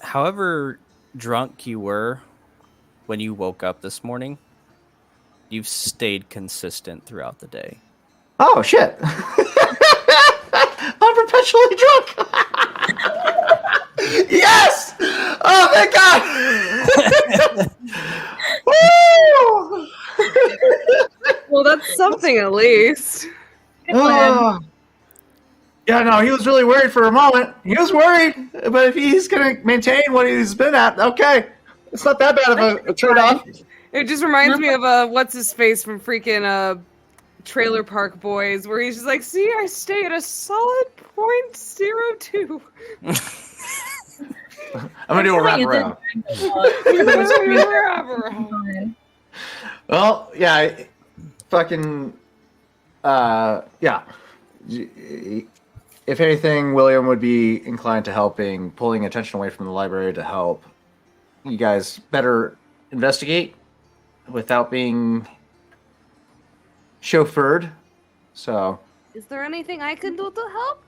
however drunk you were when you woke up this morning, you've stayed consistent throughout the day. Oh, shit. I'm perpetually drunk. Yes! Oh, thank God! Woo! Well, that's something at least. Oh. Yeah, no, he was really worried for a moment. He was worried, but if he's going to maintain what he's been at, okay. It's not that bad of a turn-off. It just reminds me of what's-his-face from freaking Trailer Park Boys, where he's just like, see, I stay at a solid 0.02. I'm going to do a wraparound. Well, yeah, fucking, yeah. If anything, William would be inclined to pulling attention away from the library to help you guys better investigate without being chauffeured. So, Is there anything I can do to help?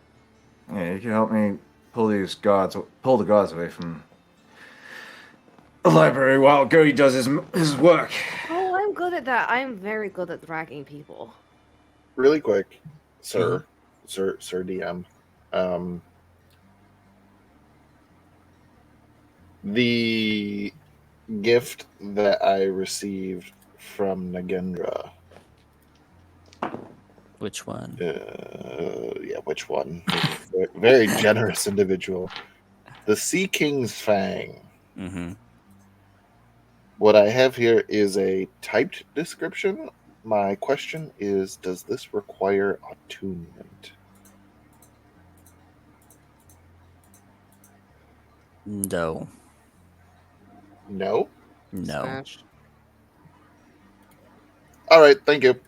Yeah, you can help me pull the guards away from the library while Cody does his work. Oh, I'm good at that. I'm very good at dragging people. Really quick, sir DM. The gift that I received from Nagendra. Which one? Yeah, which one? Very generous individual. The Sea King's Fang. Mm-hmm. What I have here is a typed description. My question is, does this require attunement? No. No? No. Smash. All right, thank you.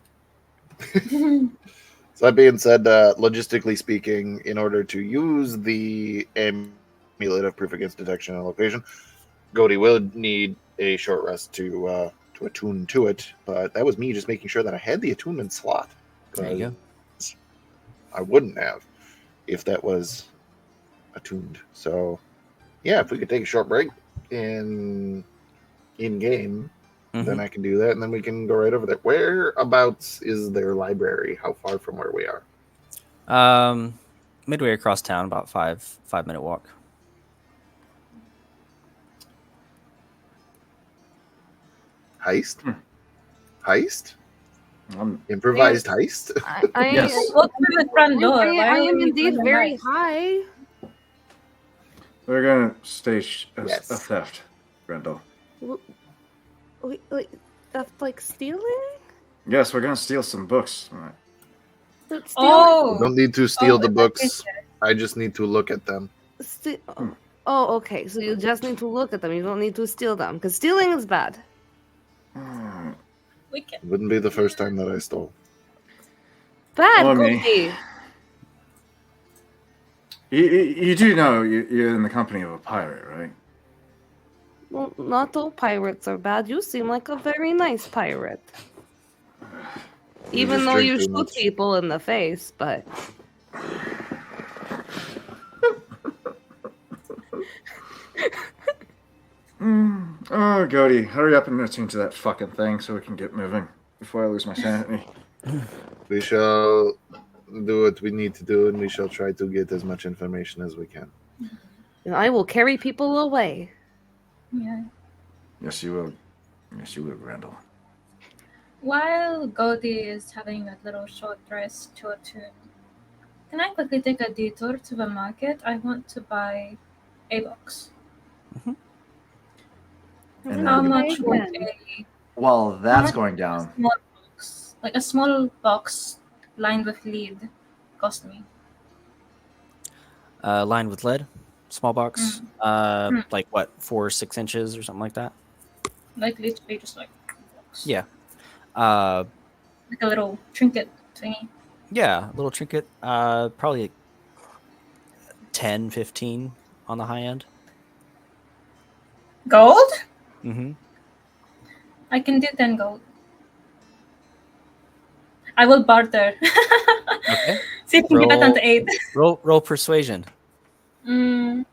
So that being said, logistically speaking, in order to use the amulet of proof against detection and location, Goaty would need a short rest to attune to it. But that was me just making sure that I had the attunement slot. There you go. I wouldn't have if that was attuned. So yeah, if we could take a short break in game, then I can do that, and then we can go right over there. Whereabouts is their library? How far from where we are? Midway across town, about 5-minute walk. Heist? Heist? Um, Improvised heist? Yes. Walk through the front door. I Why are am we indeed doing very that? high. we're gonna stage a Yes. theft, Grendel. Wait, that's like stealing? Yes, we're gonna steal some books. Right. That's Oh, Don't need to steal the in that books. case, I just need to look at them. Oh, okay. So you just need to look at them. You don't need to steal them, because stealing is bad. Hmm. we can. Wouldn't be the first time that I stole. Bad, Or me. Goldie. You do know you're in the company of a pirate, right? Well, not all pirates are bad. You seem like a very nice pirate. Even just though drink you too shoot much. people in the face, but Oh, Goaty, hurry up and attune to that fucking thing so we can get moving before I lose my sanity. We shall do what we need to do, and we shall try to get as much information as we can. I will carry people away. Yeah. Yes, you will. Yes, you will, Grendel. While Goldie is having that little short rest to attune, can I quickly take a detour to the market? I want to buy a box. And How then much would again? a While that's much going down, small box, like a small box lined with lead, cost me? Lined with lead, small box. Like what, 4 or 6 inches or something like that. Like literally just like a box. Yeah. Like a little trinket thingy. Yeah, a little trinket. Probably 10, 15 on the high end. Gold? Mm-hmm. I can do 10 gold. I will barter. Okay. See if we can get that down to 8. Roll persuasion. Can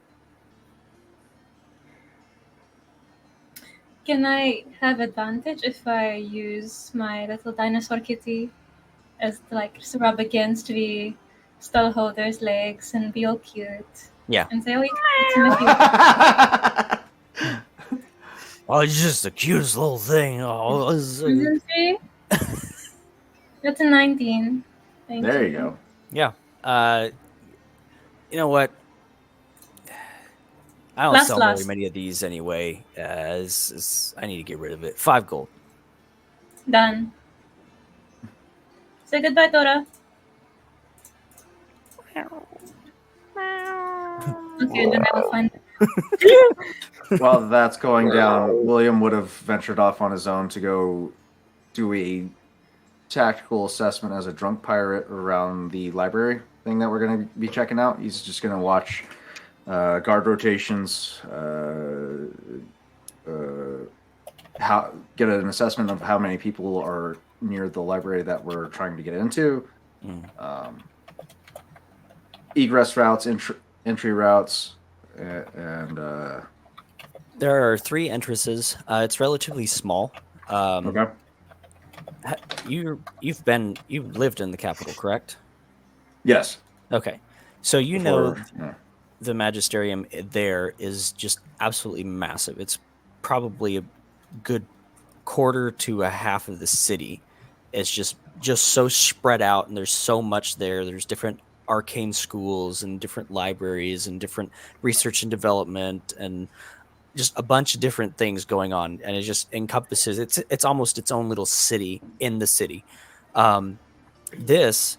I have advantage if I use my little dinosaur kitty as like just rub against the stall holder's legs and be all cute? Yeah. And say, oh, you can eat him if you want. Oh, it's just the cutest little thing. Oh, Isn't she? That's a 19. Thank there you go. yeah. You know what? I don't Last. sell very many of these anyway. I need to get rid of it. 5 gold. Done. Say goodbye, Dora. Okay, then I will find While that's going down, William would have ventured off on his own to go do a tactical assessment as a drunk pirate around the library thing that we're going to be checking out. He's just going to watch guard rotations, get an assessment of how many people are near the library that we're trying to get into, egress routes, entry routes, and There are 3 entrances. It's relatively small. Okay. You've lived in the capital, correct? Yes. Okay. So you know Yeah. the Magisterium there is just absolutely massive. It's probably a good quarter to a half of the city. It's just so spread out, and there's so much there. There's different arcane schools and different libraries and different research and development and just a bunch of different things going on, and it just encompasses it's almost its own little city in the city. This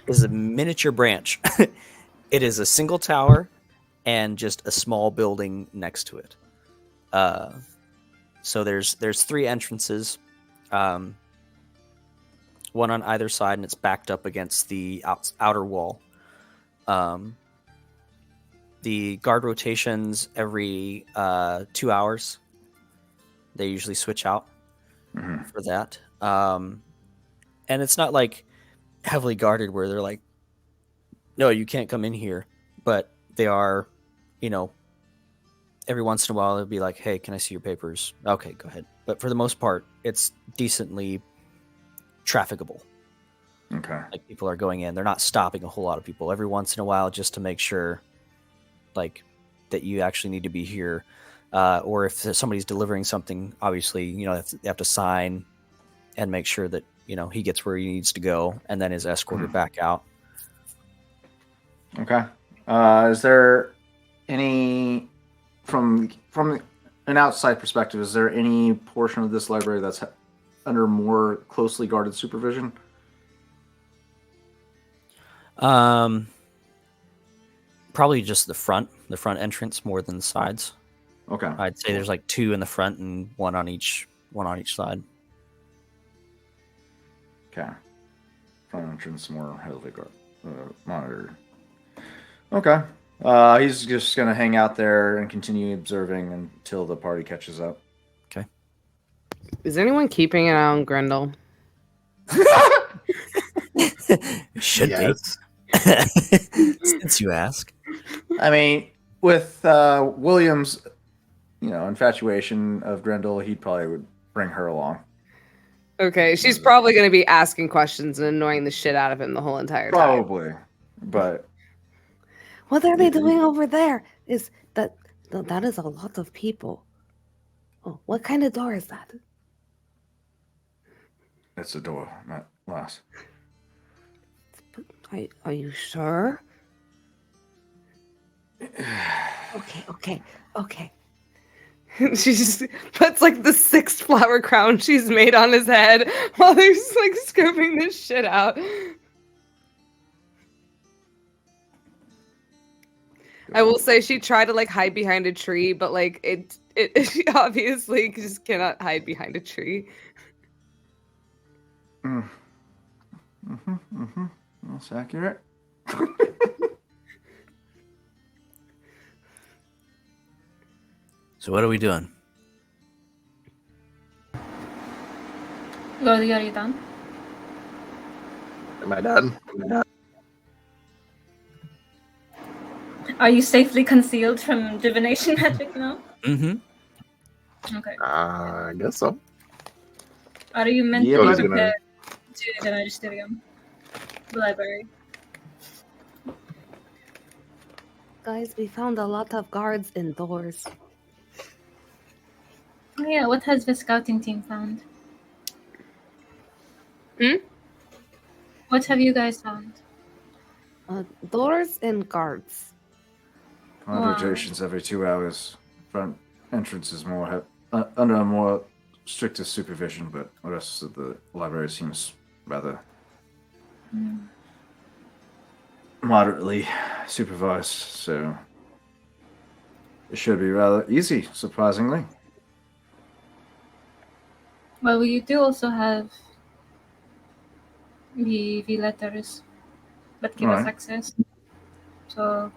is a miniature branch. It is a single tower and just a small building next to it. So there's 3 entrances. one on either side, and it's backed up against the outer wall. The guard rotations every 2 hours. They usually switch out for that. And it's not like heavily guarded where they're like, no, you can't come in here. But they are, every once in a while they'll be like, hey, can I see your papers? Okay, go ahead. But for the most part, it's decently trafficable. Okay. Like people are going in. They're not stopping a whole lot of people every once in a while just to make sure like that you actually need to be here. Or if somebody's delivering something, obviously, they have to sign and make sure that, he gets where he needs to go and then is escorted back out. Okay. Is there any, from an outside perspective, is there any portion of this library that's under more closely guarded supervision? Probably just the front entrance more than the sides. Okay. I'd say there's like 2 in the front and one on each side. Okay. Front entrance more heavily monitored. Okay. He's just gonna hang out there and continue observing until the party catches up. Okay. Is anyone keeping an eye on Grendel? Should Yes. be. Since you ask. I mean, with William's, infatuation of Grendel, he probably would bring her along. Okay, she's probably going to be asking questions and annoying the shit out of him the whole entire time. Probably, but What are they doing over there? Is that is a lot of people. Oh, what kind of door is that? It's a door, not glass. Are you sure? Okay. She just puts like the 6th flower crown she's made on his head while they're just like scoping this shit out. I will say she tried to like hide behind a tree, but like she obviously just cannot hide behind a tree. That's accurate. So what are we doing? Gordy, are you done? Am I done? Are you safely concealed from divination magic now? Mm-hmm. Okay. I guess so. Are you meant Yeah, to but- be prepared to the Magisterium? The library. Guys, we found a lot of guards indoors. Oh yeah, what has the scouting team found? What have you guys found? Doors and guards. Rotations every 2 hours. Front entrance is more under a more strictest supervision, but the rest of the library seems rather moderately supervised, so it should be rather easy, surprisingly. Well, we do also have the letters that give us Alright. access. So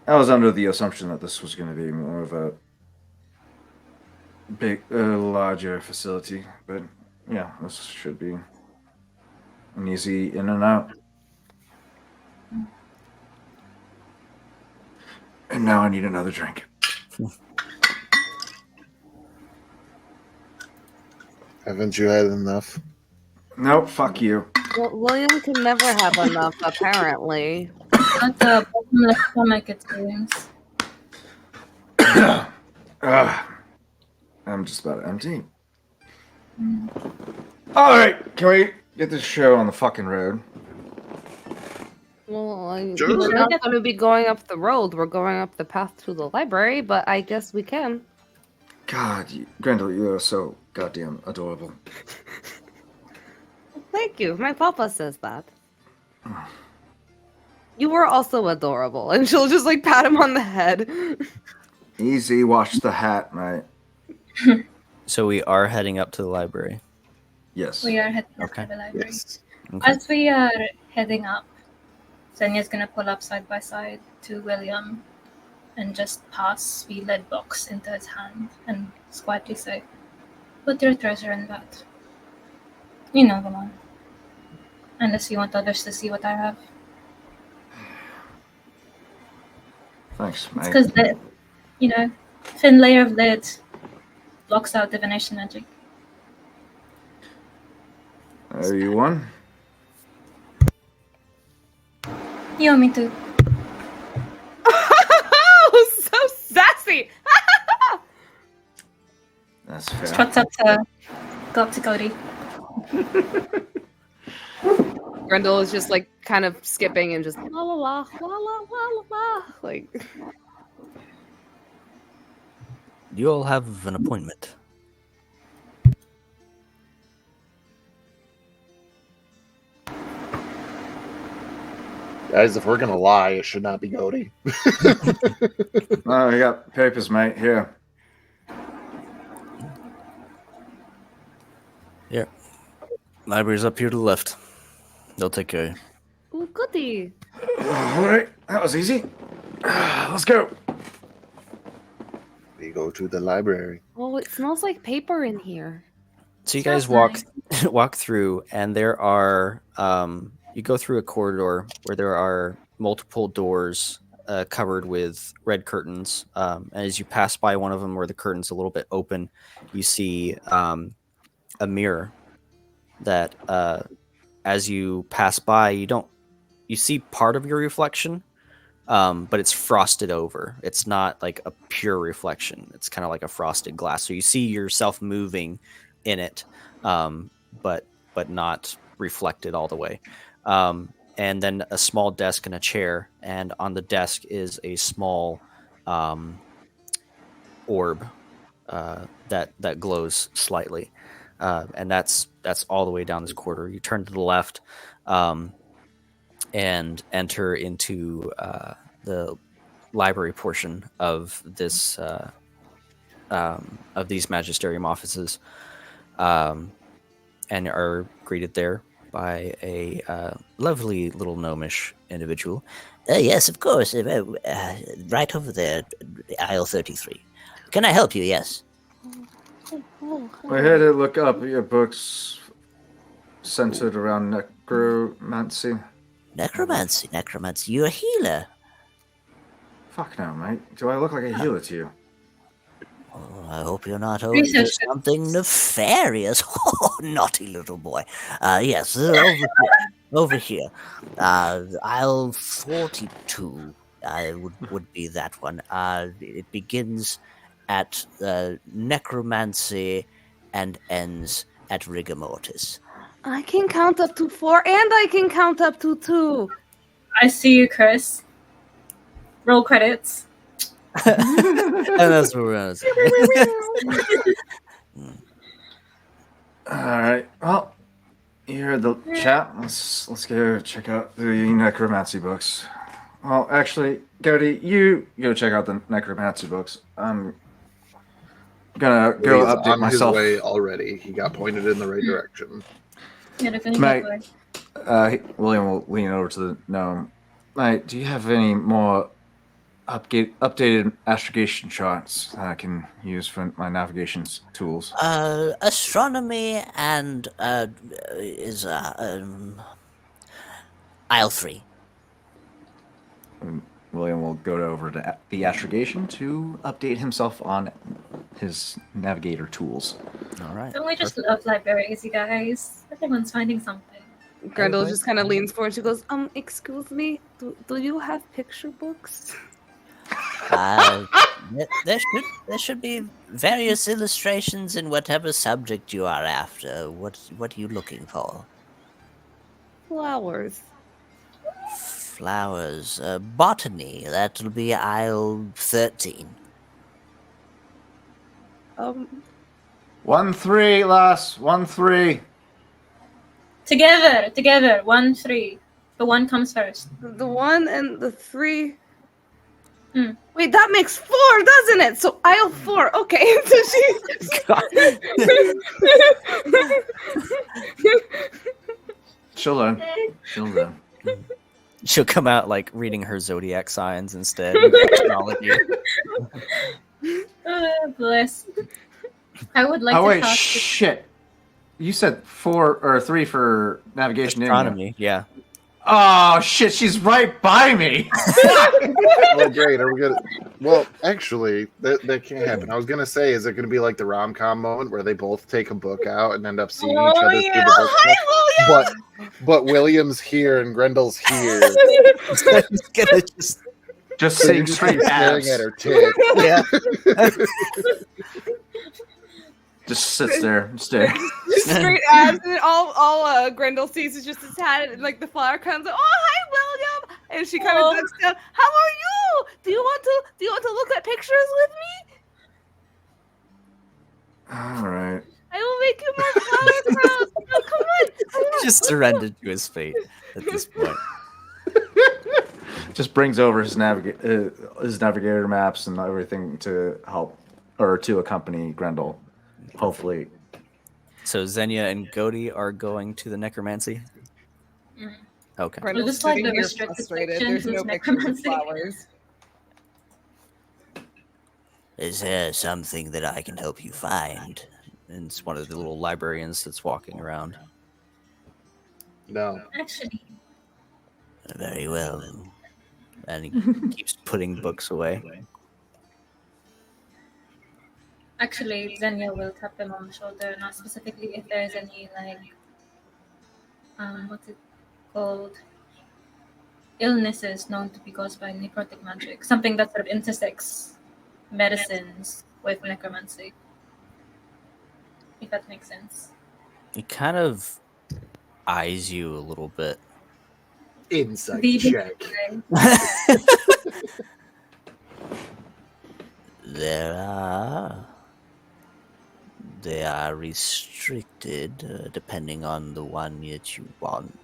I was under the assumption that this was going to be more of a larger facility, but yeah, this should be an easy in and out. And now I need another drink. Haven't you had enough? Nope, fuck you. Well, William can never have enough, apparently. not the bottomless stomach experience. I'm just about empty. All right, can we get this show on the fucking road? Well, Sure. we're not going to be going up the road. We're going up the path to the library, but I guess we can. God, Grendel, you are so goddamn adorable. Thank you. My papa says that. You were also adorable. And she'll just like pat him on the head. Easy, wash the hat, mate. So we are heading up to the library. Yes. We are heading up Okay. to the library. Yes. Okay. As we are heading up, Zenya's gonna pull up side by side to William and just pass the lead box into his hand and quietly say, "Put your treasure in that. You know the one. Unless you want others to see what I have." Thanks, It's mate. because the, thin layer of lead blocks out divination magic. You won? You owe me too. Oh, so sassy. That's fair. Struts up to go up to Cody. Grendel is just like kind of skipping and just la la la la la la la. Like, You all have an appointment. Guys, if we're gonna lie, it should not be Cody. Oh, we got papers, mate. Here. Here. Library's up here to the left. They'll take care of you. ooh, goody. All right, that was easy. Let's go. We go to the library. Oh, it smells like paper in here. So you Sounds guys walk nice. walk through, and there are you go through a corridor where there are multiple doors covered with red curtains. And as you pass by one of them, where the curtain's a little bit open, you see a mirror that, as you pass by, you see part of your reflection, but it's frosted over. It's not like a pure reflection. It's kind of like a frosted glass. So you see yourself moving in it, but not reflected all the way. And then a small desk and a chair, and on the desk is a small orb that glows slightly, and that's all the way down this corridor. You turn to the left, and enter into the library portion of this of these magisterium offices, and are greeted there by a lovely little gnomish individual. Yes, of course. Right over there, aisle 33. Can I help you? Yes. We're here to look up your books centered around necromancy. Necromancy. You're a healer. Fuck no, mate. Do I look like a healer to you? Oh, I hope you're not over Research to something nefarious. Oh, naughty little boy. Yes, over here. Aisle 42 would be that one. It begins at necromancy and ends at rigor mortis. I can count up to 4 and I can count up to 2. I see you, Chris. Roll credits. And that's what we're gonna say. All right. Well, you heard the chat. Let's go check out the necromancy books. Well, actually, Cody, you go check out the necromancy books. I'm gonna go He's update on myself. his way already. He got pointed in the right direction. Yeah, they're gonna Mate. get away. William will lean over to the gnome. Mate, do you have any more updated astrogation charts that I can use for my navigation tools? Astronomy and is aisle 3. And William will go over to the astrogation to update himself on his navigator tools. All right. Don't we just love libraries, you guys? Everyone's finding something. Grendel just kind of leans forward. She goes, excuse me, do you have picture books? There should be various illustrations in whatever subject you are after. What are you looking for? Flowers. Flowers. Botany. That'll be aisle 13. 1-3, lass. 1-3. Together. 1, 3. The 1 comes first. The 1 and the 3. Wait, that makes 4, doesn't it? So aisle 4. Okay. So She'll learn. She'll learn. She'll come out like reading her zodiac signs instead. Of astrology. Bless. I would like Oh to wait, talk shit! You said 4 or 3 for navigation, didn't you? Astronomy, yeah. Oh shit! She's right by me. Well, great. Are we gonna? Well, actually, that can't happen. I was gonna say, is it gonna be like the rom-com moment where they both take a book out and end up seeing each other through the book? hi, William. But William's here and Grendel's here. He's gonna Just So saying you're just straight staring abs. at her tit. yeah. Just sits there, stare. Straight abs, and all Grendel sees is just his hat, and like the flower comes. Oh, hi, William! And she kind of looks down. How are you? Do you want to look at pictures with me? All right. I will make you more flower crowns. Oh, come on. Just surrendered to his fate at this point. Just brings over his navigator maps and everything to help or to accompany Grendel. Hopefully. So Xenia and Godi are going to the necromancy? Okay. Grendel's Just like sitting the here restricted frustrated. section There's is no pictures of necromancy. flowers. Is there something that I can help you find? And it's one of the little librarians that's walking around. No. Actually, Very well. And he keeps putting books away. Xenia will tap him on the shoulder, not specifically if there's any like, what's it called? Illnesses known to be caused by necrotic magic. Something that sort of intersects medicines with necromancy. If that makes sense. He kind of eyes you a little bit. Insight The- check. They are restricted depending on the one that you want.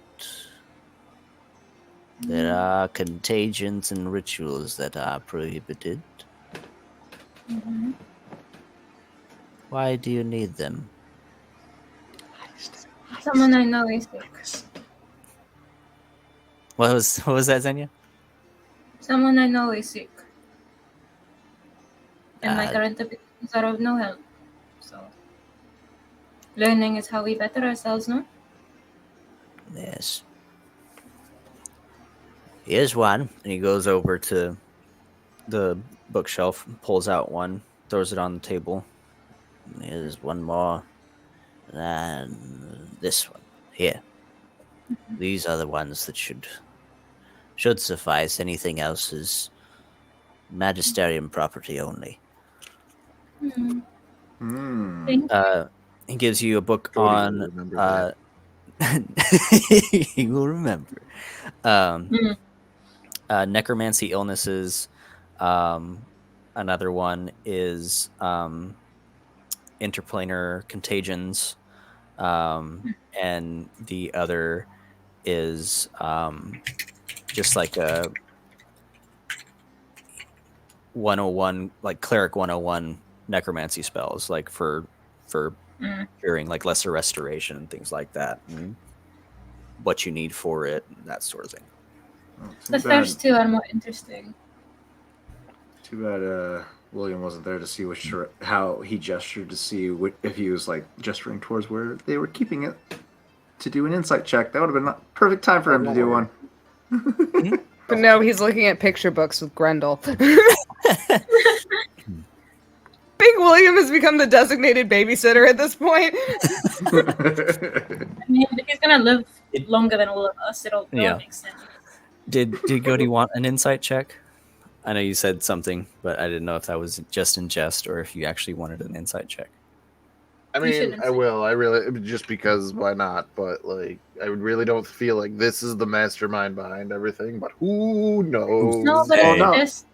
There are contagions and rituals that are prohibited. Mm-hmm. Why do you need them? Someone I know is sick. What was that, Xenia? Someone I know is sick. And my Uh, current abilities are of no help. So, learning is how we better ourselves, no? Yes. Here's one. And he goes over to the bookshelf, pulls out one, throws it on the table. Here's one more. And this one. Here. These are the ones that should suffice. Anything else is Magisterium property only. Hmm. Hmm. Thank you. He gives you a book Cody will on. remember He will remember. Necromancy illnesses. Another one is interplanar contagions. And the other is just like a 101, like cleric 101 necromancy spells, like for curing, like lesser restoration and things like that, and what you need for it, and that sort of thing. Oh, The first two are more interesting. Too bad William wasn't there to see how he gestured to see if he was like gesturing towards where they were keeping it to do an insight check. That would have been a perfect time for him to do one. But no, he's looking at picture books with Grendel. Big William has become the designated babysitter at this point. I mean, if he's gonna live longer than all of us, it'll make sense. Did Godi want an insight check? I know you said something, but I didn't know if that was just in jest or if you actually wanted an insight check. I You mean, shouldn't I say. will. I really, just because why not? But like, I really don't feel like this is the mastermind behind everything. But who knows? No, but Oh, it's no. just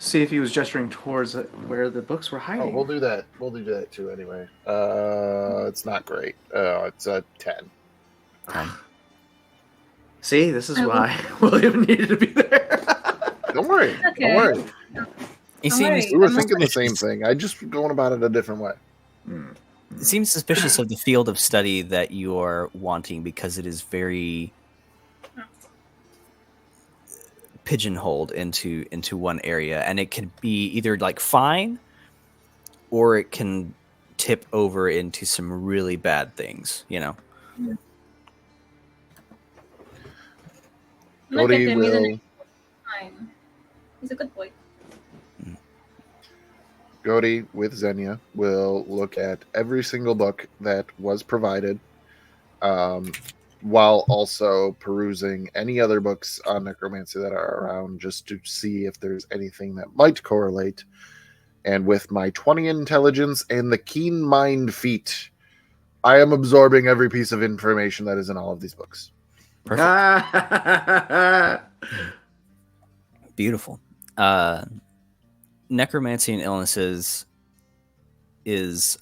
See if he was gesturing towards where the books were hiding. Oh, we'll do that. We'll do that too. Anyway, it's not great. It's a 10. See, this is I why William needed to be there. Don't worry. Okay. Don't worry. He Don't seems worry. We were I'm thinking the also- same thing. I just going about it a different way. it seems suspicious of the field of study that you are wanting because it is very pigeonholed into one area, and it can be either like fine or it can tip over into some really bad things, you know. Look at Cody him. He's an will fine. He's a good boy. Cody with Xenia will look at every single book that was provided, while also perusing any other books on necromancy that are around, just to see if there's anything that might correlate. And with my 20 intelligence and the keen mind feat, I am absorbing every piece of information that is in all of these books. Beautiful. Necromancy and illnesses is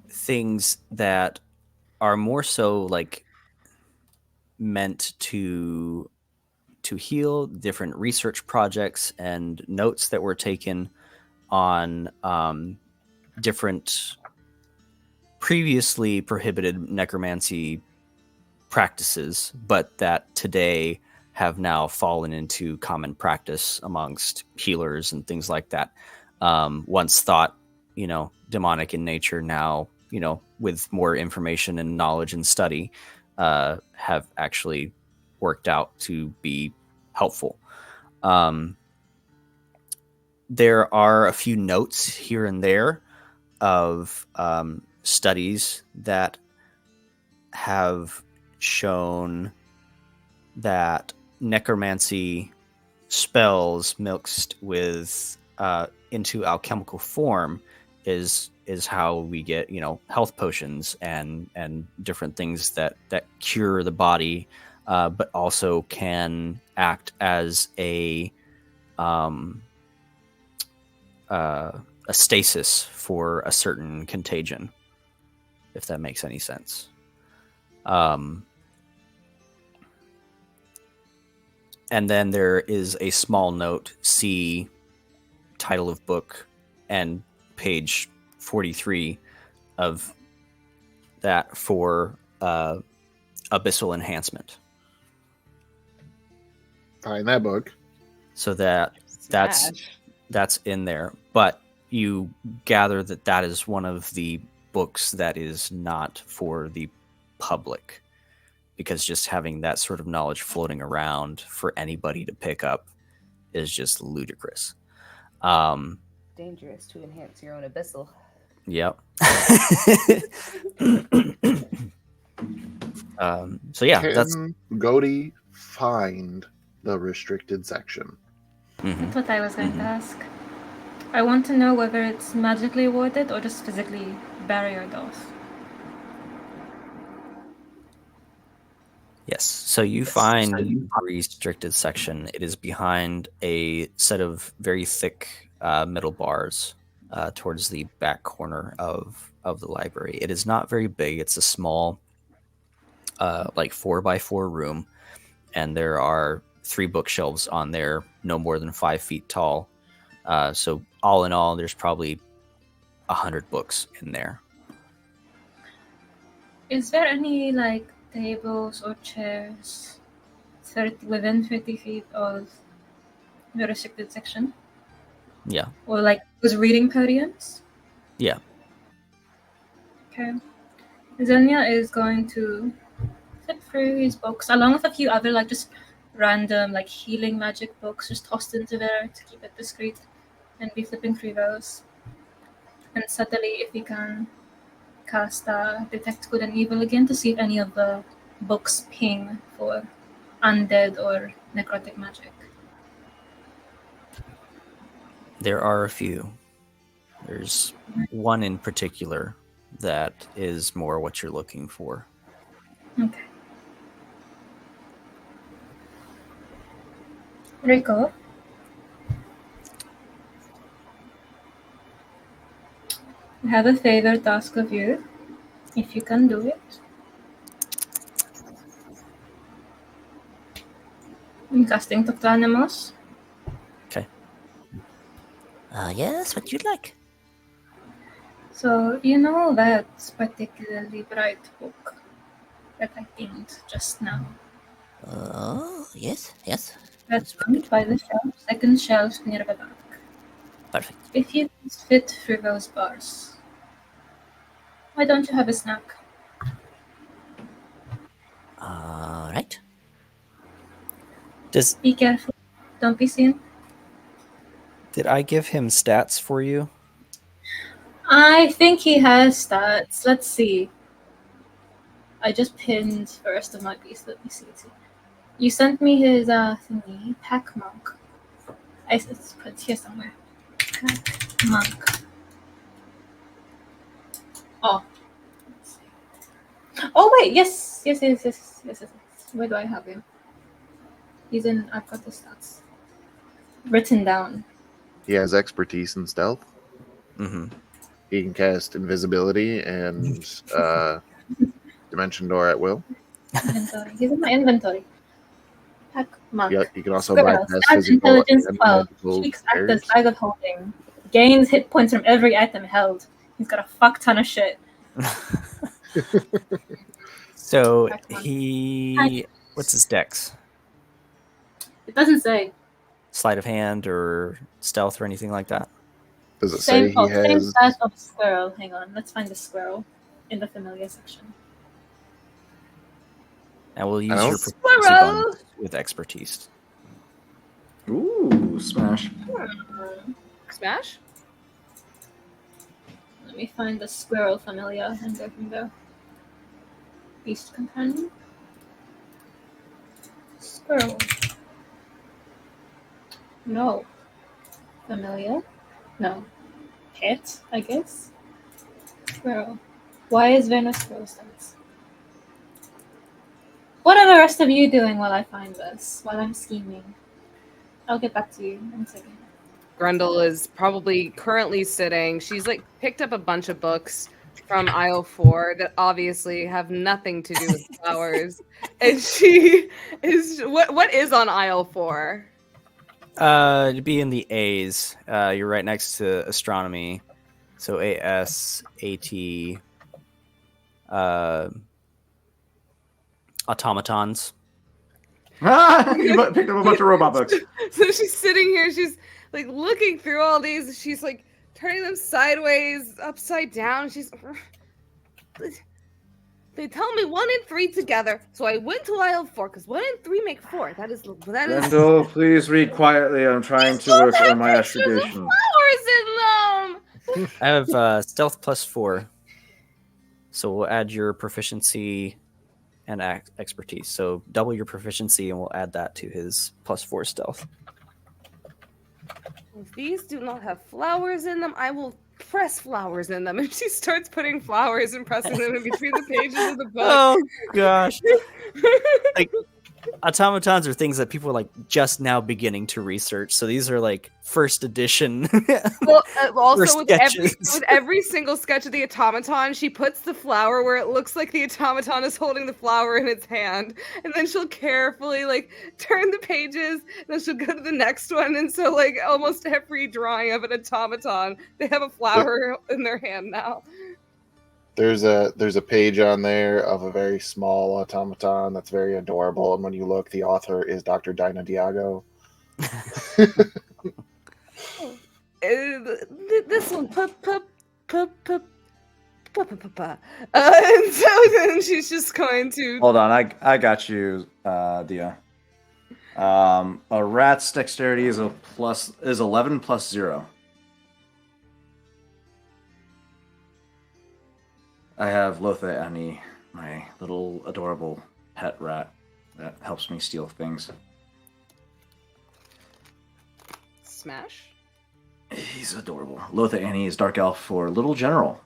things that are more so like meant to heal, different research projects and notes that were taken on different previously prohibited necromancy practices, but that today have now fallen into common practice amongst healers and things like that. Once thought, demonic in nature, now, with more information and knowledge and study, have actually worked out to be helpful. There are a few notes here and there of studies that have shown that necromancy spells mixed with into alchemical form is how we get health potions and different things that cure the body, but also can act as a stasis for a certain contagion, if that makes any sense. And then there is a small note, see title of book and page 43 of that for abyssal enhancement. Find that book. So that's in there, but you gather that is one of the books that is not for the public, because just having that sort of knowledge floating around for anybody to pick up is just ludicrous. Dangerous to enhance your own abyssal. Yep. So yeah, that's Can Godi find the restricted section? That's what I was going to ask. I want to know whether it's magically warded or just physically barriered off. yes. So you find the restricted section. It is behind a set of very thick middle bars towards the back corner of the library. It is not very big. It's a small, like 4x4 room, and there are 3 bookshelves on there, no more than 5 feet tall. So all in all, there's probably 100 books in there. Is there any tables or chairs within 30 feet of the restricted section? Yeah. Or those reading podiums? Yeah. Okay. Xenia is going to flip through his books along with a few other just random healing magic books just tossed into there to keep it discreet, and be flipping through those. And suddenly, if he can cast Detect Good and Evil again to see if any of the books ping for undead or necrotic magic. There are a few. There's one in particular that is more what you're looking for. Okay. Rigor. I have a favor to ask of you, if you can do it. I'm casting Talk to Animals. Okay. Yes, what you'd like. So, you know that particularly bright book that I pinned just now? Oh, yes. That's one by the shelf, second shelf near the back. Perfect. If you can fit through those bars, why don't you have a snack? All right. Be careful. Don't be seen. Did I give him stats for you? I think he has stats. Let's see. I just pinned the rest of my piece. Let me see. You sent me his thingy, pack monk. It's put here somewhere. Pack monk. Oh. Let's see. Oh wait, yes. Where do I have him? He's in. I've got the stats written down. He has expertise in stealth. Mm-hmm. He can cast invisibility and dimension door at will. Inventory. He's in my inventory. Pack monk. He can also Squirrel. bypass Stats physical intelligence and 12. magical Cheeks act as barriers. bag of holding. Gains hit points from every item held. He's got a fuck ton of shit. So Pack monk. he, what's his dex? It doesn't say. Sleight of hand or stealth or anything like that? Does it say he Same has? stat of squirrel. Hang on, let's find the squirrel in the familiar section. And we'll use don't- your proficiency bonus with expertise. Ooh, smash. Smash? Let me find the squirrel familiar and go from there. Beast companion. Squirrel. No. Familiar? No. Pet, I guess. Squirrel. Why is there no squirrel stats? What are the rest of you doing while I find this? While I'm scheming? I'll get back to you in a second. Grundle is probably currently sitting. She's like picked up a bunch of books from aisle 4 that obviously have nothing to do with flowers. And she is what is on aisle 4? To be in the A's, you're right next to astronomy. So AS, AT, automatons. You picked up a bunch of robot books. So she's sitting here, she's like looking through all these, she's like turning them sideways, upside down. She's they tell me 1 and 3 together, so I went to aisle 4 because 1 and 3 make 4. That is. Rendell, please read quietly. I'm trying to work on my astrogation. Flowers in them. I have stealth +4. So we'll add your proficiency and expertise. So double your proficiency and we'll add that to his +4 stealth. If these do not have flowers in them, I will press flowers in them. And she starts putting flowers and pressing them in between the pages of the book. Oh gosh. Like automatons are things that people are like just now beginning to research. So these are like first edition. Well, also with sketches. every single sketch of the automaton, she puts the flower where it looks like the automaton is holding the flower in its hand, and then she'll carefully like turn the pages, and then she'll go to the next one. And so, like almost every drawing of an automaton, they have a flower in their hand now. There's a page on there of a very small automaton that's very adorable, and when you look, the author is Dr. Dinah Diago. This one, and so then she's just going to. Hold on, I got you, Dia. A rat's dexterity is 11 plus 0. I have Lotha Annie, my little adorable pet rat that helps me steal things. Smash. He's adorable. Lotha Annie is Dark Elf for Little General.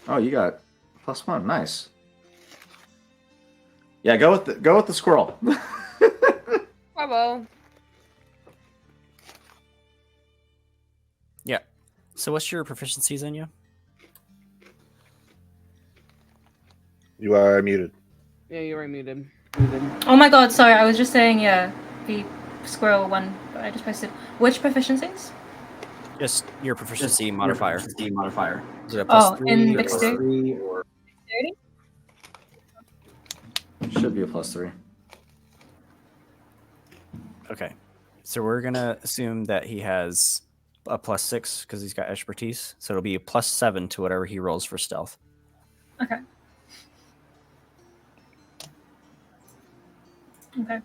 Oh, you got +1. Nice. Yeah, go with the squirrel. Bravo. Yeah. So what's your proficiency, Xenia? You are muted. Yeah, you were muted. Oh my god, sorry, I was just saying, yeah, the squirrel one, but I just posted. Which proficiencies? Just your proficiency modifier. Is it a Oh, +3 in or dexterity? or Should be a +3. okay. So we're gonna assume that he has a +6 because he's got expertise. So it'll be a +7 to whatever he rolls for stealth. Okay. Okay.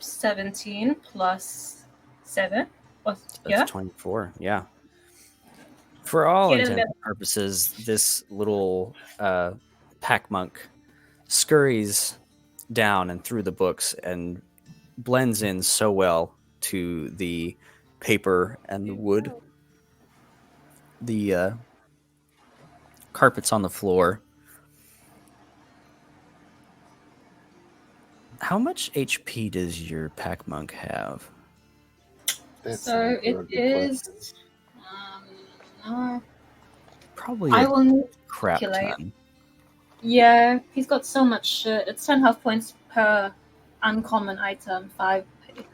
$17 plus 7. That's 24. Yeah. For all Get it intents together. and purposes, this little pack monk scurries down and through the books and blends in so well to the paper and the wood. The carpets on the floor. How much HP does your pack monk have? That's So an it good is. question. Probably I a will need to crap calculate. ton. Yeah, he's got so much shit. It's 10 health points per uncommon item, 5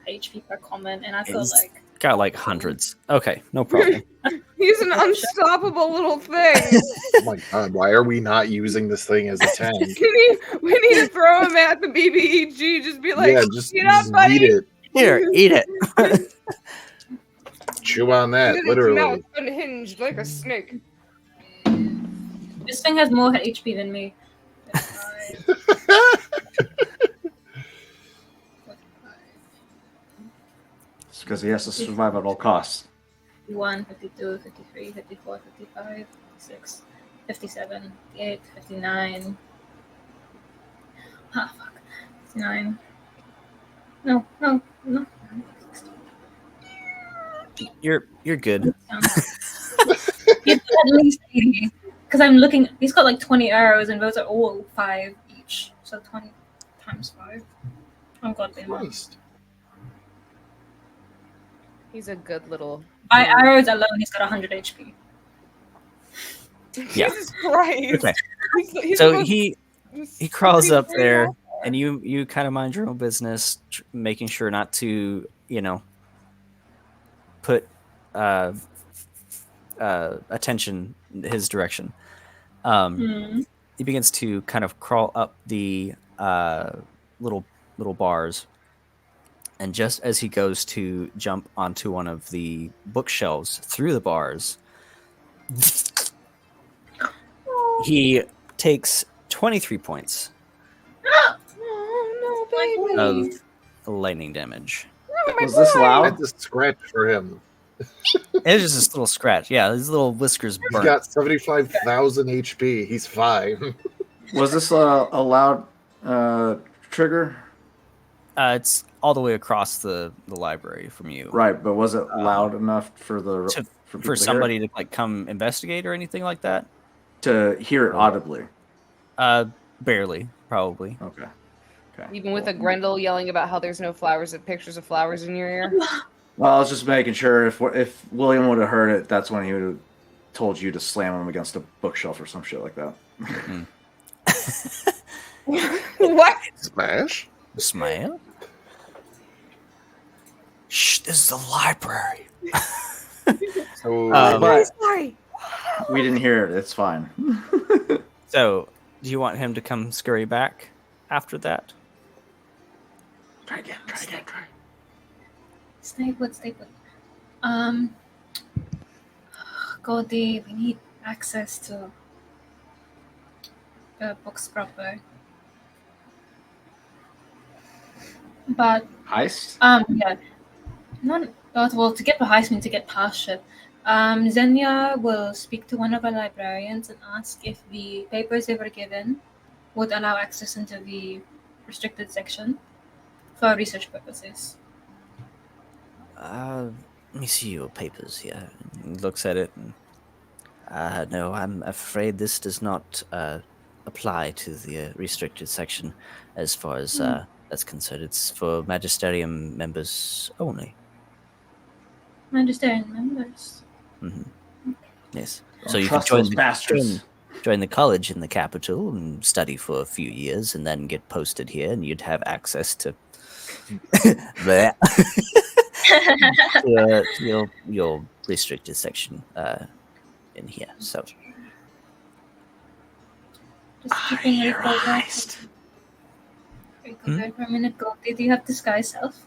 HP per common, and I feel He's like got like hundreds. Okay, no problem. He's an unstoppable little thing. Oh my god, why are we not using this thing as a tank? we need to throw him at the BBEG. Just be like, Yeah, just "Get up, eat buddy." it. Here, eat it. Chew on that, Its literally. mouth unhinged like a snake. this thing has more HP than me. It's because he has to survive at all costs. 51, 52, 53, 54, 55, 56, 57, 58, 59. Ah, fuck. 59. No. You're good. He's got at least 80. Because I'm looking, he's got like 20 arrows, and those are all 5 each. So 20 times 5. Oh, goddamn. Christ. He's a good little. By arrows alone, he's got 100 HP. Yeah. Jesus Christ. Okay. He's So the most he crawls up scary there, monster. and you kind of mind your own business, making sure not to put attention in his direction. He begins to kind of crawl up the little bars, and just as he goes to jump onto one of the bookshelves through the bars, he takes 23 points Oh no, baby. of lightning damage. Was this I loud? had to scratch for him. It's just this little scratch. Yeah, his little whiskers He's burnt. got 75,000 HP. He's fine. Was this a loud trigger? It's all the way across the library from you. Right, but was it loud enough for the For people somebody to like come investigate or anything like that? to hear it audibly? Barely, probably. Okay. Even with a Grendel yelling about how there's no pictures of flowers in your ear. Well, I was just making sure if William would have heard it, that's when he would have told you to slam him against a bookshelf or some shit like that. What? Smash? Smile? Shh, this is the library. So, But Sorry. we didn't hear it. It's fine. So, do you want him to come scurry back after that? Try again. Stay put. Goldie, we need access to the book scrubber. But Heist? yeah. Well, to get the heist, we need to get past it. Xenia will speak to one of our librarians and ask if the papers they were given would allow access into the restricted section for research purposes. Let me see your papers here. He looks at it. And, No, I'm afraid this does not apply to the restricted section as far as that's concerned. It's for Magisterium members only. Magisterium members. Yes. Don't So you could trust those bastards. join the college in the capital and study for a few years and then get posted here, and you'd have access to that. Your restricted section in here. So Just keeping record. There for a minute, Goldie. Do you have disguise self?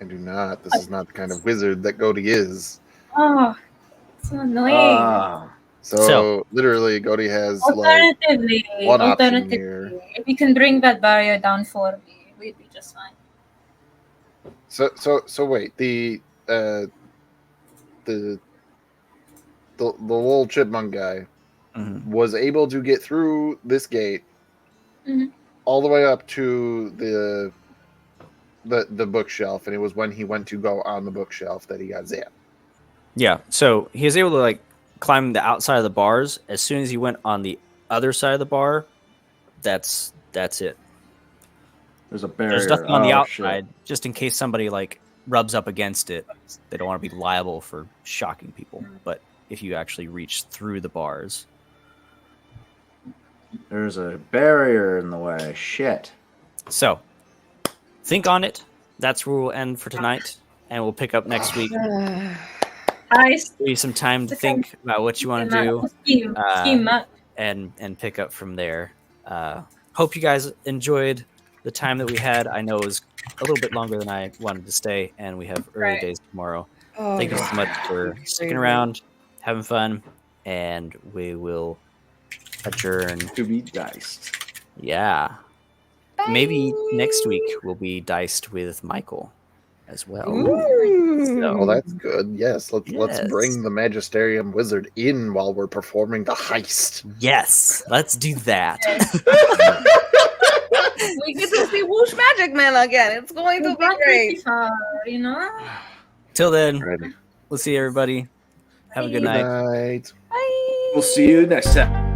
I do not. This is not the kind of wizard that Godi is. Oh, so annoying. So literally, Godi has like one option here. If you can bring that barrier down for me, we'd be just fine. So wait, the little chipmunk guy was able to get through this gate all the way up to the bookshelf, and it was when he went to go on the bookshelf that he got zapped. Yeah, so he was able to like climb the outside of the bars. As soon as he went on the other side of the bar, that's it. There's a barrier. There's nothing on the outside, Shit. just in case somebody like rubs up against it. They don't want to be liable for shocking people. But if you actually reach through the bars, There's a barrier in the way. Shit. so think on it. That's where we'll end for tonight, and we'll pick up next week. Nice. Give you some time to think about what you want to do, and pick up from there. Hope you guys enjoyed the time that we had. I know it was a little bit longer than I wanted to stay, and we have early days tomorrow. Thank you so much for sticking around, having fun, and we will adjourn. To be diced. Yeah. Maybe next week we'll be diced with Michael as well. So, Well, that's good. Yes, let's bring the Magisterium wizard in while we're performing the heist. yes, let's do that. We get to see Whoosh Magic Man again. It's going to be great. You know? Till then, Ready. we'll see everybody. Have a good night. Night. Bye. We'll see you next time.